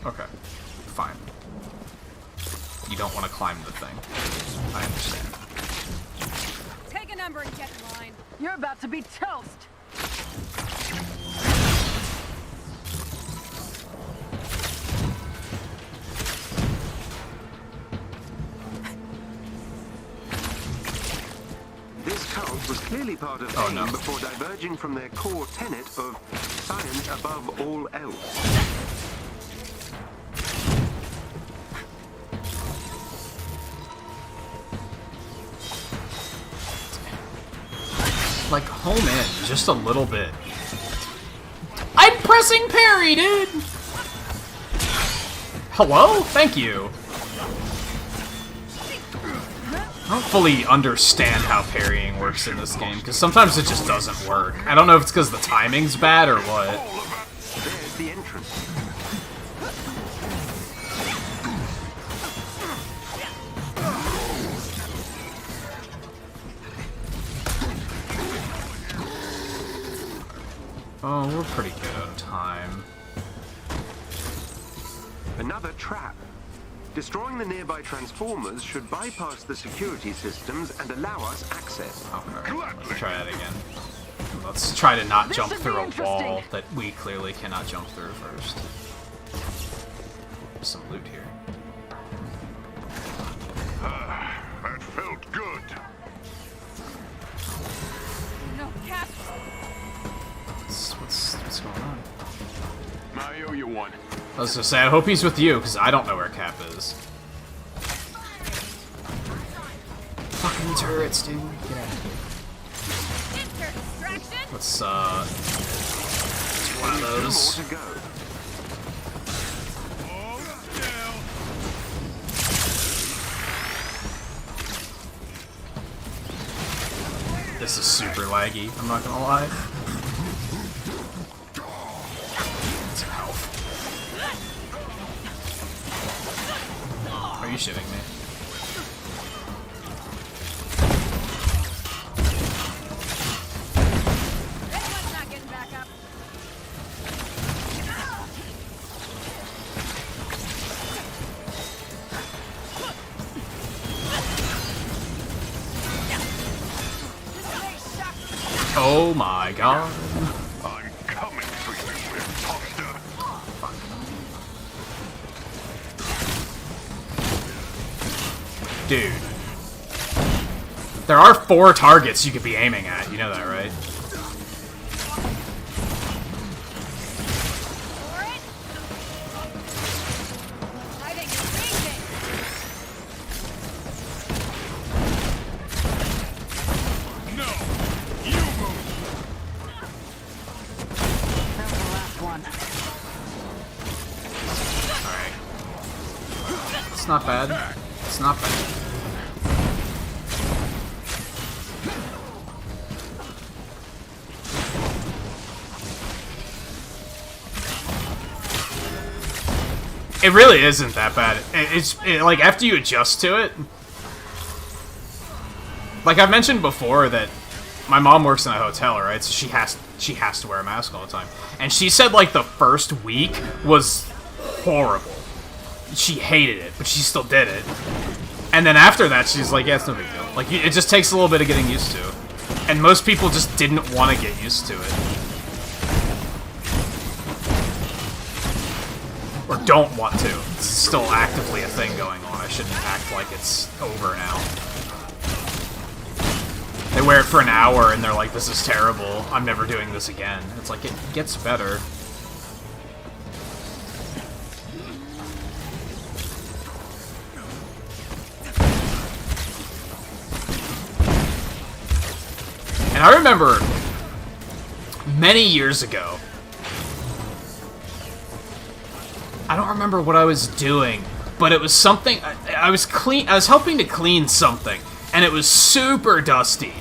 Okay, fine. You don't want to climb the thing. I understand. Take a number and get in line. You're about to be toast. This cult was clearly part of AIM before diverging from their core tenet of science above all else. Like home in just a little bit. I'm pressing parry, dude. Hello? Thank you. I don't fully understand how parrying works in this game, because sometimes it just doesn't work. I don't know if it's because the timing's bad or what. There's the entrance. Oh, we're pretty good on time. Another trap. Destroying the nearby transformers should bypass the security systems and allow us access. Okay, let's try that again. Let's try to not jump through a wall that we clearly cannot jump through first. Some loot here. That felt good. No, Cap. What's going on? I owe you one. I was gonna say, I hope he's with you, because I don't know where Cap is. Fucking turrets, dude. Get out of here. Let's, one of those. More to go. This is super laggy, I'm not gonna lie. Are you shitting me? Anyone's not getting back up. Oh my god. I'm coming for you, imposter. Dude. There are 4 targets you could be aiming at, you know that, right? It's not bad. It's not bad. It really isn't that bad. Like, after you adjust to it... Like, I've mentioned before that my mom works in a hotel, right? So she has to wear a mask all the time. And she said, like, the first week was horrible. She hated it, but she still did it. And then after that, she's like, yeah, it's no big deal. Like, it just takes a little bit of getting used to. And most people just didn't want to get used to it. Or don't want to. It's still actively a thing going on. I shouldn't act like it's over now. They wear it for an hour and they're like, this is terrible. I'm never doing this again. It's like, it gets better. And I remember many years ago, I don't remember what I was doing, but it was something, I was helping to clean something, and it was super dusty.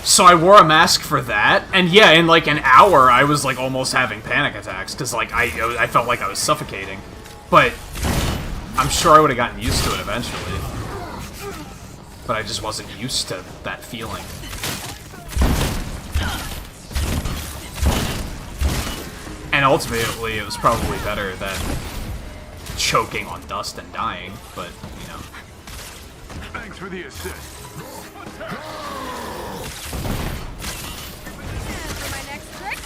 So I wore a mask for that, and yeah, in like an hour, I was like almost having panic attacks, because like I felt like I was suffocating. But I'm sure I would have gotten used to it eventually. But I just wasn't used to that feeling. And ultimately, it was probably better than choking on dust and dying, but, you know. Thanks for the assist. For my next trick.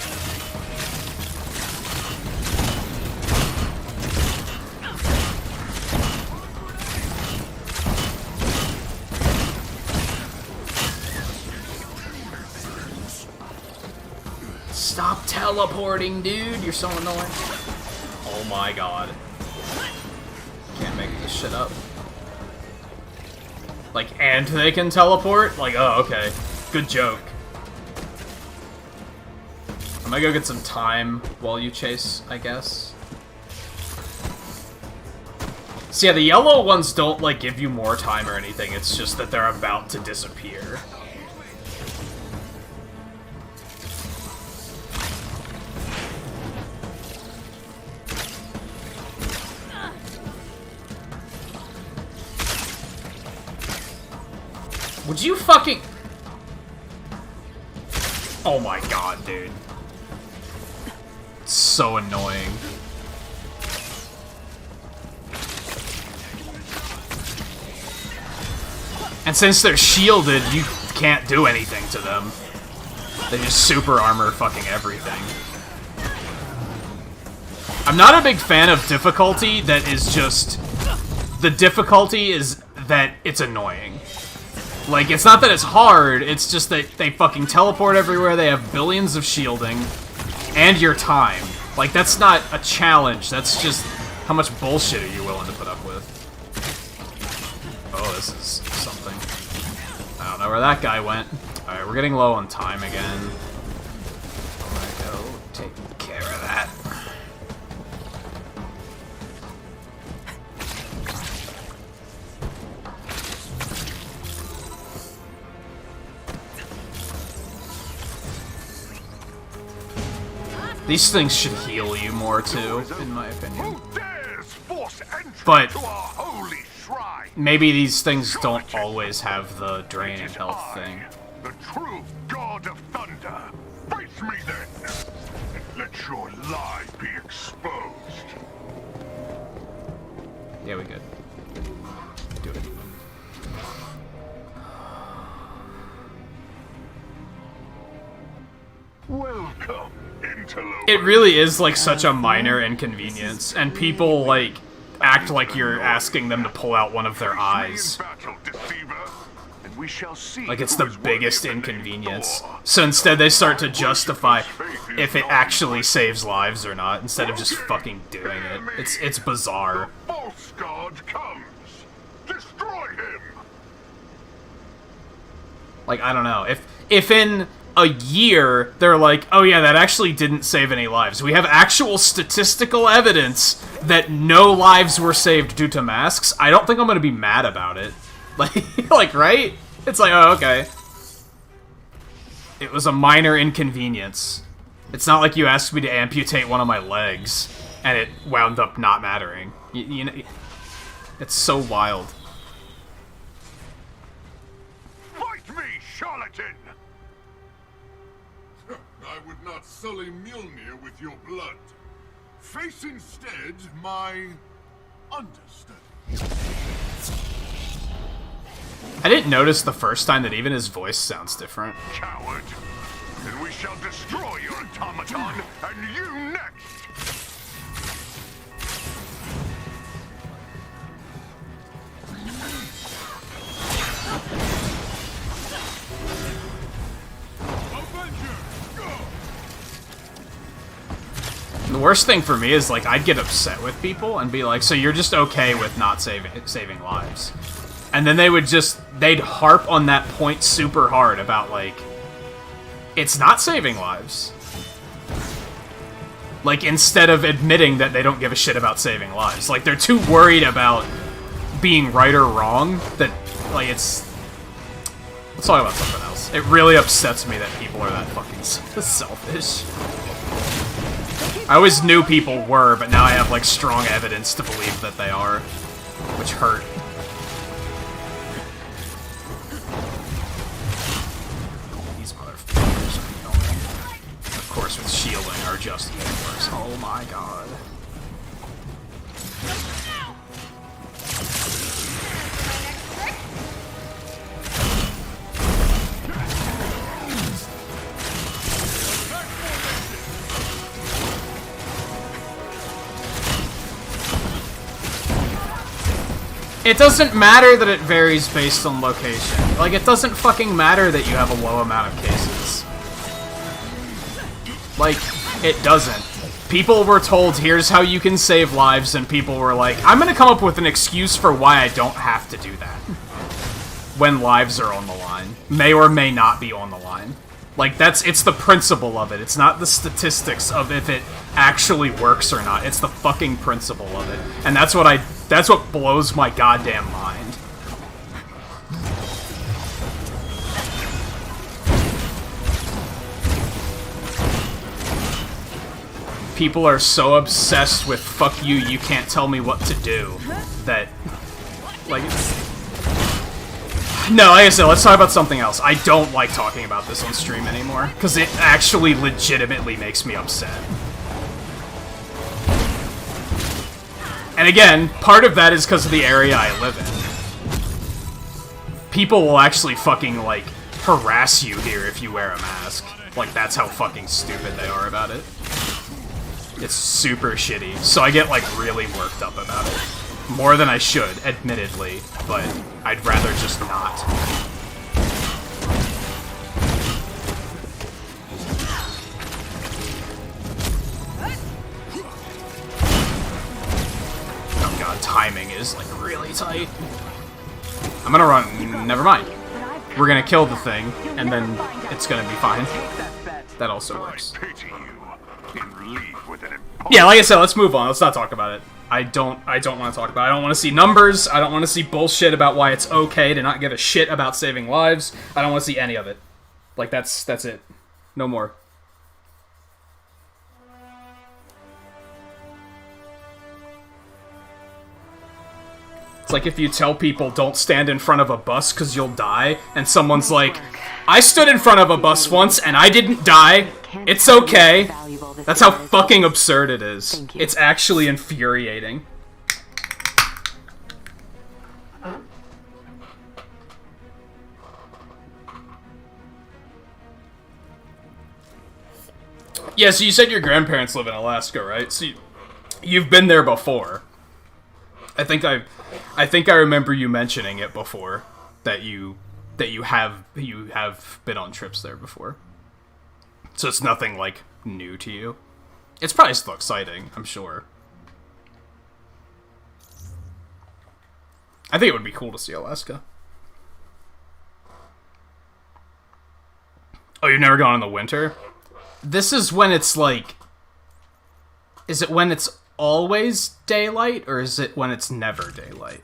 Stop teleporting, dude! You're so annoying. Oh my god. Can't make this shit up. Like, and they can teleport? Like, oh, okay. Good joke. I'm gonna go get some time while you chase, I guess. So yeah, the yellow ones don't, like, give you more time or anything. It's just that they're about to disappear. Would you fucking... Oh my god, dude. It's so annoying. And since they're shielded, you can't do anything to them. They just super armor fucking everything. I'm not a big fan of difficulty that is just... The difficulty is that it's annoying. Like, it's not that it's hard, it's just that they fucking teleport everywhere, they have billions of shielding, and your time. Like, that's not a challenge, that's just how much bullshit are you willing to put up with. Oh, this is something. I don't know where that guy went. Alright, we're getting low on time again. I'm gonna go take care of that. These things should heal you more too, in my opinion. But maybe these things don't always have the draining health thing. The true god of thunder. Face me then, and let your lie be exposed. Yeah, we good. Do it. Welcome. It really is, like, such a minor inconvenience, and people, like, act like you're asking them to pull out one of their eyes. Like, it's the biggest inconvenience. So instead they start to justify if it actually saves lives or not, instead of just fucking doing it. It's bizarre. The false god comes. Destroy him. Like, I don't know. If in a year, they're like, oh yeah, that actually didn't save any lives. We have actual statistical evidence that no lives were saved due to masks. I don't think I'm gonna be mad about it. Like, right? It's like, oh, okay. It was a minor inconvenience. It's not like you asked me to amputate one of my legs, and it wound up not mattering. You know, it's so wild. Fight me, charlatan! I would not sully Mjolnir with your blood. Face instead my understudy. I didn't notice the first time that even his voice sounds different. Coward! Then we shall destroy your automaton, and you next! The worst thing for me is, like, I'd get upset with people and be like, so you're just okay with not saving lives. And then they'd harp on that point super hard about, like, it's not saving lives. Like, instead of admitting that they don't give a shit about saving lives. Like, they're too worried about being right or wrong that, like, it's... Let's talk about something else. It really upsets me that people are that fucking selfish. I always knew people were, but now I have, like, strong evidence to believe that they are. Which hurt. These motherfuckers are annoying. Of course, with shielding are just even worse. Oh my god. It doesn't matter that it varies based on location. Like, it doesn't fucking matter that you have a low amount of cases. Like, it doesn't. People were told, here's how you can save lives, and people were like, I'm gonna come up with an excuse for why I don't have to do that. When lives are on the line. May or may not be on the line. Like, it's the principle of it. It's not the statistics of if it actually works or not. It's the fucking principle of it. And that's what blows my goddamn mind. People are so obsessed with fuck you, you can't tell me what to do, that, like, it's... No, like I said, let's talk about something else. I don't like talking about this on stream anymore, because it actually legitimately makes me upset. And again, part of that is because of the area I live in. People will actually fucking, like, harass you here if you wear a mask. Like, that's how fucking stupid they are about it. It's super shitty, so I get, like, really worked up about it. More than I should, admittedly, but I'd rather just not. Oh god, timing is, like, really tight. I'm gonna run... Never mind. We're gonna kill the thing, and then it's gonna be fine. That also works. Yeah, like I said, let's move on. Let's not talk about it. I don't want to talk about it. I don't want to see numbers. I don't want to see bullshit about why it's okay to not give a shit about saving lives. I don't want to see any of it. Like, that's it. No more. It's like if you tell people don't stand in front of a bus because you'll die, and someone's like, I stood in front of a bus once and I didn't die. It's okay. That's how fucking absurd it is. It's actually infuriating. Yeah, so you said your grandparents live in Alaska, right? So you've been there before. I think I remember you mentioning it before, that you have been on trips there before. So it's nothing, like, new to you. It's probably still exciting, I'm sure. I think it would be cool to see Alaska. Oh, you've never gone in the winter? This is when it's, like... Is it when it's always daylight, or is it when it's never daylight?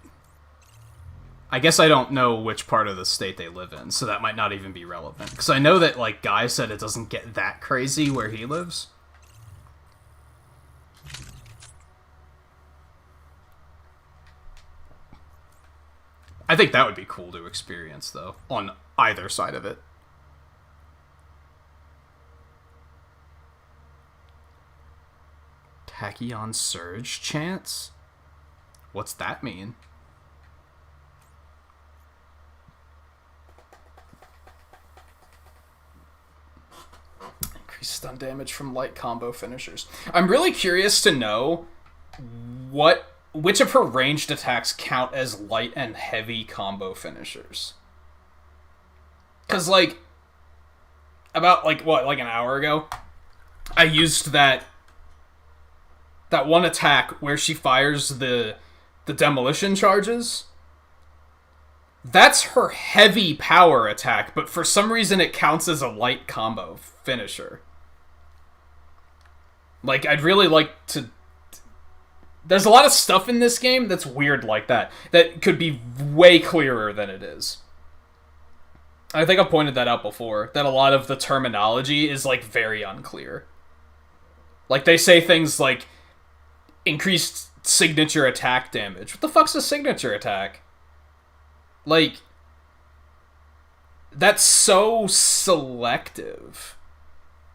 I guess I don't know which part of the state they live in, so that might not even be relevant. Because I know that, like, Guy said it doesn't get that crazy where he lives. I think that would be cool to experience, though, on either side of it. Tachyon Surge chance? What's that mean? Increased stun damage from light combo finishers. I'm really curious to know which of her ranged attacks count as light and heavy combo finishers. Because, like, about, like, what, like an hour ago, I used that one attack where she fires the demolition charges. That's her heavy power attack, but for some reason it counts as a light combo finisher. Like, I'd really like to... There's a lot of stuff in this game that's weird like that could be way clearer than it is. I think I've pointed that out before, that a lot of the terminology is, like, very unclear. Like, they say things like, increased signature attack damage. What the fuck's a signature attack? Like, that's so selective.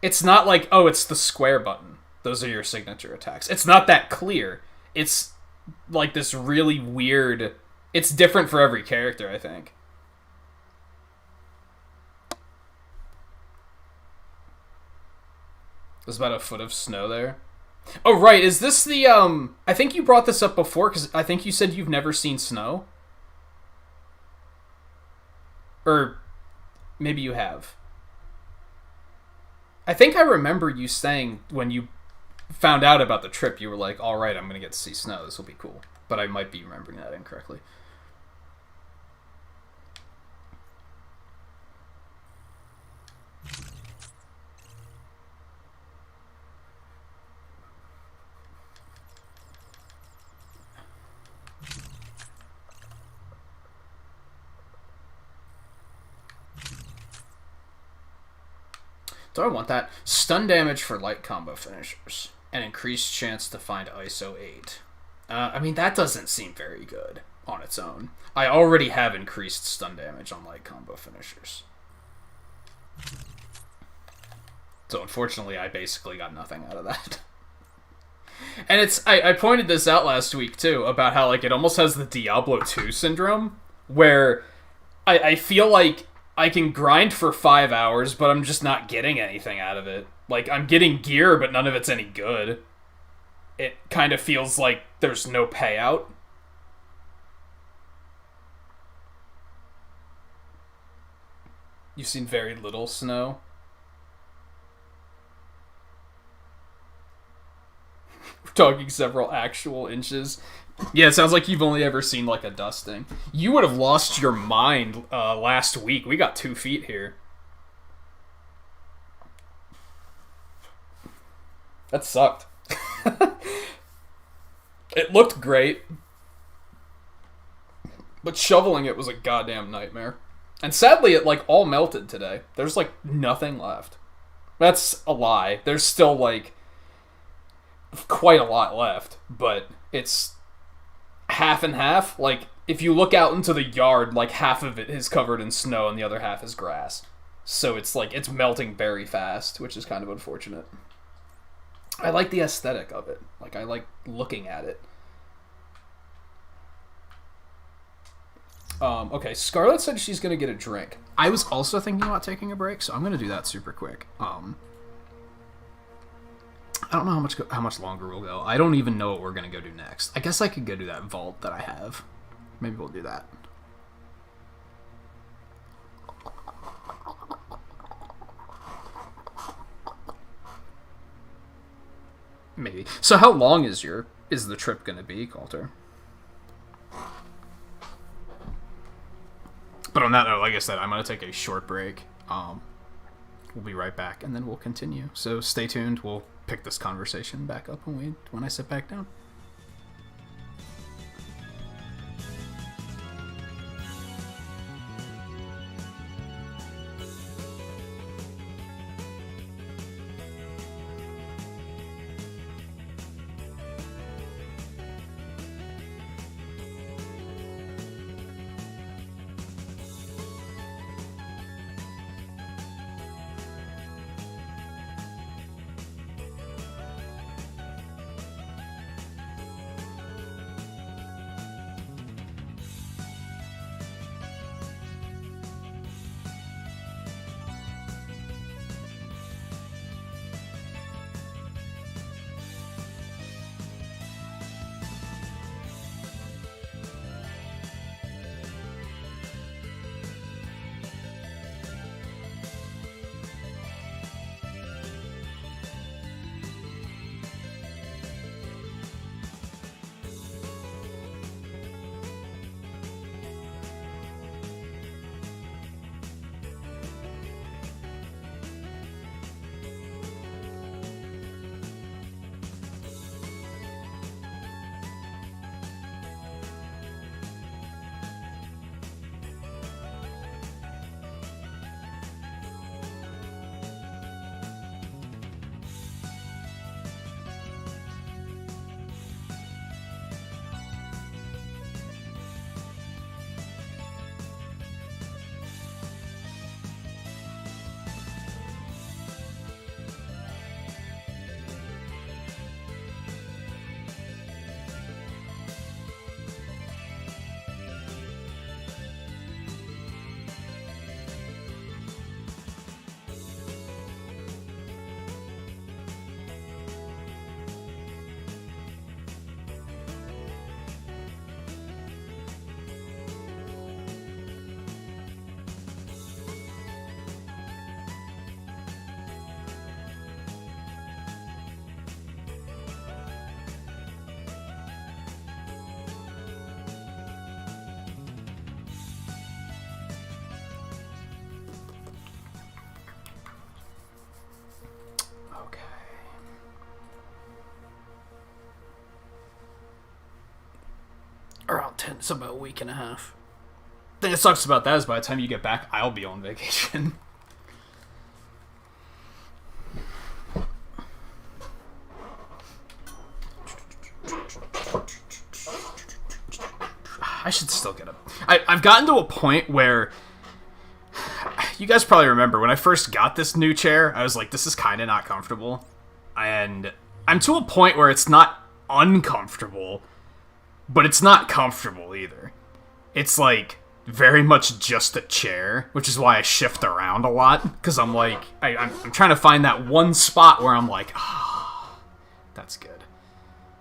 It's not like, oh, it's the square button. Those are your signature attacks. It's not that clear. It's like this really weird... It's different for every character, I think. There's about a foot of snow there. Oh, right. Is this the, I think you brought this up before, because I think you said you've never seen snow. Or maybe you have. I think I remember you saying when you found out about the trip, you were like, alright, I'm going to get to see snow. This will be cool. But I might be remembering that incorrectly. Do I want that? Stun damage for light combo finishers. An increased chance to find ISO 8. I mean, that doesn't seem very good on its own. I already have increased stun damage on light combo finishers. So unfortunately, I basically got nothing out of that. And it's... I pointed this out last week, too, about how, like, it almost has the Diablo 2 syndrome, where I feel like I can grind for 5 hours, but I'm just not getting anything out of it. Like, I'm getting gear, but none of it's any good. It kind of feels like there's no payout. You've seen very little snow. We're talking several actual inches. Yeah, it sounds like you've only ever seen, like, a dusting. You would have lost your mind last week. We got 2 feet here. That sucked. It looked great. But shoveling it was a goddamn nightmare. And sadly, it, like, all melted today. There's, like, nothing left. That's a lie. There's still, like, quite a lot left. But it's half and half. Like, if you look out into the yard, like, half of it is covered in snow and the other half is grass. So it's, like, it's melting very fast, which is kind of unfortunate. I like the aesthetic of it. Like, I like looking at it. Okay, Scarlett said she's gonna get a drink. I was also thinking about taking a break, so I'm gonna do that super quick. I don't know how much longer we'll go. I don't even know what we're gonna go do next. I guess I could go do that vault that I have. Maybe we'll do that. Maybe. So how long is the trip gonna be, Coulter? But on that note, like I said, I'm gonna take a short break. We'll be right back, and then we'll continue. So stay tuned. We'll pick this conversation back up when I sit back down. It's about a week and a half. The thing that sucks about that is by the time you get back, I'll be on vacation. I should still get I've gotten to a point where... You guys probably remember, when I first got this new chair, I was like, this is kind of not comfortable. And I'm to a point where it's not uncomfortable, but it's not comfortable either. It's like very much just a chair, which is why I shift around a lot, because I'm like, I'm trying to find that one spot where I'm like, ah, that's good.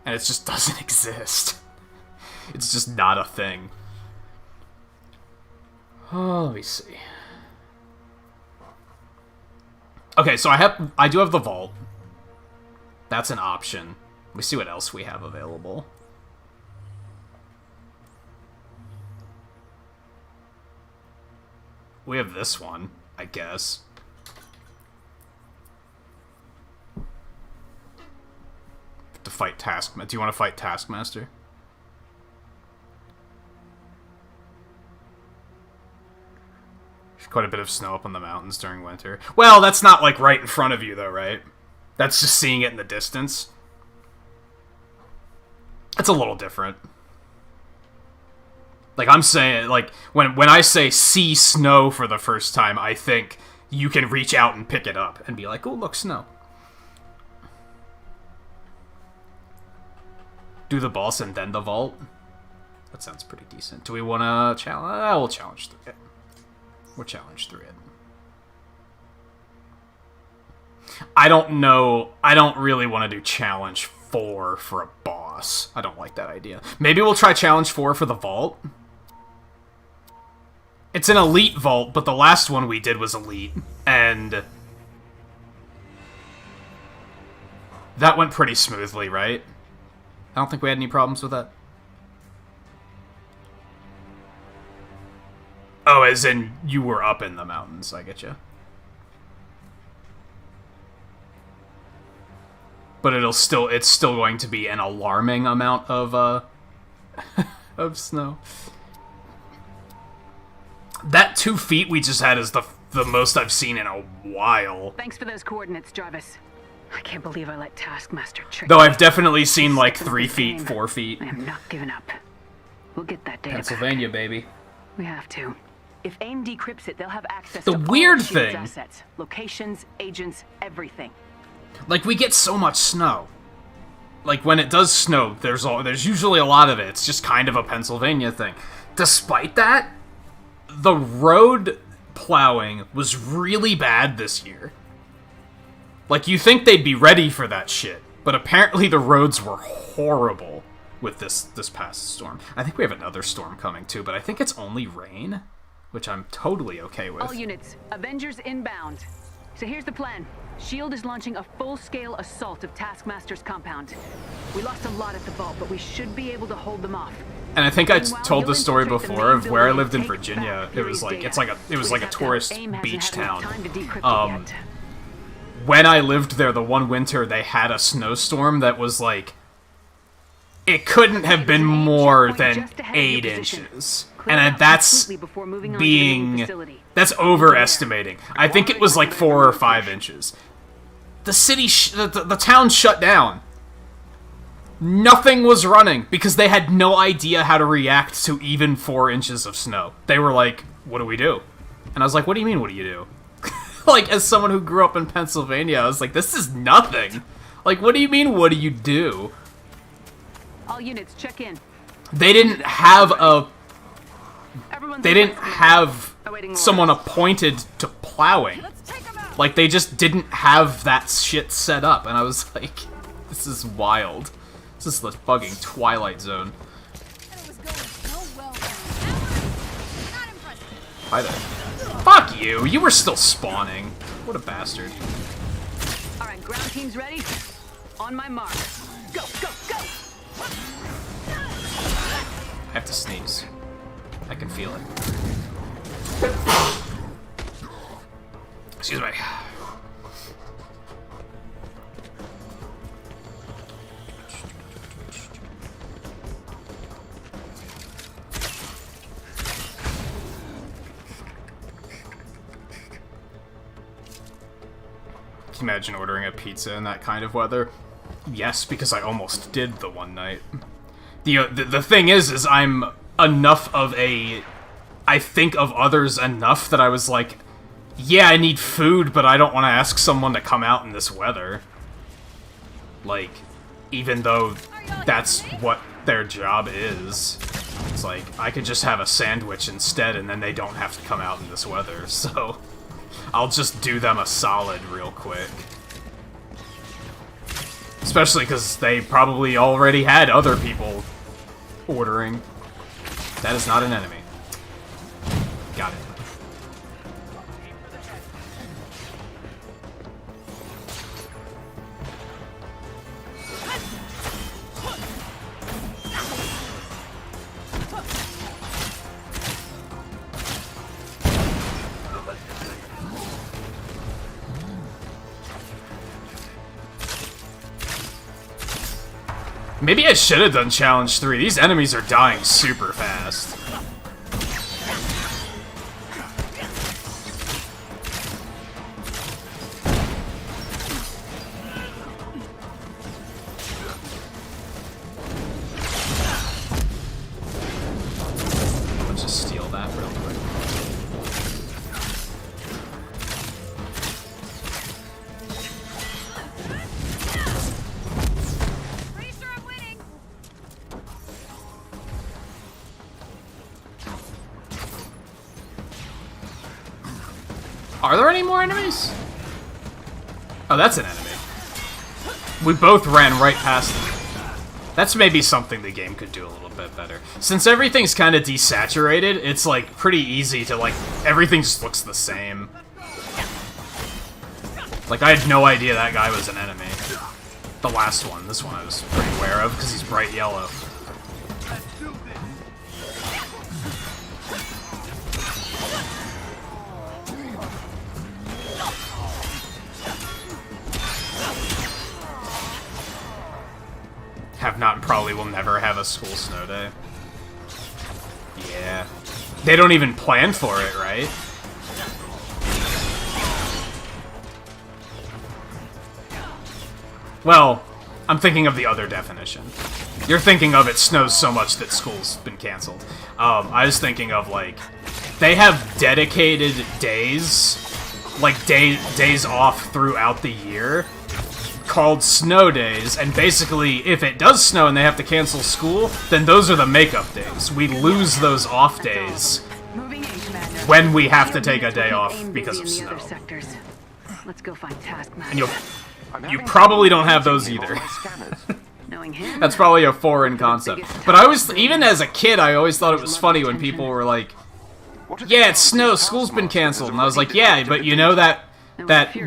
And it just doesn't exist. It's just not a thing. Oh, let me see. Okay, so I do have the vault. That's an option. Let me see what else we have available. We have this one, I guess. To fight Taskmaster. Do you want to fight Taskmaster? There's quite a bit of snow up on the mountains during winter. Well, that's not like right in front of you though, right? That's just seeing it in the distance. It's a little different. Like, I'm saying, like, when I say see snow for the first time, I think you can reach out and pick it up and be like, oh, look, snow. Do the boss and then the vault? That sounds pretty decent. Do we want to challenge? We'll challenge through it. We'll challenge through it. I don't know. I don't really want to do challenge 4 for a boss. I don't like that idea. Maybe we'll try challenge 4 for the vault. It's an elite vault, but the last one we did was elite, and that went pretty smoothly, right? I don't think we had any problems with that. Oh, as in you were up in the mountains, I get you. But it's still going to be an alarming amount of of snow. That 2 feet we just had is the most I've seen in a while. Thanks for those coordinates, Jarvis. I can't believe I let Taskmaster trick Though I've definitely seen like 3 feet, 4 feet. I am not giving up. We'll get that data Pennsylvania, back. baby. We have to. If AIM decrypts it, they'll have access The to weird all of Shield's thing- assets, locations, agents, everything. Like, we get so much snow. Like, when it does snow, there's usually a lot of it. It's just kind of a Pennsylvania thing. Despite that, the road plowing was really bad this year. Like, you think they'd be ready for that shit, but apparently the roads were horrible with this past storm. I think we have another storm coming too, but I think it's only rain, which I'm totally okay with. All units, Avengers inbound. So here's the plan. S.H.I.E.L.D. is launching a full-scale assault of Taskmaster's compound. We lost a lot at the vault, but we should be able to hold them off. And I think I told the story before of where I lived in Virginia. It was like a tourist beach town. When I lived there the one winter, they had a snowstorm that was like, it couldn't have been more than 8 inches. And that's overestimating. I think it was like 4 or 5 inches. The city, the town shut down. Nothing was running because they had no idea how to react to even 4 inches of snow. They were like, what do we do? And I was like, what do you mean, what do you do? Like, as someone who grew up in Pennsylvania, I was like, this is nothing. Like, what do you mean, what do you do? All units, check in. They didn't have someone appointed to plowing. Like, they just didn't have that shit set up. And I was like, this is wild. This is the fucking Twilight Zone. Hi there. Fuck you! You were still spawning. What a bastard. Alright, ground team's ready. On my mark. Go, go, go! I have to sneeze. I can feel it. Excuse me. you imagine ordering a pizza in that kind of weather? Yes, because I almost did the one night. The thing is I'm enough of a... I think of others enough that I was like, yeah, I need food, but I don't want to ask someone to come out in this weather. Like, even though that's what their job is. It's like, I could just have a sandwich instead, and then they don't have to come out in this weather, so... I'll just do them a solid real quick. Especially because they probably already had other people ordering. That is not an enemy. Got it. Maybe I should have done Challenge 3. These enemies are dying super fast. Let's just steal that real quick. Are there any more enemies? Oh, that's an enemy. We both ran right past them. That's maybe something the game could do a little bit better. Since everything's kind of desaturated, it's like pretty easy to like, everything just looks the same. Like, I had no idea that guy was an enemy. The last one. This one I was pretty aware of because he's bright yellow. Have not and probably will never have a school snow day. Yeah. They don't even plan for it, right? Well, I'm thinking of the other definition. You're thinking of it snows so much that school's been canceled. I was thinking of, like, they have dedicated days, like days off throughout the year, called snow days, and basically, if it does snow and they have to cancel school, then those are the makeup days. We lose those off days when we have to take a day off because of snow. Let's go find Taskmaster. And you probably don't have those either. That's probably a foreign concept. But I always, even as a kid, I always thought it was funny when people were like, yeah, it snows, school's been canceled. And I was like, yeah, but you know that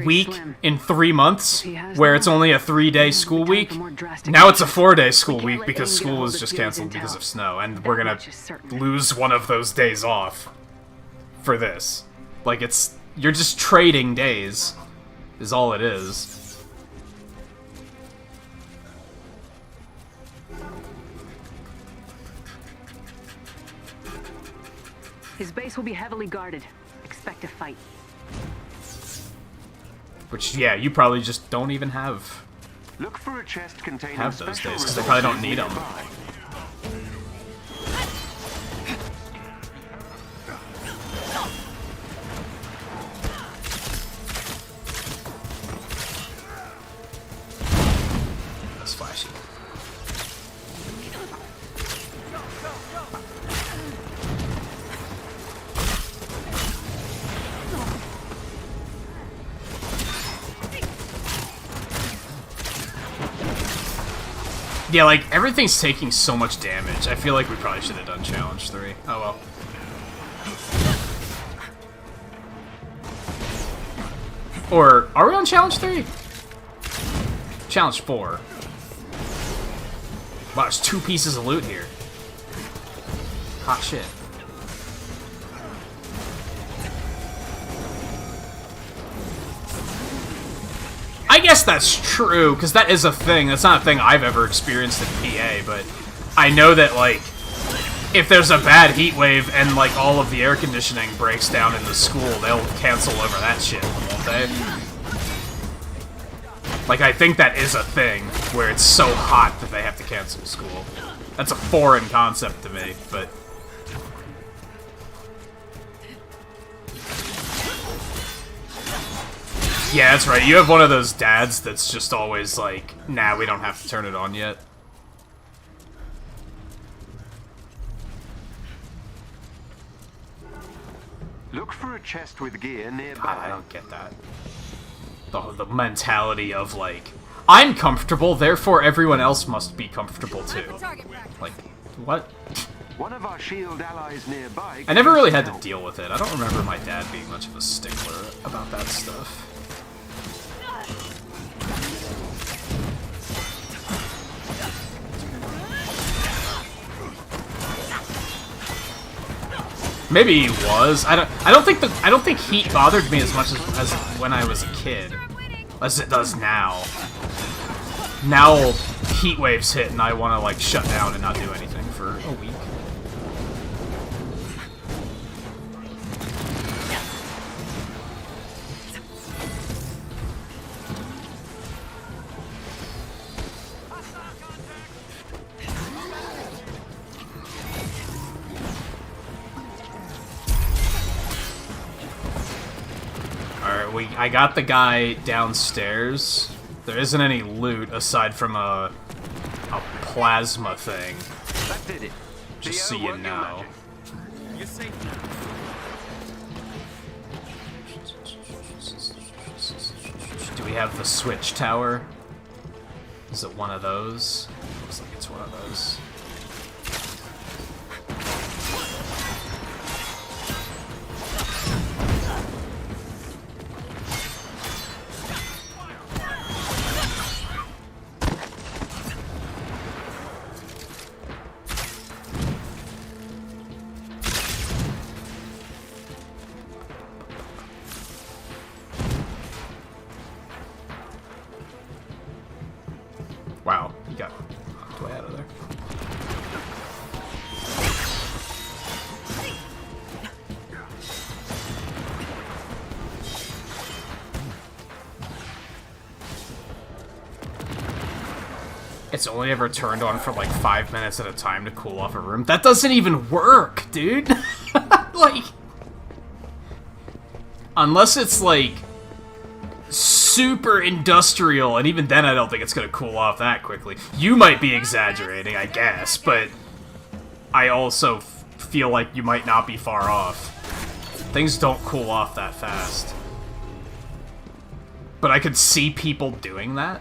week in 3 months where it's only a 3-day school week, now it's a 4-day school week because school was just canceled because of snow, and we're gonna lose one of those days off for this. Like, you're just trading days, is all it is. His base will be heavily guarded. Expect a fight. Which, yeah, you probably just don't even have Look for a chest containing those days, because they probably don't need them. That's flashy. Yeah, like, everything's taking so much damage. I feel like we probably should have done Challenge 3. Oh well. Or, are we on Challenge 3? Challenge 4. Wow, there's 2 pieces of loot here. Hot shit. I guess that's true, because that is a thing. That's not a thing I've ever experienced in PA, but I know that, like, if there's a bad heat wave and, like, all of the air conditioning breaks down in the school, they'll cancel over that shit, won't they? Like, I think that is a thing, where it's so hot that they have to cancel school. That's a foreign concept to me, but... Yeah, that's right. You have one of those dads that's just always like, nah, we don't have to turn it on yet. Look for a chest with gear nearby. I don't get that. The mentality of, like, I'm comfortable, therefore everyone else must be comfortable too. Like, what? One of our shield allies nearby. I never really had to deal with it. I don't remember my dad being much of a stickler about that stuff. Maybe he was. I don't think heat bothered me as much as when I was a kid, as it does now. Now heat waves hit and I want to like shut down and not do anything for a week. I got the guy downstairs. There isn't any loot aside from a plasma thing. That did it. Just so you know. You're safe now. Do we have the switch tower? Is it one of those? Looks like it's one of those. Wow, he got knocked way out of there. It's only ever turned on for like 5 minutes at a time to cool off a room. That doesn't even work, dude! Like... Unless it's like... super industrial, and even then I don't think it's gonna cool off that quickly. You might be exaggerating, I guess, but I also feel like you might not be far off. Things don't cool off that fast. But I could see people doing that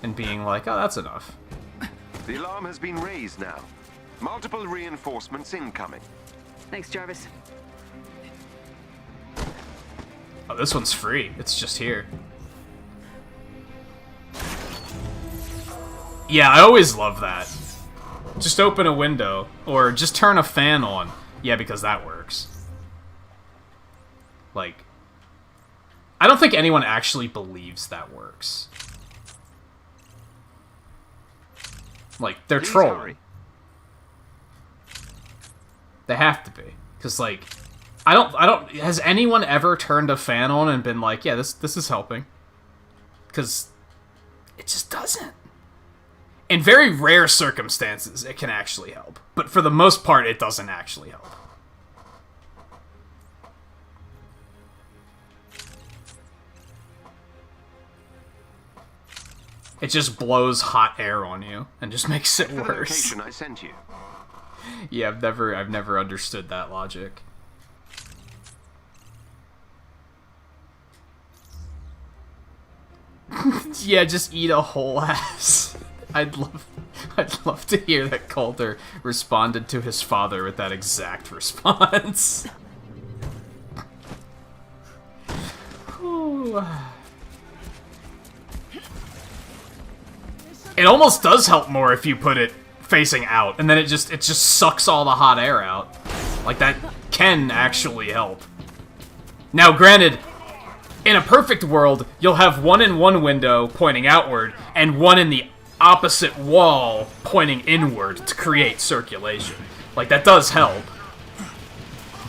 and being like, oh, that's enough. The alarm has been raised now. Multiple reinforcements incoming. Thanks, Jarvis. Oh, this one's free. It's just here. Yeah, I always love that. Just open a window, or just turn a fan on. Yeah, because that works. Like, I don't think anyone actually believes that works. Like, they're trolling. They have to be. Because, like... I don't, has anyone ever turned a fan on and been like, yeah, this is helping? Because it just doesn't. In very rare circumstances, it can actually help. But for the most part, it doesn't actually help. It just blows hot air on you and just makes it worse. The location I sent you. Yeah, I've never understood that logic. Yeah, just eat a whole ass. I'd love to hear that Calder responded to his father with that exact response. It almost does help more if you put it facing out, and then it just sucks all the hot air out. Like, that can actually help. Now, granted, in a perfect world, you'll have one in one window pointing outward, and one in the opposite wall pointing inward to create circulation. Like, that does help.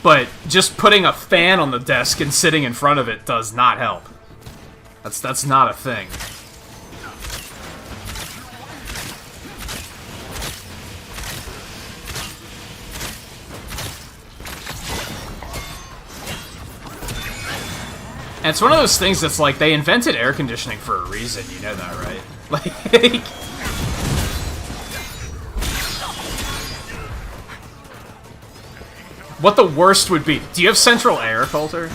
But just putting a fan on the desk and sitting in front of it does not help. That's not a thing. And it's one of those things that's like, they invented air conditioning for a reason, you know that, right? Like... What the worst would be... Do you have central air, Coulter?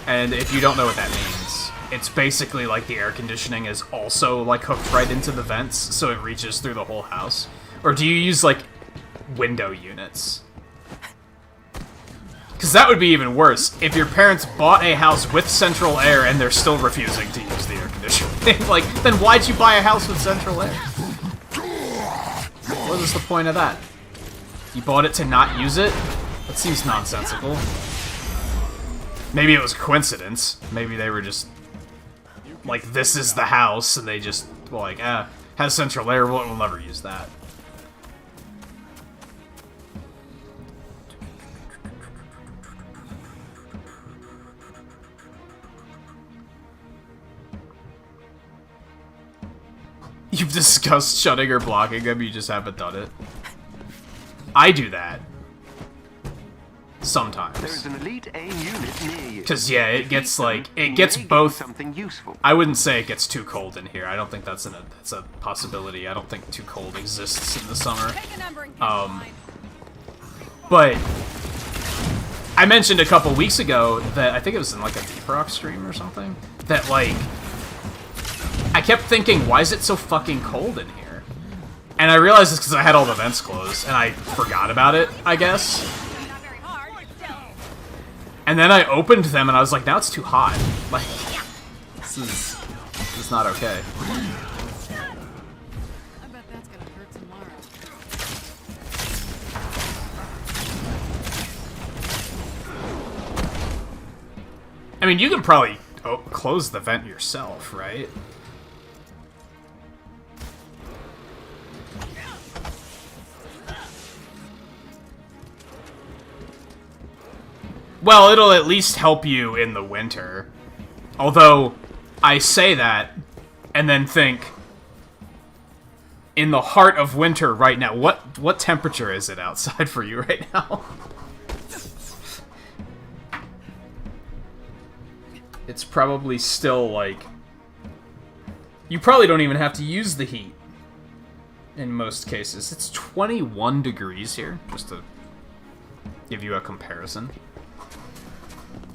And if you don't know what that means, it's basically like the air conditioning is also like hooked right into the vents, so it reaches through the whole house. Or do you use like window units? Because that would be even worse. If your parents bought a house with central air and they're still refusing to use the air conditioning, like, then why'd you buy a house with central air? What is the point of that? You bought it to not use it? That seems nonsensical. Maybe it was a coincidence. Maybe they were just like, this is the house, and they just, well, like, has central air, we'll never use that. You've discussed shutting or blocking them, you just haven't done it. I do that. Sometimes. There's an elite AIM unit near you. Because, yeah, it gets, like, it gets both... Something useful. I wouldn't say it gets too cold in here. I don't think that's a possibility. I don't think too cold exists in the summer. But... I mentioned a couple weeks ago that, I think it was in, like, a Deep Rock stream or something, that, like... I kept thinking, why is it so fucking cold in here? And I realized it's because I had all the vents closed, and I forgot about it, I guess. And then I opened them, and I was like, now it's too hot. Like, this is not okay. I bet that's gonna hurt tomorrow. I mean, you can probably close the vent yourself, right? Well, it'll at least help you in the winter. Although, I say that, and then think, in the heart of winter right now, what temperature is it outside for you right now? It's probably still, like... You probably don't even have to use the heat. In most cases. It's 21 degrees here, just to give you a comparison.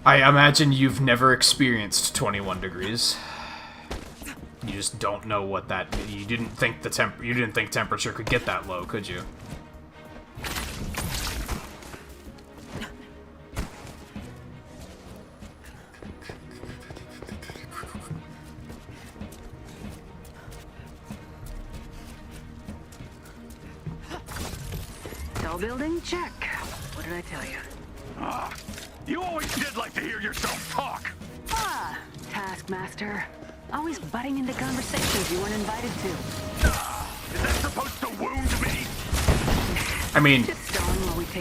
I imagine you've never experienced 21 degrees. You just don't know what that... You didn't think temperature could get that low, could you? Tall building? Check. What did I tell you? You always did like to hear yourself talk! Ah, Taskmaster. Always butting into conversations you weren't invited to. Is that supposed to wound me? I mean,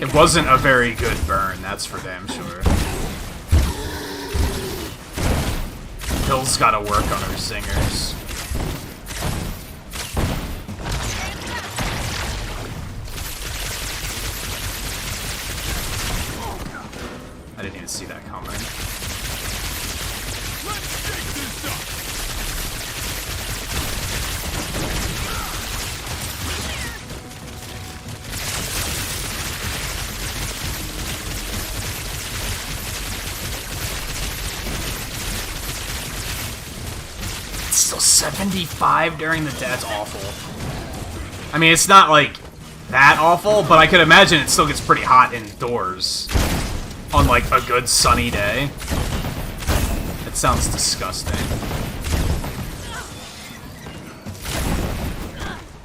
it wasn't a very good burn, that's for damn sure. Hill's gotta work on her singers. I didn't even see that coming. Let's shake this up. It's still 75 during the day. That's awful. I mean, it's not like that awful, but I could imagine it still gets pretty hot indoors. On, like, a good sunny day. It sounds disgusting.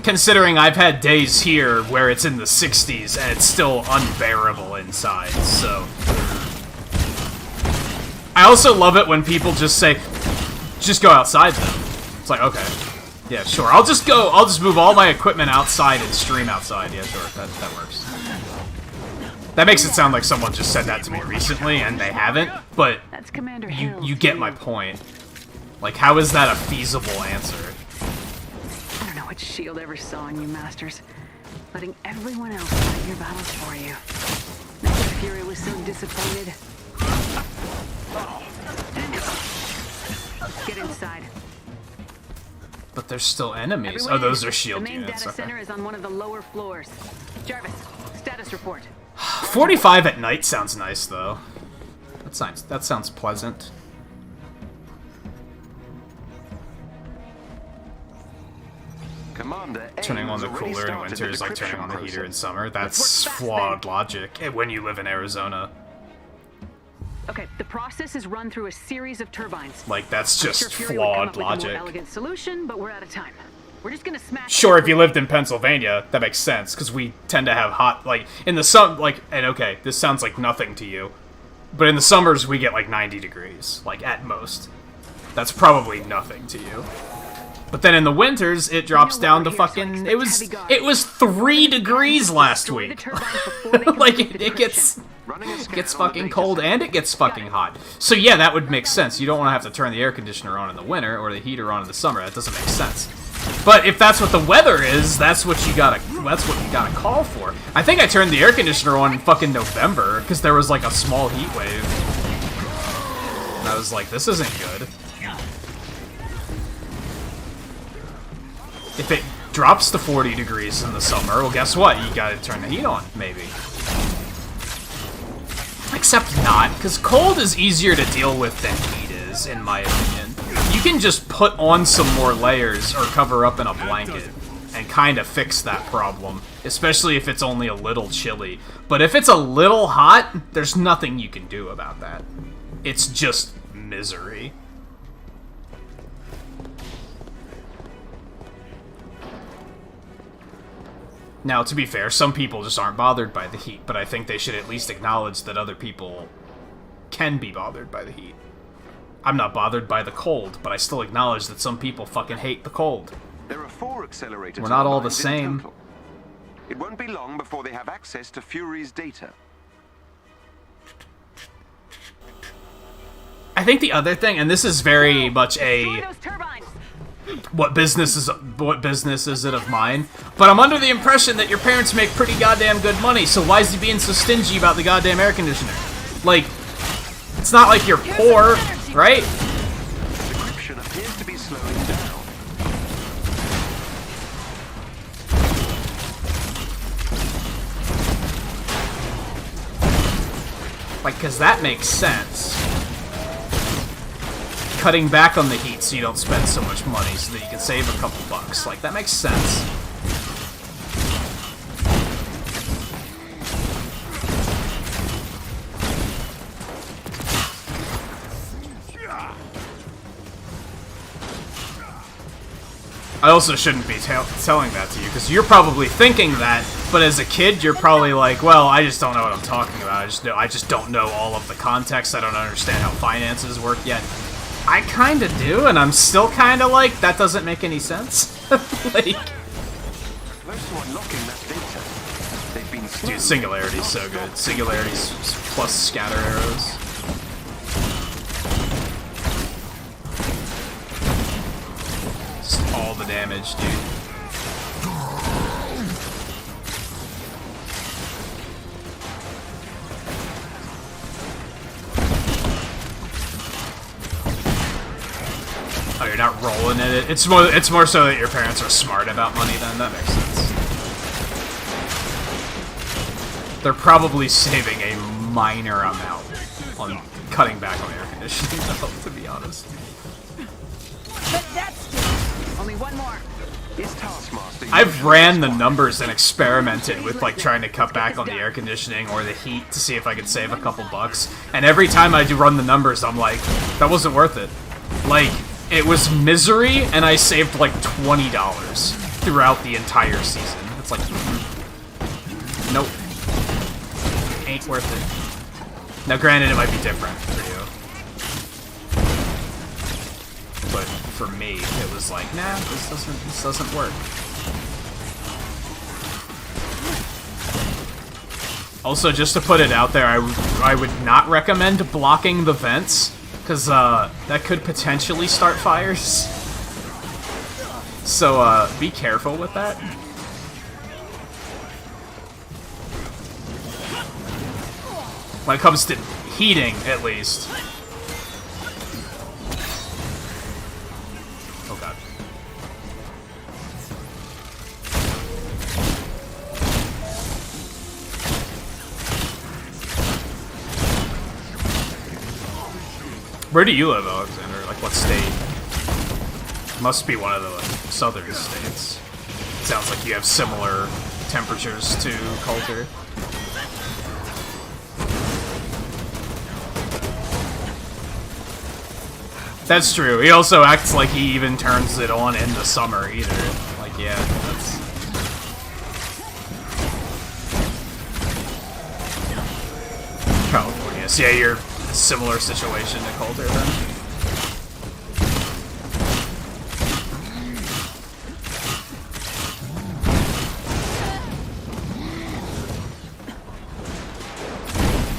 Considering I've had days here where it's in the 60s and it's still unbearable inside, so... I also love it when people just say, just go outside then. It's like, okay. Yeah, sure. I'll just move all my equipment outside and stream outside. Yeah, sure. That works. That makes it sound like someone just said that to me recently, and they haven't, but you get my point. Like, how is that a feasible answer? I don't know what S.H.I.E.L.D. ever saw in you, Masters. Letting everyone else fight your battles for you. Nick Fury was so disappointed. Get inside. But there's still enemies. Everyone Oh, those in. are S.H.I.E.L.D. The main units. data center is on one of the lower floors. Jarvis, status report. 45 at night sounds nice, though. That sounds pleasant. Commander Turning on the cooler in winter is like turning on the heater in summer. That's flawed logic when you live in Arizona. Okay, the process is run through a series of turbines. Like, that's I'm just sure Fury would come flawed up with a logic. more elegant solution, but we're out of time. We're just gonna smash. Sure, if you lived in Pennsylvania, that makes sense, because we tend to have hot, like, in the sun, like, and okay, this sounds like nothing to you, but in the summers, we get, like, 90 degrees, like, at most. That's probably nothing to you. But then in the winters, it drops down to fucking, it was 3 degrees last week. Like, it gets fucking cold and it gets fucking hot. So yeah, that would make sense. You don't want to have to turn the air conditioner on in the winter or the heater on in the summer. That doesn't make sense. But if that's what the weather is, that's what you gotta call for. I think I turned the air conditioner on in fucking November because there was like a small heat wave. And I was like, this isn't good. If it drops to 40 degrees in the summer, well, guess what? You gotta turn the heat on, maybe. Except not, because cold is easier to deal with than heat is, in my opinion. You can just put on some more layers or cover up in a blanket and kind of fix that problem, especially if it's only a little chilly. But if it's a little hot, there's nothing you can do about that. It's just misery. Now, to be fair, some people just aren't bothered by the heat, but I think they should at least acknowledge that other people can be bothered by the heat. I'm not bothered by the cold, but I still acknowledge that some people fucking hate the cold. There are 4 accelerator We're not all the turbines in same. total. It won't be long before they have access to Fury's data. I think the other thing, and this is very much a what business is it of mine, but I'm under the impression that your parents make pretty goddamn good money, so why is he being so stingy about the goddamn air conditioner? Like, it's not like you're poor, right? Decryption appears to be slowing down. Like, cause that makes sense. Cutting back on the heat so you don't spend so much money so that you can save a couple bucks. Like, that makes sense. I also shouldn't be telling that to you, because you're probably thinking that, but as a kid, you're probably like, well, I just don't know what I'm talking about. I just don't know all of the context. I don't understand how finances work yet. I kinda do, and I'm still kinda like, that doesn't make any sense. Like, dude, Singularity's so good. Singularity's plus scatter arrows. Just all the damage, dude. Oh, you're not rolling in it. It's more so that your parents are smart about money. Then that makes sense. They're probably saving a minor amount on cutting back on air conditioning, though, to be honest. But that's only one more. I've ran the numbers and experimented with like trying to cut back on the air conditioning or the heat to see if I could save a couple bucks. And every time I do run the numbers, I'm like, that wasn't worth it. Like, it was misery, and I saved like $20 throughout the entire season. It's like, nope. Ain't worth it. Now granted, it might be different for you. But for me, it was like, nah, this doesn't work. Also, just to put it out there, I would not recommend blocking the vents, Because, that could potentially start fires. So, be careful with that. When it comes to heating, at least. Oh god. Where do you live, Alexander? Like, what state? Must be one of the southern states. Sounds like you have similar temperatures to Coulter. That's true. He also acts like he even turns it on in the summer, either. Like, yeah, that's... California. So, yeah, you're a similar situation to Coulter, then.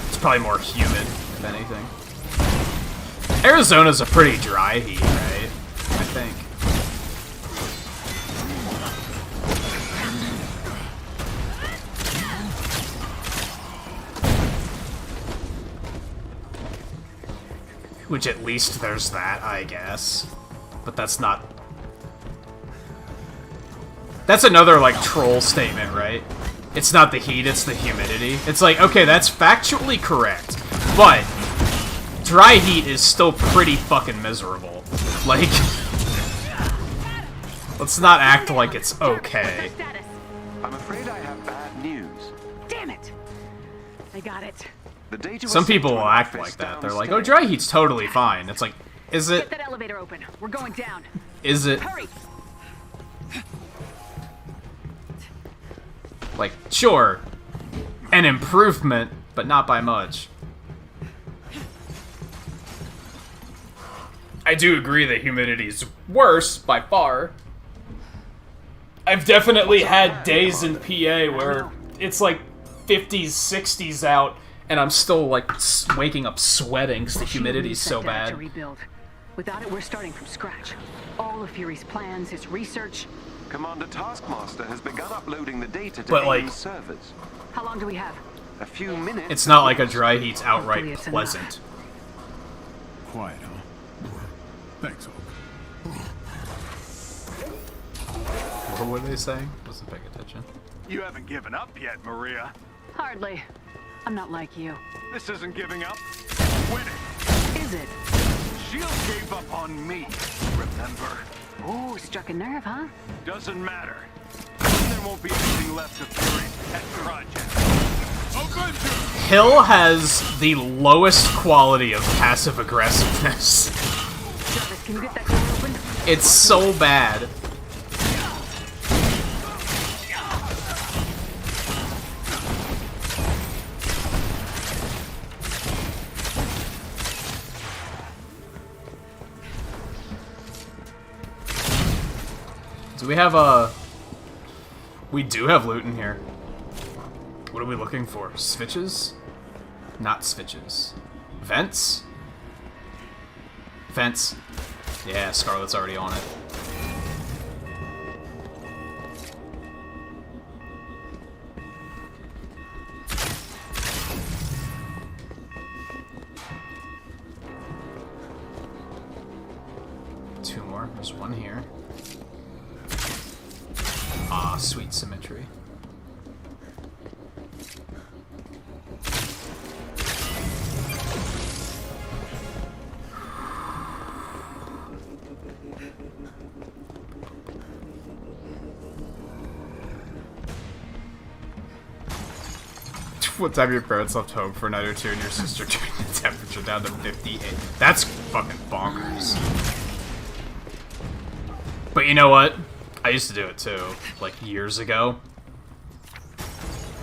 It's probably more humid, if anything. Arizona's a pretty dry heat, right? I think. Which at least there's that, I guess. But that's not... That's another, like, troll statement, right? It's not the heat, it's the humidity. It's like, okay, that's factually correct, but... Dry heat is still pretty fucking miserable. Like, let's not act like it's okay. I'm afraid I have bad news. Damn it! I got it. The data Some people will act like that. They're like, oh, dry heat's totally fine. It's like, is it? Get that elevator open. We're going down. Is it? Hurry. Like, sure, an improvement, but not by much. I do agree that humidity's worse, by far. I've definitely had days in PA where it's like 50s, 60s out, and I'm still like waking up sweating because the humidity's so bad. Without it, we're starting from scratch. All of Fury's plans, his research. Commander Taskmaster has begun uploading the data to like, servers. How long do we have? A few minutes. It's not like a dry heat's outright pleasant. Quiet, huh? Thanks, Hulk. What were they saying? Wasn't paying attention. You haven't given up yet, Maria. Hardly. I'm not like you. This isn't giving up. Winning. Is it? Shield gave up on me, remember? Oh, struck a nerve, huh? Doesn't matter. There won't be anything left of Fury's pet project. Hill has the lowest quality of passive aggressiveness. Jarvis, can you get that door open? It's so bad. Do we have a... We do have loot in here. What are we looking for? Switches? Not switches. Vents? Vents. Yeah, Scarlet's already on it. Two more. There's one here. Ah, sweet symmetry. What time your parents left home for a night or two and your sister turned the temperature down to 58. That's fucking bonkers. But you know what? I used to do it too, like years ago.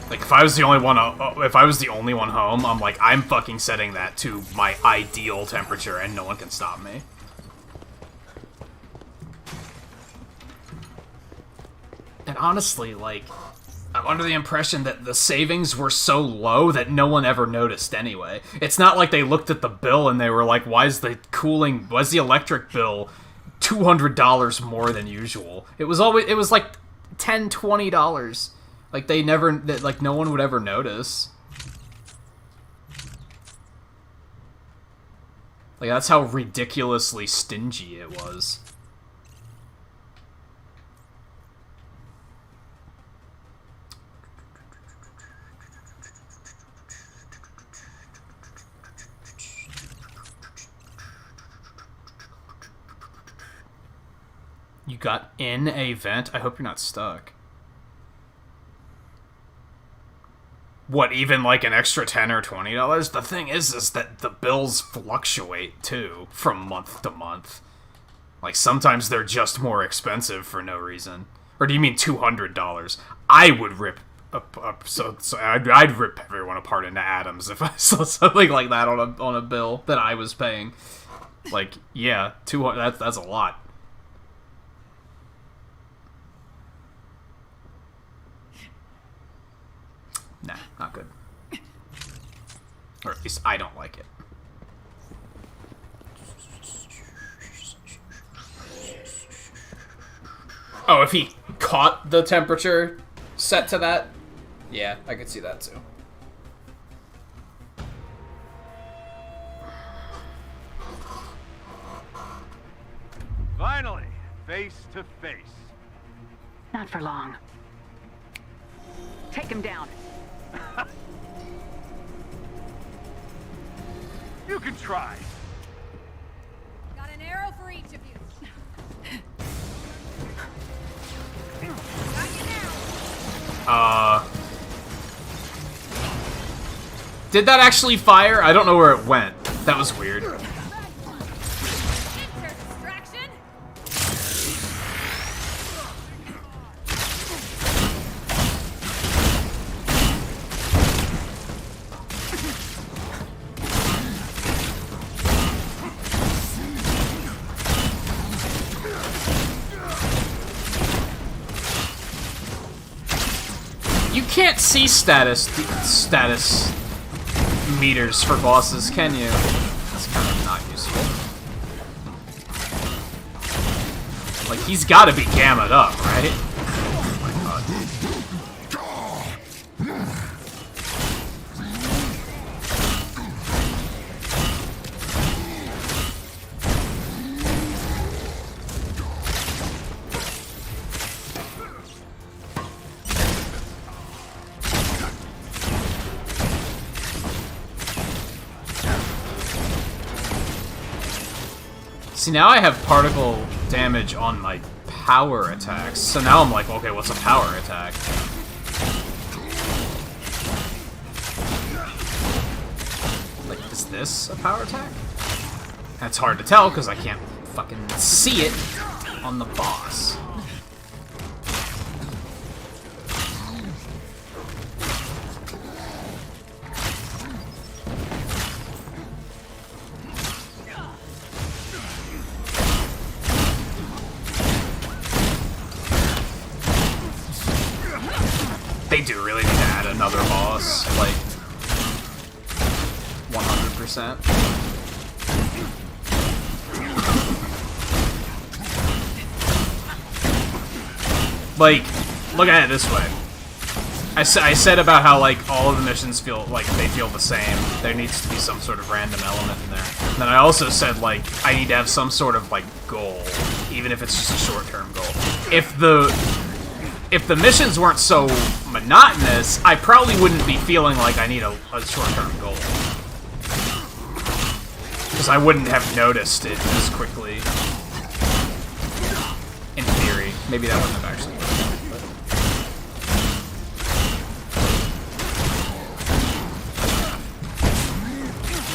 Like if I was the only one home, I'm like, I'm fucking setting that to my ideal temperature and no one can stop me. And honestly, like, I'm under the impression that the savings were so low that no one ever noticed anyway. It's not like they looked at the bill and they were like, why is the electric bill $200 more than usual? It was like $10, $20. Like no one would ever notice. Like, that's how ridiculously stingy it was. You got in a vent? I hope you're not stuck. What, even like an extra $10 or $20? The thing is that the bills fluctuate, too, from month to month. Like, sometimes they're just more expensive for no reason. Or do you mean $200? I would rip I'd rip everyone apart into atoms if I saw something like that on a bill that I was paying. Like, yeah, that's a lot. Nah, not good. Or at least I don't like it. Oh, if he caught the temperature set to that? Yeah, I could see that too. Finally, face to face. Not for long. Take him down. You can try. Got an arrow for each of you. Got you now. Did that actually fire? I don't know where it went. That was weird. You can't see status meters for bosses, can you? That's kind of not useful. Like, he's gotta be gammaed up, right? Oh my god. See, now I have particle damage on my power attacks, so now I'm like, okay, what's a power attack? Like, is this a power attack? That's hard to tell, because I can't fucking see it on the boss. They do really need to add another boss, like 100%. Like, look at it this way. I said about how, like, all of the missions feel like they feel the same. There needs to be some sort of random element in there. And then I also said, like, I need to have some sort of, like, goal, even if it's just a short-term goal. If the missions weren't so monotonous, I probably wouldn't be feeling like I need a short-term goal. Because I wouldn't have noticed it as quickly. In theory. Maybe that wouldn't have actually worked.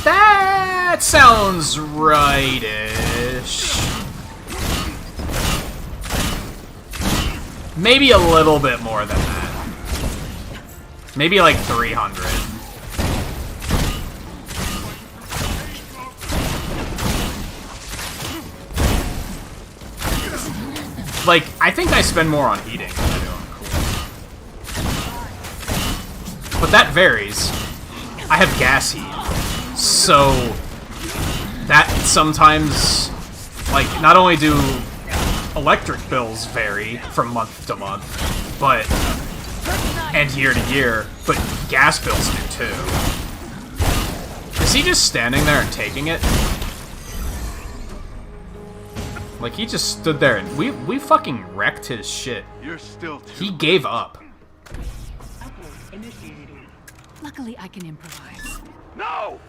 That sounds right-ish. Maybe a little bit more than that. Maybe like 300. Like, I think I spend more on eating than I do on cooling. but that varies. I have gas heat, so that sometimes, like, not only do electric bills vary from month to month, but, and year to year, but gas bills do too. Is he just standing there and taking it? Like, he just stood there and we fucking wrecked his shit. You're still He gave up. Luckily, I can improvise. No!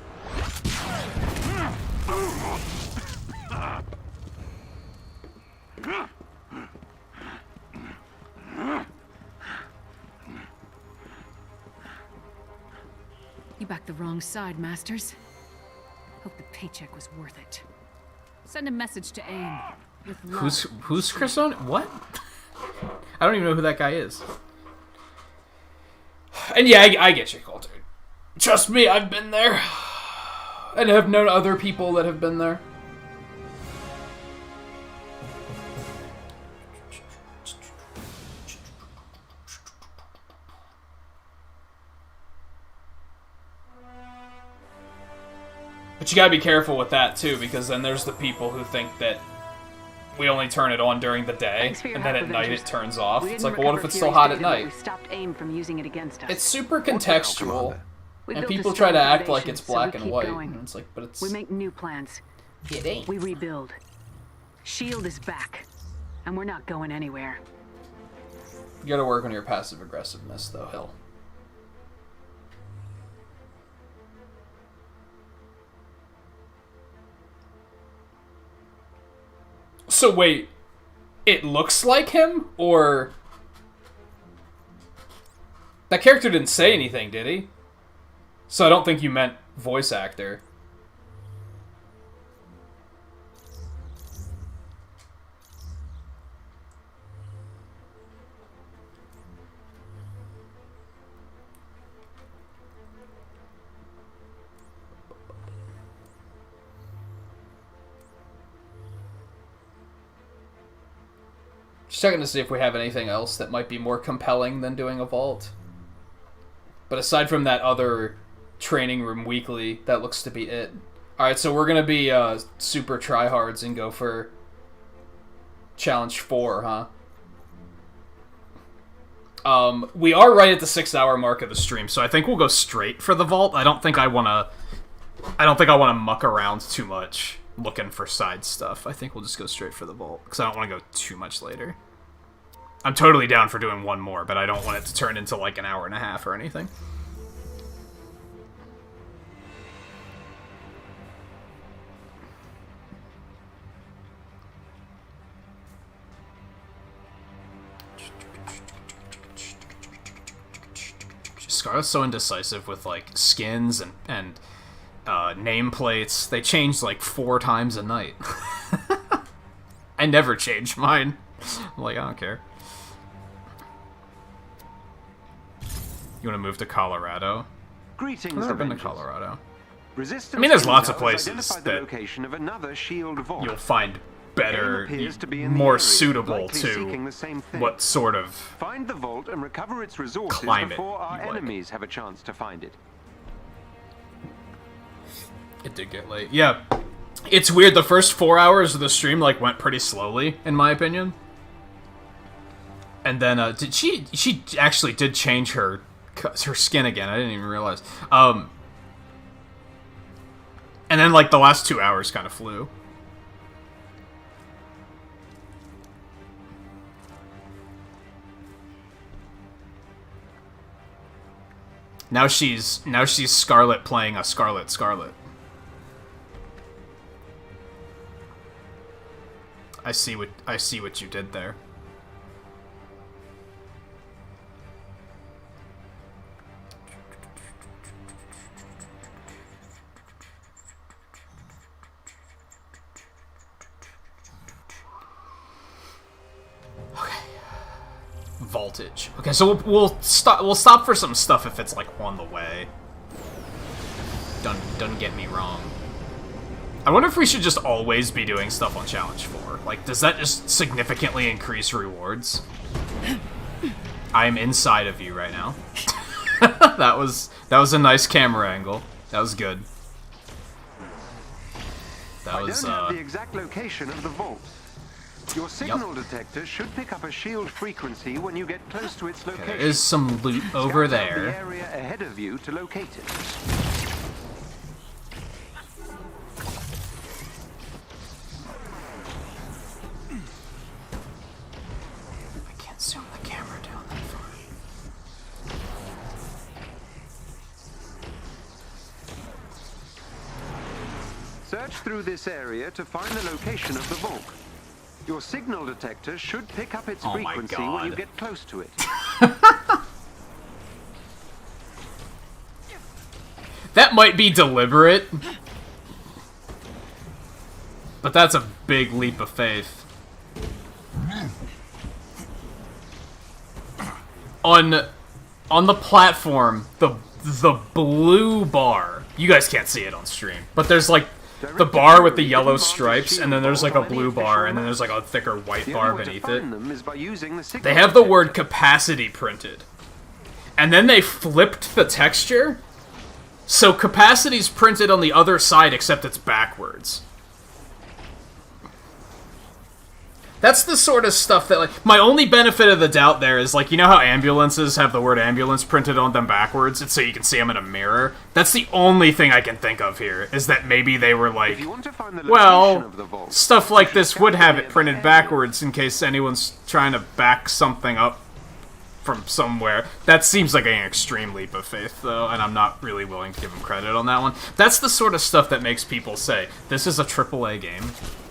You backed the wrong side, Masters. Hope the paycheck was worth it. Send a message to AIM. With love. Who's Chris on? What? I don't even know who that guy is. And yeah, I get you, Coulter. Trust me, I've been there. And have known other people that have been there. But you gotta be careful with that, too, because then there's the people who think that we only turn it on during the day, and then at night it turns off. It's like, well, what if it's still hot at night? We stopped AIM from using it against us. It's super contextual, and people try to act like it's black and white. And it's like, but it's... We make new plans. It ain't. We rebuild. SHIELD is back, and we're not going anywhere. You gotta work on your passive aggressiveness, though, Hill. So wait, it looks like him, or... That character didn't say anything, did he? So I don't think you meant voice actor. Just checking to see if we have anything else that might be more compelling than doing a vault. But aside from that other training room weekly, that looks to be it. Alright, so we're gonna be super tryhards and go for challenge 4, huh? We are right at the 6-hour mark of the stream, so I think we'll go straight for the vault. I don't think I wanna muck around too much looking for side stuff. I think we'll just go straight for the vault, because I don't want to go too much later. I'm totally down for doing one more, but I don't want it to turn into like an hour and a half or anything. Scarlet's so indecisive with like skins and nameplates. They change like 4 times a night. I never change mine. I'm like, I don't care. You want to move to Colorado? Greetings, I've never been to Avengers. Colorado. Resistance I mean, there's lots of Intel has places identified the that location of another SHIELD vault. you'll find better, AIM appears to be in the more area, suitable likely seeking to the same thing. what sort of Find the vault and recover its resources climate before our you like. enemies have a chance to find it. It did get late. Yeah. It's weird, the first 4 hours of the stream, like, went pretty slowly, in my opinion. And then, she actually did change her skin again, I didn't even realize. And then, like, the last 2 hours kind of flew. Now she's Scarlet playing a Scarlet. I see what you did there. Okay. Voltage. Okay, so we'll stop for some stuff if it's like on the way. Don't get me wrong. I wonder if we should just always be doing stuff on Challenge 4. Like, does that just significantly increase rewards? I am inside of you right now. That was a nice camera angle. That was good. That was, I don't have the exact location of the vault. Your signal detector should pick up a shield frequency when you get close to its location. There is some loot over Scout out there. the area ahead of you to locate it. I can't zoom the camera down that far. Search through this area to find the location of the vault. Your signal detector should pick up its frequency when you get close to it. That might be deliberate, but that's a big leap of faith. On the platform, the blue bar. You guys can't see it on stream, but there's like the bar with the yellow stripes, and then there's like a blue bar, and then there's like a thicker white bar beneath it. They have the word capacity printed. And then they flipped the texture, so capacity's printed on the other side, except it's backwards. That's the sort of stuff that, like, my only benefit of the doubt there is, like, you know how ambulances have the word ambulance printed on them backwards? It's so you can see them in a mirror. That's the only thing I can think of here, is that maybe they were like, well, stuff like this would have it printed backwards in case anyone's trying to back something up from somewhere. That seems like an extreme leap of faith, though, and I'm not really willing to give them credit on that one. That's the sort of stuff that makes people say, this is a AAA game.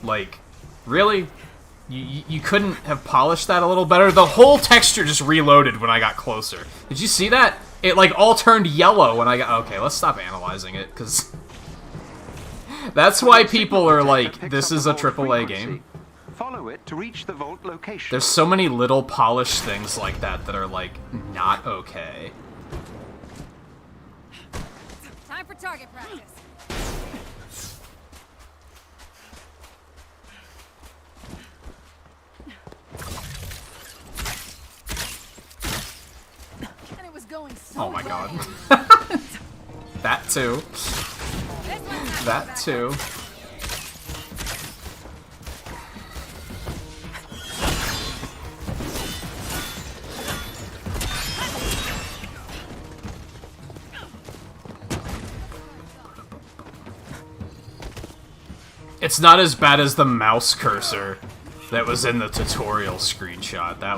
Like, really? You couldn't have polished that a little better? The whole texture just reloaded when I got closer. Did you see that? It, like, all turned yellow when I got... Okay, let's stop analyzing it, because... That's why people are like, this is a AAA game. Follow it to reach the vault location. There's so many little polished things like that that are, like, not okay. Time for target practice. Oh my god. That too. That too. It's not as bad as the mouse cursor that was in the tutorial screenshot. That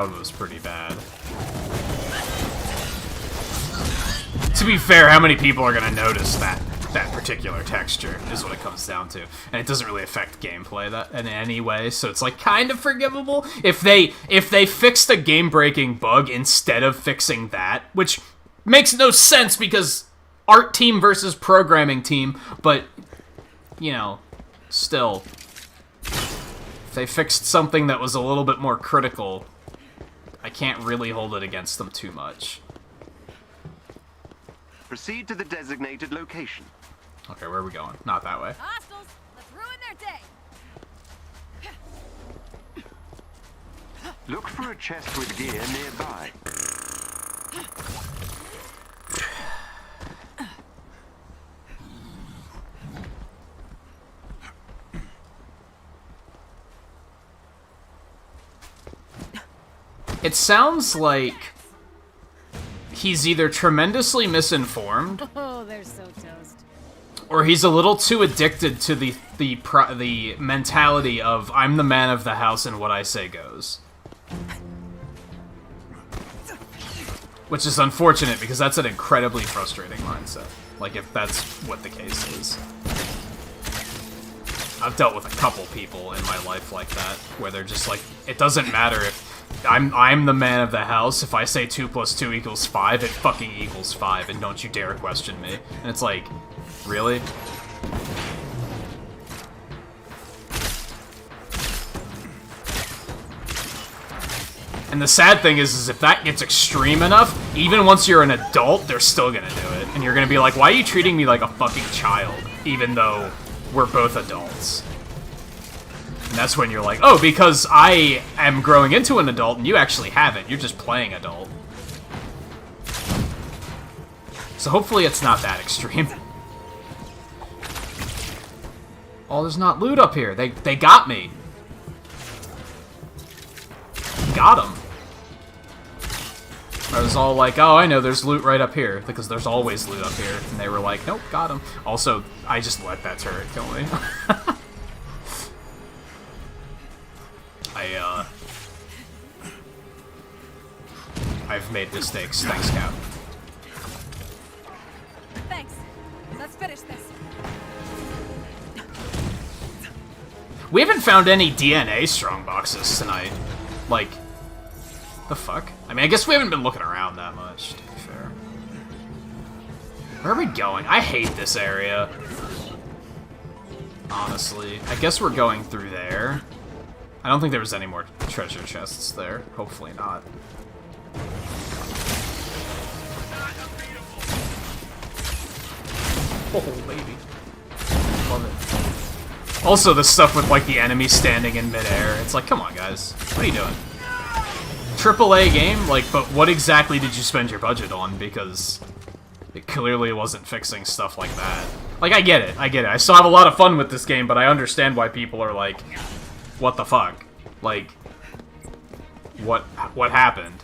one was pretty bad. To be fair, how many people are gonna notice that particular texture is what it comes down to, and it doesn't really affect gameplay that in any way. So it's like kind of forgivable if they fixed a game-breaking bug instead of fixing that, which makes no sense because art team versus programming team. But you know, still, if they fixed something that was a little bit more critical, I can't really hold it against them too much. Proceed to the designated location. Okay, where are we going? Not that way. Hostiles, let's ruin their day. Look for a chest with gear nearby. It sounds like he's either tremendously misinformed, Oh, they're so toast. or he's a little too addicted to the mentality of I'm the man of the house and what I say goes. Which is unfortunate because that's an incredibly frustrating mindset. Like, if that's what the case is. I've dealt with a couple people in my life like that, where they're just like, it doesn't matter if I'm the man of the house. If I say 2 + 2 = 5, it fucking equals 5, and don't you dare question me. And it's like, really? And the sad thing is if that gets extreme enough, even once you're an adult, they're still gonna do it. And you're gonna be like, why are you treating me like a fucking child, even though we're both adults? And that's when you're like, oh, because I am growing into an adult and you actually haven't. You're just playing adult. So hopefully it's not that extreme. Oh, there's not loot up here. They got me. Got him. I was all like, oh, I know, there's loot right up here, because there's always loot up here. And they were like, nope, got him. Also, I just let that turret kill me. I've made mistakes. Thanks, Cap. Thanks. Let's finish this. We haven't found any DNA strongboxes tonight. Like, the fuck? I mean, I guess we haven't been looking around that much, to be fair. Where are we going? I hate this area. Honestly. I guess we're going through there. I don't think there was any more treasure chests there. Hopefully not. Oh, baby. Love it. Also, the stuff with, like, the enemy standing in midair. It's like, come on, guys. What are you doing? AAA game? Like, but what exactly did you spend your budget on? Because it clearly wasn't fixing stuff like that. Like, I get it. I get it. I still have a lot of fun with this game, but I understand why people are like, what the fuck? Like, what happened?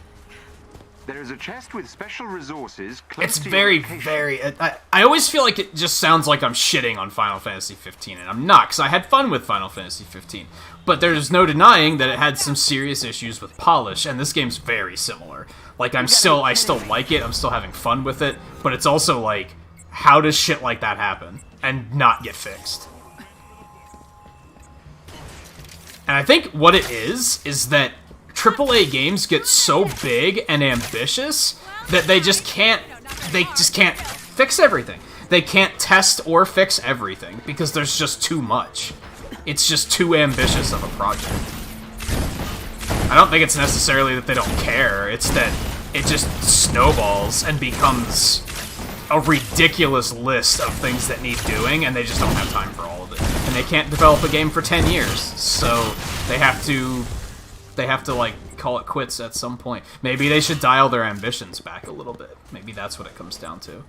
There is a chest with special resources. It's very, very... I always feel like it just sounds like I'm shitting on Final Fantasy 15, and I'm not, because I had fun with Final Fantasy 15. But there's no denying that it had some serious issues with polish, and this game's very similar. Like, I still like it, I'm still having fun with it, but it's also like, how does shit like that happen and not get fixed? And I think what it is that AAA games get so big and ambitious that they just can't fix everything. They can't test or fix everything because there's just too much. It's just too ambitious of a project. I don't think it's necessarily that they don't care, it's that it just snowballs and becomes a ridiculous list of things that need doing, and they just don't have time for all of it. And they can't develop a game for 10 years, so they have to, like, call it quits at some point. Maybe they should dial their ambitions back a little bit. Maybe that's what it comes down to.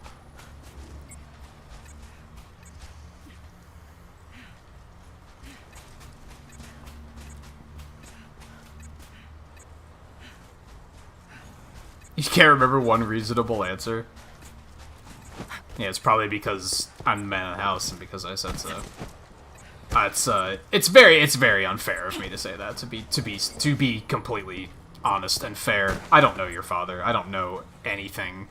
You can't remember one reasonable answer? Yeah, it's probably because I'm the man of the house and because I said so. It's very unfair of me to say that, to be completely honest and fair. I don't know your father. I don't know anything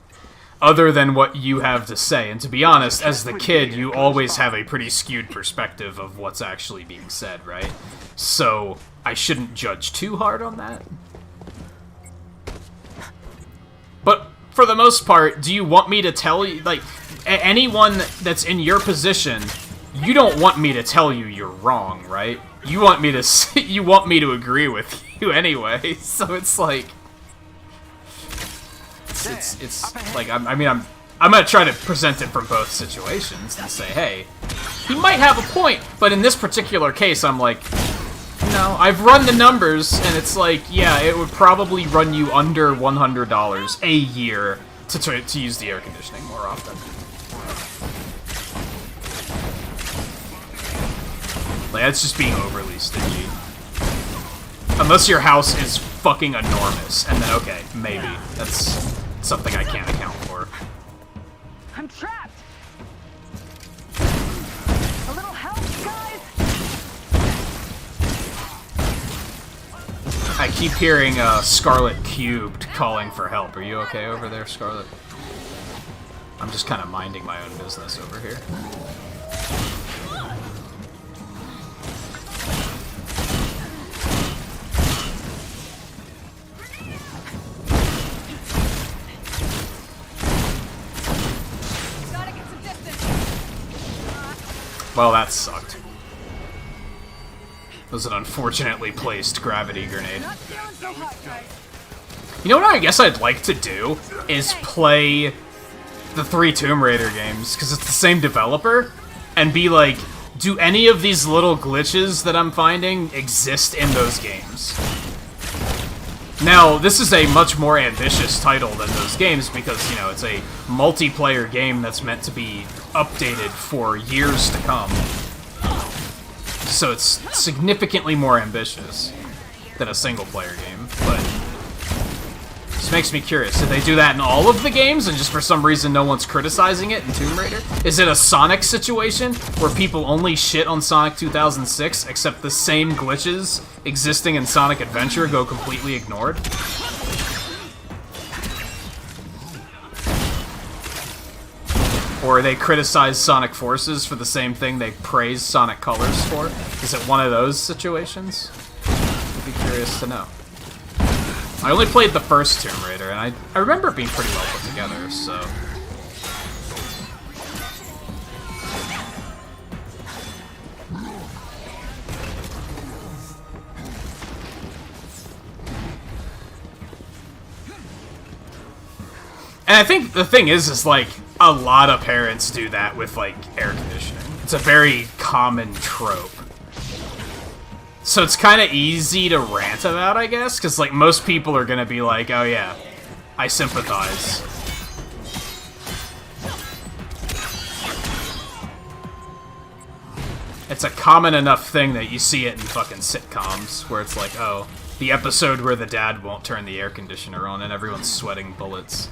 other than what you have to say. And to be honest, as the kid, you always have a pretty skewed perspective of what's actually being said, right? So I shouldn't judge too hard on that. But for the most part, do you want me to tell you, like, anyone that's in your position, you don't want me to tell you you're wrong, right? You want me to agree with you anyway. So it's like, it's like, I'm gonna try to present it from both situations and say, hey, he might have a point, but in this particular case, I'm like, no, I've run the numbers, and it's like, yeah, it would probably run you under $100 a year to use the air conditioning more often. Like, that's just being overly stingy. Unless your house is fucking enormous, and then, okay, maybe. That's something I can't account for. I'm trapped! A little help, guys? I keep hearing Scarlet Cubed calling for help. Are you okay over there, Scarlet? I'm just kind of minding my own business over here. Well, that sucked. It was an unfortunately placed gravity grenade. You know what I guess I'd like to do? Is play the 3 Tomb Raider games, because it's the same developer, and be like, do any of these little glitches that I'm finding exist in those games? Now, this is a much more ambitious title than those games because, you know, it's a multiplayer game that's meant to be updated for years to come. So it's significantly more ambitious than a single-player game, but this makes me curious. Did they do that in all of the games, and just for some reason no one's criticizing it in Tomb Raider? Is it a Sonic situation, where people only shit on Sonic 2006, except the same glitches existing in Sonic Adventure go completely ignored? Or they criticize Sonic Forces for the same thing they praise Sonic Colors for? Is it one of those situations? I'd be curious to know. I only played the first Tomb Raider, and I remember it being pretty well put together, so... And I think the thing is like, a lot of parents do that with, like, air conditioning. It's a very common trope. So it's kind of easy to rant about, I guess, because, like, most people are gonna be like, oh yeah, I sympathize. It's a common enough thing that you see it in fucking sitcoms, where it's like, oh, the episode where the dad won't turn the air conditioner on and everyone's sweating bullets.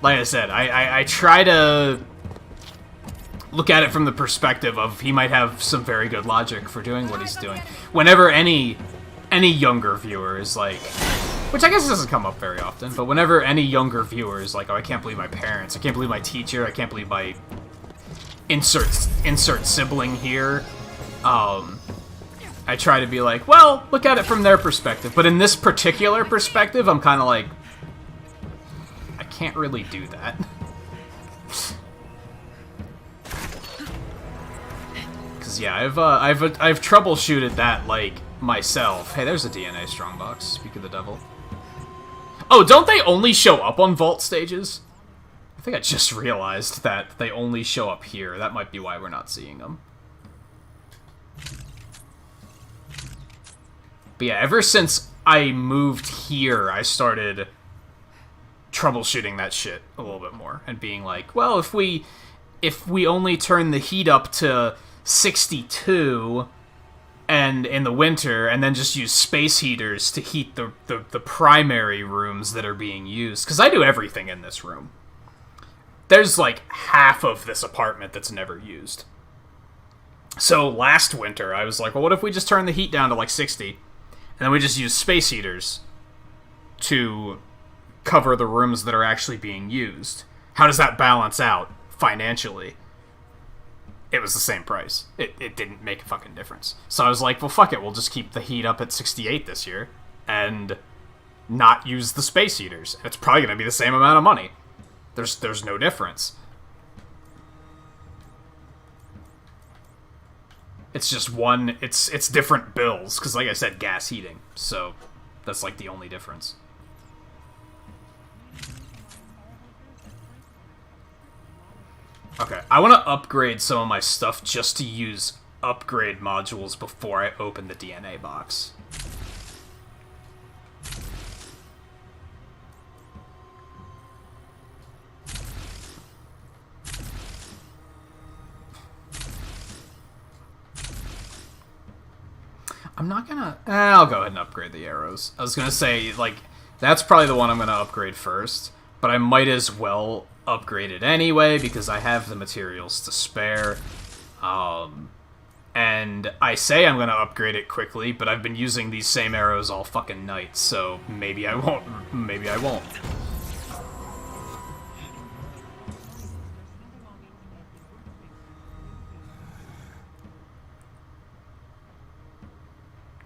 Like I said, I try to look at it from the perspective of he might have some very good logic for doing what he's doing. Whenever any younger viewer is like, which I guess doesn't come up very often, but whenever any younger viewer is like, oh, I can't believe my parents, I can't believe my teacher, I can't believe my insert sibling here, I try to be like, well, look at it from their perspective. But in this particular perspective, I'm kind of like, can't really do that. Cause yeah, I've troubleshooted that like myself. Hey, there's a DNA strongbox. Speak of the devil. Oh, don't they only show up on vault stages? I think I just realized that they only show up here. That might be why we're not seeing them. But yeah, ever since I moved here, I started troubleshooting that shit a little bit more and being like, well, if we only turn the heat up to 62 and in the winter and then just use space heaters to heat the primary rooms that are being used, because I do everything in this room. There's like half of this apartment that's never used. So last winter I was like, well, what if we just turn the heat down to like 60 and then we just use space heaters to cover the rooms that are actually being used? How does that balance out financially? It was the same price. It didn't make a fucking difference. So I was like, well, fuck it, we'll just keep the heat up at 68 this year and not use the space heaters. It's probably going to be the same amount of money. There's no difference. It's just one, it's different bills, because like I said, gas heating. So that's like the only difference. Okay, I want to upgrade some of my stuff just to use upgrade modules before I open the DNA box. I'm not gonna... I'll go ahead and upgrade the arrows. I was gonna say, like, that's probably the one I'm gonna upgrade first, but I might as well upgrade it anyway because I have the materials to spare. And I say I'm gonna upgrade it quickly, but I've been using these same arrows all fucking night, so maybe I won't. Maybe I won't.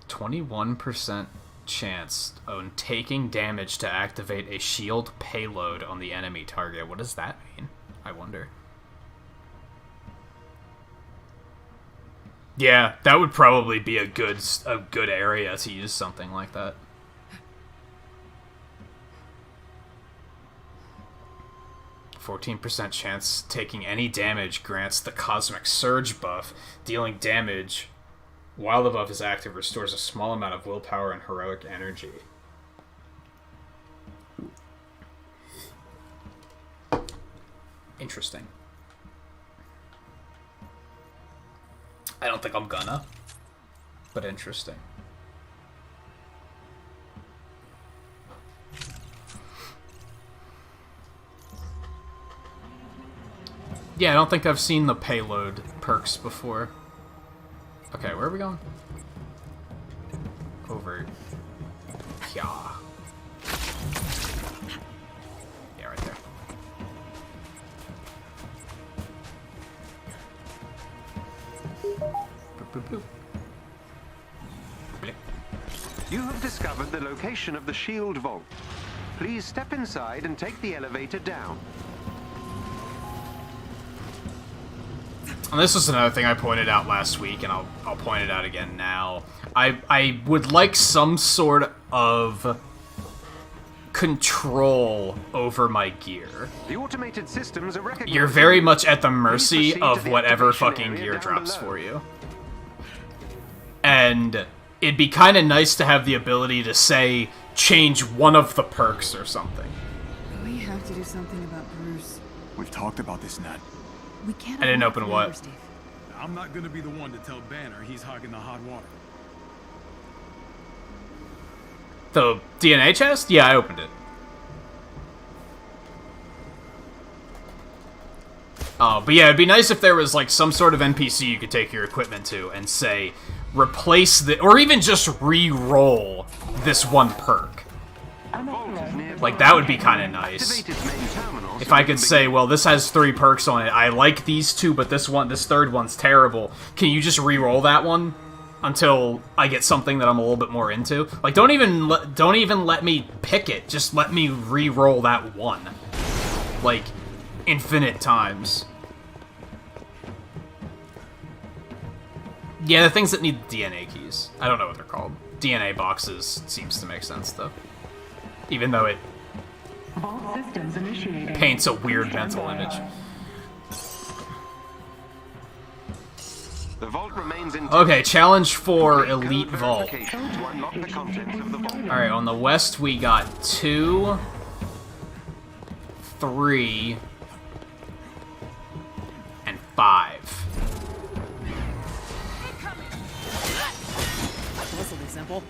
%21% chance on taking damage to activate a shield payload on the enemy target. What does that mean? I wonder. Yeah, that would probably be a good area to use something like that. 14% chance taking any damage grants the Cosmic Surge buff. Dealing damage while the buff is active restores a small amount of willpower and heroic energy. Interesting. I don't think I'm gonna, but interesting. Yeah, I don't think I've seen the payload perks before. Okay, where are we going? Over. Yeah. Yeah, right there. Boop, boop, boop. Blip. You have discovered the location of the shield vault. Please step inside and take the elevator down. And this was another thing I pointed out last week, and I'll point it out again now. I would like some sort of control over my gear. The automated systems are recognizing. You're very much at the mercy of whatever fucking gear drops for you. And it'd be kind of nice to have the ability to, say, change one of the perks or something. We have to do something about Bruce. We've talked about this, Nat. We can't. I didn't open what? I'm not gonna be the one to tell Banner he's hogging the hot water. The DNA chest? Yeah, I opened it. But yeah, it'd be nice if there was like some sort of NPC you could take your equipment to and say, replace the, or even just re-roll this one perk. Like, that would be kind of nice. If I could say, well, this has 3 perks on it. I like these 2, but this third one's terrible. Can you just re-roll that one until I get something that I'm a little bit more into? Like, don't even let me pick it. Just let me re-roll that one, like, infinite times. Yeah, the things that need DNA keys. I don't know what they're called. DNA boxes seems to make sense though. Even though it paints a weird mental image. The vault remains intact. Okay, challenge for Elite Vault. Alright, on the west we got 2, 3, and 5. This will be simple.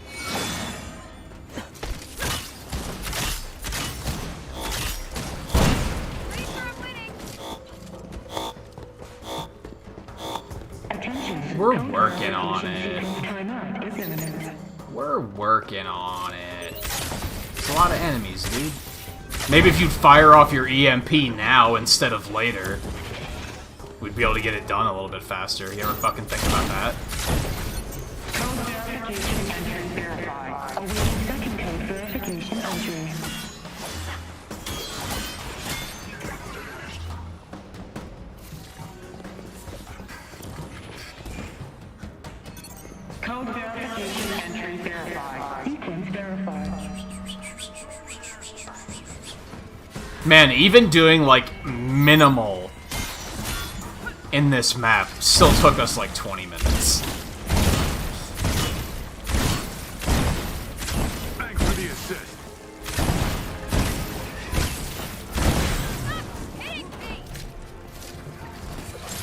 We're working on it. We're working on it. There's a lot of enemies, dude. Maybe if you'd fire off your EMP now instead of later, we'd be able to get it done a little bit faster. You ever fucking think about that? Code verification entry verified. Awaiting second code verification entry. Code verification entry verified. Sequence verified. Man, even doing, like, minimal in this map still took us, like, 20 minutes. Thanks for the assist.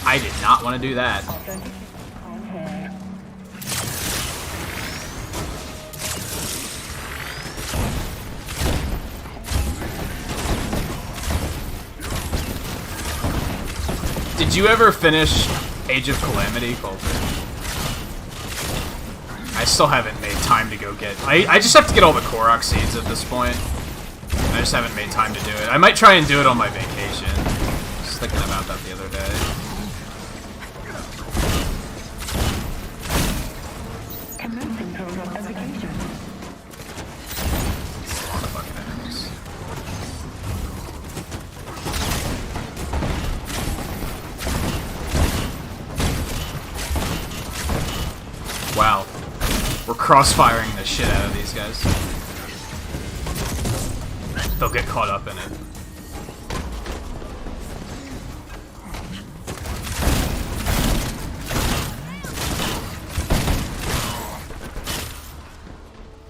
I did not want to do that. Did you ever finish Age of Calamity, Coulter? I still haven't made time to go get... I just have to get all the Korok seeds at this point. I just haven't made time to do it. I might try and do it on my vacation. Just thinking about that the other day. Commencing code authentication. A lot of fucking enemies. Wow. We're crossfiring the shit out of these guys. They'll get caught up in it.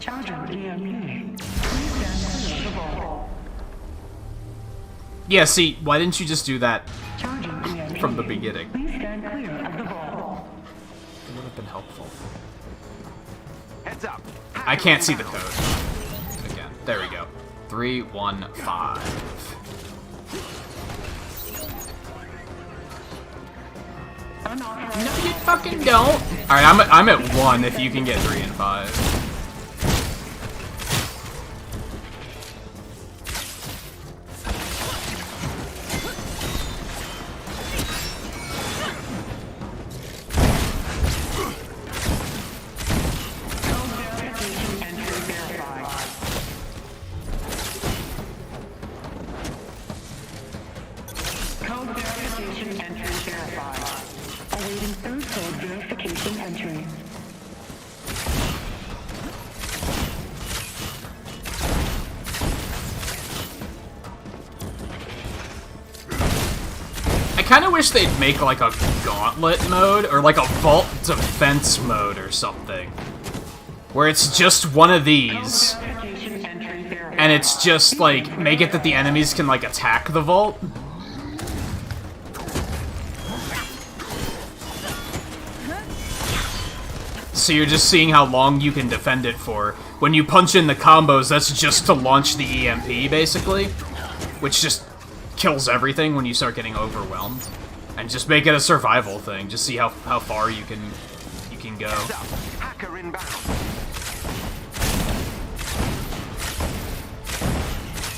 Charging EMP. Please stand clear of the vault. Yeah, see, why didn't you just do that Charging EMP. from the beginning? Please stand clear of the vault. It would have been helpful. Heads up. I can't see the code. Again, there we go. 315. No, you fucking don't. All right, I'm at 1. If you can get 3 and 5. Code verification entry verified. Awaiting third code verification entry. I kind of wish they'd make like a gauntlet mode or like a vault defense mode or something, where it's just one of these, and it's just like make it that the enemies can like attack the vault. So you're just seeing how long you can defend it for. When you punch in the combos, that's just to launch the EMP, basically. Which just kills everything when you start getting overwhelmed. And just make it a survival thing. Just see how far you can go. Hacker inbound.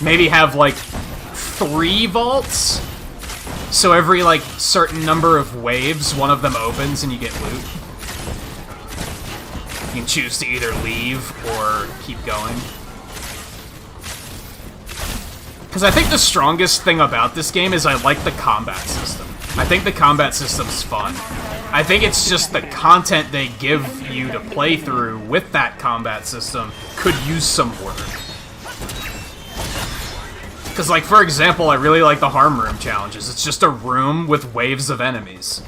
Maybe have, like, 3 vaults? So every, like, certain number of waves, one of them opens and you get loot. You can choose to either leave or keep going. Because I think the strongest thing about this game is I like the combat system. I think the combat system's fun. I think it's just the content they give you to play through with that combat system could use some work. Because, like, for example, I really like the harm room challenges. It's just a room with waves of enemies.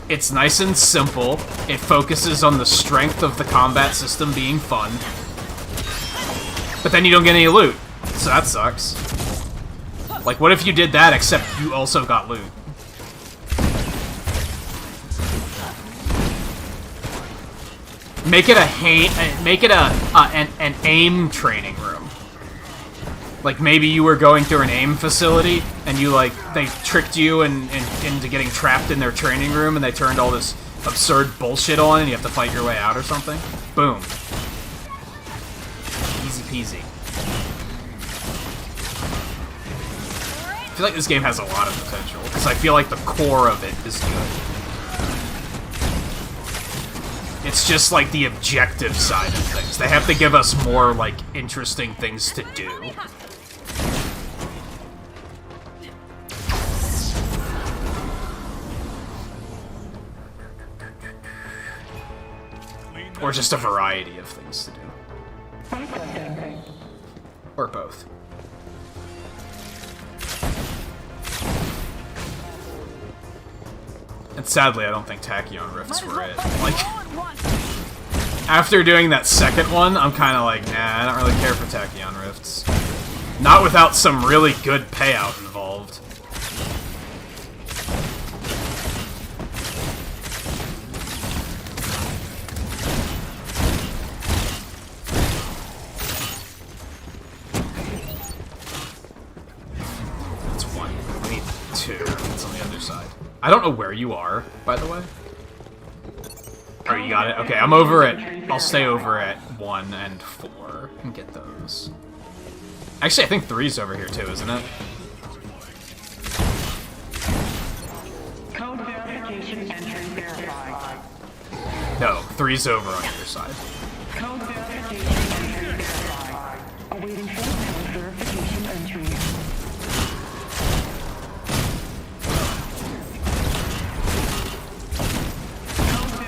It's nice and simple. It focuses on the strength of the combat system being fun. But then you don't get any loot, so that sucks. Like, what if you did that except you also got loot? Make it an aim training room. Like, maybe you were going through an AIM facility, and you, like, they tricked you into getting trapped in their training room, and they turned all this absurd bullshit on, and you have to fight your way out or something. Boom. Easy peasy. I feel like this game has a lot of potential, because I feel like the core of it is good. It's just, like, the objective side of things. They have to give us more, like, interesting things to do. Or just a variety of things to do. Or both. And sadly, I don't think Tachyon Rifts were it. Like, after doing that second one, I'm kind of like, nah, I don't really care for Tachyon Rifts. Not without some really good payout involved. I don't know where you are, by the way. Oh, you got it? Okay, I'm over at... I'll stay over at 1 and 4 and get those. Actually, I think 3's over here too, isn't it? Code verification entry verified. No, 3's over on your side. Code verification entry verified. Awaiting full code verification entry.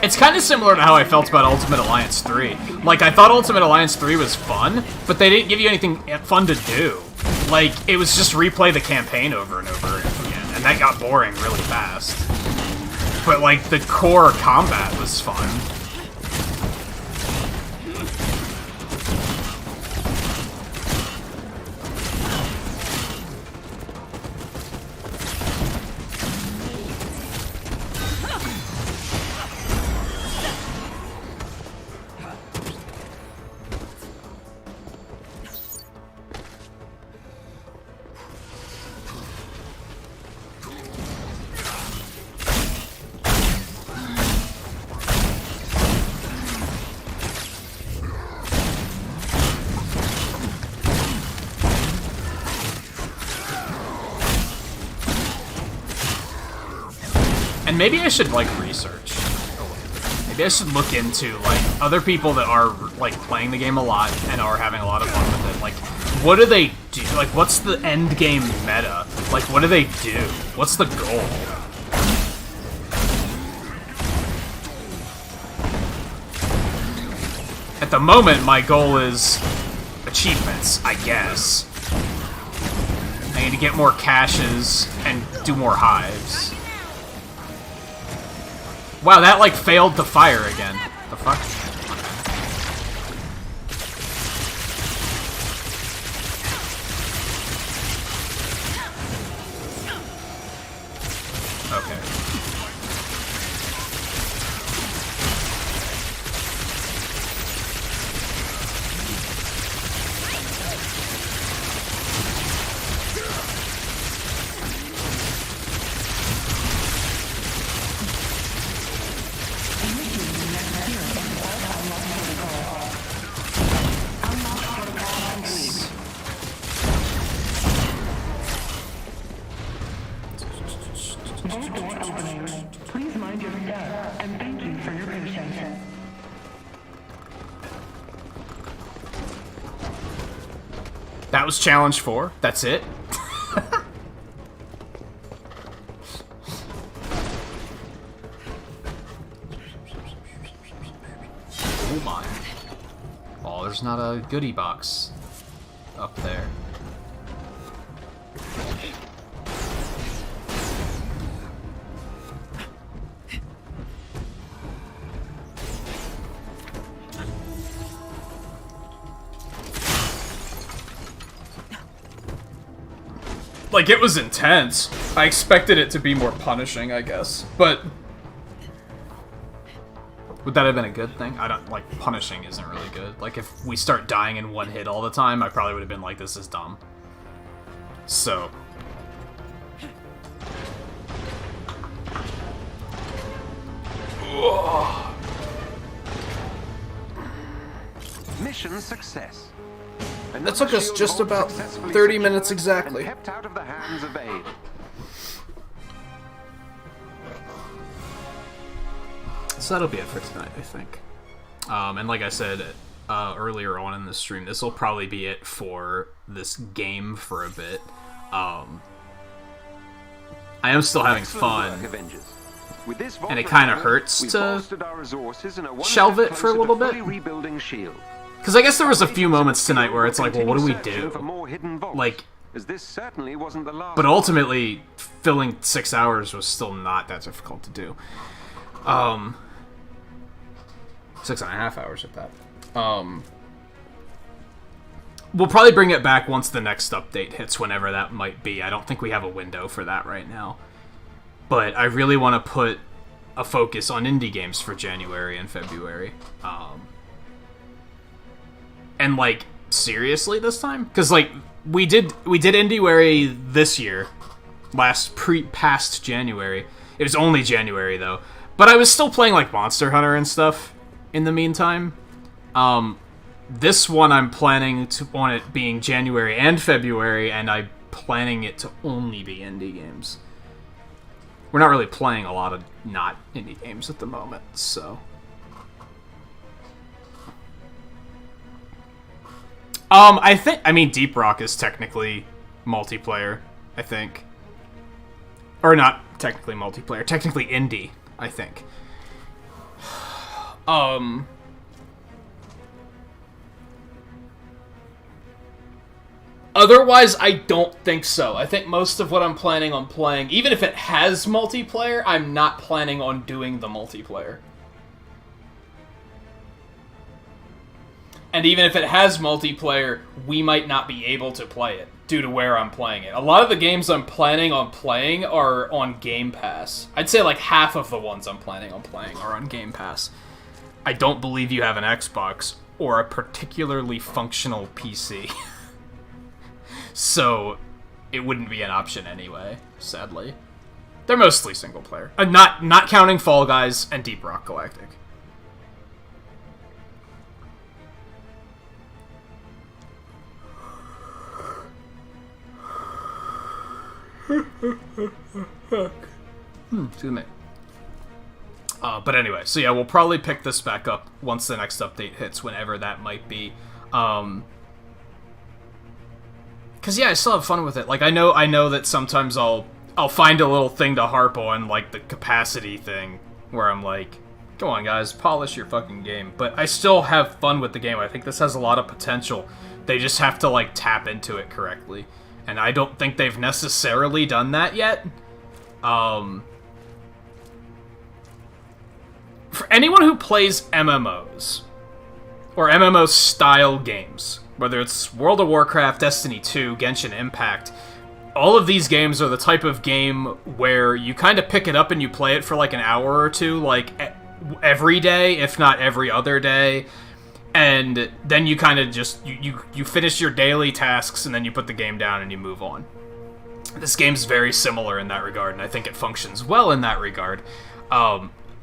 It's kind of similar to how I felt about Ultimate Alliance 3. Like, I thought Ultimate Alliance 3 was fun, but they didn't give you anything fun to do. Like, it was just replay the campaign over and over again, and that got boring really fast. But, like, the core combat was fun. And maybe I should, like, research. Maybe I should look into, like, other people that are, like, playing the game a lot and are having a lot of fun with it. Like, what do they do? Like, what's the end game meta? Like, what do they do? What's the goal? At the moment, my goal is achievements, I guess. I need to get more caches and do more hives. Wow, that, like, failed to fire again. The fuck? Okay. Please mind your step, and thank you for your patience. That was challenge 4. That's it. Oh my. Oh, there's not a goodie box up there. Like, it was intense. I expected it to be more punishing, I guess. But would that have been a good thing? I don't, like, punishing isn't really good. Like, if we start dying in one hit all the time, I probably would have been like, this is dumb. So. Mission success. That took us just about 30 minutes exactly. Kept out of the hands of Abe. So that'll be it for tonight, I think. And like I said earlier on in the stream, this will probably be it for this game for a bit. I am still having fun, and it kind of hurts to shelve it for a little bit. Because I guess there was a few moments tonight where it's like, well, what do we do? Like, but ultimately, filling 6 hours was still not that difficult to do. 6.5 hours at that. We'll probably bring it back once the next update hits, whenever that might be. I don't think we have a window for that right now. But I really want to put a focus on indie games for January and February. And, like, seriously this time? Because, like, we did Indiewary this year. Past January. It was only January, though. But I was still playing, like, Monster Hunter and stuff in the meantime. This one I'm planning on it being January and February, and I'm planning it to only be indie games. We're not really playing a lot of not indie games at the moment, so... I mean, Deep Rock is technically multiplayer, I think. Or not technically multiplayer, technically indie, I think. Otherwise, I don't think so. I think most of what I'm planning on playing, even if it has multiplayer, I'm not planning on doing the multiplayer. And even if it has multiplayer, we might not be able to play it, due to where I'm playing it. A lot of the games I'm planning on playing are on Game Pass. I'd say like half of the ones I'm planning on playing are on Game Pass. I don't believe you have an Xbox or a particularly functional PC. So, it wouldn't be an option anyway, sadly. They're mostly single player. Not counting Fall Guys and Deep Rock Galactic. Excuse me. But anyway, so yeah, we'll probably pick this back up once the next update hits, whenever that might be. Cause yeah, I still have fun with it. Like, I know that sometimes I'll find a little thing to harp on, like the capacity thing, where I'm like, come on guys, polish your fucking game. But I still have fun with the game. I think this has a lot of potential. They just have to, like, tap into it correctly. And I don't think they've necessarily done that yet. For anyone who plays MMOs, or MMO-style games, whether it's World of Warcraft, Destiny 2, Genshin Impact, all of these games are the type of game where you kind of pick it up and you play it for like an hour or two, like every day, if not every other day, and then you kind of just, you finish your daily tasks and then you put the game down and you move on. This game's very similar in that regard, and I think it functions well in that regard.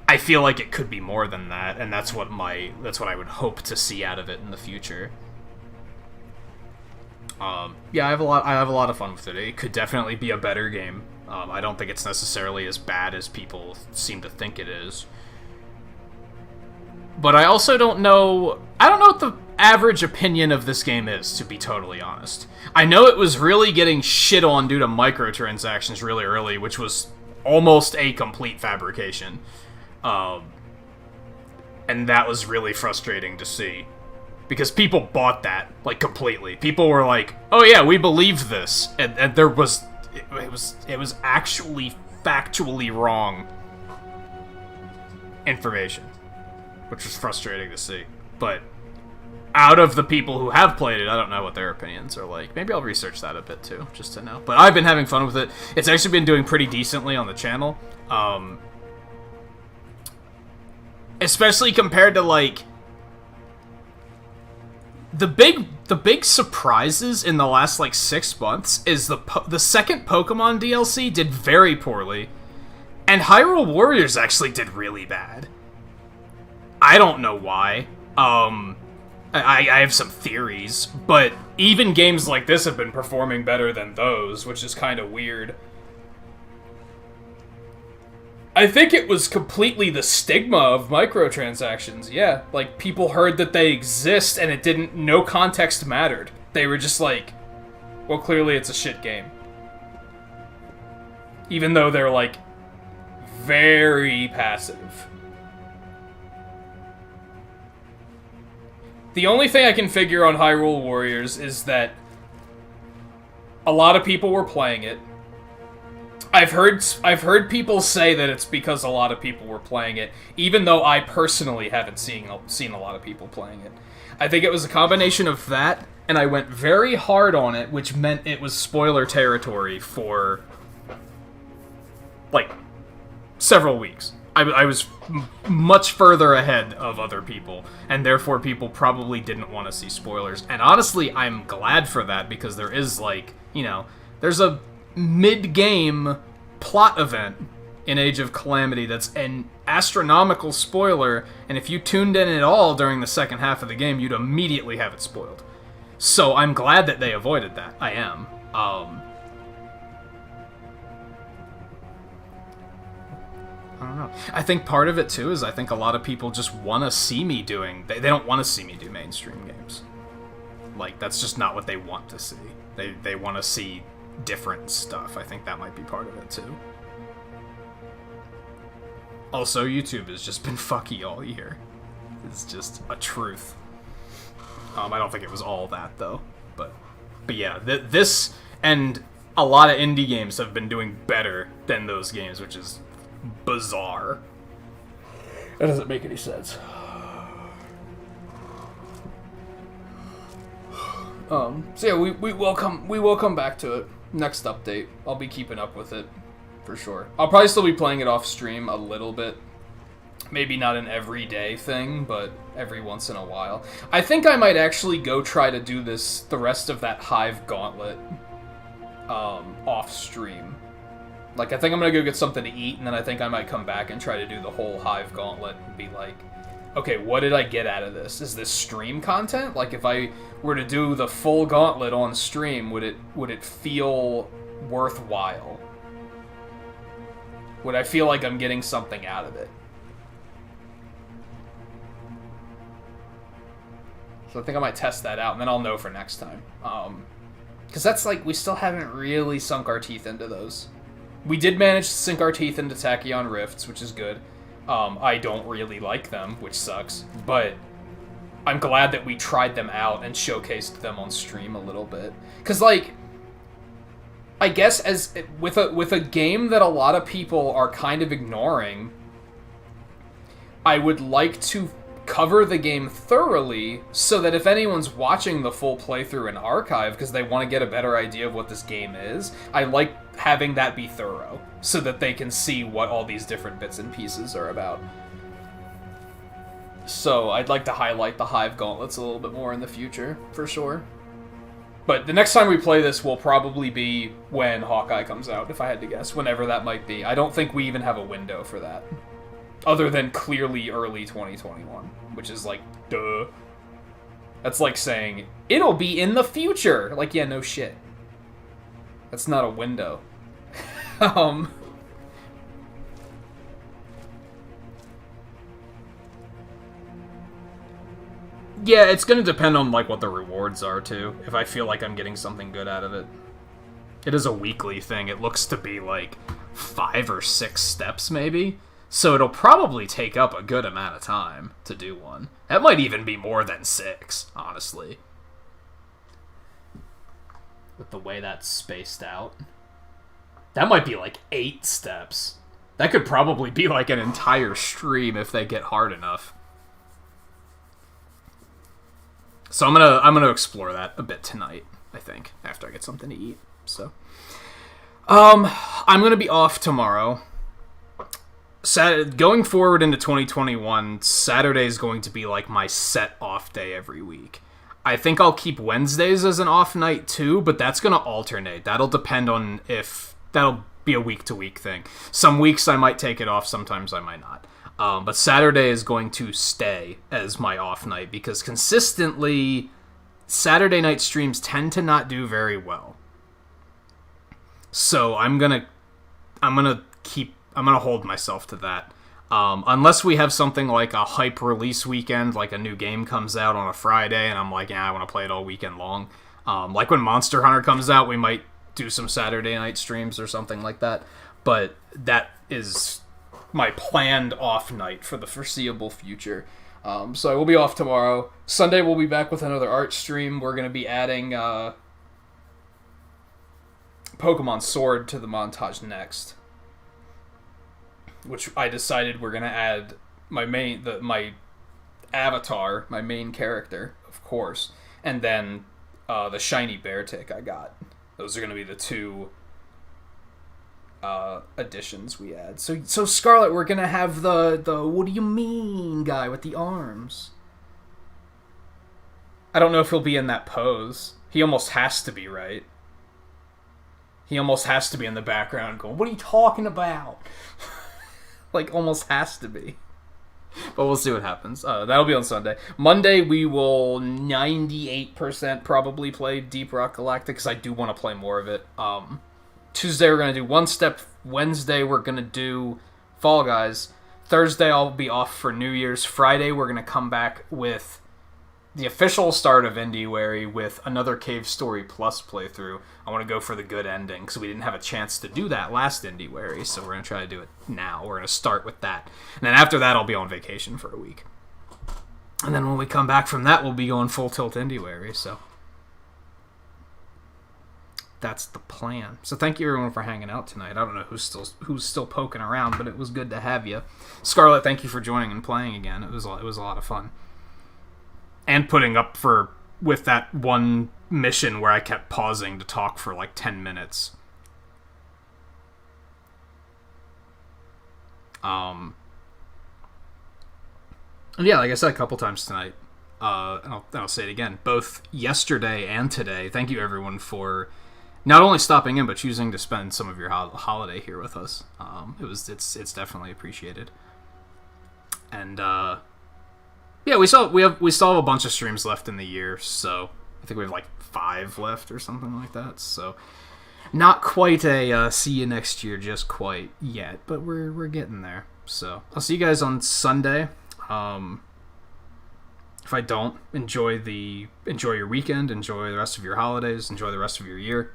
I feel like it could be more than that, and that's what I would hope to see out of it in the future. Yeah, I have a lot of fun with it. It could definitely be a better game. I don't think it's necessarily as bad as people seem to think it is. But I also don't know what the average opinion of this game is, to be totally honest. I know it was really getting shit on due to microtransactions really early, which was almost a complete fabrication. And that was really frustrating to see. Because people bought that, like, completely. People were like, oh yeah, we believe this. And there was... It was actually factually wrong information. Which was frustrating to see. But out of the people who have played it, I don't know what their opinions are like. Maybe I'll research that a bit too, just to know. But I've been having fun with it. It's actually been doing pretty decently on the channel. Especially compared to, like... The big surprises in the last, like, 6 months is the second Pokemon DLC did very poorly, and Hyrule Warriors actually did really bad. I don't know why. I have some theories, but even games like this have been performing better than those, which is kind of weird. I think it was completely the stigma of microtransactions, yeah. Like, people heard that they exist and no context mattered. They were just like, well, clearly it's a shit game. Even though they're, like, very passive. The only thing I can figure on Hyrule Warriors is that a lot of people were playing it. I've heard people say that it's because a lot of people were playing it, even though I personally haven't seen a lot of people playing it. I think it was a combination of that, and I went very hard on it, which meant it was spoiler territory for, like, several weeks. I was much further ahead of other people, and therefore people probably didn't want to see spoilers. And honestly, I'm glad for that, because there is, like, you know, there's a mid-game plot event in Age of Calamity that's an astronomical spoiler, and if you tuned in at all during the second half of the game, you'd immediately have it spoiled. So I'm glad that they avoided that. I am. I don't know. I think part of it, too, is I think a lot of people just want to see me doing... They don't want to see me do mainstream games. Like, that's just not what they want to see. They want to see different stuff. I think that might be part of it, too. Also, YouTube has just been fucky all year. It's just a truth. I don't think it was all that, though. But yeah, this and a lot of indie games have been doing better than those games, which is bizarre. That doesn't make any sense. So yeah, we will come back to it. Next update. I'll be keeping up with it, for sure. I'll probably still be playing it off stream a little bit. Maybe not an everyday thing, but every once in a while. I think I might actually go try to do the rest of that Hive Gauntlet, off stream. Like, I think I'm gonna go get something to eat, and then I think I might come back and try to do the whole Hive Gauntlet and be like, okay, what did I get out of this? Is this stream content? Like, if I were to do the full gauntlet on stream, would it feel worthwhile? Would I feel like I'm getting something out of it? So I think I might test that out, and then I'll know for next time. Because that's like, we still haven't really sunk our teeth into those. We did manage to sink our teeth into Tachyon Rifts, which is good. I don't really like them, which sucks. But I'm glad that we tried them out and showcased them on stream a little bit. Because, like, I guess as with a game that a lot of people are kind of ignoring, I would like to cover the game thoroughly so that if anyone's watching the full playthrough in archive because they want to get a better idea of what this game is, I like having that be thorough so that they can see what all these different bits and pieces are about. So I'd like to highlight the Hive Gauntlets a little bit more in the future, for sure. But the next time we play this will probably be when Hawkeye comes out, if I had to guess, whenever that might be. I don't think we even have a window for that. Other than clearly early 2021, which is like, duh. That's like saying, it'll be in the future! Like, yeah, no shit. That's not a window. Yeah, it's gonna depend on, like, what the rewards are, too. If I feel like I'm getting something good out of it. It is a weekly thing. It looks to be, like, 5 or 6 steps, maybe? So it'll probably take up a good amount of time to do one. That might even be more than 6, honestly. With the way that's spaced out. That might be like 8 steps. That could probably be like an entire stream if they get hard enough. So I'm gonna explore that a bit tonight, I think, after I get something to eat. So I'm gonna be off tomorrow. Going forward into 2021, Saturday is going to be like my set off day every week. I think I'll keep Wednesdays as an off night too, but that's going to alternate. That'll depend on if... That'll be a week-to-week thing. Some weeks I might take it off, sometimes I might not. But Saturday is going to stay as my off night because consistently, Saturday night streams tend to not do very well. So I'm gonna hold myself to that. Unless we have something like a hype release weekend, like a new game comes out on a Friday, and I'm like, yeah, I want to play it all weekend long. Like when Monster Hunter comes out, we might do some Saturday night streams or something like that. But that is my planned off night for the foreseeable future. So I will be off tomorrow. Sunday we'll be back with another art stream. We're going to be adding Pokemon Sword to the montage next. Which I decided we're gonna add my avatar, my main character, of course, and then the shiny bear tick I got. Those are gonna be the 2 additions we add. So Scarlet, we're gonna have the what do you mean guy with the arms. I don't know if he'll be in that pose. He almost has to be, right? He almost has to be in the background going, what are you talking about? Like, almost has to be. But we'll see what happens. That'll be on Sunday. Monday, we will 98% probably play Deep Rock Galactic, because I do want to play more of it. Tuesday, we're going to do One Step. Wednesday, we're going to do Fall Guys. Thursday, I'll be off for New Year's. Friday, we're going to come back with the official start of IndieWary with another Cave Story Plus playthrough. I want to go for the good ending, because we didn't have a chance to do that last IndieWary, so we're going to try to do it now. We're going to start with that. And then after that, I'll be on vacation for a week. And then when we come back from that, we'll be going full tilt IndieWary, so that's the plan. So thank you everyone for hanging out tonight. I don't know who's still poking around, but it was good to have you. Scarlett, thank you for joining and playing again. It was a lot of fun. And putting up with that one mission where I kept pausing to talk for like 10 minutes. And yeah, like I said a couple times tonight, and I'll say it again, both yesterday and today, thank you everyone for not only stopping in, but choosing to spend some of your holiday here with us. It's definitely appreciated. And, yeah, we still have a bunch of streams left in the year, so I think we have like 5 left or something like that. So not quite a see you next year just quite yet, but we're getting there. So I'll see you guys on Sunday. If I don't, enjoy your weekend, enjoy the rest of your holidays, enjoy the rest of your year.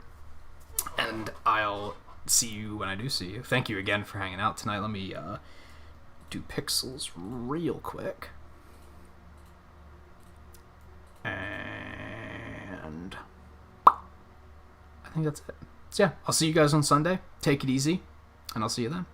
And I'll see you when I do see you. Thank you again for hanging out tonight. Let me do pixels real quick. And I think that's it. So yeah, I'll see you guys on Sunday. Take it easy, and I'll see you then.